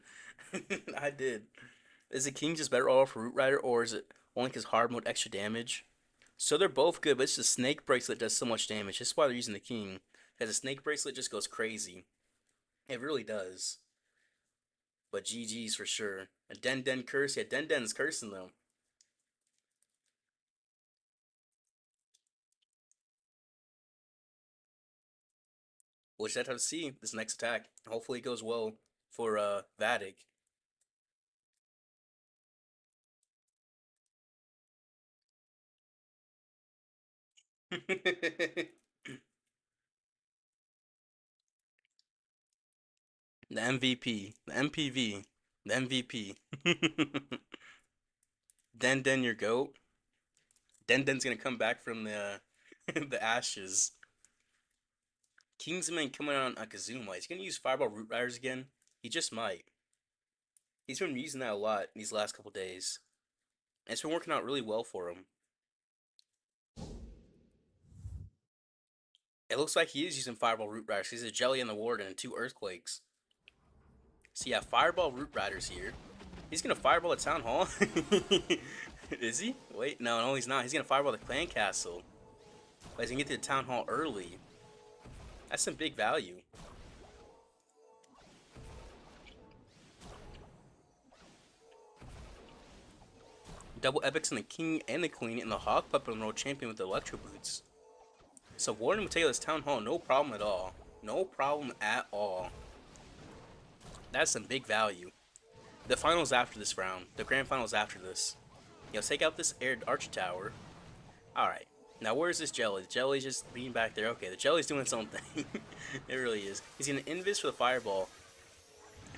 I did. Is the king just better off for Root Rider, or is it only because hard mode extra damage? So they're both good, but it's the snake bracelet does so much damage. That's why they're using the king. Because the snake bracelet just goes crazy. It really does. But GG's for sure. A Den curse. Yeah, Den's cursing them. We'll just have to see this next attack. Hopefully it goes well for Vatic. The MVP, the MPV, the MVP. Den, your goat. Den's gonna come back from the the ashes. Kingsman coming on Akazuma. He's gonna use Fireball Root Riders again. He just might. He's been using that a lot these last couple days. And it's been working out really well for him. It looks like he is using Fireball Root Riders. He's a Jelly and the Warden and 2 Earthquakes. So yeah, Fireball Root Riders here. He's gonna Fireball the Town Hall. Is he? Wait, no, he's not. He's gonna Fireball the Clan Castle. But he's gonna get to the Town Hall early. That's some big value. Double epics in the king and the queen, and the hawk puppet and roll champion with the electro boots. So Warden will take this town hall, no problem at all. No problem at all. That's some big value. The finals after this round. The grand finals after this. Take out this air archer tower. Alright. Now where's this jelly? The jelly's just being back there. Okay, the jelly's doing its own thing. It really is. He's gonna invis for the fireball.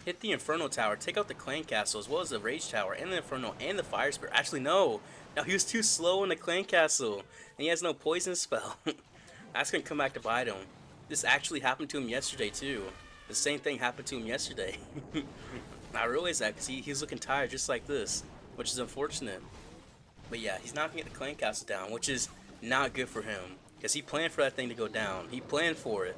Hit the Inferno Tower, take out the Clan Castle, as well as the Rage Tower, and the Inferno, and the Fire Spirit. Actually, no! Now he was too slow in the Clan Castle, and he has no poison spell. That's gonna come back to bite him. This actually happened to him yesterday, too. The same thing happened to him yesterday. I realized that, because he's looking tired just like this, which is unfortunate. But yeah, he's not gonna get the Clan Castle down, which is not good for him, because he planned for that thing to go down. He planned for it.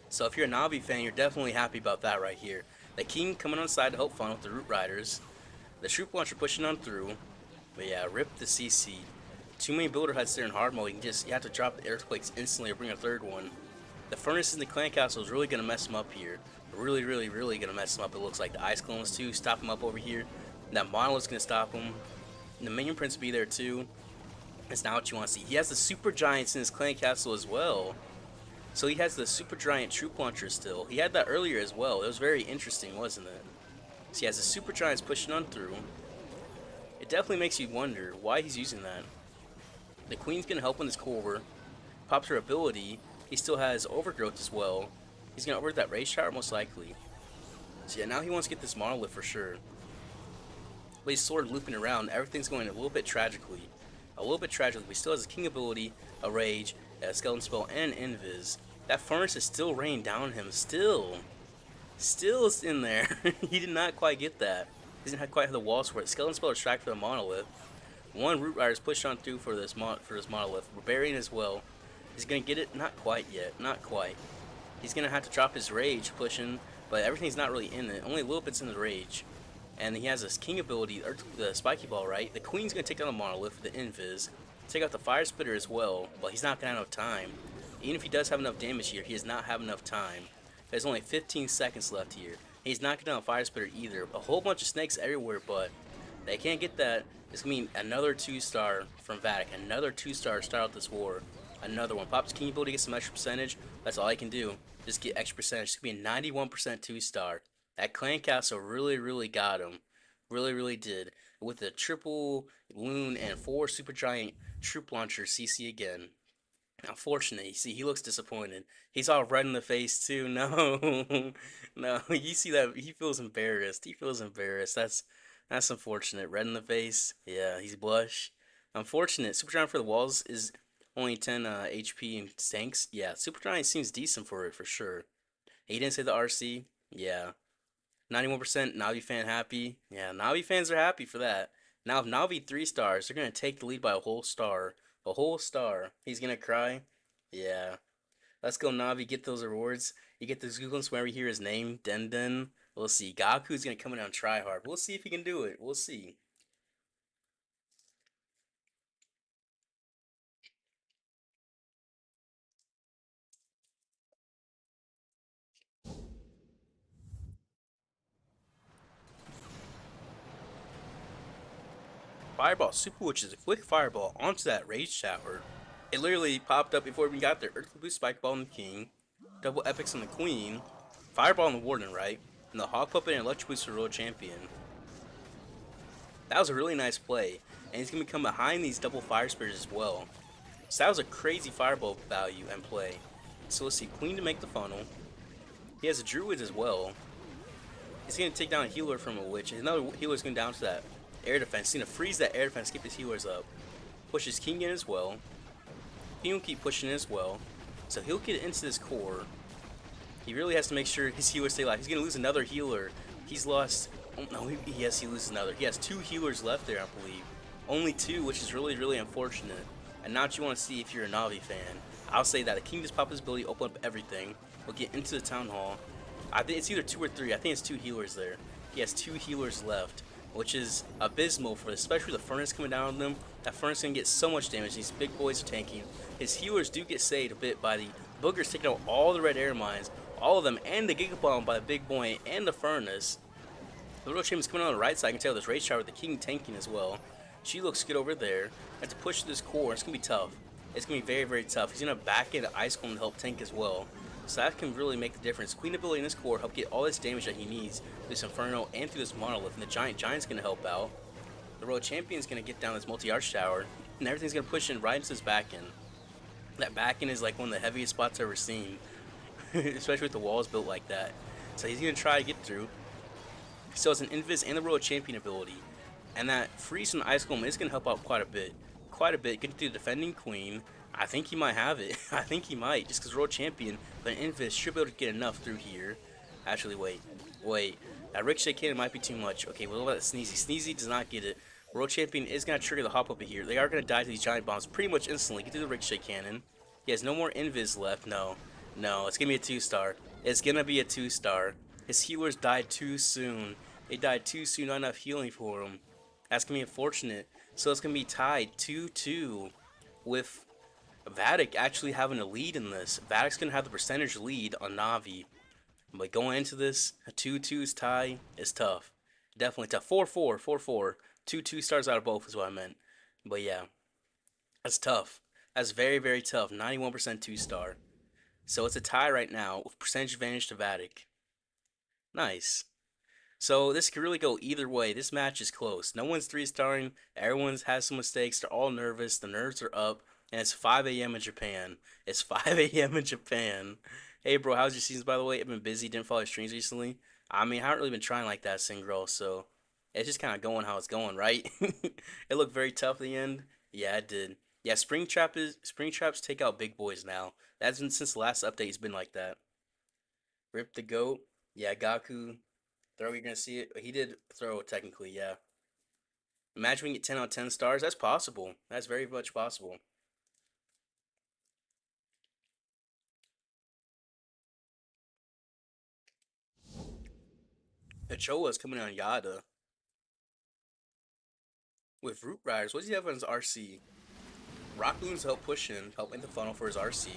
So if you're a Navi fan, you're definitely happy about that right here. The King coming on side to help funnel with the Root Riders. The Troop Launcher pushing on through. But yeah, rip the CC. Too many Builder Huts there in hard mode. You have to drop the Earthquakes instantly or bring a third one. The Furnace in the Clan Castle is really going to mess him up here. Really going to mess him up. It looks like the Ice Clones too. Stop him up over here. That Monolith's going to stop him. And the Minion Prince will be there too. That's not what you want to see. He has the Super Giants in his Clan Castle as well. So he has the Super Giant Troop Launcher still. He had that earlier as well. It was very interesting, wasn't it? So he has the Super Giants pushing on through. It definitely makes you wonder why he's using that. The Queen's going to help on this core. Pops her ability. He still has Overgrowth as well. He's going to overgrowth that Rage Tower most likely. So yeah, now he wants to get this Monolith for sure. But he's sort of looping around. Everything's going a little bit tragically. But he still has a King ability, a Rage, a Skeleton Spell, and an Invis. That Furnace is still raining down on him. Still is in there. He did not quite get that. He doesn't quite have the walls for it. Skeleton Spell or Strike for the Monolith. One Root Rider is pushed on through for this Monolith. Barbarian as well. He's going to get it? Not quite yet. Not quite. He's going to have to drop his Rage pushing, but everything's not really in it. Only a little bit's in the Rage. And he has this King ability, or the Spiky Ball, right? The Queen's going to take down the Monolith with the Invis. Take out the Fire Spitter as well, but he's not going to have enough time. Even if he does have enough damage here, he does not have enough time. There's only 15 seconds left here. He's not getting down a Fire Spitter either. A whole bunch of snakes everywhere, but they can't get that. It's going to be another 2-star from Vatic. Another 2-star to start out this war. Another one. Pops King ability to get some extra percentage. That's all he can do. Just get extra percentage. It's going to be a 91% 2-star. That Clan Castle really got him. Really did. With the triple Loon and 4 Super Giant Troop Launcher CC again. Unfortunately, you see, he looks disappointed. He's all red in the face too. No, no, you see that he feels embarrassed. That's unfortunate. Red in the face. Yeah, he's blush. Unfortunate. Super Giant for the walls is only 10 HP and tanks. Yeah, Super Giant seems decent for it for sure. He didn't say the RC. Yeah, 91% Navi fan happy. Yeah, Navi fans are happy for that. Now if Navi 3 stars, they're gonna take the lead by a whole star. A whole star. He's gonna cry. Yeah. Let's go, Navi. Get those rewards. You get those googles whenever you hear his name. Den. We'll see. Gaku's gonna come in and try hard. We'll see if he can do it. We'll see. Fireball Super, which is a quick fireball onto that Rage Tower. It literally popped up before we got there. Earthly Boost Spike Ball on the King. Double Epics on the Queen. Fireball on the Warden, right? And the Hawk Puppet and Electro Boost for Royal Champion. That was a really nice play. And he's going to come behind these double Fire Spitters as well. So that was a crazy Fireball value and play. So let's see. Queen to make the funnel. He has a Druid as well. He's going to take down a healer from a Witch. Another healer's going down to that air defense. He's going to freeze that air defense, keep his healers up. Pushes King in as well. King will keep pushing as well. So he'll get into this core. He really has to make sure his healers stay alive. He's going to lose another healer. He's lost... Oh, no, yes, he loses another. He has 2 healers left there, I believe. Only 2, which is really unfortunate. And not what you want to see if you're a Navi fan. I'll say that. The King just popped his ability, open up everything. We'll get into the Town Hall. I think it's either 2 or 3. I think it's 2 healers there. He has 2 healers left, which is abysmal for this, especially the Furnace coming down on them. That Furnace can get so much damage. These big boys are tanking. His healers do get saved a bit by the Boogers taking out all the red air mines, all of them, and the Giga Bomb by the Big Boy and the Furnace. The Royal Champion's coming on the right side. I can tell this Rage Tower with the King tanking as well. She looks good over there. Have to push this core. It's going to be tough. It's going to be very tough. He's going to back into Ice Cone to help tank as well. So that can really make the difference. Queen ability in this core help get all this damage that he needs through this Inferno and through this Monolith. And the Giant's going to help out. The Royal Champion's going to get down this multi-arch tower. And everything's going to push in right into his back end. That back end is like one of the heaviest spots I've ever seen. Especially with the walls built like that. So he's going to try to get through. So it's an Invis and the Royal Champion ability. And that Freeze from the Ice Golem is going to help out quite a bit. Quite a bit. Getting through the defending Queen. I think he might have it. I think he might. Just because Royal Champion, but an Invis should be able to get enough through here. Actually, wait. That Ricochet Cannon might be too much. Okay, what about Sneezy? Sneezy does not get it. Royal Champion is going to trigger the hop up here. They are going to die to these Giant Bombs pretty much instantly. Get through the Ricochet Cannon. He has no more Invis left. No, it's going to be a 2-star. It's going to be a 2-star. His healers died too soon. They died too soon, not enough healing for him. That's going to be unfortunate. So it's going to be tied 2-2 with Vatic actually having a lead in this. Vatic's going to have the percentage lead on Na'Vi. But going into this, a 2-2's tie is tough. Definitely tough. 4-4, 4-4. 2 stars out of both is what I meant. But yeah, that's tough. That's very, very tough. 91% 2-star. So it's a tie right now with percentage advantage to Vatic. Nice. So this could really go either way. This match is close. No one's 3-starring. Everyone's has some mistakes. They're all nervous. The nerves are up. And it's 5 a.m. in Japan. It's 5 a.m. in Japan. Hey, bro, how's your seasons, by the way? I've been busy. Didn't follow your streams recently. I mean, I haven't really been trying like that, Singirl. So it's just kind of going how it's going, right? It looked very tough at the end. Yeah, it did. Yeah, Springtraps take out big boys now. That's been since the last update. It's been like that. Rip the goat. Yeah, Gaku. Throw, you're gonna see it. He did throw technically, yeah. Imagine we get 10 out of 10 stars. That's possible. That's very much possible. Achola's coming on Yada. With Root Riders, what does he have on his RC? Rock Loons help push in, help in the funnel for his RC.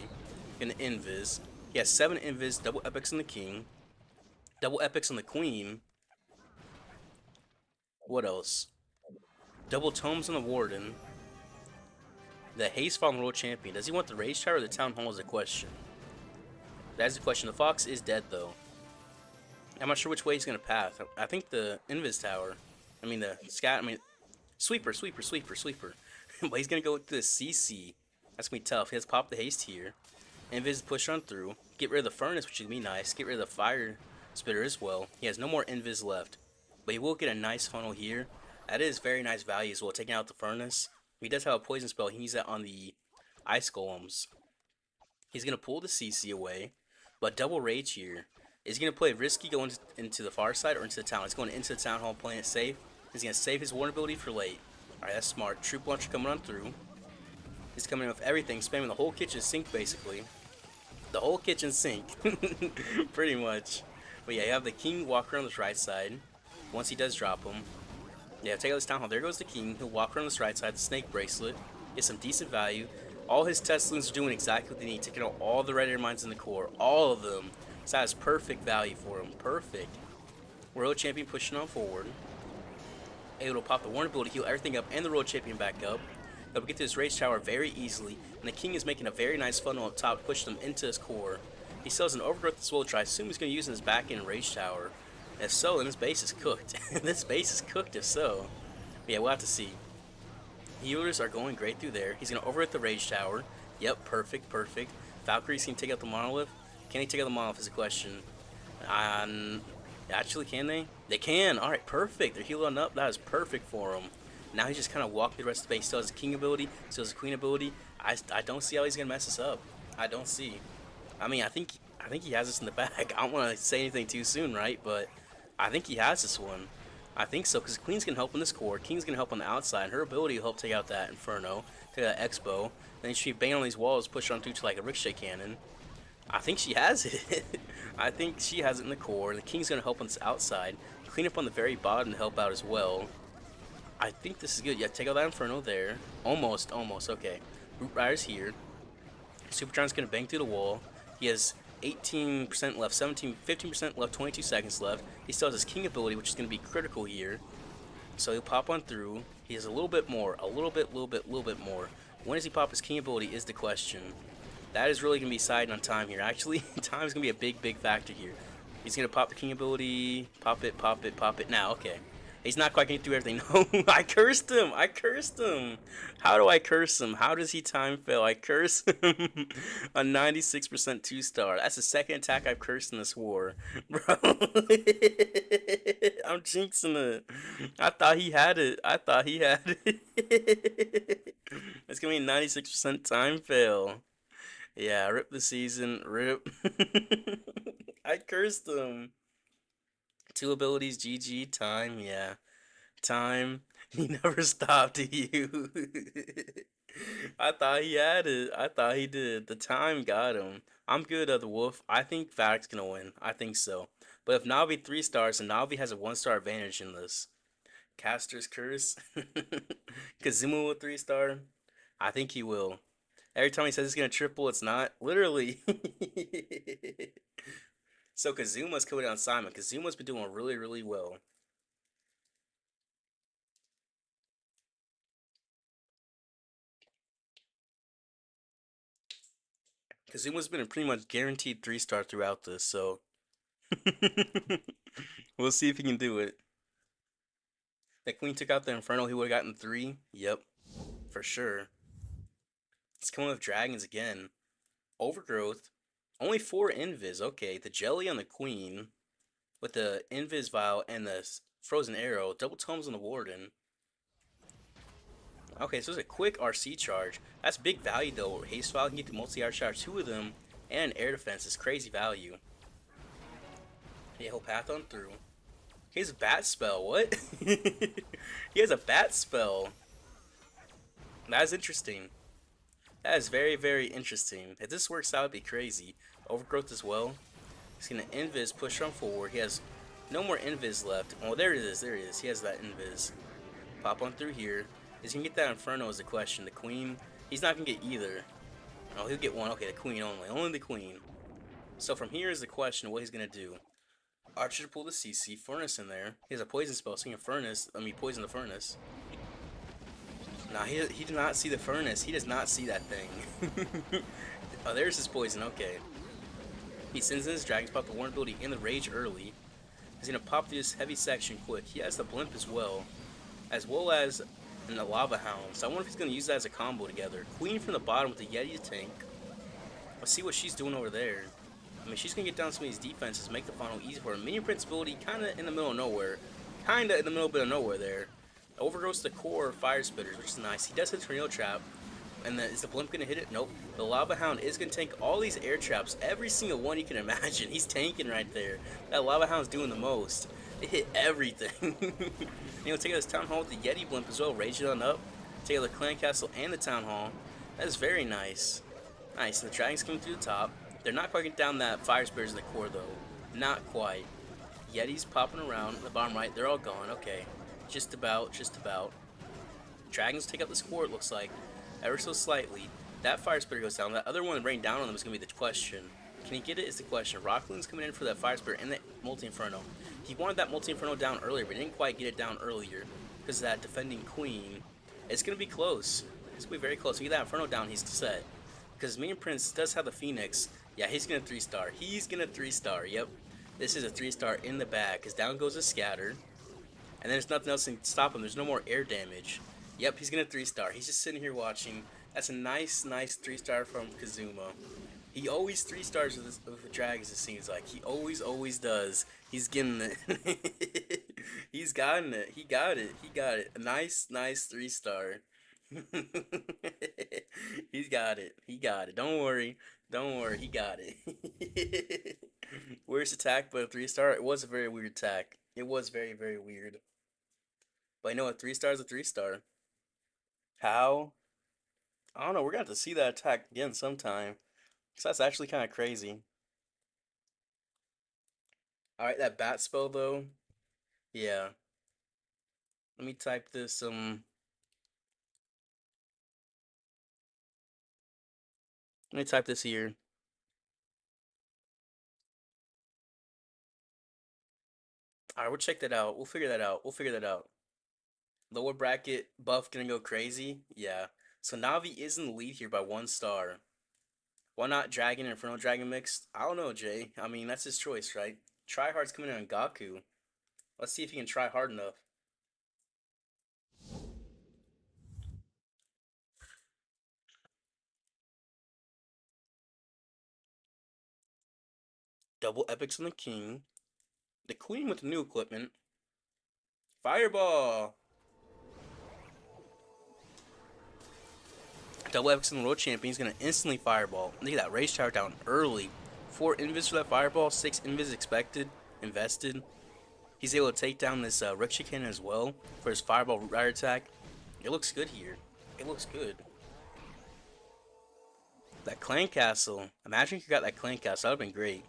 An Invis. He has 7 Invis, double epics on the King. Double epics on the Queen. What else? Double tomes on the Warden. The Haste Fall on the Royal Champion. Does he want the Rage Tower or the Town Hall is a question. That is the question. The Fox is dead though. I'm not sure which way he's gonna path. I think the Invis Tower. I mean the Scat. I mean Sweeper. But he's gonna go with the CC. That's gonna be tough. He has popped the haste here. Invis push on through. Get rid of the Furnace, which would be nice. Get rid of the Fire Spitter as well. He has no more Invis left. But he will get a nice funnel here. That is very nice value as well, taking out the Furnace. He does have a poison spell. He needs that on the Ice Golems. He's gonna pull the CC away. But double rage here. Is he gonna play risky going into the far side or into the town? He's going into the town hall, playing it safe. He's gonna save his warn ability for late. Alright, that's smart. Troop launcher coming on through. He's coming in with everything, spamming the whole kitchen sink basically. The whole kitchen sink. Pretty much. But yeah, you have the King walk around this right side. Once he does drop him. Yeah, take out this town hall. There goes the King. He'll walk around this right side, the snake bracelet. Get some decent value. All his Teslans are doing exactly what they need. Taking out all the red air mines in the core. All of them. So that is perfect value for him. Perfect. Royal Champion pushing on forward. Able to pop the Warn ability, heal everything up, and the Royal Champion back up. Able to get to this Rage Tower very easily. And the King is making a very nice funnel up top to push them into his core. He sells an Overgrowth as well, which I assume he's going to use in his back end Rage Tower. If so, then this base is cooked. This base is cooked if so. But yeah, we'll have to see. Healers are going great through there. He's going to overhit the Rage Tower. Yep, perfect. Valkyries can take out the Monolith. Can he take out the Monolith is a question. Actually, can they? They can. Alright, perfect. They're healing up. That is perfect for him. Now he's just kind of walking the rest of the base. Still has a King ability. Still has a Queen ability. I don't see how he's going to mess us up. I don't see. I mean, I think he has this in the bag. I don't want to say anything too soon, right? But I think he has this one. I think so, because Queen's going to help in this core. King's going to help on the outside. And her ability will help take out that Inferno. Take out that Expo. Then she bang on these walls, push on through to like a Ricochet Cannon. I think she has it. I think she has it in the core. The King's going to help on this outside. Clean up on the very bottom to help out as well. I think this is good. Yeah, take out that Inferno there. Almost. Okay. Root Rider's here. Supertron's going to bang through the wall. He has 18% left, 15% left, 22 seconds left. He still has his King ability, which is going to be critical here. So he'll pop on through. He has a little bit more. A little bit more. When does he pop his King ability is the question. That is really going to be siding on time here. Actually, time is going to be a big factor here. He's going to pop the king ability. Pop it, pop it, pop it. Now, okay. He's not quite going to do everything. No, I cursed him. I cursed him. How do I curse him? How does he time fail? I curse him. A 96% 2-star. That's the second attack I've cursed in this war. Bro. I'm jinxing it. I thought he had it. I thought he had it. It's going to be a 96% time fail. Yeah, rip the season, rip. I cursed him. Two abilities, GG, time, yeah. Time. He never stopped you. I thought he had it. I thought he did. The time got him. I'm good at the wolf. I think Vatic's gonna win. I think so. But if Navi 3 stars, and Navi has a 1-star advantage in this. Caster's Curse. Kazuma with 3-star. I think he will. Every time he says he's gonna triple, it's not. Literally. So Kazuma's coming on Simon. Kazuma's been doing really well. Kazuma's been a pretty much guaranteed 3-star throughout this, so we'll see if he can do it. That Queen took out the Inferno, he would have gotten 3. Yep, for sure. It's coming with dragons again. Overgrowth. Only 4 Invis. Okay, the Jelly on the Queen with the Invis Vial and the Frozen Arrow. Double Tomes on the Warden. Okay, so it's a quick RC charge. That's big value though. Haste Vial can get the multi-air charge 2 of them, and air defense is crazy value. Yeah, he'll path on through. He has a bat spell. What? He has a bat spell. That is interesting. That is very interesting. If this works out, it'd be crazy. Overgrowth as well. He's gonna invis, push on forward. He has no more invis left. Oh, there it is. There it is. He has that invis. Pop on through here. Is he gonna get that Inferno is the question. The Queen, he's not gonna get either. Oh, he'll get one. Okay, the Queen only. Only the Queen. So from here is the question what he's gonna do. Archer pull the CC, Furnace in there. He has a poison spell, so he can poison the Furnace. Nah, he did not see the Furnace. He does not see that thing. Oh, there's his poison. Okay. He sends in his Dragons, pop the Warren ability in the Rage early. He's gonna pop through this heavy section quick. He has the Blimp as well as in the Lava Hound. So I wonder if he's gonna use that as a combo together. Queen from the bottom with the Yeti tank. Let's see what she's doing over there. I mean, she's going to get down some of these defenses, make the final easy for her. Minion Principality kind of in the middle of nowhere. Kind of in the middle bit of nowhere there. Overgrowth's the core Fire Spitters, which is nice. He does hit a Tornado Trap. And then, is the Blimp going to hit it? Nope. The Lava Hound is going to tank all these air traps. Every single one you can imagine. He's tanking right there. That Lava Hound's doing the most. It hit everything. And he'll take out this Town Hall with the Yeti Blimp as well. Rage it on up. Take out the Clan Castle and the Town Hall. That is very nice. Nice. And the Dragon's coming through the top. They're not quite getting down that Fire Spitters in the core, though. Not quite. Yeti's popping around in the bottom right. They're all gone. Okay. Just about. Dragons take out this core, it looks like. Ever so slightly. That Fire Spitter goes down. That other one raining down on them is going to be the question. Can he get it is the question. Rockloon's coming in for that Fire Spitter and that Multi-Inferno. He wanted that Multi-Inferno down earlier, but he didn't quite get it down earlier because of that defending Queen. It's going to be close. It's going to be very close. If you get that Inferno down, he's set. Because Minion Prince does have the Phoenix. Yeah, he's going to 3-star. He's going to 3-star. Yep. This is a 3-star in the bag. Because down goes a Scatter. And there's nothing else to stop him. There's no more air damage. Yep, he's going to 3-star. He's just sitting here watching. That's a nice 3-star from Kazuma. He always 3-stars with dragons, it seems like. He always does. He's getting it. He's gotten it. He got it. A nice 3-star. He got it. Don't worry, he got it. Worst attack, but a 3-star. It was a very weird attack. It was very weird. But I know a 3-star is a 3-star. How? I don't know. We're gonna have to see that attack again sometime. Cause that's actually kind of crazy. All right, that bat spell though. Yeah. Let me type this. Let me type this here. Alright, we'll check that out. We'll figure that out. Lower bracket buff gonna go crazy? Yeah. So Navi is in the lead here by 1 star. Why not Dragon and Inferno Dragon mixed? I don't know, Jay. I mean, that's his choice, right? Tryhard's coming in on Gaku. Let's see if he can try hard enough. Double epics on the king. The queen with the new equipment. Fireball! Double epics on the world champion. He's going to instantly fireball. Look at that. Raise tower down early. 4 invis for that fireball. 6 invis expected. Invested. He's able to take down this Riksha cannon as well for his fireball root rider attack. It looks good here. It looks good. That clan castle. Imagine if you got that clan castle. That would have been great.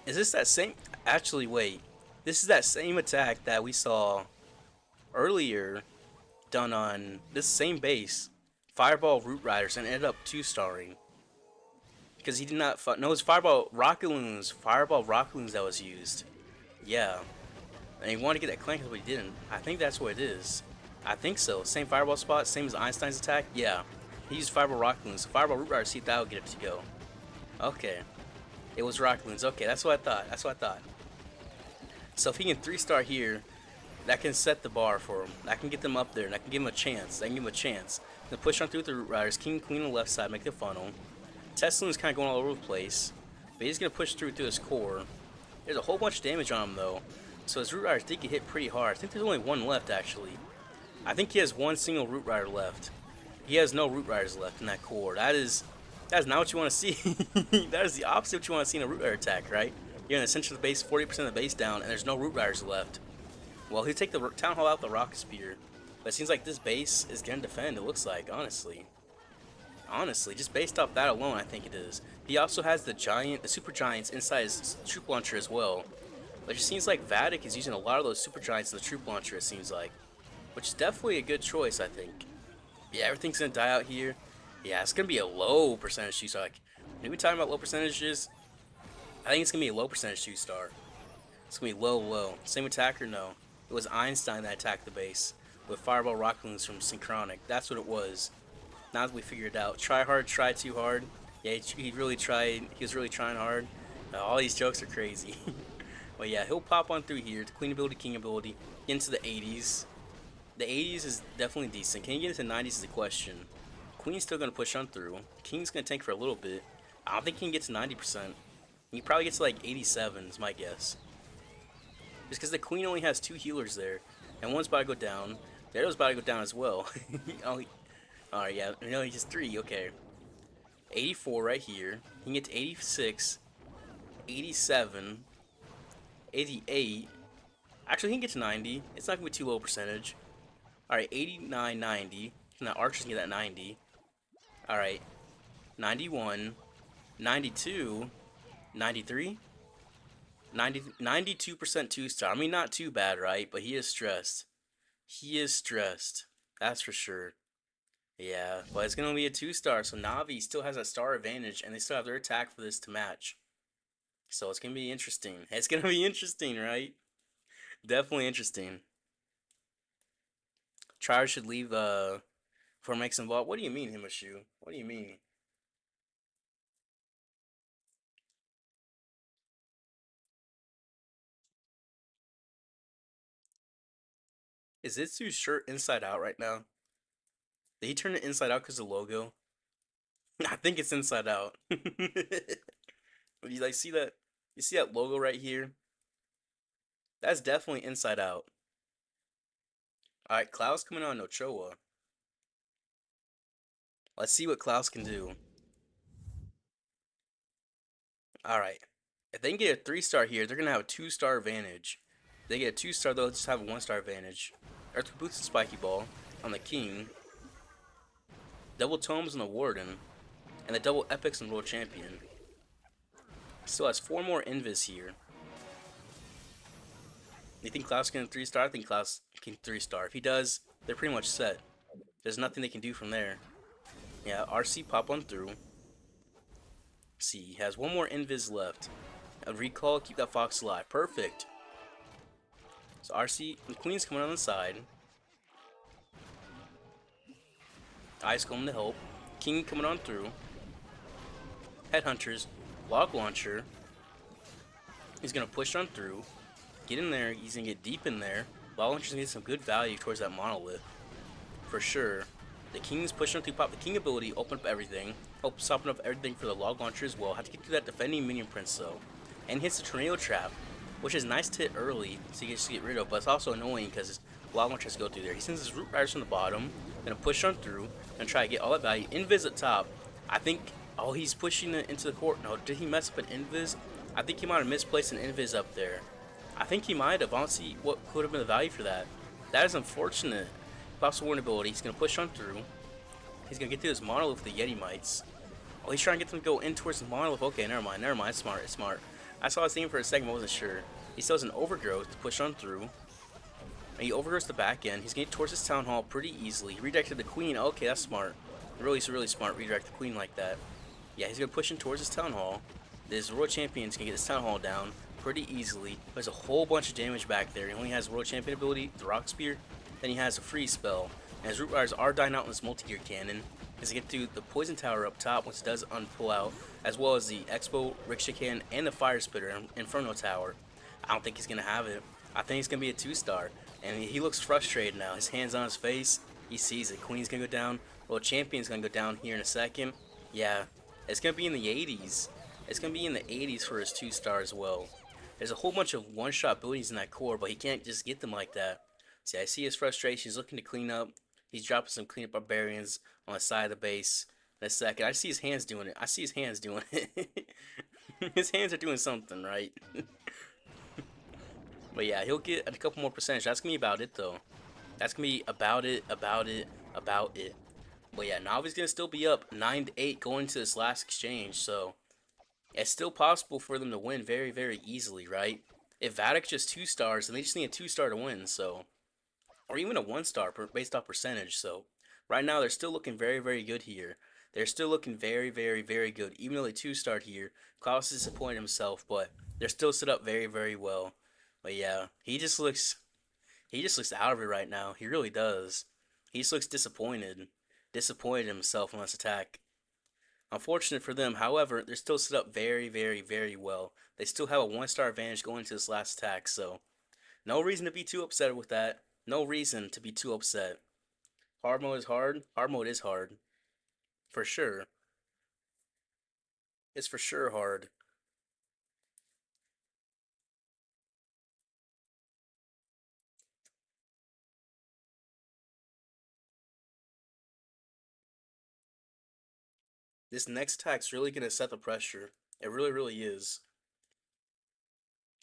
Is this that same... Actually, wait. This is that same attack that we saw earlier done on this same base. Fireball Root Riders and ended up 2-starring. Because he did not... No, it was Fireball Rocket Loons. Fireball Rocket Loons that was used. Yeah. And he wanted to get that clan castle, but he didn't. I think that's what it is. I think so. Same Fireball spot. Same as Einstein's attack. Yeah. He used Fireball Rocket Loons. So Fireball Root Riders, see if that would get it to go. Okay. It was Rocket Loons. Okay, that's what I thought. That's what I thought. So if he can 3-star here, that can set the bar for him. That can get them up there. And that can give him a chance. That can give him a chance. Then push on through with the Root Riders. King and Queen on the left side. Make the funnel. Tesla's kind of going all over the place. But he's going to push through his core. There's a whole bunch of damage on him, though. So his Root Riders did get hit pretty hard. I think there's only one left, actually. I think he has one single Root Rider left. He has no Root Riders left in that core. That is not what you want to see. That is the opposite of what you want to see in a Root Rider attack, right? You're going to center the base, 40% of the base down, and there's no Root Riders left. Well, he'll take the Town Hall out the Rocket Spear. But it seems like this base is going to defend, it looks like, honestly. Honestly, just based off that alone, I think it is. He also has the Super Giants inside his Troop Launcher as well. But it just seems like Vatic is using a lot of those Super Giants in the Troop Launcher, it seems like. Which is definitely a good choice, I think. Yeah, everything's going to die out here. Yeah, it's going to be a low percentage 2-star. Like, when we talking about low percentages, I think it's going to be a low percentage 2-star. It's going to be low. Same attacker? No. It was Einstein that attacked the base with Fireball Rocket Loons from Synchronic. That's what it was. Now that we figured it out. Try hard, try too hard. Yeah, he really tried. He was really trying hard. All these jokes are crazy. But yeah, he'll pop on through here. The Queen ability, King ability. Get into the 80s. The 80s is definitely decent. Can he get into 90s is the question. Queen's still going to push on through. King's going to tank for a little bit. I don't think he can get to 90%. He probably gets to like 87 is my guess. Just because the Queen only has 2 healers there. And one's about to go down. The other's about to go down as well. Alright, yeah. No, he has 3. Okay. 84 right here. He can get to 86. 87. 88. Actually, he can get to 90. It's not going to be too low percentage. Alright, 89, 90. Now Archers can get that 90. Alright. 91. 92. 93. 92% 2-star. I mean, not too bad, right? But he is stressed. He is stressed. That's for sure. Yeah, but it's going to be a 2-star. So Navi still has that star advantage. And they still have their attack for this to match. So it's going to be interesting. It's going to be interesting, right? Definitely interesting. Trier should leave for Max and Vault. What do you mean, Himashu? What do you mean? Is Itsu's shirt inside out right now? Did he turn it inside out because of the logo? I think it's inside out. But you like see that? You see that logo right here? That's definitely inside out. Alright, Klaus coming on Ochoa. Let's see what Klaus can do. Alright. If they can get a 3-star here, they're going to have a 2-star advantage. If they get a 2-star, they'll just have a 1-star advantage. Earthquake Boots and Spiky Ball on the King. Double Tomes on the Warden. And the double Epics on the World Champion. Still has 4 more Invis here. You think Klaus can 3-star? I think Klaus can 3-star. If he does, they're pretty much set. There's nothing they can do from there. Yeah, RC pop on through. See, he has 1 more Invis left. A recall, keep that Fox alive. Perfect. So RC, the Queen's coming on the side. Ice coming to help. King coming on through. Headhunters, Log Launcher. He's going to push on through, get in there, he's going to get deep in there. Log Launcher's going to get some good value towards that Monolith, for sure. The King's pushing on through pop. The King ability, open up everything. Helps open up everything for the Log Launcher as well. Have to get through that defending Minion Prince though. And hits the Tornado Trap, which is nice to hit early so you just get rid of, but it's also annoying because Log Launcher has to go through there. He sends his Root Riders from the bottom, gonna push on through, and try to get all that value. Invis at top. I think, oh, he's pushing it into the court. No, did he mess up an Invis? I think he might have misplaced an Invis up there. I think he might have. I don't see what could have been the value for that. That is unfortunate. Pops the Warning ability. He's gonna push on through. He's gonna get through his Monolith with the Yeti Mites. Oh, he's trying to get them to go in towards the Monolith. Okay, never mind. It's smart. It's smart. I saw his thing for a second, but I wasn't sure. He still has an Overgrowth to push on through. And he overgrows the back end. He's getting towards his Town Hall pretty easily. He redirected the Queen. Okay, that's smart. Really smart. Redirect the Queen like that. Yeah, he's gonna push in towards his Town Hall. This World Champion's gonna get his Town Hall down pretty easily. There's a whole bunch of damage back there. He only has World Champion ability, the Rock Spear. Then he has a freeze spell. And his Root Riders are dying out in this multi-gear cannon. He's gonna get through the Poison Tower up top, which does unpull out, as well as the Expo, Ricochet Cannon, and the Fire Spitter and Inferno Tower. I don't think he's gonna have it. I think it's gonna be a 2-star. And he looks frustrated now. His hand's on his face. He sees it. Queen's gonna go down. World Champion's gonna go down here in a second. Yeah, it's gonna be in the 80s. It's gonna be in the 80s for his 2-star as well. There's a whole bunch of one-shot abilities in that core, but he can't just get them like that. See, I see his frustration. He's looking to clean up. He's dropping some cleanup barbarians on the side of the base. In a second, I see his hands doing it. His hands are doing something, right? But yeah, he'll get a couple more percentage. That's gonna be about it, though. That's gonna be about it. But yeah, Navi's gonna still be up 9-8 going into this last exchange, so it's still possible for them to win very easily, right? If Vatic just 2-stars, then they just need a 2-star to win, so, or even a 1-star based off percentage. So right now they're still looking very good here. They're still looking very good, even though they 2-starred here. Klaus is disappointed himself, but they're still set up very well. But yeah, he just looks out of it right now. He really does. He just looks disappointed himself on this attack. Unfortunate for them, however, they're still set up very well. They still have a 1-star advantage going into this last attack, so no reason to be too upset with that. No reason to be too upset. Hard mode is hard. Hard mode is hard. For sure. It's for sure hard. This next attack's really going to set the pressure. It really is.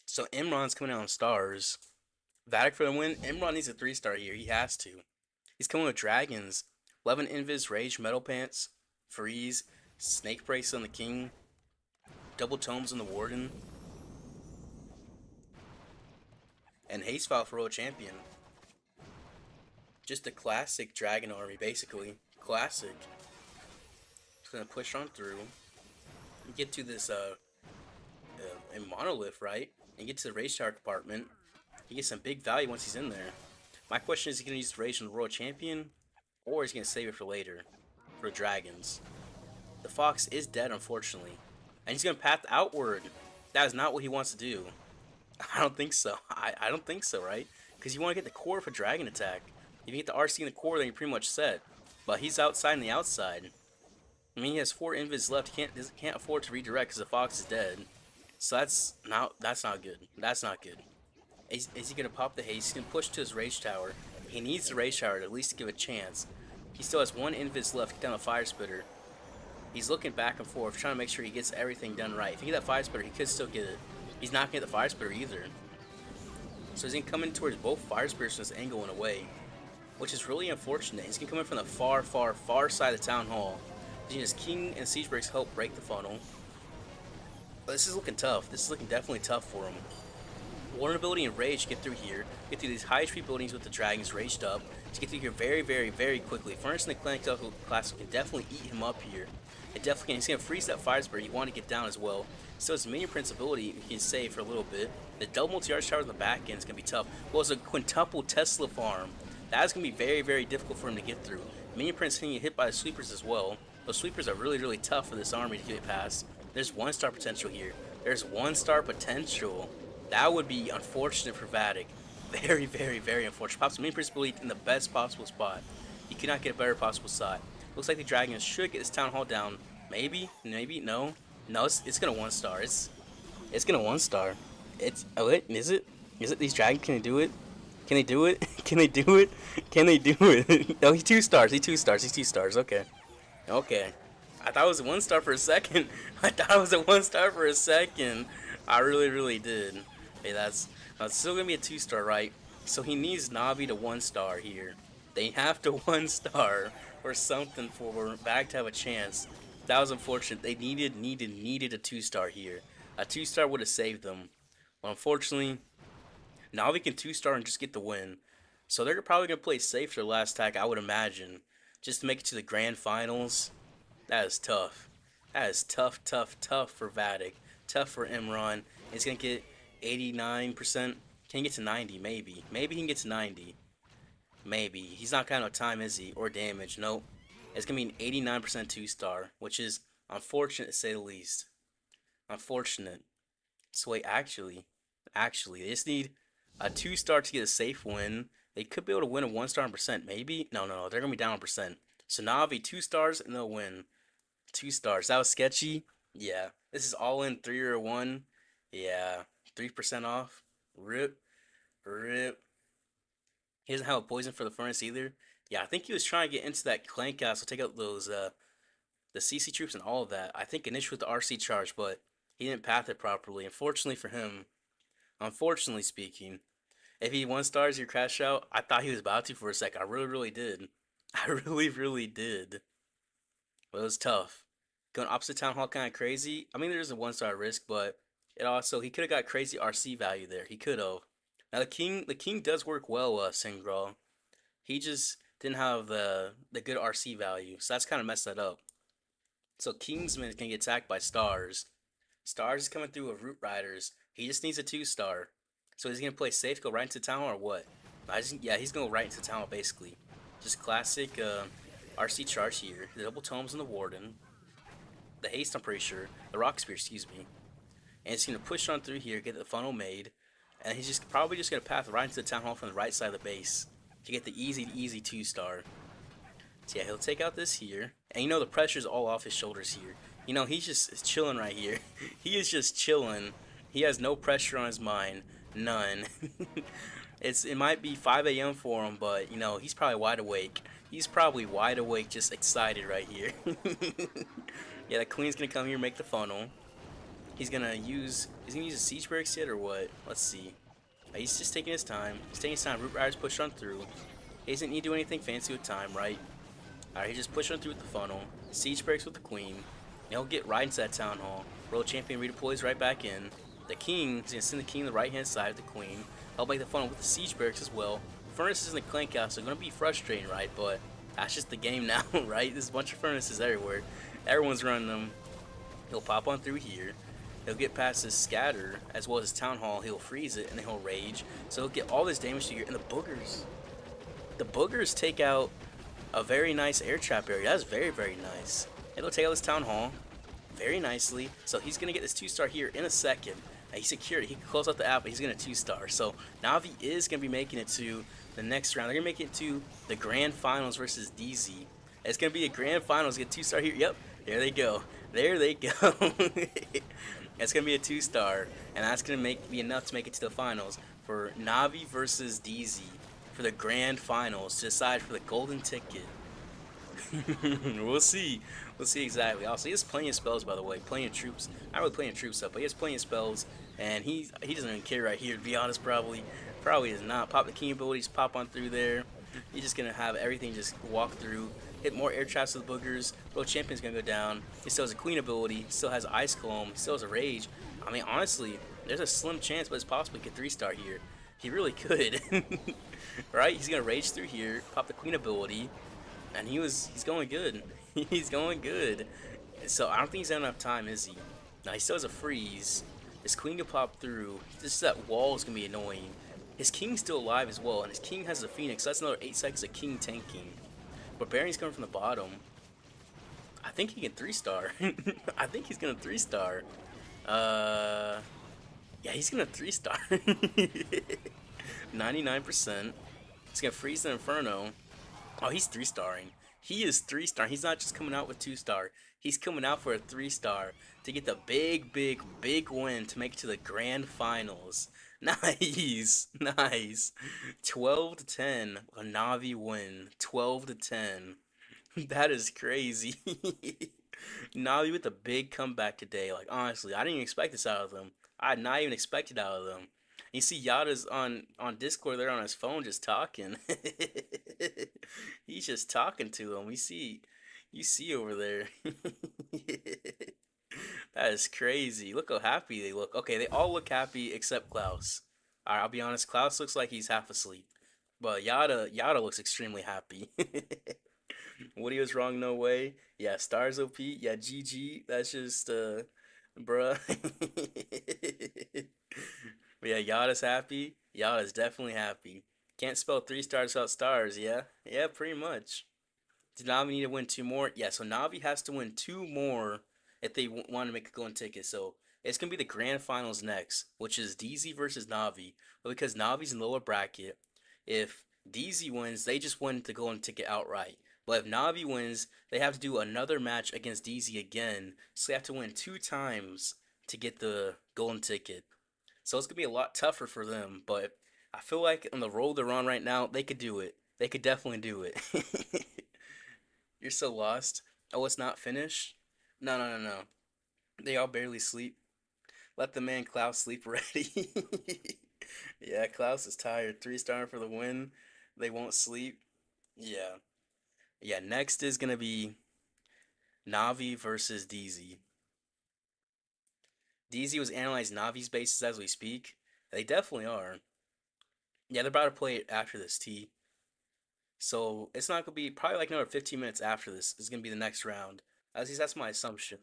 So Imran's coming out on stars. Vatic for the win. Imran needs a 3-star here. He has to. He's coming with dragons. 11 Invis, Rage, Metal Pants, Freeze, Snake Brace on the King, Double Tomes on the Warden, and Haste File for World Champion. Just a classic dragon army, basically. Classic. Just gonna push on through. And get to this in Monolith, right? And get to the Rage Tower compartment. He gets some big value once he's in there. My question is he gonna use the Rage on the World Champion, or is he gonna save it for later? For dragons. The Fox is dead, unfortunately. And he's gonna path outward. That is not what he wants to do. I don't think so. I don't think so, right? Because you want to get the core for dragon attack. If you get the RC in the core, then you're pretty much set. But he's outside and the outside. I mean, he has 4 invis left. He can't afford to redirect because the Fox is dead. So that's not good. That's not good. Is he gonna pop the haste? He's gonna push to his Rage Tower. He needs the Rage Tower to at least give a chance. He still has 1 invis left. Get down a Fire Spitter. He's looking back and forth, trying to make sure he gets everything done right. If he get that Fire Spitter, he could still get it. He's not gonna get the Fire Spitter either. So he's gonna come in towards both Fire Spitters from this angle in a way, which is really unfortunate. He's gonna come in from the far side of the Town Hall. His King and Siege Breaks help break the funnel. But this is looking tough. This is looking definitely tough for him. Warden ability and Rage get through here. Get through these high HP buildings with the dragons raged up. To get through here very quickly. Furnace and the Climax class can definitely eat him up here. It definitely can. He's going to freeze that Fire Spirit. You want to get down as well. So his Minion Prince ability he can save for a little bit. The double multi-arch tower in the back end is going to be tough. Well, it's a quintuple Tesla farm. That's going to be very difficult for him to get through. Minion Prince can get hit by the sweepers as well. Those sweepers are really tough for this army to get past. There's 1-star potential here. There's 1-star potential. That would be unfortunate for Vatic. Very, very, very unfortunate. Pops main principal elite in the best possible spot. You cannot get a better possible spot. Looks like the Dragons should get this Town Hall down. Maybe, maybe, no. No, it's gonna 1-star. It's gonna 1-star. It's, oh wait, is it? Is it these Dragons? Can they do it? Can they do it? Can they do it? Can they do it? Oh, he's 2 stars. He's 2 stars. He's 2 stars. Okay. Okay. I thought it was a 1-star for a second. I thought it was a 1-star for a second. I really, really did. Hey, that's still gonna be a 2-star, right? So he needs Navi to 1-star here. They have to 1-star or something for Bag to have a chance. That was unfortunate. They needed a 2-star here. A 2-star would have saved them. But unfortunately, Navi can 2-star and just get the win. So they're probably gonna play safe for the last attack, I would imagine, just to make it to the grand finals. That is tough. That is tough, tough, tough for Vatic. Tough for Imran. He's going to get 89%. Can he get to 90? Maybe. Maybe he can get to 90. Maybe. He's not counting time, is he? Or damage. Nope. It's going to be an 89% 2-star, which is unfortunate to say the least. Unfortunate. So wait, actually, they just need a 2-star to get a safe win. They could be able to win a 1-star in percent. Maybe? No. They're going to be down in percent. So Navi, 2 stars, and they'll win. 2 stars. That was sketchy. Yeah. This is all in 3 or 1. Yeah. 3% off. Rip. Rip. He doesn't have a poison for the furnace either. Yeah, I think he was trying to get into that clan castle, take out those the CC troops and all of that. I think initially with the RC charge, but he didn't path it properly. Unfortunately for him, unfortunately speaking, if he 1-stars your crash out, I thought he was about to for a sec. I really, really did. I really, really did. But it was tough. Going opposite Town Hall kind of crazy. I mean, there's a 1-star risk, but it also, he could have got crazy RC value there. He could have. Now the king does work well, Singral. He just didn't have the good RC value, so that's kind of messed that up. So Kingsman can get attacked by Stars. Stars is coming through with Root Riders. He just needs a 2-star. So he's gonna play safe, go right into Town Hall or what? Yeah, he's gonna go right into Town Hall basically. Just classic RC charge here. The double tomes and the Warden. The haste, I'm pretty sure. The Rock Spear, excuse me. And he's going to push on through here, get the funnel made. And he's just probably just going to path right into the Town Hall from the right side of the base to get the easy 2-star. So yeah, he'll take out this here. And you know the pressure's all off his shoulders here. You know, he's just chilling right here. He is just chilling. He has no pressure on his mind. None. It might be 5 a.m. for him, but, you know, he's probably wide awake. He's probably wide awake, just excited right here. Yeah, the Queen's gonna come here and make the funnel. He's gonna use a siege barracks yet or what? Let's see. He's just taking his time. He's taking his time. Root Riders push on through. He doesn't need to do anything fancy with time, right? Alright, he just push on through with the funnel. Siege barracks with the Queen. And he'll get right into that Town Hall. World Champion redeploys right back in. The King is gonna send the King to the right hand side of the Queen. Help make the funnel with the siege barracks as well. Furnaces in the clan castle are gonna be frustrating, right? But that's just the game now, right? There's a bunch of furnaces everywhere. Everyone's running them. He'll pop on through here. He'll get past his scatter as well as his Town Hall. He'll freeze it and then he'll rage. So he'll get all this damage to here. And the boogers. The boogers take out a very nice air trap area. That's very, very nice. And he'll take out this Town Hall very nicely. So he's going to get this 2-star here in a second. And he secured it. He can close out the app, but he's going to 2-star. So Navi is going to be making it to the next round. They're going to make it to the grand finals versus DZ. It's going to be a grand finals. Get 2-star here. Yep. There they go. There they go. It's going to be a 2-star. And that's going to be enough to make it to the finals for Navi versus DZ for the grand finals to decide for the golden ticket. We'll see. We'll see exactly. Also, he has plenty of spells, by the way. Plenty of troops. Not really plenty of troops up, but he has plenty of spells. And he doesn't even care right here, to be honest, probably. Probably does not. Pop the King abilities, pop on through there. He's just going to have everything just walk through. Hit more air traps with the boogers. World Champion's going to go down. He still has a Queen ability. He still has Ice Column. He still has a Rage. I mean, honestly, there's a slim chance, but it's possible he could 3-star here. He really could. Right? He's going to Rage through here. Pop the Queen ability. And he's going good. He's going good. So I don't think he's had enough time, is he? Now he still has a freeze. His Queen can pop through. Just that wall is going to be annoying. His King's still alive as well. And his King has a Phoenix. So that's another 8 seconds of King tanking. Barbarian's coming from the bottom. think he can 3-star. I think he's gonna 3-star. Uh, yeah, he's gonna 3-star. 99%. He's gonna freeze the Inferno. Oh, he's 3-starring. He is 3-star. He's not just coming out with 2-star. He's coming out for a 3-star to get the big, big, big win to make it to the grand finals. Nice, nice. 12 to 10. A Navi win. 12 to 10. That is crazy. Navi with a big comeback today. Like honestly, I didn't even expect this out of them. I had not even expected out of them. You see Yada's on Discord there on his phone just talking. He's just talking to him. You see over there. That is crazy. Look how happy they look. Okay, they all look happy except Klaus. Alright, I'll be honest, Klaus looks like he's half asleep. But Yada looks extremely happy. Woody was wrong, no way. Yeah, Stars OP. Yeah, GG. That's just bruh. But yeah, Yada's happy. Yada's definitely happy. Can't spell 3 stars without stars, yeah? Yeah, pretty much. Did Navi need to win 2 more? Yeah, so Navi has to win 2 more if they want to make a golden ticket. So it's going to be the grand finals next, which is DZ versus Navi. But because Navi's in lower bracket, if DZ wins, they just win the golden ticket outright. But if Navi wins, they have to do another match against DZ again. So they have to win 2 times to get the golden ticket. So it's going to be a lot tougher for them. But I feel like on the roll they're on right now, they could do it. They could definitely do it. You're so lost. Oh, it's not finished? No, no, no, no. They all barely sleep. Let the man Klaus sleep already. Yeah, Klaus is tired. 3-star for the win. They won't sleep. Yeah. Yeah, next is gonna be Navi versus DZ. DZ was analyzing Navi's bases as we speak. They definitely are. Yeah, they're about to play it after this T. So it's not gonna be probably like another 15 minutes after this is gonna be the next round. At least that's my assumption.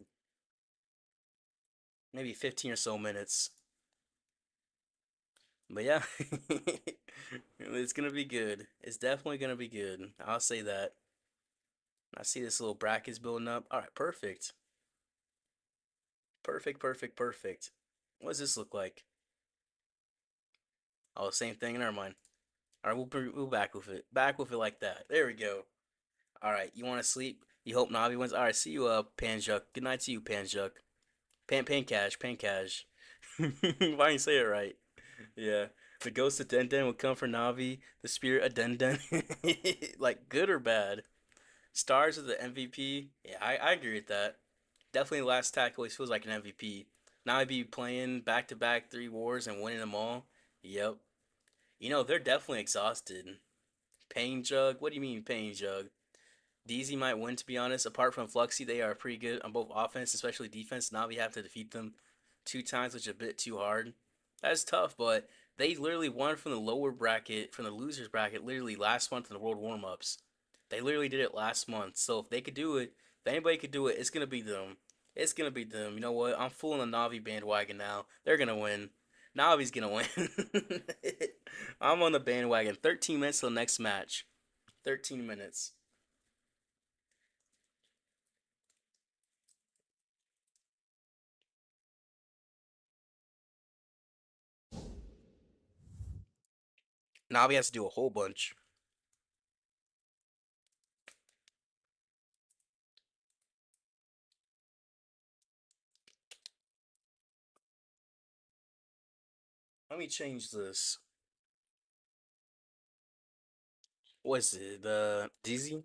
Maybe 15 or so minutes. But yeah, it's gonna be good. It's definitely gonna be good. I'll say that. I see this little brackets building up. All right, perfect. Perfect, perfect, perfect. What does this look like? Oh, same thing. Never mind. All right, we'll back with it. Back with it like that. There we go. All right, you want to sleep? You hope Navi wins. All right, see you, Panjuk. Good night to you, Panjuk. Pancash, Pancash. Why didn't you say it right? Yeah. The ghost of Denden will come for Navi. The spirit of Denden. Like, good or bad? Stars of the MVP. Yeah, I agree with that. Definitely last tack always feels like an MVP. Now I'd be playing back to back 3 wars and winning them all. Yep. You know, they're definitely exhausted. Pain Jug? What do you mean, Pain Jug? DZ might win, to be honest. Apart from Fluxy, they are pretty good on both offense, especially defense. Now we have to defeat them 2 times, which is a bit too hard. That's tough, but they literally won from the lower bracket, from the losers bracket, literally last month in the World Warm-Ups. They literally did it last month. So if they could do it, if anybody could do it, it's gonna be them. It's gonna be them. You know what? I'm full on the Navi bandwagon now. They're gonna win. Navi's gonna win. I'm on the bandwagon. 13 minutes till the next match. 13 minutes. Navi has to do a whole bunch. Let me change this. What is it? The Dizzy?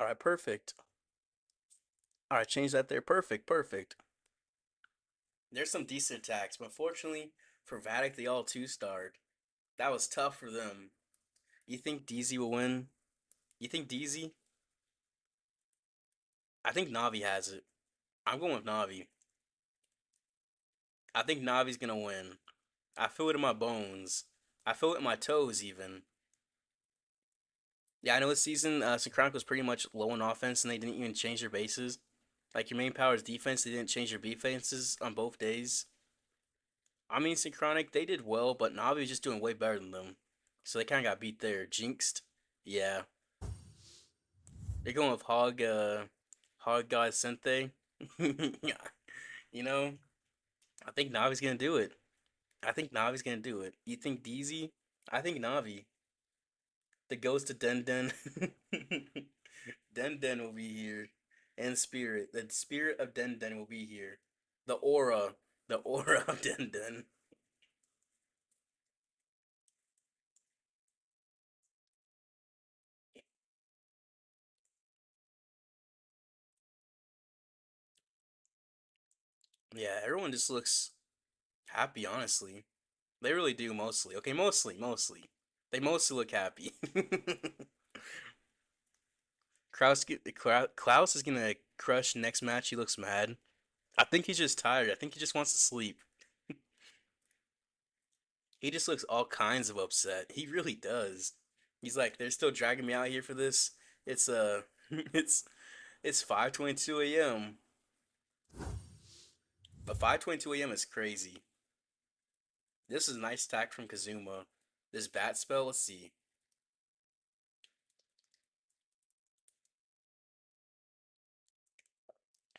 Alright, perfect. Alright, change that there. Perfect, perfect. There's some decent attacks, but unfortunately for Vatic, they all 2-starred. That was tough for them. You think DZ will win? You think DZ? I think Navi has it. I'm going with Navi. I think Navi's gonna win. I feel it in my bones. I feel it in my toes, even. Yeah, I know this season, Synchronic was pretty much low on offense, and they didn't even change their bases. Like, your main power is defense, they didn't change their defenses on both days. I mean, Synchronic, they did well, but Navi was just doing way better than them. So they kind of got beat there. Jinxed. Yeah. They're going with Hog God Sente. Yeah. You know, I think Navi's gonna do it. I think Navi's gonna do it. You think DZ? I think Navi. The ghost of Den Den. Den Den will be here. And spirit. The spirit of Den Den will be here. The aura. The aura of Den Den. Yeah, everyone just looks happy, honestly. They really do mostly. Okay, mostly. They mostly look happy. Klaus is gonna crush next match. He looks mad. I think he's just tired. I think he just wants to sleep. He just looks all kinds of upset. He really does. He's like, they're still dragging me out here for this. It's it's it's 5:22 a.m. But 5:22 a.m. is crazy. This is a nice attack from Kazuma. This bat spell, let's see.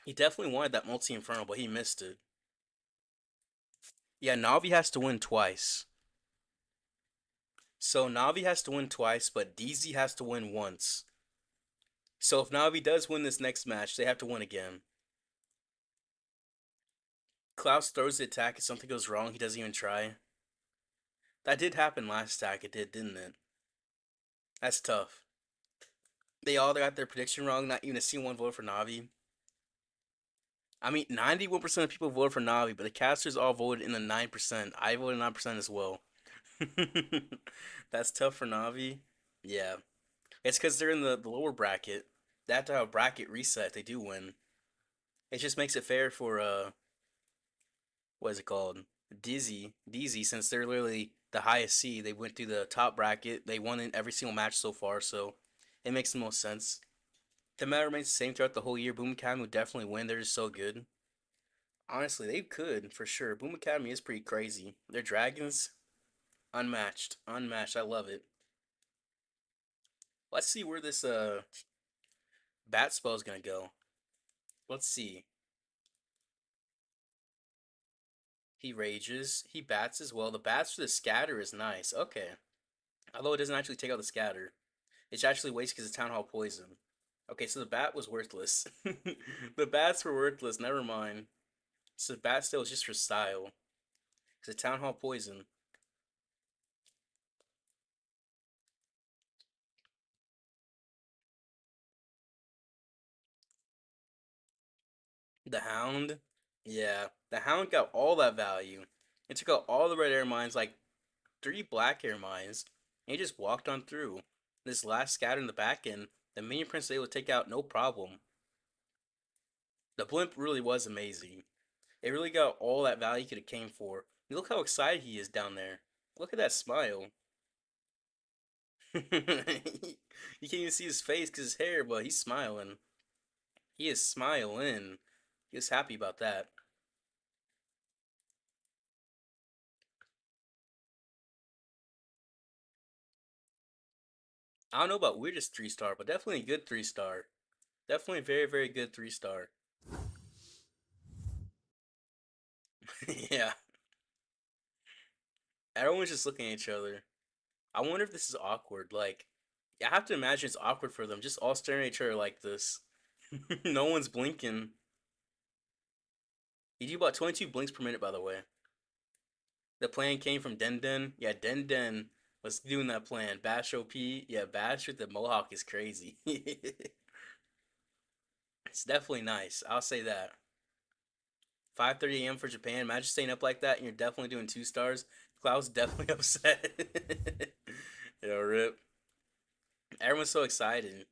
He definitely wanted that multi inferno, but he missed it. Yeah, Navi has to win twice. So Navi has to win twice, but DZ has to win once. So if Navi does win this next match, they have to win again. Klaus throws the attack if something goes wrong, he doesn't even try. That did happen last attack, it did, didn't it? That's tough. They all got their prediction wrong, not even a single one voted for Navi. I mean, 91% of people voted for Navi, but the casters all voted in the 9%. I voted 9% as well. That's tough for Navi. Yeah. It's because they're in the lower bracket. They have to have a bracket reset if they do win. It just makes it fair for what is it called? Dizzy, since they're literally the highest seed. They went through the top bracket. They won in every single match so far, so it makes the most sense. The matter remains the same throughout the whole year. Boom Academy would definitely win. They're just so good. Honestly, they could for sure. Boom Academy is pretty crazy. Their dragons, unmatched, unmatched. I love it. Let's see where this bat spell is gonna go. Let's see. He rages. He bats as well. The bats for the scatter is nice. Okay. Although it doesn't actually take out the scatter. It's actually waste because it's Town Hall Poison. Okay, so the bat was worthless. The bats were worthless. Never mind. So the bat still is just for style. Because it's Town Hall Poison. The Hound. Yeah. The Hound got all that value. It took out all the red air mines, like 3 black air mines. And he just walked on through. This last scatter in the back end, the Minion Prince was able to take out no problem. The blimp really was amazing. It really got all that value could have came for. You look how excited he is down there. Look at that smile. You can't even see his face because his hair, but he's smiling. He is smiling. He was happy about that. I don't know about weirdest 3-star, but definitely a good 3-star. Definitely a very, very good 3-star. Yeah. Everyone's just looking at each other. I wonder if this is awkward. Like, I have to imagine it's awkward for them, just all staring at each other like this. No one's blinking. You do about 22 blinks per minute, by the way. The plan came from Den Den. Yeah, Den Den was doing that plan. Bash OP. Yeah, Bash with the Mohawk is crazy. It's definitely nice. I'll say that. 5:30 a.m. for Japan. Imagine staying up like that and you're definitely doing 2-stars. Cloud's definitely upset. Yo, rip. Everyone's so excited.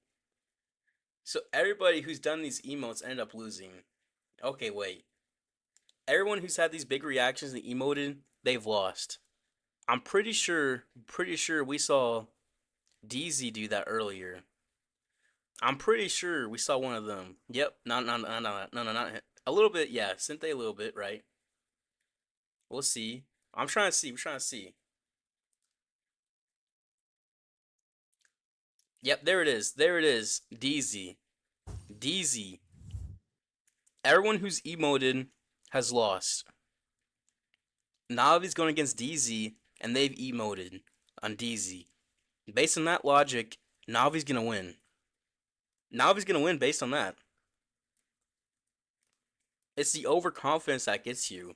So everybody who's done these emotes ended up losing. Okay, wait. Everyone who's had these big reactions and emoted, they've lost. I'm pretty sure we saw DZ do that earlier. I'm pretty sure we saw one of them. Yep, not a little bit, yeah, Sente a little bit, right? We'll see. I'm trying to see. We're trying to see. Yep, there it is. There it is. DZ. DZ. Everyone who's emoted has lost. Navi's going against DZ, and they've emoted on DZ. Based on that logic, Navi's gonna win. Navi's gonna win based on that. It's the overconfidence that gets you.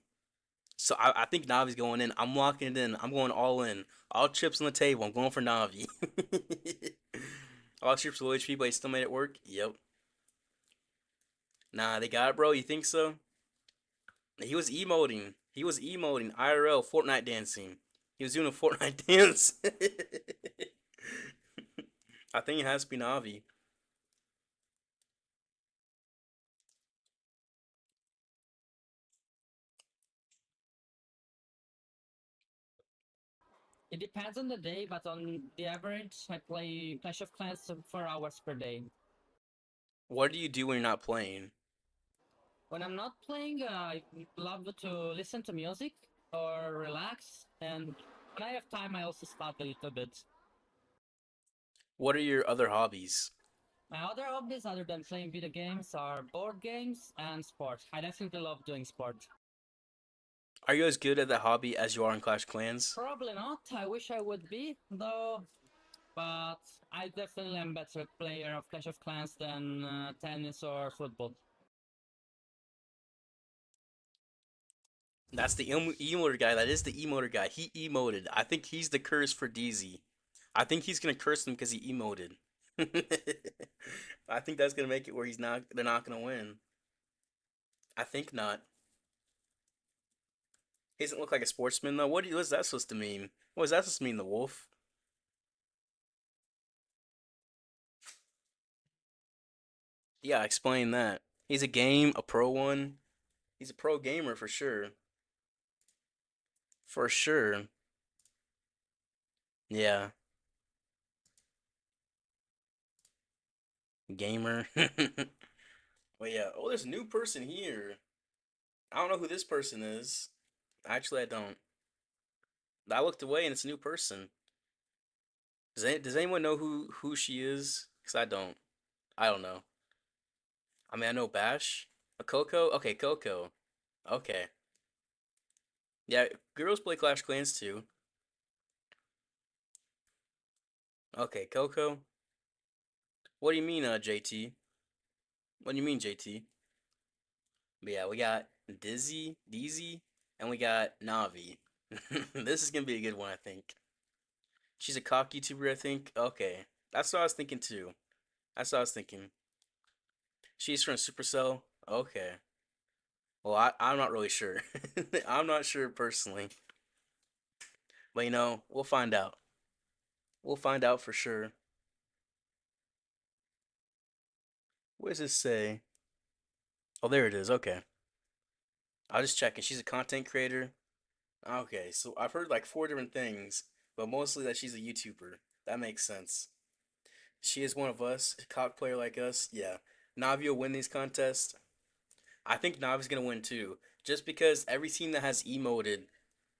So I think Navi's going in. I'm locking it in. I'm going all in. All chips on the table. I'm going for Navi. All chips low HP, but he still made it work. Yep. Nah, they got it, bro. You think so? He was emoting. He was emoting. IRL Fortnite dancing. He was doing a Fortnite dance. I think it has to be Navi. It depends on the day, but on the average, I play Clash of Clans 4 hours per day. What do you do when you're not playing? When I'm not playing, I love to listen to music or relax, and when I have time, I also study a little bit. What are your other hobbies? My other hobbies, other than playing video games, are board games and sport. I definitely love doing sport. Are you as good at that hobby as you are in Clash of Clans? Probably not. I wish I would be, though. But I definitely am better player of Clash of Clans than tennis or football. That's the emoter guy. That is the emoter guy. He emoted. I think he's the curse for DZ. I think he's gonna curse him because he emoted. I think that's gonna make it where he's not. They're not gonna win. I think not. He doesn't look like a sportsman though. What's that supposed to mean? What is that supposed to mean? The wolf? Yeah, explain that. He's a pro one. He's a pro gamer for sure. For sure. Yeah, gamer. But yeah, oh, there's a new person here. I don't know who this person is. Actually, I don't. I looked away and it's a new person. Does anyone know who she is? Cause I don't. I don't know. I mean, I know Bash. A Coco. Okay, Coco. Okay. Yeah, girls play Clash Clans too. Okay, Coco. What do you mean, JT? What do you mean, JT? But yeah, we got Dizzy, and we got Navi. This is gonna be a good one, I think. She's a cock YouTuber, I think. Okay, that's what I was thinking too. That's what I was thinking. She's from Supercell. Okay. Well, I'm not really sure. I'm not sure personally. But we'll find out. We'll find out for sure. What does this say? Oh, there it is. Okay. I'll just check it. She's a content creator. Okay, so I've heard like four different things, but mostly that she's a YouTuber. That makes sense. She is one of us, a cock player like us. Yeah. Navi will win these contests. I think Navi's gonna win too. Just because every team that has emoted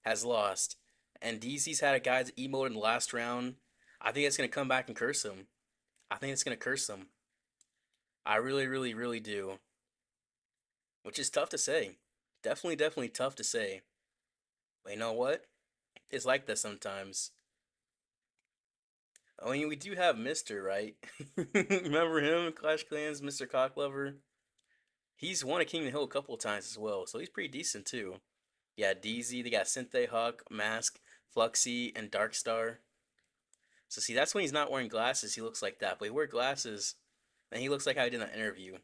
has lost. And DC's had a guy that emoted in the last round. I think it's gonna come back and curse him. I think it's gonna curse him. I really, really, really do. Which is tough to say. Definitely, definitely tough to say. But you know what? It's like that sometimes. I mean, we do have Mister, right? Remember him in Clash Clans, Mr. Cocklover? He's won a King of the Hill a couple of times as well, so he's pretty decent too. Yeah, DZ, they got Synthé Hawk, Mask, Fluxy, and Darkstar. So see, that's when he's not wearing glasses, he looks like that. But he wears glasses, and he looks like how he did in that interview.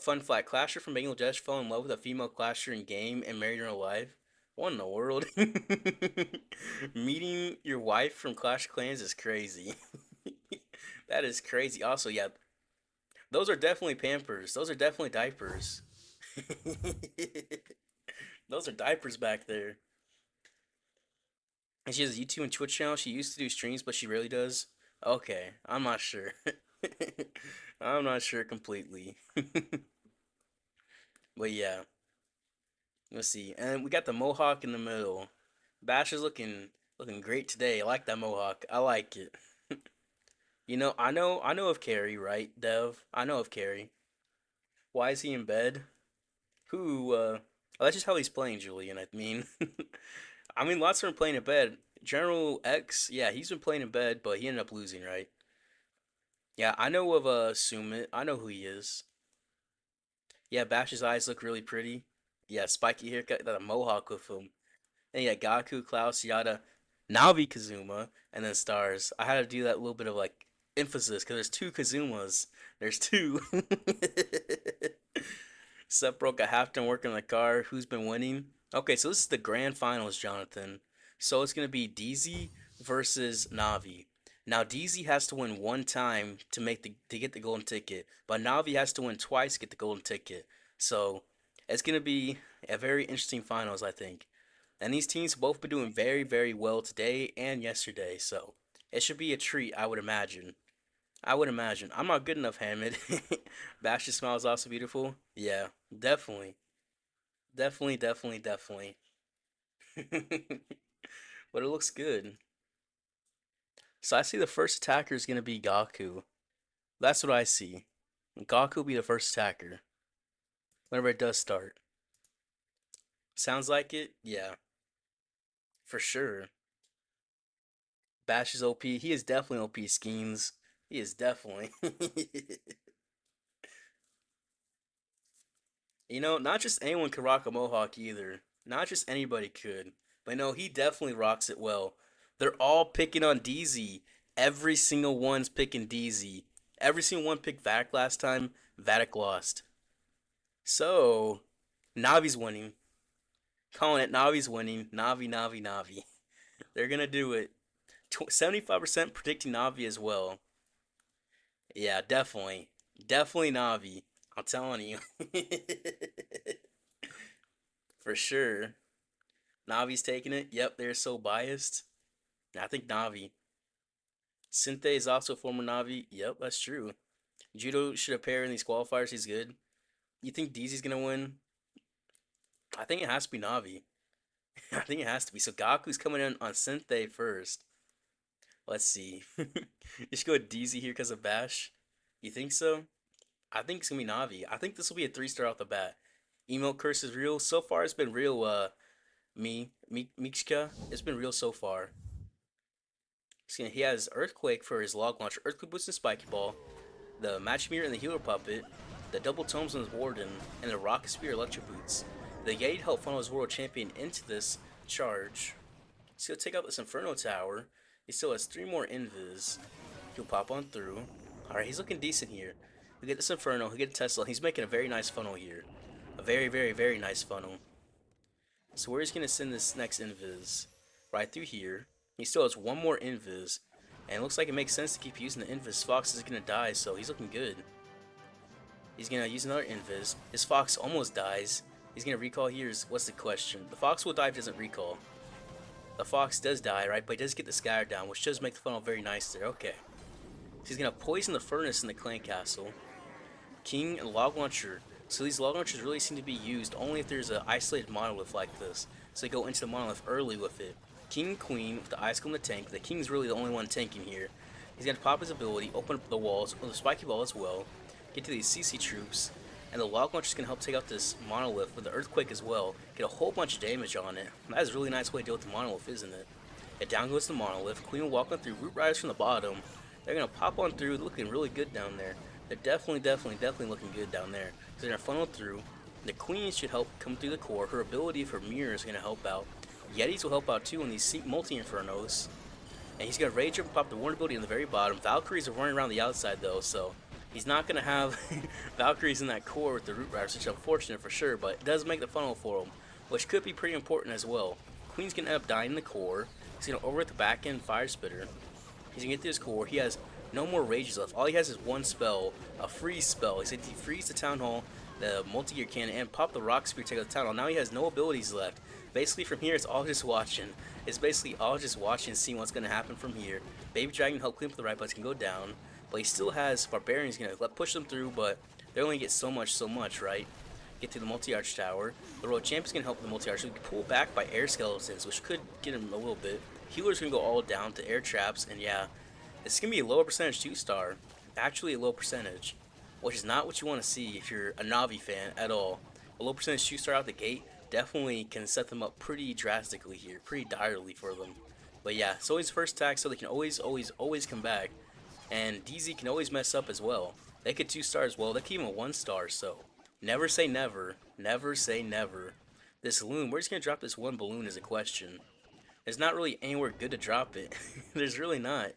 Fun fact, Clasher from Bangladesh fell in love with a female Clasher in game and married her in life. What in the world? Meeting your wife from Clash of Clans is crazy. That is crazy. Also, yeah, those are definitely Pampers. Those are definitely diapers. Those are diapers back there. And she has a YouTube and Twitch channel. She used to do streams, but she really does. Okay, I'm not sure. I'm not sure completely. But yeah. Let's see. And we got the Mohawk in the middle. Bash is looking great today. I like that Mohawk. I like it. I know of Carrie, right, Dev? I know of Carrie. Why is he in bed? Who that's just how he's playing, Julian. I mean I mean lots of them playing in bed. General X, yeah, he's been playing in bed, but he ended up losing, right? Yeah, I know of Sumit. I know who he is. Yeah, Bash's eyes look really pretty. Yeah, spiky haircut, that a mohawk with him. And yeah, Gaku, Klaus, Yada, Navi, Kazuma, and then Stars. I had to do that little bit of like emphasis because there's two Kazumas. There's two. Seth broke a half ton working on the car. Who's been winning? Okay, so this is the grand finals, Jonathan. So it's gonna be DZ versus Navi. Now DZ has to win one time to get the golden ticket, but Navi has to win twice to get the golden ticket. So it's gonna be a very interesting finals, I think. And these teams have both been doing very, very well today and yesterday, so it should be a treat, I would imagine. I would imagine. I'm not good enough, Hamid. Bash's smile is also beautiful. Yeah, definitely. Definitely, definitely, definitely. But it looks good. So I see the first attacker is going to be Gaku. That's what I see. Gaku will be the first attacker. Whenever it does start. Sounds like it? Yeah, for sure. Bash is OP. He is definitely OP schemes. He is definitely. Not just anyone could rock a mohawk either. Not just anybody could. But no, he definitely rocks it well. They're all picking on DZ. Every single one's picking DZ. Every single one picked Vatic last time. Vatic lost. So, Navi's winning. Calling it Navi's winning. Navi, Navi, Navi. They're gonna do it. 75% predicting Navi as well. Yeah, definitely. Definitely Navi. I'm telling you. For sure. Navi's taking it. Yep, they're so biased. I think Navi. Sinte is also a former Navi. Yep, that's true. Judo should appear in these qualifiers. He's good. You think DZ's gonna win? I think it has to be Navi. I think it has to be. So Gaku's coming in on Sinte first. Let's see. You should go with DZ here because of Bash. You think so? I think it's gonna be Navi. I think this will be a 3-star off the bat. Emote curse is real. So far, it's been real. Mikshka. It's been real so far. See, he has Earthquake for his log launcher, Earthquake boost and Spiky Ball, the Match Mirror and the Healer Puppet, the Double Tomes on his Warden, and the Rocket Spear Electro Boots. The Yeti helped funnel his World Champion into this charge. So he'll take out this Inferno Tower. He still has 3 more Invis. He'll pop on through. Alright, he's looking decent here. He'll get this Inferno, he'll get a Tesla. He's making a very nice funnel here. A very, very, very nice funnel. So where he's going to send this next Invis? Right through here. He still has 1 more Invis. And it looks like it makes sense to keep using the Invis. Fox is going to die, so he's looking good. He's going to use another Invis. His Fox almost dies. He's going to recall here. What's the question? The Fox will die if he doesn't recall. The Fox does die, right? But he does get the Scatter down, which does make the funnel very nice there. Okay. So he's going to poison the Furnace in the Clan Castle. King and Log Launcher. So these log launchers really seem to be used only if there's an isolated monolith like this. So they go into the monolith early with it. King and Queen with the Ice Golem in the tank. The King's really the only one tanking here. He's going to pop his ability, open up the walls with a Spiky Ball as well. Get to these CC troops. And the log launcher's going to help take out this monolith with the Earthquake as well. Get a whole bunch of damage on it. That is a really nice way to deal with the monolith, isn't it? And down goes the monolith. Queen will walk on through. Root Riders from the bottom. They're going to pop on through, looking really good down there. They're definitely looking good down there. So they're going to funnel through. The Queen should help come through the core. Her ability for Mirror is going to help out. Yetis will help out too in these multi-infernos. And he's going to Rage Up and pop the Warn ability on the very bottom. Valkyries are running around the outside though, so he's not going to have Valkyries in that core with the Root Riders, which is unfortunate for sure, but it does make the funnel for him, which could be pretty important as well. Queen's going to end up dying in the core. He's going to over at the back end Fire Spitter. He's going to get to his core. He has no more rages left. All he has is one spell, a freeze spell. He said he freeze the Town Hall, the multi-gear cannon, and pop the Rock Spear, take out the Town Hall. Now he has no abilities left. Basically from here, it's all just watching. It's basically all just watching and seeing what's going to happen from here. Baby Dragon help clean up the right butts can go down, but he still has Barbarians going to push them through, but they only get so much, right? get to the multi-arch tower. The Royal Champion's going to help the multi-arch. So we can pull back by air skeletons, which could get him a little bit. Healer's going to go all down to air traps, and yeah, it's going to be a lower percentage 2-star. Actually a low percentage, which is not what you want to see if you're a Navi fan at all. A low percentage 2-star out the gate definitely can set them up pretty drastically here, pretty direly for them. But yeah, it's always first attack, so they can always come back. And DZ can always mess up as well. They could 2-star as well. They can even 1-star, so never say never. Never say never. This loon, where's he going to drop this one balloon is a question. There's not really anywhere good to drop it. There's really not.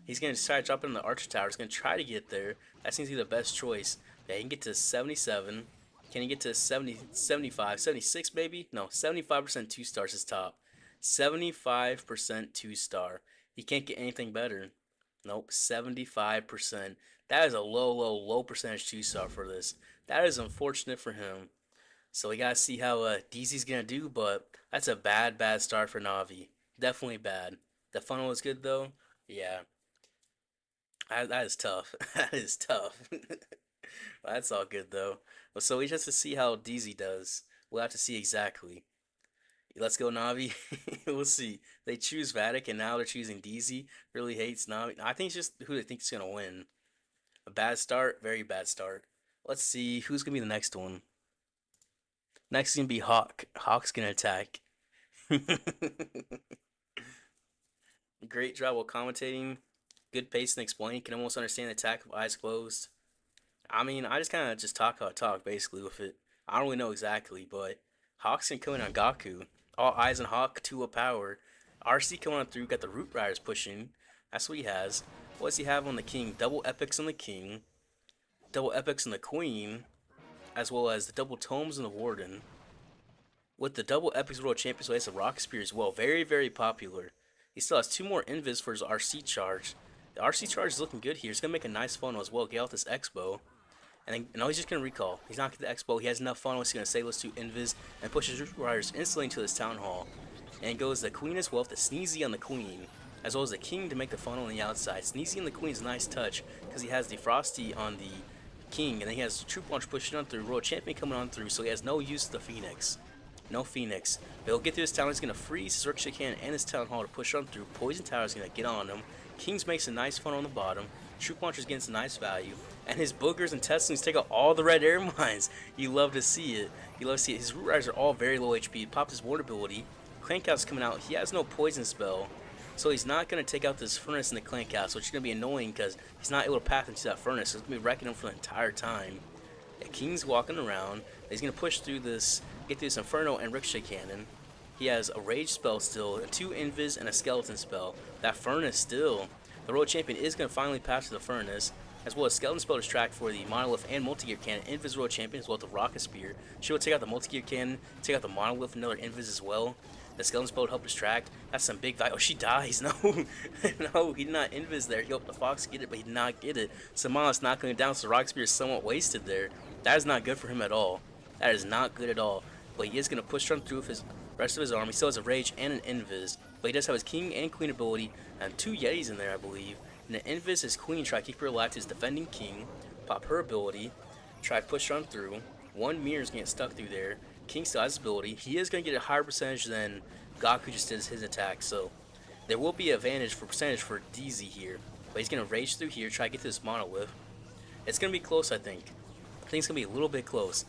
He's going to try to drop it in the Archer Tower. He's going to try to get there. That seems to be the best choice. Yeah, he can get to 77. Can he get to 70, 75, 76 maybe? No, 75% 2-stars is top. 75% 2-star. He can't get anything better. Nope, 75%. That is a low percentage 2-star for this. That is unfortunate for him. So we gotta see how DZ's gonna do, but that's a bad start for Navi. Definitely bad. The funnel is good though. Yeah, that is tough. That is tough. That's all good though. So we just have to see how DZ does. We'll have to see exactly. Let's go Navi. We'll see. They choose Vatic and now they're choosing DZ. Really hates Navi. I think it's just who they think is gonna win. A bad start, very bad start. Let's see who's gonna be the next one. Next is gonna be Hawk. Hawk's gonna attack. Great job while commentating. Good pace and explaining. Can almost understand the attack with eyes closed. I mean, I just kind of just talk how I talk basically with it. I don't really know exactly, but Hawk's gonna come in on Goku. All eyes on Hawk, 2 of power. RC coming on through, got the Root Riders pushing. That's what he has. What does he have on the King? Double Epics on the King. Double Epics on the Queen. As well as the double Tomes on the Warden. With the double Epics World Champion, so he has a Rock Spear as well. Very popular. He still has 2 more Invis for his RC charge. The RC charge is looking good here. He's going to make a nice funnel as well. Get out this Expo. And now he's just going to recall. He's not going to the Expo. He has enough funnel. He's going to save those 2 Invis and push his Riders instantly into this Town Hall. And goes the Queen as well with the Sneezy on the Queen. As well as the King to make the funnel on the outside. Sneezy on the Queen is a nice touch because he has the Frosty on the King. And then he has Troop Launch pushing on through. Royal Champion coming on through. So he has no use of the Phoenix. No Phoenix. But he'll get through his town. He's going to freeze his Ricochet Cannon and his Town Hall to push on through. Poison Tower is going to get on him. Kings makes a nice funnel on the bottom. Troop Launcher's getting some nice value. And his Boogers and Tesslings take out all the red air mines. You love to see it. You love to see it. His Root Riders are all very low HP. He popped his Vulnerability. Clank Out's coming out. He has no poison spell. So he's not going to take out this Furnace in the Clank Out. So it's going to be annoying because he's not able to path into that Furnace. So it's going to be wrecking him for the entire time. The King's walking around. He's going to push through this, get through this Inferno and Ricochet Cannon. He has a Rage spell still, and 2 Invis and a Skeleton spell. That Furnace still. The Royal Champion is going to finally pass to the Furnace, as well as Skeleton spell distract for the Monolith and Multi-Gear Cannon. Invis Royal Champion as well as the Rocket Spear. She will take out the Multi-Gear Cannon, take out the Monolith, another Invis as well. The Skeleton spell would help distract. That's some big value. Oh, she dies. No. No, he did not Invis there. He hoped the Fox get it, but he did not get it. Saman's knocking it down, so the Rocket Spear is somewhat wasted there. That is not good for him at all. That is not good at all. But he is going to push on through with his rest of his army. He still has a Rage and an Invis. But he does have his King and Queen ability and 2 Yetis in there, I believe. And the Invis is Queen. Try to keep her alive to his defending King. Pop her ability. Try to push on through. 1 Mirror's going to get stuck through there. King still has his ability. He is going to get a higher percentage than Goku just did his attack. So there will be an advantage for percentage for DZ here. But he's going to rage through here. Try to get to this Monolith. It's going to be close, I think. I think it's going to be a little bit close.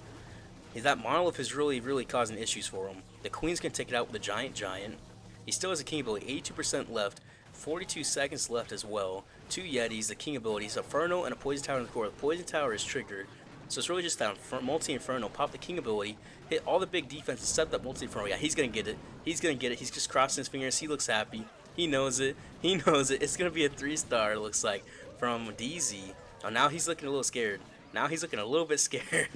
That Monolith is really causing issues for him. The Queen's going to take it out with the Giant. He still has a King ability, 82% left, 42 seconds left as well. 2 Yetis, the King abilities, Inferno and a Poison Tower in the core. The Poison Tower is triggered, so it's really just that multi-Inferno. Pop the King ability, hit all the big defenses, set that multi-Inferno. Yeah, he's going to get it. He's going to get it. He's just crossing his fingers. He looks happy. He knows it. He knows it. It's going to be a 3-star, it looks like, from DZ. Oh, now he's looking a little scared. Now he's looking a little bit scared.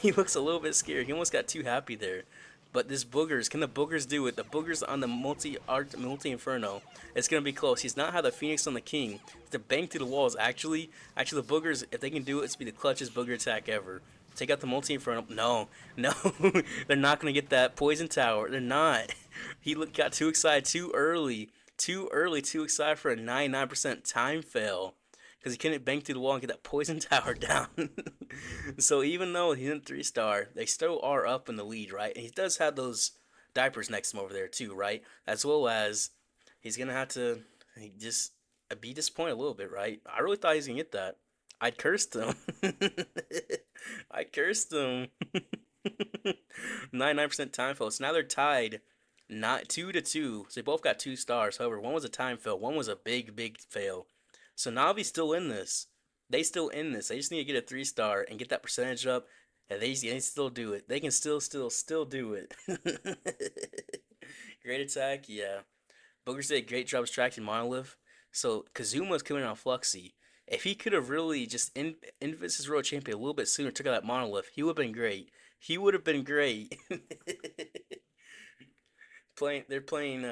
He looks a little bit scared. He almost got too happy there. But this Boogers, can the Boogers do it? The Boogers on the multi-Inferno. It's going to be close. He's not had the Phoenix on the King. To bang through the walls. Actually, the Boogers, if they can do it, it's be the clutchest Booger attack ever. Take out the multi-Inferno. No. They're not going to get that Poison Tower. They're not. He got too excited too early. Too excited for a 99% time fail. because he couldn't bank through the wall and get that poison tower down. So even though he didn't 3-star, they still are up in the lead, right? And he does have those diapers next to him over there too, right? As well as he's gonna have to just be disappointed a little bit, right? I really thought he was gonna get that. I cursed him. I cursed him. 99% time fail. So now they're tied, not 2-2. So they both got 2 stars. However, one was a time fail, one was a big, big fail. So Navi's still in this. They still in this. They just need to get a 3-star and get that percentage up, and they still do it. They can still do it. Great attack, yeah. Booker did a great job distracting Monolith. So Kazuma's coming on Fluxy. If he could have really just invis his World Champion a little bit sooner, took out that Monolith, he would have been great. He would have been great. They're playing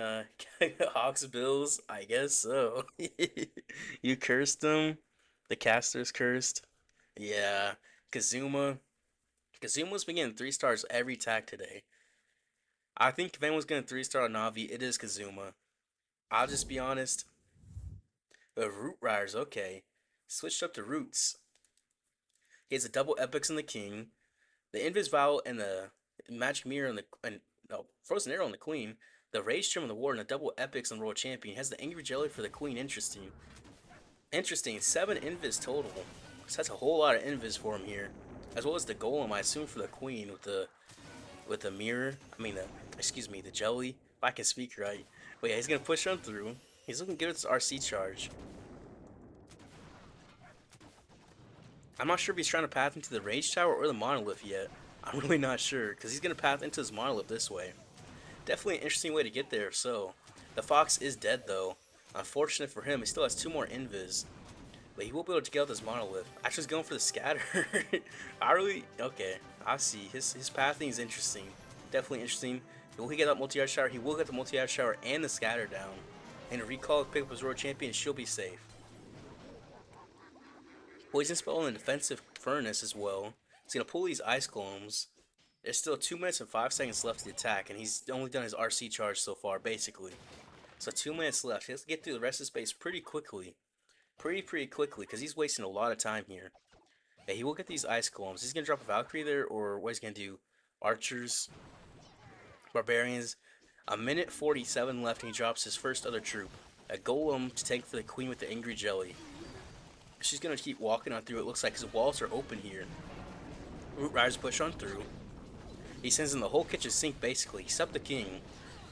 Hawks Bills, I guess so. You cursed them. The caster's cursed. Yeah, Kazuma. Kazuma's been getting 3 stars every attack today. I think if anyone's getting 3-star on Navi, it is Kazuma. I'll just be honest. The Root Riders, okay. Switched up to Roots. He has the double epics in the King, the Invis Vow and the Magic Mirror and no, Frozen Arrow on the Queen, the Rage Gem on the War, and the double epics on World Champion. He has the Angry Jelly for the Queen. Interesting. Interesting. 7 Invis total. So that's a whole lot of Invis for him here. As well as the Golem, I assume, for the Queen with the mirror. I mean, the jelly. If I can speak right. But yeah, he's gonna push on through. He's looking good with his RC charge. I'm not sure if he's trying to path into the Rage Tower or the Monolith yet. I'm really not sure, because he's gonna path into his Monolith this way. Definitely an interesting way to get there. So the Fox is dead though. Unfortunate for him, he still has 2 more Invis. But he will be able to get out this Monolith. Actually, he's going for the scatter. Okay, I see. His pathing is interesting. Definitely interesting. Will he get that multi-arch shower? He will get the multi-arch shower and the scatter down. And a recall pick up his World Champion, she'll be safe. Poison spell and defensive furnace as well. He's gonna pull these ice golems. There's still 2 minutes and 5 seconds left to the attack, and he's only done his RC charge so far, basically. So 2 minutes left. He has to get through the rest of the space pretty quickly. Pretty quickly, because he's wasting a lot of time here. Yeah, he will get these ice golems. He's gonna drop a Valkyrie there, or what he's gonna do? Archers, barbarians. A minute 47 left, and he drops his first other troop. A golem to tank for the queen with the angry jelly. She's gonna keep walking on through. It looks like his walls are open here. Root Riders push on through. He sends in the whole kitchen sink basically, except the king.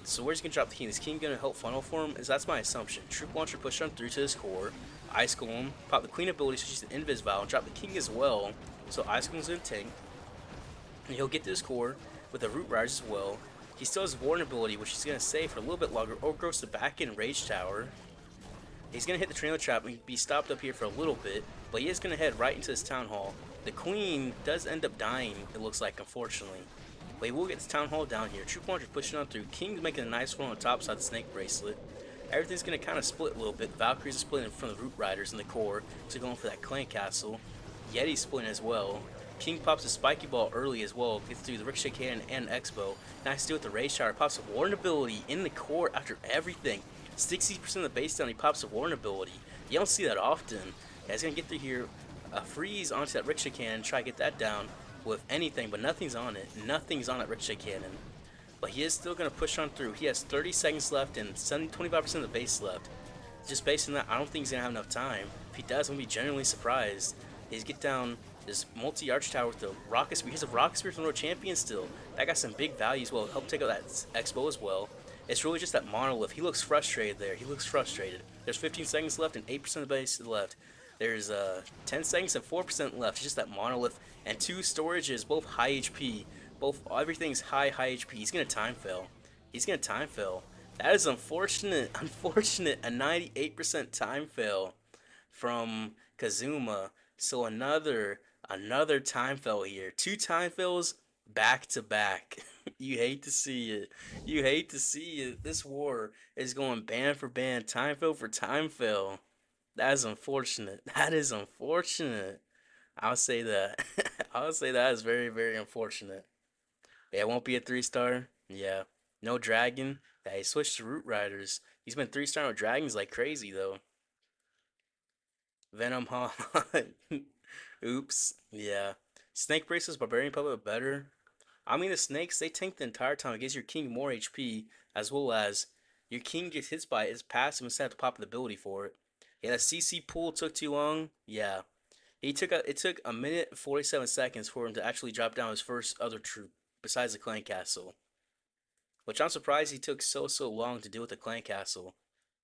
So where's he gonna drop the king? Is king gonna help funnel for him? That's my assumption. Troop launcher push on through to his core. Ice Golem, pop the queen ability, so she's an Invis Vow, and drop the king as well. So Ice Golem's gonna tank. And he'll get to his core with the Root Riders as well. He still has Warden ability, which he's gonna save for a little bit longer, or goes to back in Rage Tower. He's gonna hit the trailer trap and be stopped up here for a little bit, but he is gonna head right into this town hall. The queen does end up dying, it looks like, unfortunately. But he will get this town hall down here. Troop launcher pushing on through. King's making a nice one on the top side of the snake bracelet. Everything's gonna kind of split a little bit. Valkyries are splitting in front of the Root Riders in the core, so going for that clan castle. Yeti's splitting as well. King pops a spiky ball early as well, gets through the ricochet cannon and Expo. Nice to do with the Rage Tower. Pops a Warden ability in the core after everything. 60% of the base down, he pops a Warden ability. You don't see that often. Yeah, he's gonna get through here, freeze onto that ricochet cannon, try to get that down with anything, but nothing's on it. Nothing's on that ricochet cannon. But he is still gonna push on through. He has 30 seconds left and 25% of the base left. Just based on that, I don't think he's gonna have enough time. If he does, I'm gonna be genuinely surprised. He's get down this multi-arch tower with the rocket spear. He has a rocket spear from the world champion still. That got some big value as well. Help take out that expo as well. It's really just that monolith. He looks frustrated there. He looks frustrated. There's 15 seconds left and 8% of the base left. There's 10 seconds and 4% left. It's just that monolith and 2 storages, both high HP. Everything's high HP. He's gonna time fail. He's gonna time fail. That is unfortunate. Unfortunate. A 98% time fail from Kazuma. So another time fail here. 2 time fails back to back. You hate to see it. You hate to see it. This war is going ban for ban, time fail for time fail. That is unfortunate. That is unfortunate. I'll say that. I'll say that is very, very unfortunate. Yeah, it won't be a 3-star. Yeah. No dragon. Yeah, he switched to Root Riders. He's been 3-star with dragons like crazy though. Venom Hot. Oops. Yeah. Snake Bracelets, Barbarian Puppet better. I mean, the snakes, they tank the entire time. It gives your king more HP, as well as your king gets hits by its passive instead of to pop the ability for it. Yeah, that CC pool took too long. Yeah. It took a minute and 47 seconds for him to actually drop down his first other troop, besides the clan castle. Which I'm surprised he took so long to deal with the clan castle.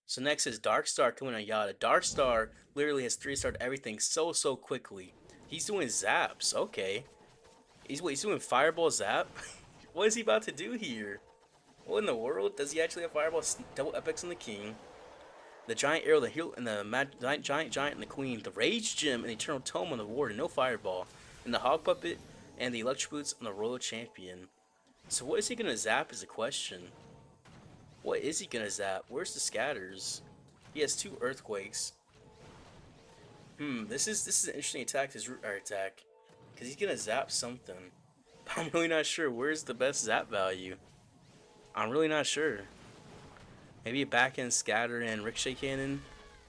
So next is Dark Star coming on Yada. Dark Star literally has 3-starred everything so quickly. He's doing zaps. Okay. He's doing Fireball Zap? What is he about to do here? What in the world? Does he actually have Fireball double epics on the king? The Giant Arrow, the Heal, and the Giant and the Queen. The Rage Gem and the Eternal Tome on the Warden. No Fireball. And the Hog Puppet and the Electro Boots on the Royal Champion. So what is he gonna zap is a question. What is he gonna zap? Where's the scatters? He has 2 Earthquakes. This is an interesting attack, his root attack. Because he's gonna zap something. I'm really not sure. Where's the best zap value? I'm really not sure. Maybe a back end scatter and ricochet cannon.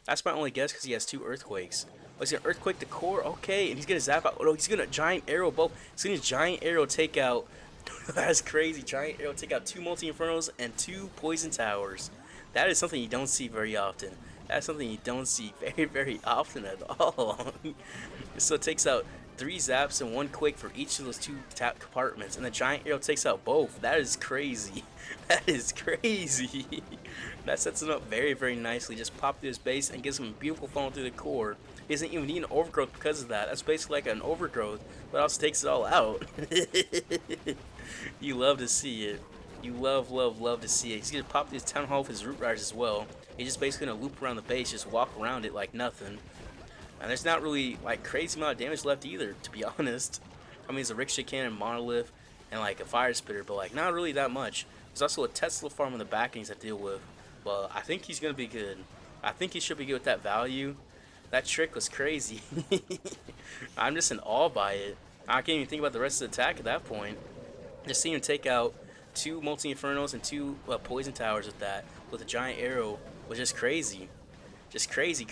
That's my only guess because he has 2 earthquakes. Oh, he's gonna earthquake the core. Okay, and he's gonna zap out. Oh, he's gonna giant arrow both. He's gonna giant arrow take out. That's crazy. Giant arrow take out 2 multi infernos and 2 poison towers. That is something you don't see very often. That's something you don't see very often at all. So it takes out 3 zaps and 1 quake for each of those 2 compartments, and the giant arrow takes out both. That is crazy. That is crazy. That sets him up very nicely. Just pop through his base and gives him a beautiful funnel through the core. He doesn't even need an overgrowth because of that. That's basically like an overgrowth, but also takes it all out. You love to see it. You love to see it. He's gonna pop through his town hall with his root riders as well. He's just basically gonna loop around the base, just walk around it like nothing. And there's not really like crazy amount of damage left either, to be honest. I mean, it's a ricochet cannon, monolith, and like a fire spitter, but like not really that much. There's also a Tesla farm in the backings to deal with. But I think he's gonna be good. I think he should be good with that value. That trick was crazy. I'm just in awe by it. I can't even think about the rest of the attack at that point. Just seeing him take out 2 multi infernos and 2 poison towers with that, with a giant arrow, was just crazy. Just crazy.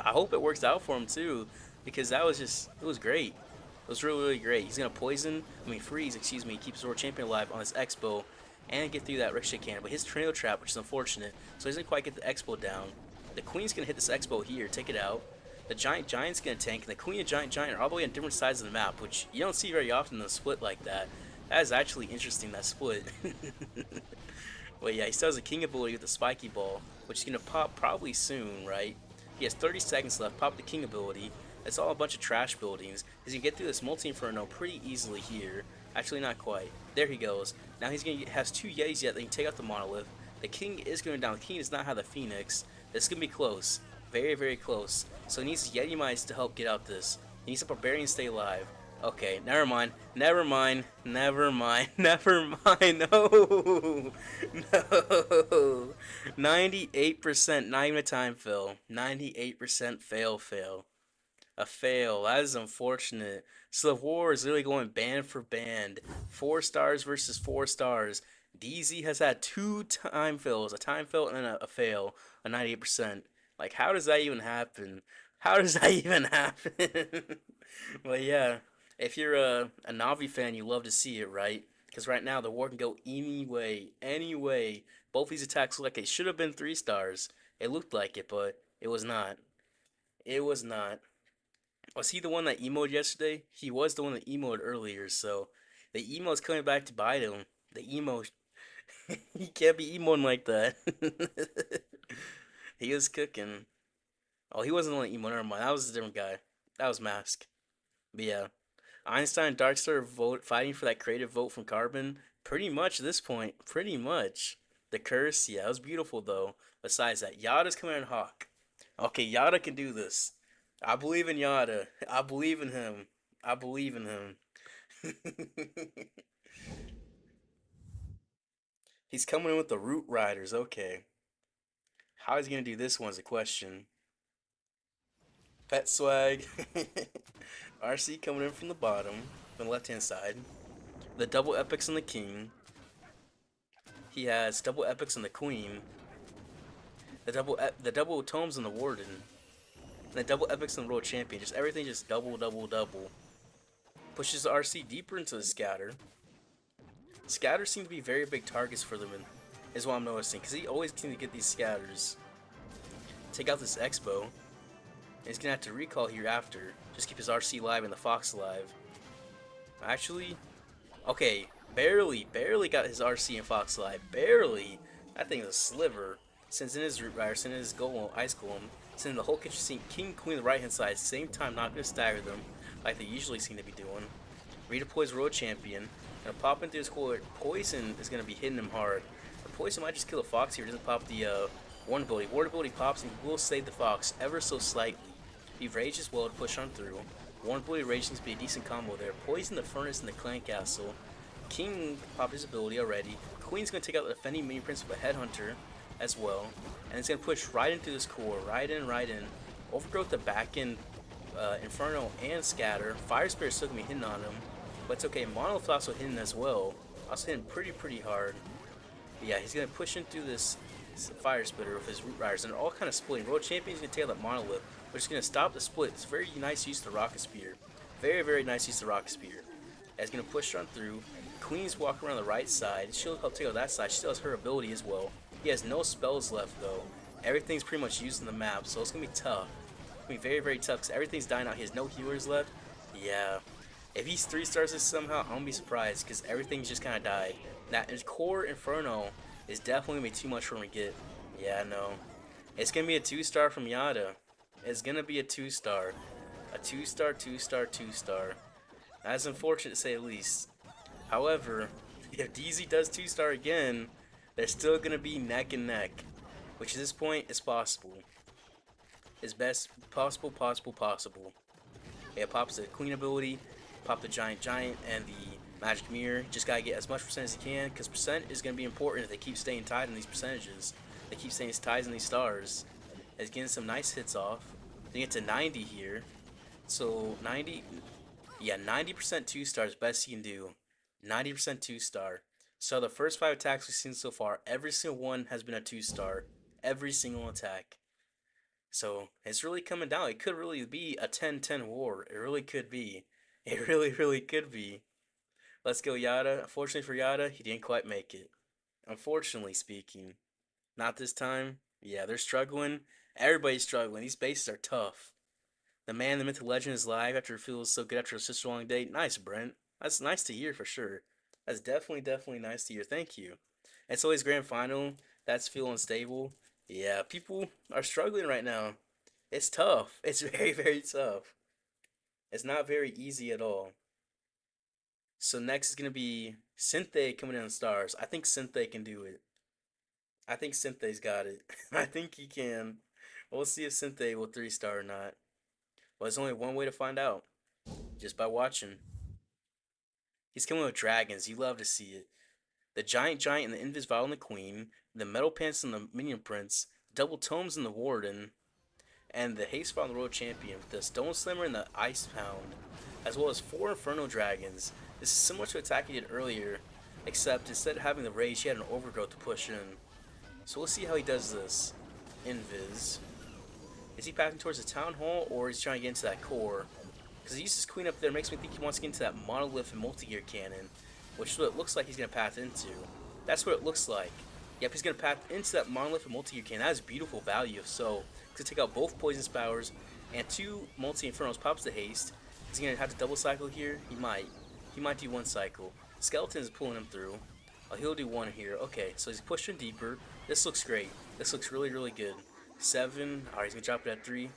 I hope it works out for him too, because that was just, it was great. It was really great. He's gonna freeze, excuse me, keep his World Champion alive on his Expo, and get through that ricochet cannon. But his tornado trap, which is unfortunate, so he doesn't quite get the Expo down. The Queen's gonna hit this Expo here, take it out. The Giant's gonna tank, and the Queen and Giant are all the way on different sides of the map, which you don't see very often in a split like that. That is actually interesting, that split. But yeah, he still has a king ability with the spiky ball, which is going to pop probably soon, right? He has 30 seconds left, pop the king ability. It's all a bunch of trash buildings. He's going to get through this multi-inferno pretty easily here. Actually, not quite. There he goes. Now he's going to has 2 Yetis yet that can take out the monolith. The king is going down. The king does not have the phoenix. This is going to be close. Very close. So he needs Yeti Mites to help get out this. He needs a barbarian to stay alive. Okay, never mind. No. No. 98%, not even a time fail. 98% fail. A fail. That is unfortunate. So the war is literally going band for band. 4 stars versus 4 stars. DZ has had 2 time fails, a time fail and a fail, a 98%. Like, how does that even happen? But yeah. If you're a Navi fan, you love to see it, right? Because right now the war can go any way. Both these attacks look like they should have been 3 stars. It looked like it, but it was not. It was not. Was he the one that emoted yesterday? He was the one that emoted earlier, so the emo's coming back to bite him. The emo, he can't be emoting like that. He was cooking. Oh, he wasn't the one that emoted. Never mind. That was a different guy. That was Mask. But yeah. Einstein and Darkstar fighting for that creative vote from Carbon. Pretty much at this point. Pretty much. The curse, yeah, it was beautiful though. Besides that, Yada's coming in Hawk. Okay, Yada can do this. I believe in Yada. I believe in him. He's coming in with the Root Riders. Okay. How is he going to do this one's a question. Pet Swag. RC coming in from the bottom, from the left-hand side. The double epics on the king. He has double epics on the queen. The double tomes on the warden. And the double epics on the world champion. Just everything just double, double, double. Pushes the RC deeper into the scatter. Scatters seem to be very big targets for them, is what I'm noticing. Because he always seems to get these scatters. Take out this Expo. And he's going to have to recall here after. Just keep his RC alive and the Fox alive. Actually, okay, barely got his RC and Fox alive. Barely. That thing is a sliver. Sends in his Root Rider, sends in his Golem, Ice Golem, sends in the whole kitchen sink, King, Queen on the right hand side, same time not going to stagger them like they usually seem to be doing. Redeploys Royal Champion. Gonna pop into his core. Poison is going to be hitting him hard. The Poison might just kill a Fox here. It doesn't pop the Warden ability. Warden ability pops and will save the Fox ever so slightly. He Rage as well to push on through. Warden ability Rage seems to be a decent combo there. Poison the Furnace and the Clan Castle. King popped his ability already. Queen's going to take out the defending mini prince with a Headhunter as well. And it's going to push right into this core. Right in, right in. Overgrowth the back end. Inferno and Scatter. Fire Spirit's still going to be hitting on him. But it's okay. Monolith also hitting as well. Also hitting pretty hard. But yeah, he's going to push into this Fire Spitter with his Root Riders. And they're all kind of splitting. Royal Champion's going to take out that Monolith, which is going to stop the split. It's a very nice use of the Rocket Spear. Very nice use of the Rocket Spear. He's going to push on through. Queen's walking around the right side. She'll help take out that side. She still has her ability as well. He has no spells left though. Everything's pretty much used in the map, so it's going to be tough. It's going to be very tough because everything's dying out. He has no healers left. Yeah. If he's 3-stars this somehow, I won't be surprised because everything's just kind of died. That core Inferno is definitely going to be too much for him to get. Yeah, no. It's going to be a 2-star from Yada. It's going to be a 2-star. A 2-star, 2-star, 2-star. That's unfortunate to say the least. However, if DZ does 2-star again, they're still going to be neck and neck. Which at this point is possible. Is best possible. Yeah, pops the Queen ability, pop the Giant and the Magic Mirror. Just gotta get as much percent as you can, because percent is gonna be important if they keep staying tied in these percentages. They keep staying tied in these stars. It's getting some nice hits off. They get to 90 here. So 90, yeah, 90% 2-stars best you can do. 90% 2-star. So the first 5 attacks we've seen so far, every single one has been a 2-star. Every single attack. So it's really coming down. It could really be a 10-10 war. It really could be. It really could be. Let's go Yada. Unfortunately for Yada, he didn't quite make it. Unfortunately speaking. Not this time. Yeah, they're struggling. Everybody's struggling. These bases are tough. The man, the myth, the legend is live after it feels so good after such a long day. Nice, Brent. That's nice to hear for sure. That's definitely nice to hear. Thank you. It's always grand final. That's feeling stable. Yeah, people are struggling right now. It's tough. It's very tough. It's not very easy at all. So next is going to be Synthé coming in on stars. I think Synthé can do it. I think Synthe's got it. I think he can. We'll see if Synthé will 3-star or not. Well, there's only one way to find out. Just by watching. He's coming with dragons. You love to see it. The Giant and the Invis Vial and the Queen. The Metal Pants and the Minion Prince. Double Tomes and the Warden. And the Haste Vial and the Royal Champion. With the Stone Slimmer and the Ice Pound. As well as 4 Inferno Dragons. This is similar to the attack he did earlier. Except instead of having the Rage, he had an Overgrowth to push in. So we'll see how he does this. Invis. Is he passing towards the Town Hall, or is he trying to get into that core? Because he uses Queen up there, makes me think he wants to get into that Monolith and Multi-Gear Cannon, which is what it looks like he's going to path into. That's what it looks like. Yep, he's going to path into that Monolith and Multi-Gear Cannon. That is beautiful value. So, to take out both Poison Powers and 2 Multi-Infernos, pops the Haste. Is he going to have to double cycle here? He might. He might do 1 cycle. Skeleton is pulling him through. Oh, he'll do 1 here. Okay, so he's pushing deeper. This looks great. This looks really good. 7. Alright, he's going to drop it at 3.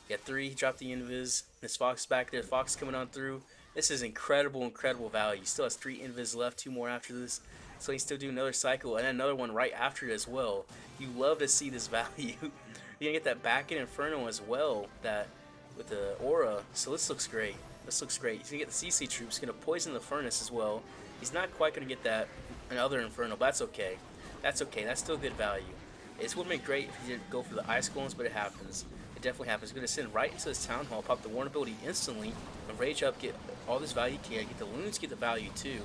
At 3, he dropped the Invis. This Fox is back there. Fox is coming on through. This is incredible value. He still has 3 Invis left, 2 more after this. So he still do another cycle and another one right after it as well. You love to see this value. You're going to get that back in Inferno as well, that with the Aura. So this looks great. This looks great. He's going to get the CC troops. He's going to poison the Furnace as well. He's not quite going to get that another Inferno, but that's okay. That's okay. That's still good value. It would have been great if he didn't go for the Ice Golems, but it happens. It definitely happens. He's going to send right into this Town Hall, pop the Warren ability instantly, and Rage up, get all this value he can, get the Loons, get the value too.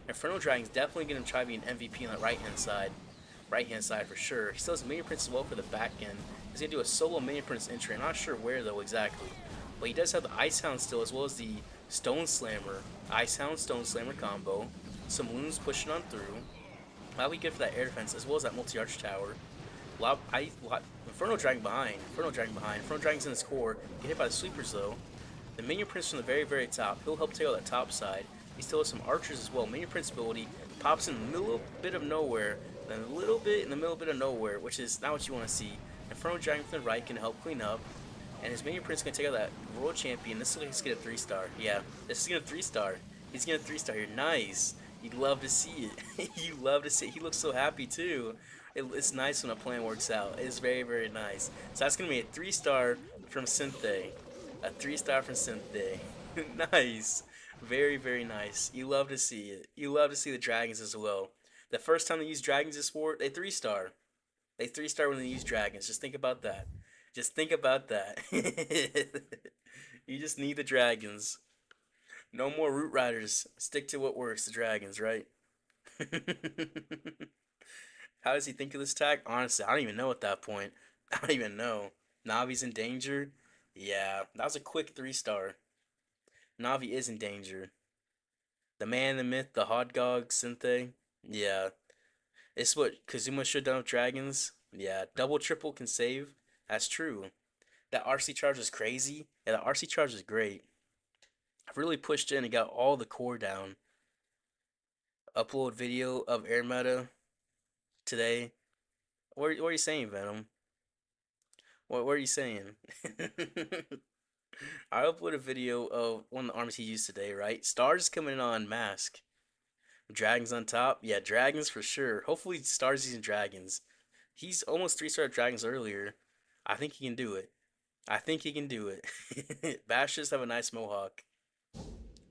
Inferno Dragon's definitely going to try to be an MVP on the right-hand side. Right-hand side for sure. He still has Minion Prince as well for the back end. He's going to do a solo Minion Prince entry. I'm not sure where, though, exactly. But he does have the Ice Hound still, as well as the Stone Slammer. Ice Hound, Stone Slammer combo. Some Loons pushing on through. That'll be good for that air defense, as well as that multi-arch tower. Inferno Dragon behind. Inferno Dragon's in his core. Get hit by the sweepers, though. The Minion Prince from the very, very top. He'll help take out that top side. He still has some archers as well. Minion Prince ability pops in the middle bit of nowhere, then a little bit in the middle bit of nowhere, which is not what you want to see. Inferno Dragon from the right can help clean up. And his Minion Prince can take out that World Champion. This looks like he's going to 3-star. Yeah, this is going to 3-star. He's going to 3-star here. Nice. You'd love to see it. You love to see it. He looks so happy too. It's nice when a plan works out. It's very, very nice. So that's going to be a 3-star from Synthe. A 3-star from Synthe. Nice. Very, very nice. You love to see it. You love to see the dragons as well. The first time they use dragons this sport, they 3-star. They 3-star when they use dragons. Just think about that. Just think about that. You just need the dragons. No more root riders. Stick to what works, the dragons, right? How does he think of this tag? Honestly, I don't even know at that point. I don't even know. Navi's in danger? Yeah, that was a quick 3-star. Navi is in danger. The man, the myth, the Hodgog, Synthe? Yeah. It's what Kazuma should have done with dragons? Yeah, double, triple can save. That's true. That RC charge is crazy. Yeah, the RC charge is great. I've really pushed in and got all the core down. Upload video of air meta today. What are you saying, Venom? What are you saying? I uploaded a video of one of the armies he used today, right? Stars coming in on mask. Dragons on top. Yeah, dragons for sure. Hopefully Stars using dragons. He's almost 3-star dragons earlier. I think he can do it. I think he can do it. Bashes have a nice mohawk.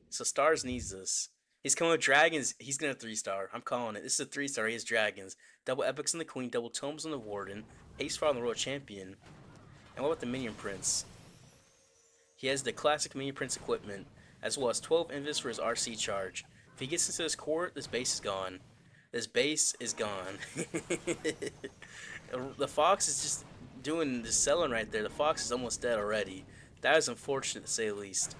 So Stars needs this. He's coming with dragons. He's gonna 3-star. I'm calling it. This is a 3-star. He has dragons. Double epics on the queen. Double tomes on the warden. Haste fire on the royal champion. And what about the minion prince? He has the classic minion prince equipment, as well as 12 invis for his RC charge. If he gets into this core, this base is gone. This base is gone. The fox is just doing the selling right there. The fox is almost dead already. That is unfortunate to say the least.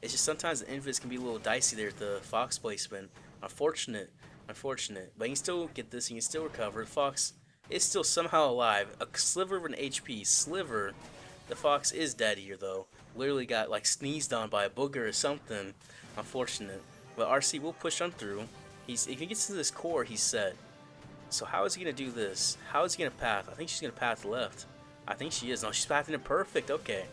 It's just sometimes the invis can be a little dicey there at the fox placement. Unfortunate. But you can still get this, you can still recover. The fox is still somehow alive. A sliver of an HP. Sliver. The fox is dead here though. Literally got like sneezed on by a booger or something. Unfortunate. But RC will push on through. If he gets to this core, he's set. So how is he going to do this? How is he going to path? I think she's going to path left. I think she is. No, she's pathing it perfect. Okay.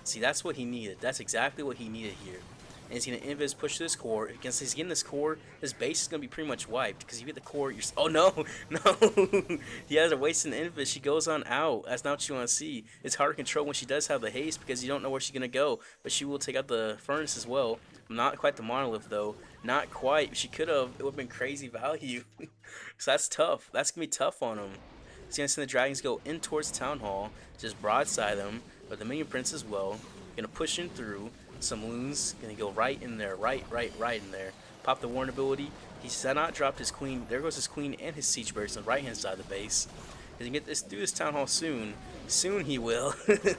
See, that's what he needed. That's exactly what he needed here. And he's going to invis push to this core. If he's getting this core, his base is going to be pretty much wiped. Because if you get the core, you're... Oh, no! No! He has a waste in the invis. She goes on out. That's not what you want to see. It's hard to control when she does have the haste because you don't know where she's going to go. But she will take out the furnace as well. Not quite the monolith, though. Not quite. She could have. It would have been crazy value. So that's tough. That's going to be tough on him. He's going to send the dragons go in towards the town hall. Just broadside them. But the minion prince as well. Going to push in through. Some loons. Going to go right in there. Right in there. Pop the warn ability. He's not dropped his queen. There goes his queen and his siege barracks on the right hand side of the base. He's going to get this through this town hall soon. Soon he will.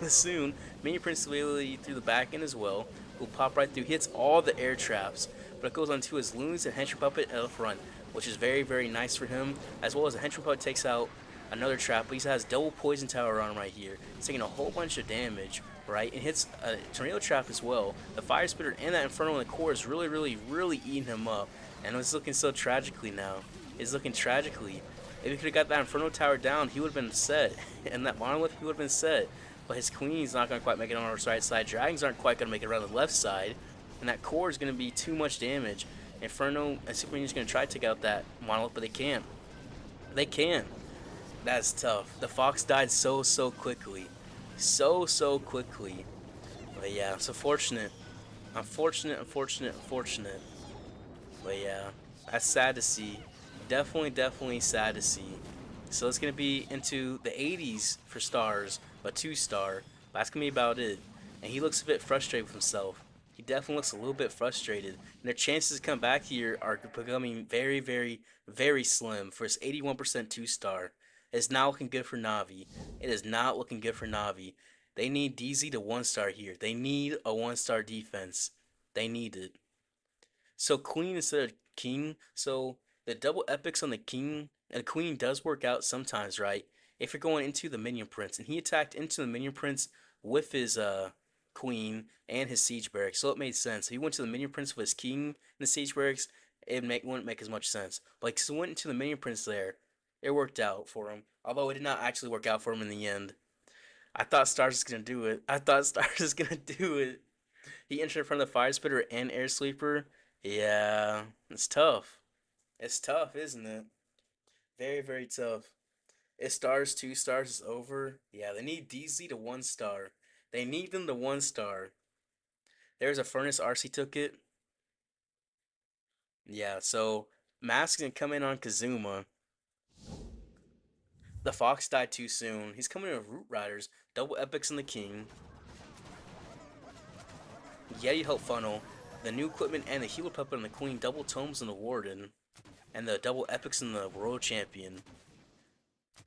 Soon. Minion prince ability through the back end as well. Will pop right through. Hits all the air traps. But it goes onto his loons and henchman puppet at the front, which is very, very nice for him. As well as the henchman puppet takes out another trap, but he has double poison tower on him right here. He's taking a whole bunch of damage, right? And hits a tornado trap as well. The fire spitter and that inferno in the core is really, really, really eating him up. And it's looking so tragically now. It's looking tragically. If he could have got that inferno tower down, he would have been set. And that monolith, he would have been set. But his queen's not going to quite make it on our right side. Dragons aren't quite going to make it around the left side. And that core is going to be too much damage. Inferno and Super Ninja's going to try to take out that monolith, but they can't. They can. That's tough. The fox died so quickly. So quickly. But yeah, it's unfortunate. Unfortunate. But yeah, that's sad to see. Definitely sad to see. So it's going to be into the 80s for stars, a 2-star. That's going to be about it. And he looks a bit frustrated with himself. He definitely looks a little bit frustrated. And their chances to come back here are becoming very slim for his 81% 2-star. It's not looking good for Navi. It is not looking good for Navi. They need DZ to 1-star here. They need a 1-star defense. They need it. So Queen instead of King. So the double epics on the King and Queen does work out sometimes, right? If you're going into the Minion Prince, and he attacked into the Minion Prince with his Queen and his Siege Barracks, so it made sense. If he went to the Minion Prince with his King and the Siege Barracks, wouldn't make as much sense. But like, so went into the Minion Prince there, it worked out for him. Although it did not actually work out for him in the end. I thought Stars was gonna do it. I thought Stars was gonna do it. He entered in front of the Fire Spitter and Air Sweeper. Yeah, it's tough. It's tough, isn't it? Very, very tough. If Stars 2 stars is over, yeah, they need DZ to 1-star. They need them to 1-star. There's a Furnace RC took it. Yeah, so Mask's gonna come in on Kazuma. The Fox died too soon. He's coming in with Root Riders, double epics in the King. Yeti Help Funnel, the new equipment and the Healer Puppet on the Queen, double tomes in the Warden, and the double epics in the World Champion.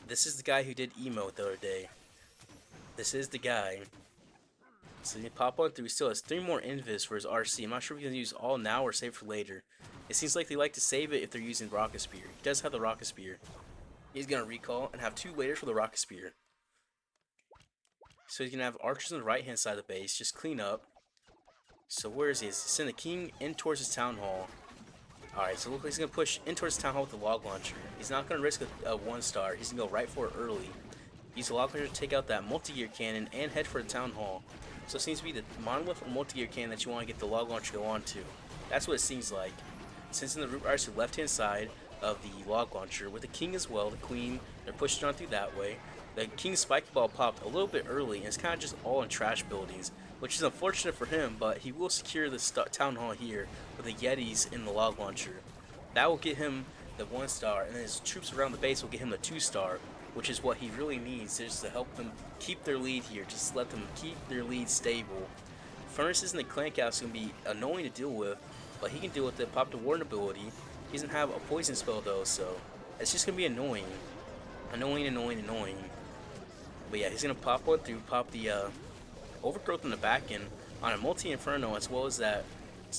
This is the guy who did emote the other day. This is the guy. So you pop on through. He still has 3 more invis for his RC. I'm not sure if he's going to use all now or save for later. It seems like they like to save it if they're using Rocket Spear. He does have the Rocket Spear. He's going to recall and have 2 later for the Rocket Spear. So he's going to have archers on the right hand side of the base. Just clean up. So where is he? He's send the King in towards his Town Hall. Alright, so look like he's going to push in towards the Town Hall with the Log Launcher. He's not going to risk a 1-star. He's going to go right for it early. Use the Log Launcher to take out that multi-gear cannon and head for the Town Hall. So it seems to be the monolith or multi-gear cannon that you want to get the Log Launcher to go on to. That's what it seems like. Since in the Root Riders to the left-hand side of the Log Launcher, with the King as well, the Queen, they're pushing on through that way. The King's Spike Ball popped a little bit early, and it's kind of just all in trash buildings, which is unfortunate for him, but he will secure the Town Hall here with the Yetis in the Log Launcher. That will get him the 1-star, and then his troops around the base will get him the 2-star, which is what he really needs, just to help them keep their lead here. Just let them keep their lead stable. Furnaces and the Clank House is going to be annoying to deal with, but he can deal with it. Pop the Warden ability. He doesn't have a poison spell though, so it's just going to be annoying. Annoying. But yeah, he's going to pop one through, pop the Overgrowth in the back end on a multi-inferno, as well as that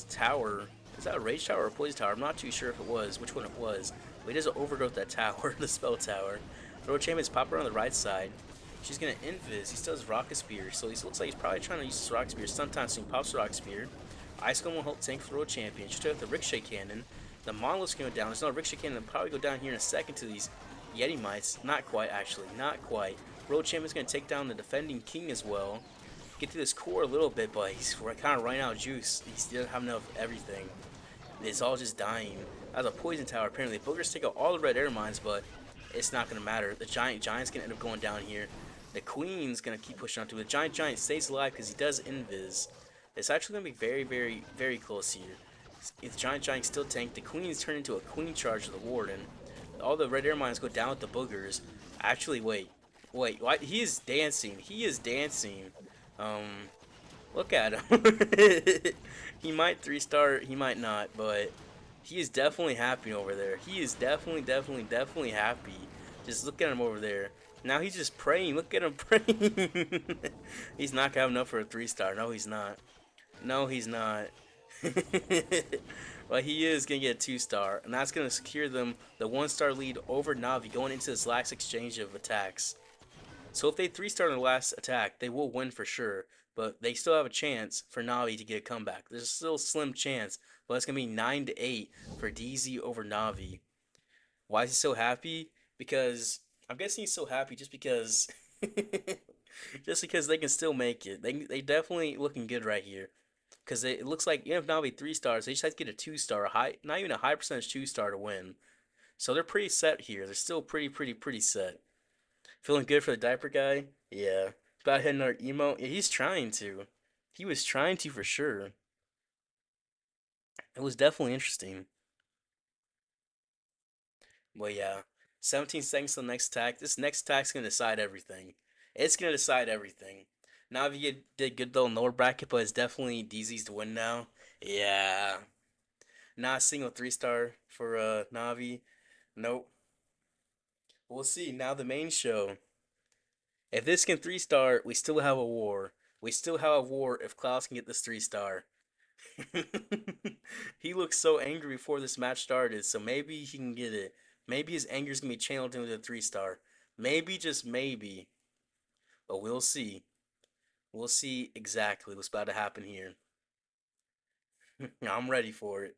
tower. Is that a Rage Tower or a Poison Tower? I'm not too sure if it was, which one it was. But he doesn't overgrowth that tower, the spell tower. Throw Champion's pop around the right side. She's gonna invis. He still has Rocket Spear, so he looks like he's probably trying to use his Rocket Spear sometimes. So he pops the Rocket Spear. Ice Golem will help tank Throw Champion. She took the Ricochet Cannon. The Monolith's going down. There's no Ricochet Cannon. It'll probably go down here in a second to these Yeti Mites. Not quite, actually. Not quite. Road Champion's gonna take down the defending King as well. Get to this core a little bit, but he's kind of running out of juice. He still doesn't have enough of everything. It's all just dying. That's a Poison Tower, apparently. Boogers take out all the red air mines, but it's not going to matter. The Giant's going to end up going down here. The Queen's going to keep pushing on to it. The Giant stays alive because he does invis. It's actually going to be very, very, very close here. If the Giant still tanked, the Queen's turned into a Queen charge of the Warden. All the red air mines go down with the Boogers. Actually, wait. He is dancing. He is dancing. Look at him. He might 3-star, he might not, but he is definitely happy over there. He is definitely happy. Just look at him over there. Now he's just praying. Look at him praying. He's not gonna have enough for a 3-star. No, he's not. No, he's not. But he is gonna get a 2-star, and that's gonna secure them the 1-star lead over Navi going into this last exchange of attacks. So if they 3-star in the last attack, they will win for sure. But they still have a chance for Navi to get a comeback. There's still a slim chance, but it's going to be 9-8 for DZ over Navi. Why is he so happy? Because, I'm guessing he's so happy just because, just because they can still make it. They definitely looking good right here. Because it looks like, even if Navi 3-stars, they just have to get a 2-star, not even a high percentage 2-star to win. So they're pretty set here. They're still pretty set. Feeling good for the diaper guy? Yeah. About hitting our emo? Yeah, he's trying to. He was trying to for sure. It was definitely interesting. But yeah. 17 seconds to the next attack. This next attack's going to decide everything. It's going to decide everything. Navi did good though in lower bracket, but it's definitely DZ's to win now. Yeah. Not a single 3-star for Navi. Nope. We'll see. Now the main show. If this can 3-star, we still have a war. We still have a war if Klaus can get this 3-star. He looked so angry before this match started, so maybe he can get it. Maybe his anger is gonna be channeled into a 3-star. Maybe, just maybe. But we'll see. We'll see exactly what's about to happen here. I'm ready for it.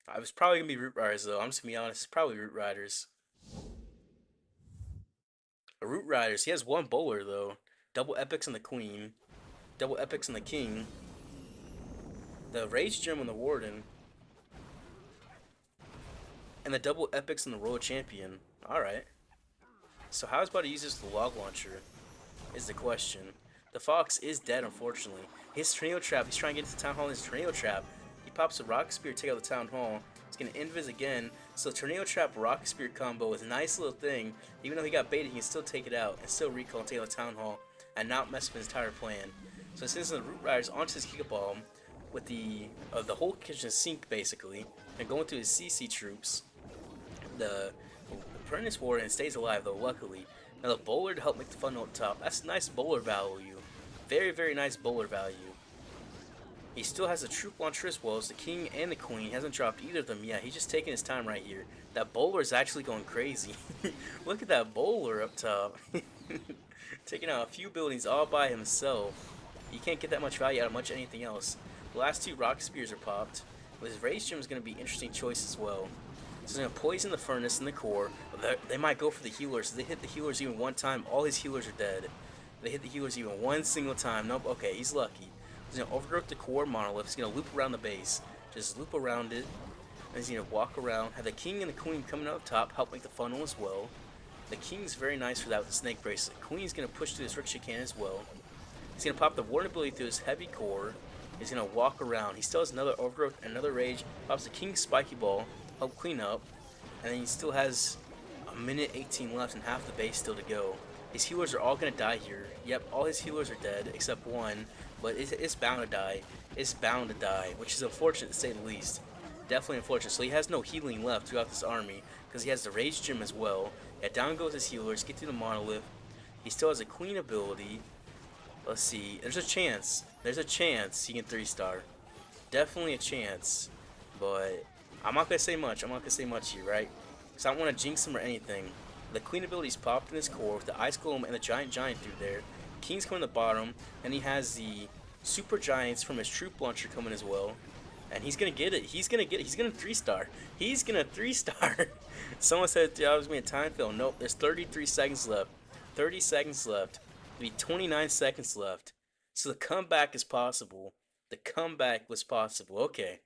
I was probably gonna be Root Riders though. I'm just gonna be honest. It's probably Root Riders. A Root Riders. He has one bowler though. Double epics on the Queen. Double epics on the King. The Rage Gem on the Warden. And the double epics on the Royal Champion. Alright. So how is about to use this with the Log Launcher? Is the question. The Fox is dead, unfortunately. His Tornado Trap, he's trying to get into the Town Hall in his Tornado Trap. He pops a Rock Spear, take out the Town Hall. He's going to Invis again. So Tornado Trap, Rock Spear combo is a nice little thing. Even though he got baited, he can still take it out and still recall and take out the Town Hall and not mess with his entire plan. So since the Root Riders onto his Giga Ball with the whole kitchen sink basically, and going through his CC troops, the Apprentice Warden stays alive though, luckily. Now the bowler to help make the funnel up top. That's nice bowler value. Very, very nice bowler value. He still has the troop launcher as well as the king and the queen. He hasn't dropped either of them yet. He's just taking his time right here. That bowler is actually going crazy. Look at that bowler up top. Taking out a few buildings all by himself. You can't get that much value out of much anything else. The last two rock spears are popped. But his Rage Gem is going to be an interesting choice as well. So he's going to poison the furnace and the core. They might go for the healers. If they hit the healers even one time, all his healers are dead. If they hit the healers even one single time. Nope, okay, he's lucky. He's going to overgrowth the core monolith. He's going to loop around the base. Just loop around it. And he's going to walk around. Have the king and the queen coming out top. Help make the funnel as well. The king's very nice for that with the snake bracelet. Queen's going to push through his ricochet cannon as well. He's going to pop the warden ability through his heavy core. He's going to walk around. He still has another overgrowth and another rage. Pops the king's spiky ball. Help clean up. And then he still has a minute 18 left and half the base still to go. His healers are all going to die here. Yep, all his healers are dead except one. But it's bound to die. It's bound to die, which is unfortunate to say the least. Definitely unfortunate. So he has no healing left throughout this army because he has the Rage Gem as well. Yeah, down goes his healers. Get through the monolith. He still has a queen ability. Let's see. There's a chance. There's a chance he can 3-star. Definitely a chance. But I'm not going to say much. I'm not going to say much here, right? Because I don't want to jinx him or anything. The queen ability's popped in his core with the Ice Golem and the Giant through there. King's coming to the bottom. And he has the Super Giants from his troop launcher coming as well. And he's going to get it. He's going to get it. He's going to 3-star. He's going to 3-star. Someone said I was going to time fill. Nope, there's 33 seconds left. 30 seconds left. There'll be 29 seconds left. So the comeback is possible. The comeback was possible. Okay.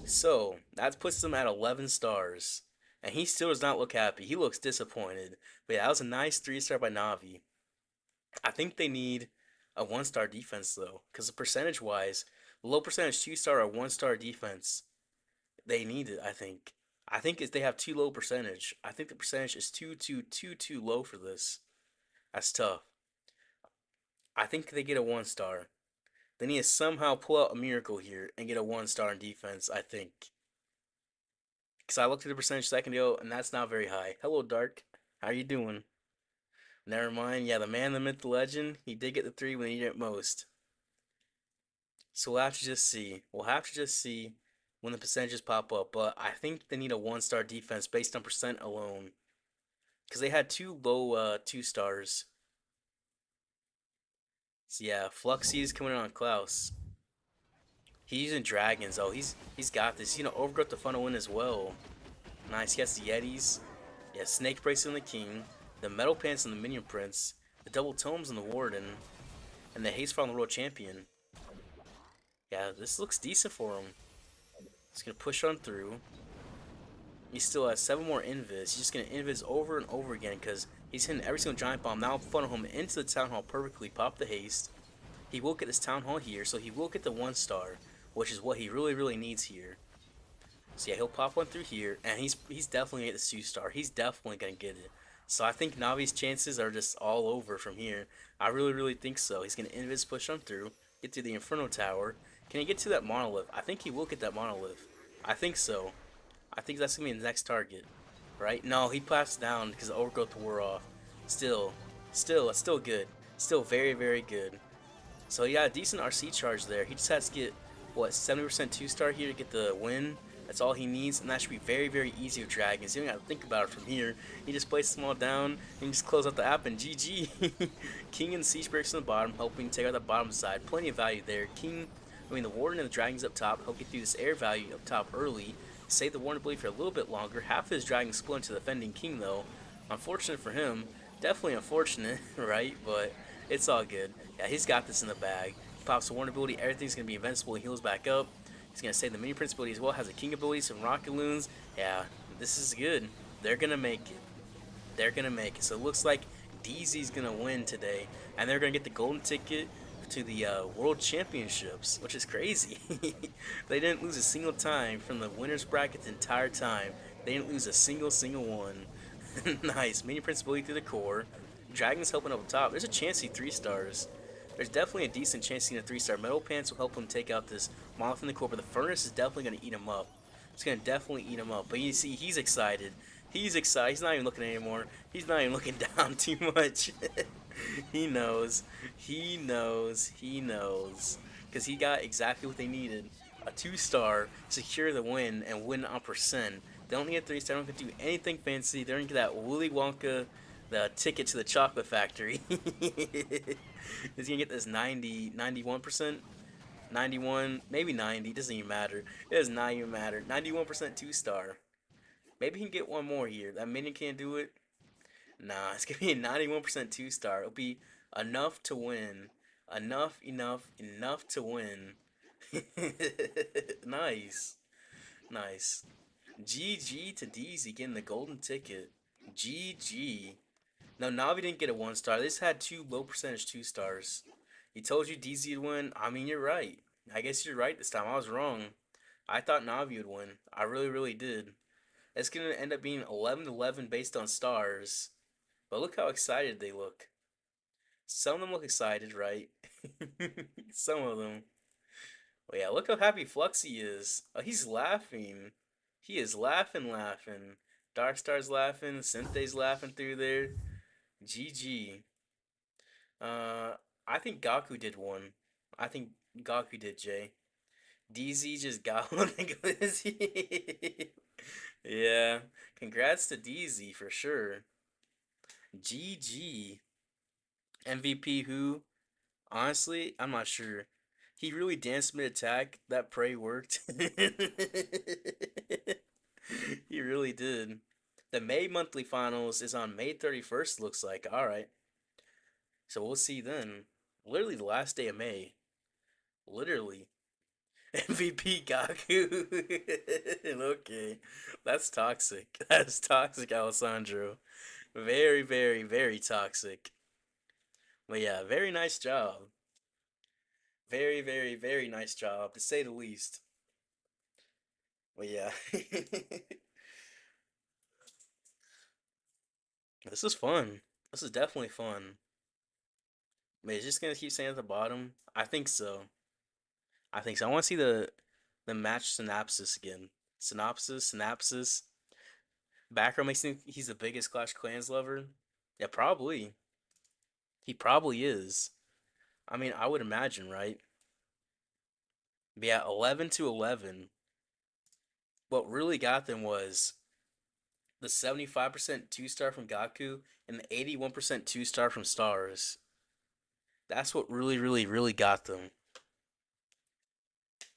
So that puts him at 11 stars. And he still does not look happy. He looks disappointed. But yeah, that was a nice 3-star by Navi. I think they need a 1-star defense though. Because percentage-wise, low percentage 2-star or 1-star defense, they need it, I think. I think they have too low percentage. I think the percentage is too low for this. That's tough. I think they get a 1-star. They need to somehow pull out a miracle here and get a 1-star in defense, I think. Because I looked at the percentage a second ago, and that's not very high. Hello, Dark. How you doing? Never mind. Yeah, the man, the myth, the legend. He did get the 3 when he needed it most. So we'll have to just see. We'll have to just see when the percentages pop up. But I think they need a 1-star defense based on percent alone. Because they had 2 low 2-stars. So yeah, Fluxy is coming in on Klaus. He's using dragons. Oh, he's got this. He's gonna overgrowth the funnel in as well. Nice. He has the Yetis. Yeah, Snake Bracelet on the King. The Metal Pants on the Minion Prince. The Double Tomes on the Warden. And the Haste Fire on the World Champion. Yeah, this looks decent for him. He's gonna push on through. He still has 7 more Invis. He's just gonna Invis over and over again because he's hitting every single Giant Bomb. Now funnel him into the Town Hall perfectly. Pop the haste. He will get this Town Hall here, so he will get the 1-star, which is what he really needs here. So yeah, he'll pop one through here, and he's definitely gonna get the 2-star. He's definitely gonna get it. So I think Navi's chances are just all over from here. I really think so. He's gonna Invis push on through, get through the Inferno Tower. Can he get to that monolith? I think he will get that monolith. I think so. I think that's gonna be the next target. right? No, he passed down because the overgrowth wore off. Still, it's still good. Still very, very good. So yeah, decent RC charge there. He just has to get what 70% 2-star here to get the win. That's all he needs, and that should be very, very easy with Dragons. You don't have to think about it from here. He just places them all down and just close out the app and GG. King and Siege breaks on the bottom, helping take out the bottom side. Plenty of value there. The Warden and the Dragons up top help get through this air value up top early. Save the Warden ability for a little bit longer. Half of his Dragons split into the defending King though. Unfortunate for him. Definitely unfortunate, right? But it's all good. Yeah, he's got this in the bag. He pops the Warden ability. Everything's going to be invincible. He heals back up. He's going to save the Mini Prince ability as well. Has a King ability, some Rocket Loons. Yeah, this is good. They're going to make it. They're going to make it. So it looks like DZ's going to win today. And they're going to get the golden ticket to the World Championships, which is crazy. They didn't lose a single time from the winner's bracket the entire time. They didn't lose a single one. Nice. Mini Prince ability through the core. Dragon's helping up top. There's a chance he 3-stars. There's definitely a decent chance he's a 3-star. Metal Pants will help him take out this Monolith in the core, but the Furnace is definitely going to eat him up. It's going to definitely eat him up. But you see, he's excited. He's excited. He's not even looking anymore. He's not even looking down too much. He knows. He knows. He knows. Because he got exactly what they needed. A 2-star, secure the win, and win on percent. They don't need a 3-star. They don't have to do anything fancy. They're going to get that Willy Wonka, the ticket to the chocolate factory. He's going to get this 90, 91%. 91, maybe 90, doesn't even matter. It does not even matter. 91% 2-star. Maybe he can get one more here. That minion can't do it. Nah, it's gonna be a 91% 2-star. It'll be enough to win. Enough to win. Nice. Nice. GG to DZ getting the golden ticket. GG. No, Navi didn't get a 1-star. They just had two low percentage 2-stars. He told you DZ would win. I mean, you're right. I guess you're right this time. I was wrong. I thought Navi would win. I really, really did. It's going to end up being 11-11 based on stars. But look how excited they look. Some of them look excited, right? Some of them. Well, yeah, look how happy Fluxy is. Oh, he's laughing. He is laughing. Darkstar's laughing. Synthe's laughing through there. GG. Uh, I think Gaku did one. I think Gaku did, Jay. DZ just got one. Yeah. Congrats to DZ for sure. GG. MVP who? Honestly, I'm not sure. He really danced mid attack. That pray worked. He really did. The May monthly finals is on May 31st, looks like. Alright. So we'll see then. Literally the last day of May. Literally. MVP Gaku. Okay. That's toxic. That's toxic, Alessandro. Very, very, very toxic. But yeah, very nice job. Very, very, very nice job, to say the least. But yeah. This is fun. This is definitely fun. But it's just gonna keep staying at the bottom. I think so. I think so. I want to see the match synopsis again. Synopsis. Background makes him he's the biggest Clash Clans lover. Yeah, probably. He probably is. I mean, I would imagine, right? But yeah, 11-11. What really got them was the 75% 2-star from Gaku and the 81% 2-star from Stars. That's what really, really, really got them.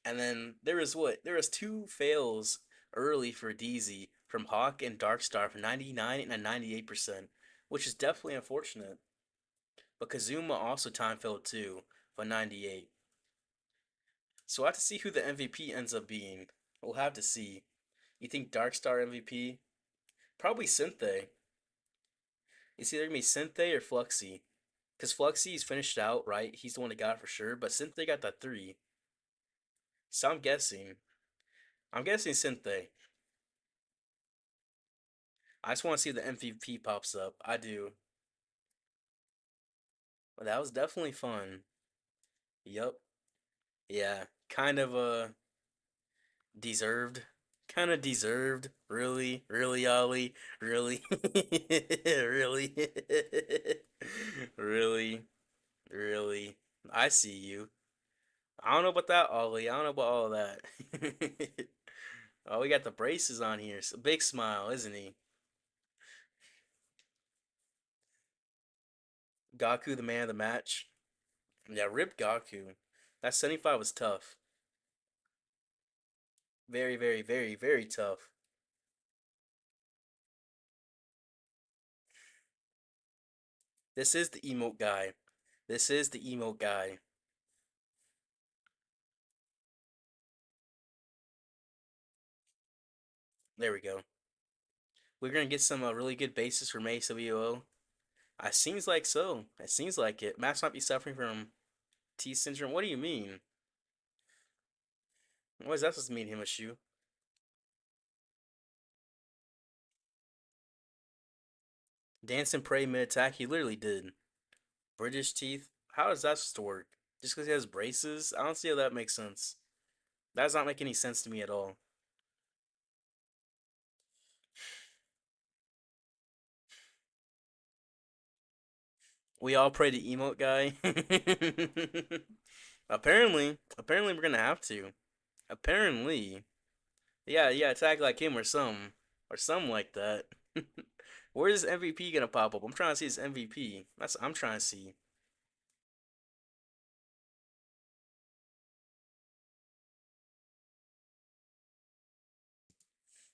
And then there was what? There was two fails early for DZ from Hawk and Darkstar for 99 and a 98%, which is definitely unfortunate. But Kazuma also time failed too for 98. So we'll have to see who the MVP ends up being. We'll have to see. You think Darkstar MVP? Probably Synthé. It's either gonna be Synthé or Fluxy. Because Fluxy's finished out, right? He's the one that got it for sure. But Synthé got that 3. So I'm guessing. I'm guessing Synthé. I just want to see if the MVP pops up. I do. But that was definitely fun. Yup. Yeah. Kind of deserved. kind of deserved. Really, really, Ollie, really, really, really, really. I see you. I don't know about that, Ollie. I don't know about all that. Oh, we got the braces on here. It's a big smile, isn't he? Gaku, the man of the match. Yeah, rip Gaku. That 75 was tough. Very, very, very, very tough. This is the emote guy. This is the emote guy. There we go. We're gonna get some really good bases from AWO. It seems like so. It seems like it. Max might be suffering from T syndrome. What do you mean? What is that supposed to mean, Himashu? Dance and pray mid attack. He literally did. British teeth. How is that supposed to work? Just because he has braces? I don't see how that makes sense. That does not make any sense to me at all. We all pray to emote guy. apparently we're gonna have to. Apparently, yeah, attack like him or something like that. Where's this MVP gonna pop up? I'm trying to see his MVP. I'm trying to see.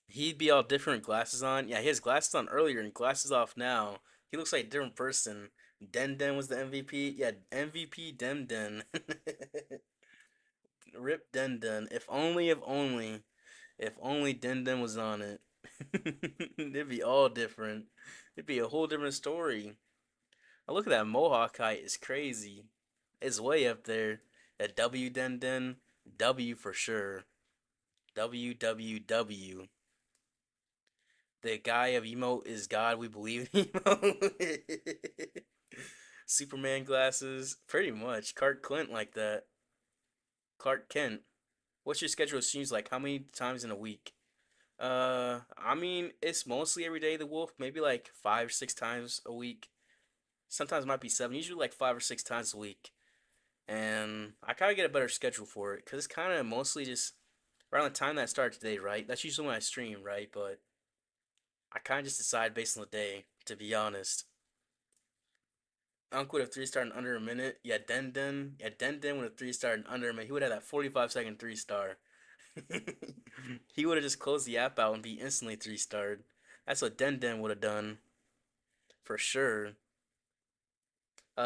He'd be all different glasses on. Yeah, he has glasses on earlier and glasses off now. He looks like a different person. Den Den was the MVP. Yeah, MVP Den Den. Rip Den Den. If only Den Den was on it. It'd be all different. It'd be a whole different story. Oh, look at that Mohawk height. It's crazy. It's way up there. That W Den Den. W for sure. WWW. The guy of emote is God. We believe in emote. Superman glasses. Pretty much. Clark Clint like that. Clark Kent. What's your schedule seems like? How many times in a week? I mean, it's mostly every day. The Wolf, maybe like 5 or 6 times a week. Sometimes it might be seven. Usually like 5 or 6 times a week. And I kind of get a better schedule for it because it's kind of mostly just around the time that I start today, right? That's usually when I stream, right? But I kind of just decide based on the day, to be honest. Unc would have 3 star in under a minute. Yeah, Den Den would have 3 star in under a minute. He would have that 45-second 3 star. He would have just closed the app out and be instantly 3 starred. That's what Den Den would have done for sure.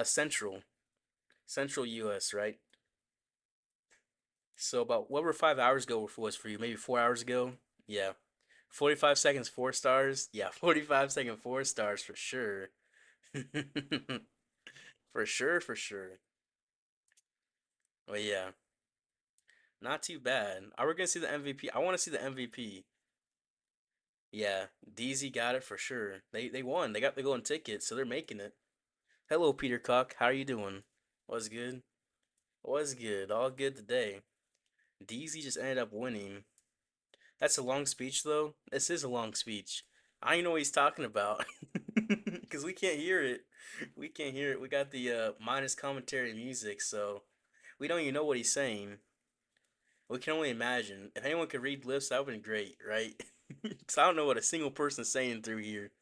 Central US, right? So about what were 5 hours ago was for you? Maybe 4 hours ago. Yeah, 45 seconds 4 stars. Yeah, 45-second 4 stars for sure. For sure, for sure. But yeah, not too bad. Are we gonna see the MVP? I want to see the MVP. Yeah, DZ got it for sure. They won. They got the golden ticket, so they're making it. Hello, Peter Cock. How are you doing? What's good? What's good? All good today. DZ just ended up winning. That's a long speech, though. This is a long speech. I don't know what he's talking about because we can't hear it. We can't hear it. We got the minus commentary music, so we don't even know what he's saying. We can only imagine. If anyone could read lips, that would be great, right? Because I don't know what a single person's saying through here.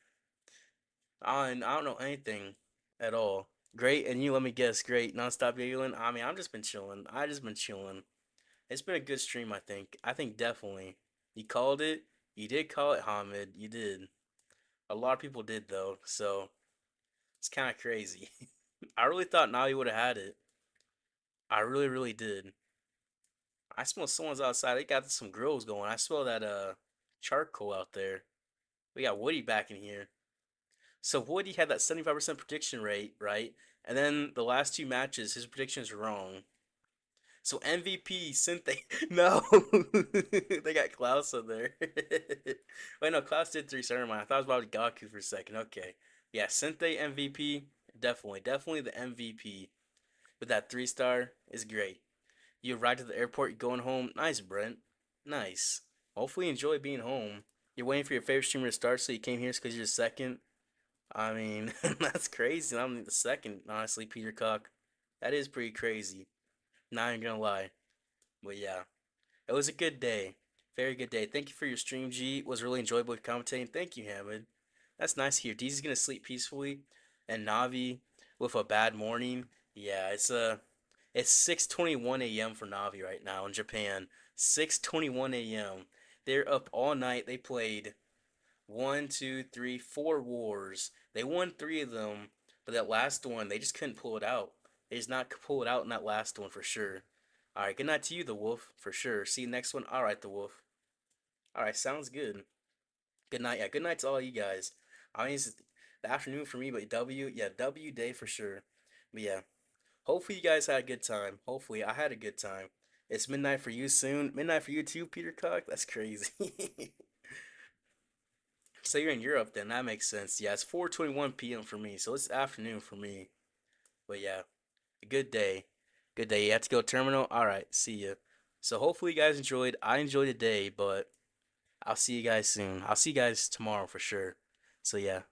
I don't know anything at all. Great, and you let me guess. Great, nonstop giggling. I mean, I've just been chilling. I just been chilling. It's been a good stream, I think. I think definitely. You called it. You did call it, Hamid. You did. A lot of people did though, so it's kind of crazy. I really thought now you would have had it. I really, really did. I smell someone's outside. They got some grills going. I smell that charcoal out there. We got Woody back in here. So Woody had that 75% prediction rate, right? And then the last two matches, his predictions were wrong. So MVP Synth, no, they got Klaus on there. Wait, no, Klaus did 3 star. Never mind. I thought it was about Gaku for a second. Okay, yeah, Synth MVP, definitely the MVP. With that 3 star is great. You arrived at the airport, you're going home. Nice, Brent. Nice. hopefully you enjoy being home. You're waiting for your favorite streamer to start, so you came here because you're the second. I mean, that's crazy. I'm the second, honestly, Peter Cock. That is pretty crazy. Not even gonna lie. But yeah, it was a good day. Very good day. Thank you for your stream, G. It was really enjoyable commentating. Thank you, Hamid. That's nice to hear. Deezy's gonna sleep peacefully, and Navi with a bad morning. Yeah, it's 6:21 a.m. for Navi right now in Japan. 6:21 a.m. They're up all night. They played one, two, three, four wars. They won three of them, but that last one they just couldn't pull it out. They just not pull it out in that last one for sure. All right, good night to you, the Wolf, for sure. See you next one. All right, the Wolf. All right, sounds good. Good night. Yeah, good night to all you guys. I mean, it's the afternoon for me, but yeah, W day for sure. But yeah, hopefully you guys had a good time. Hopefully I had a good time. It's midnight for you soon. Midnight for you too, Peter Cock. That's crazy. So you're in Europe then. That makes sense. Yeah, it's 4:21 p.m. for me, so it's afternoon for me. But yeah, a good day. Good day. You have to go terminal. All right, see ya. So hopefully you guys enjoyed. I enjoyed the day, but I'll see you guys soon. I'll see you guys tomorrow for sure. So yeah.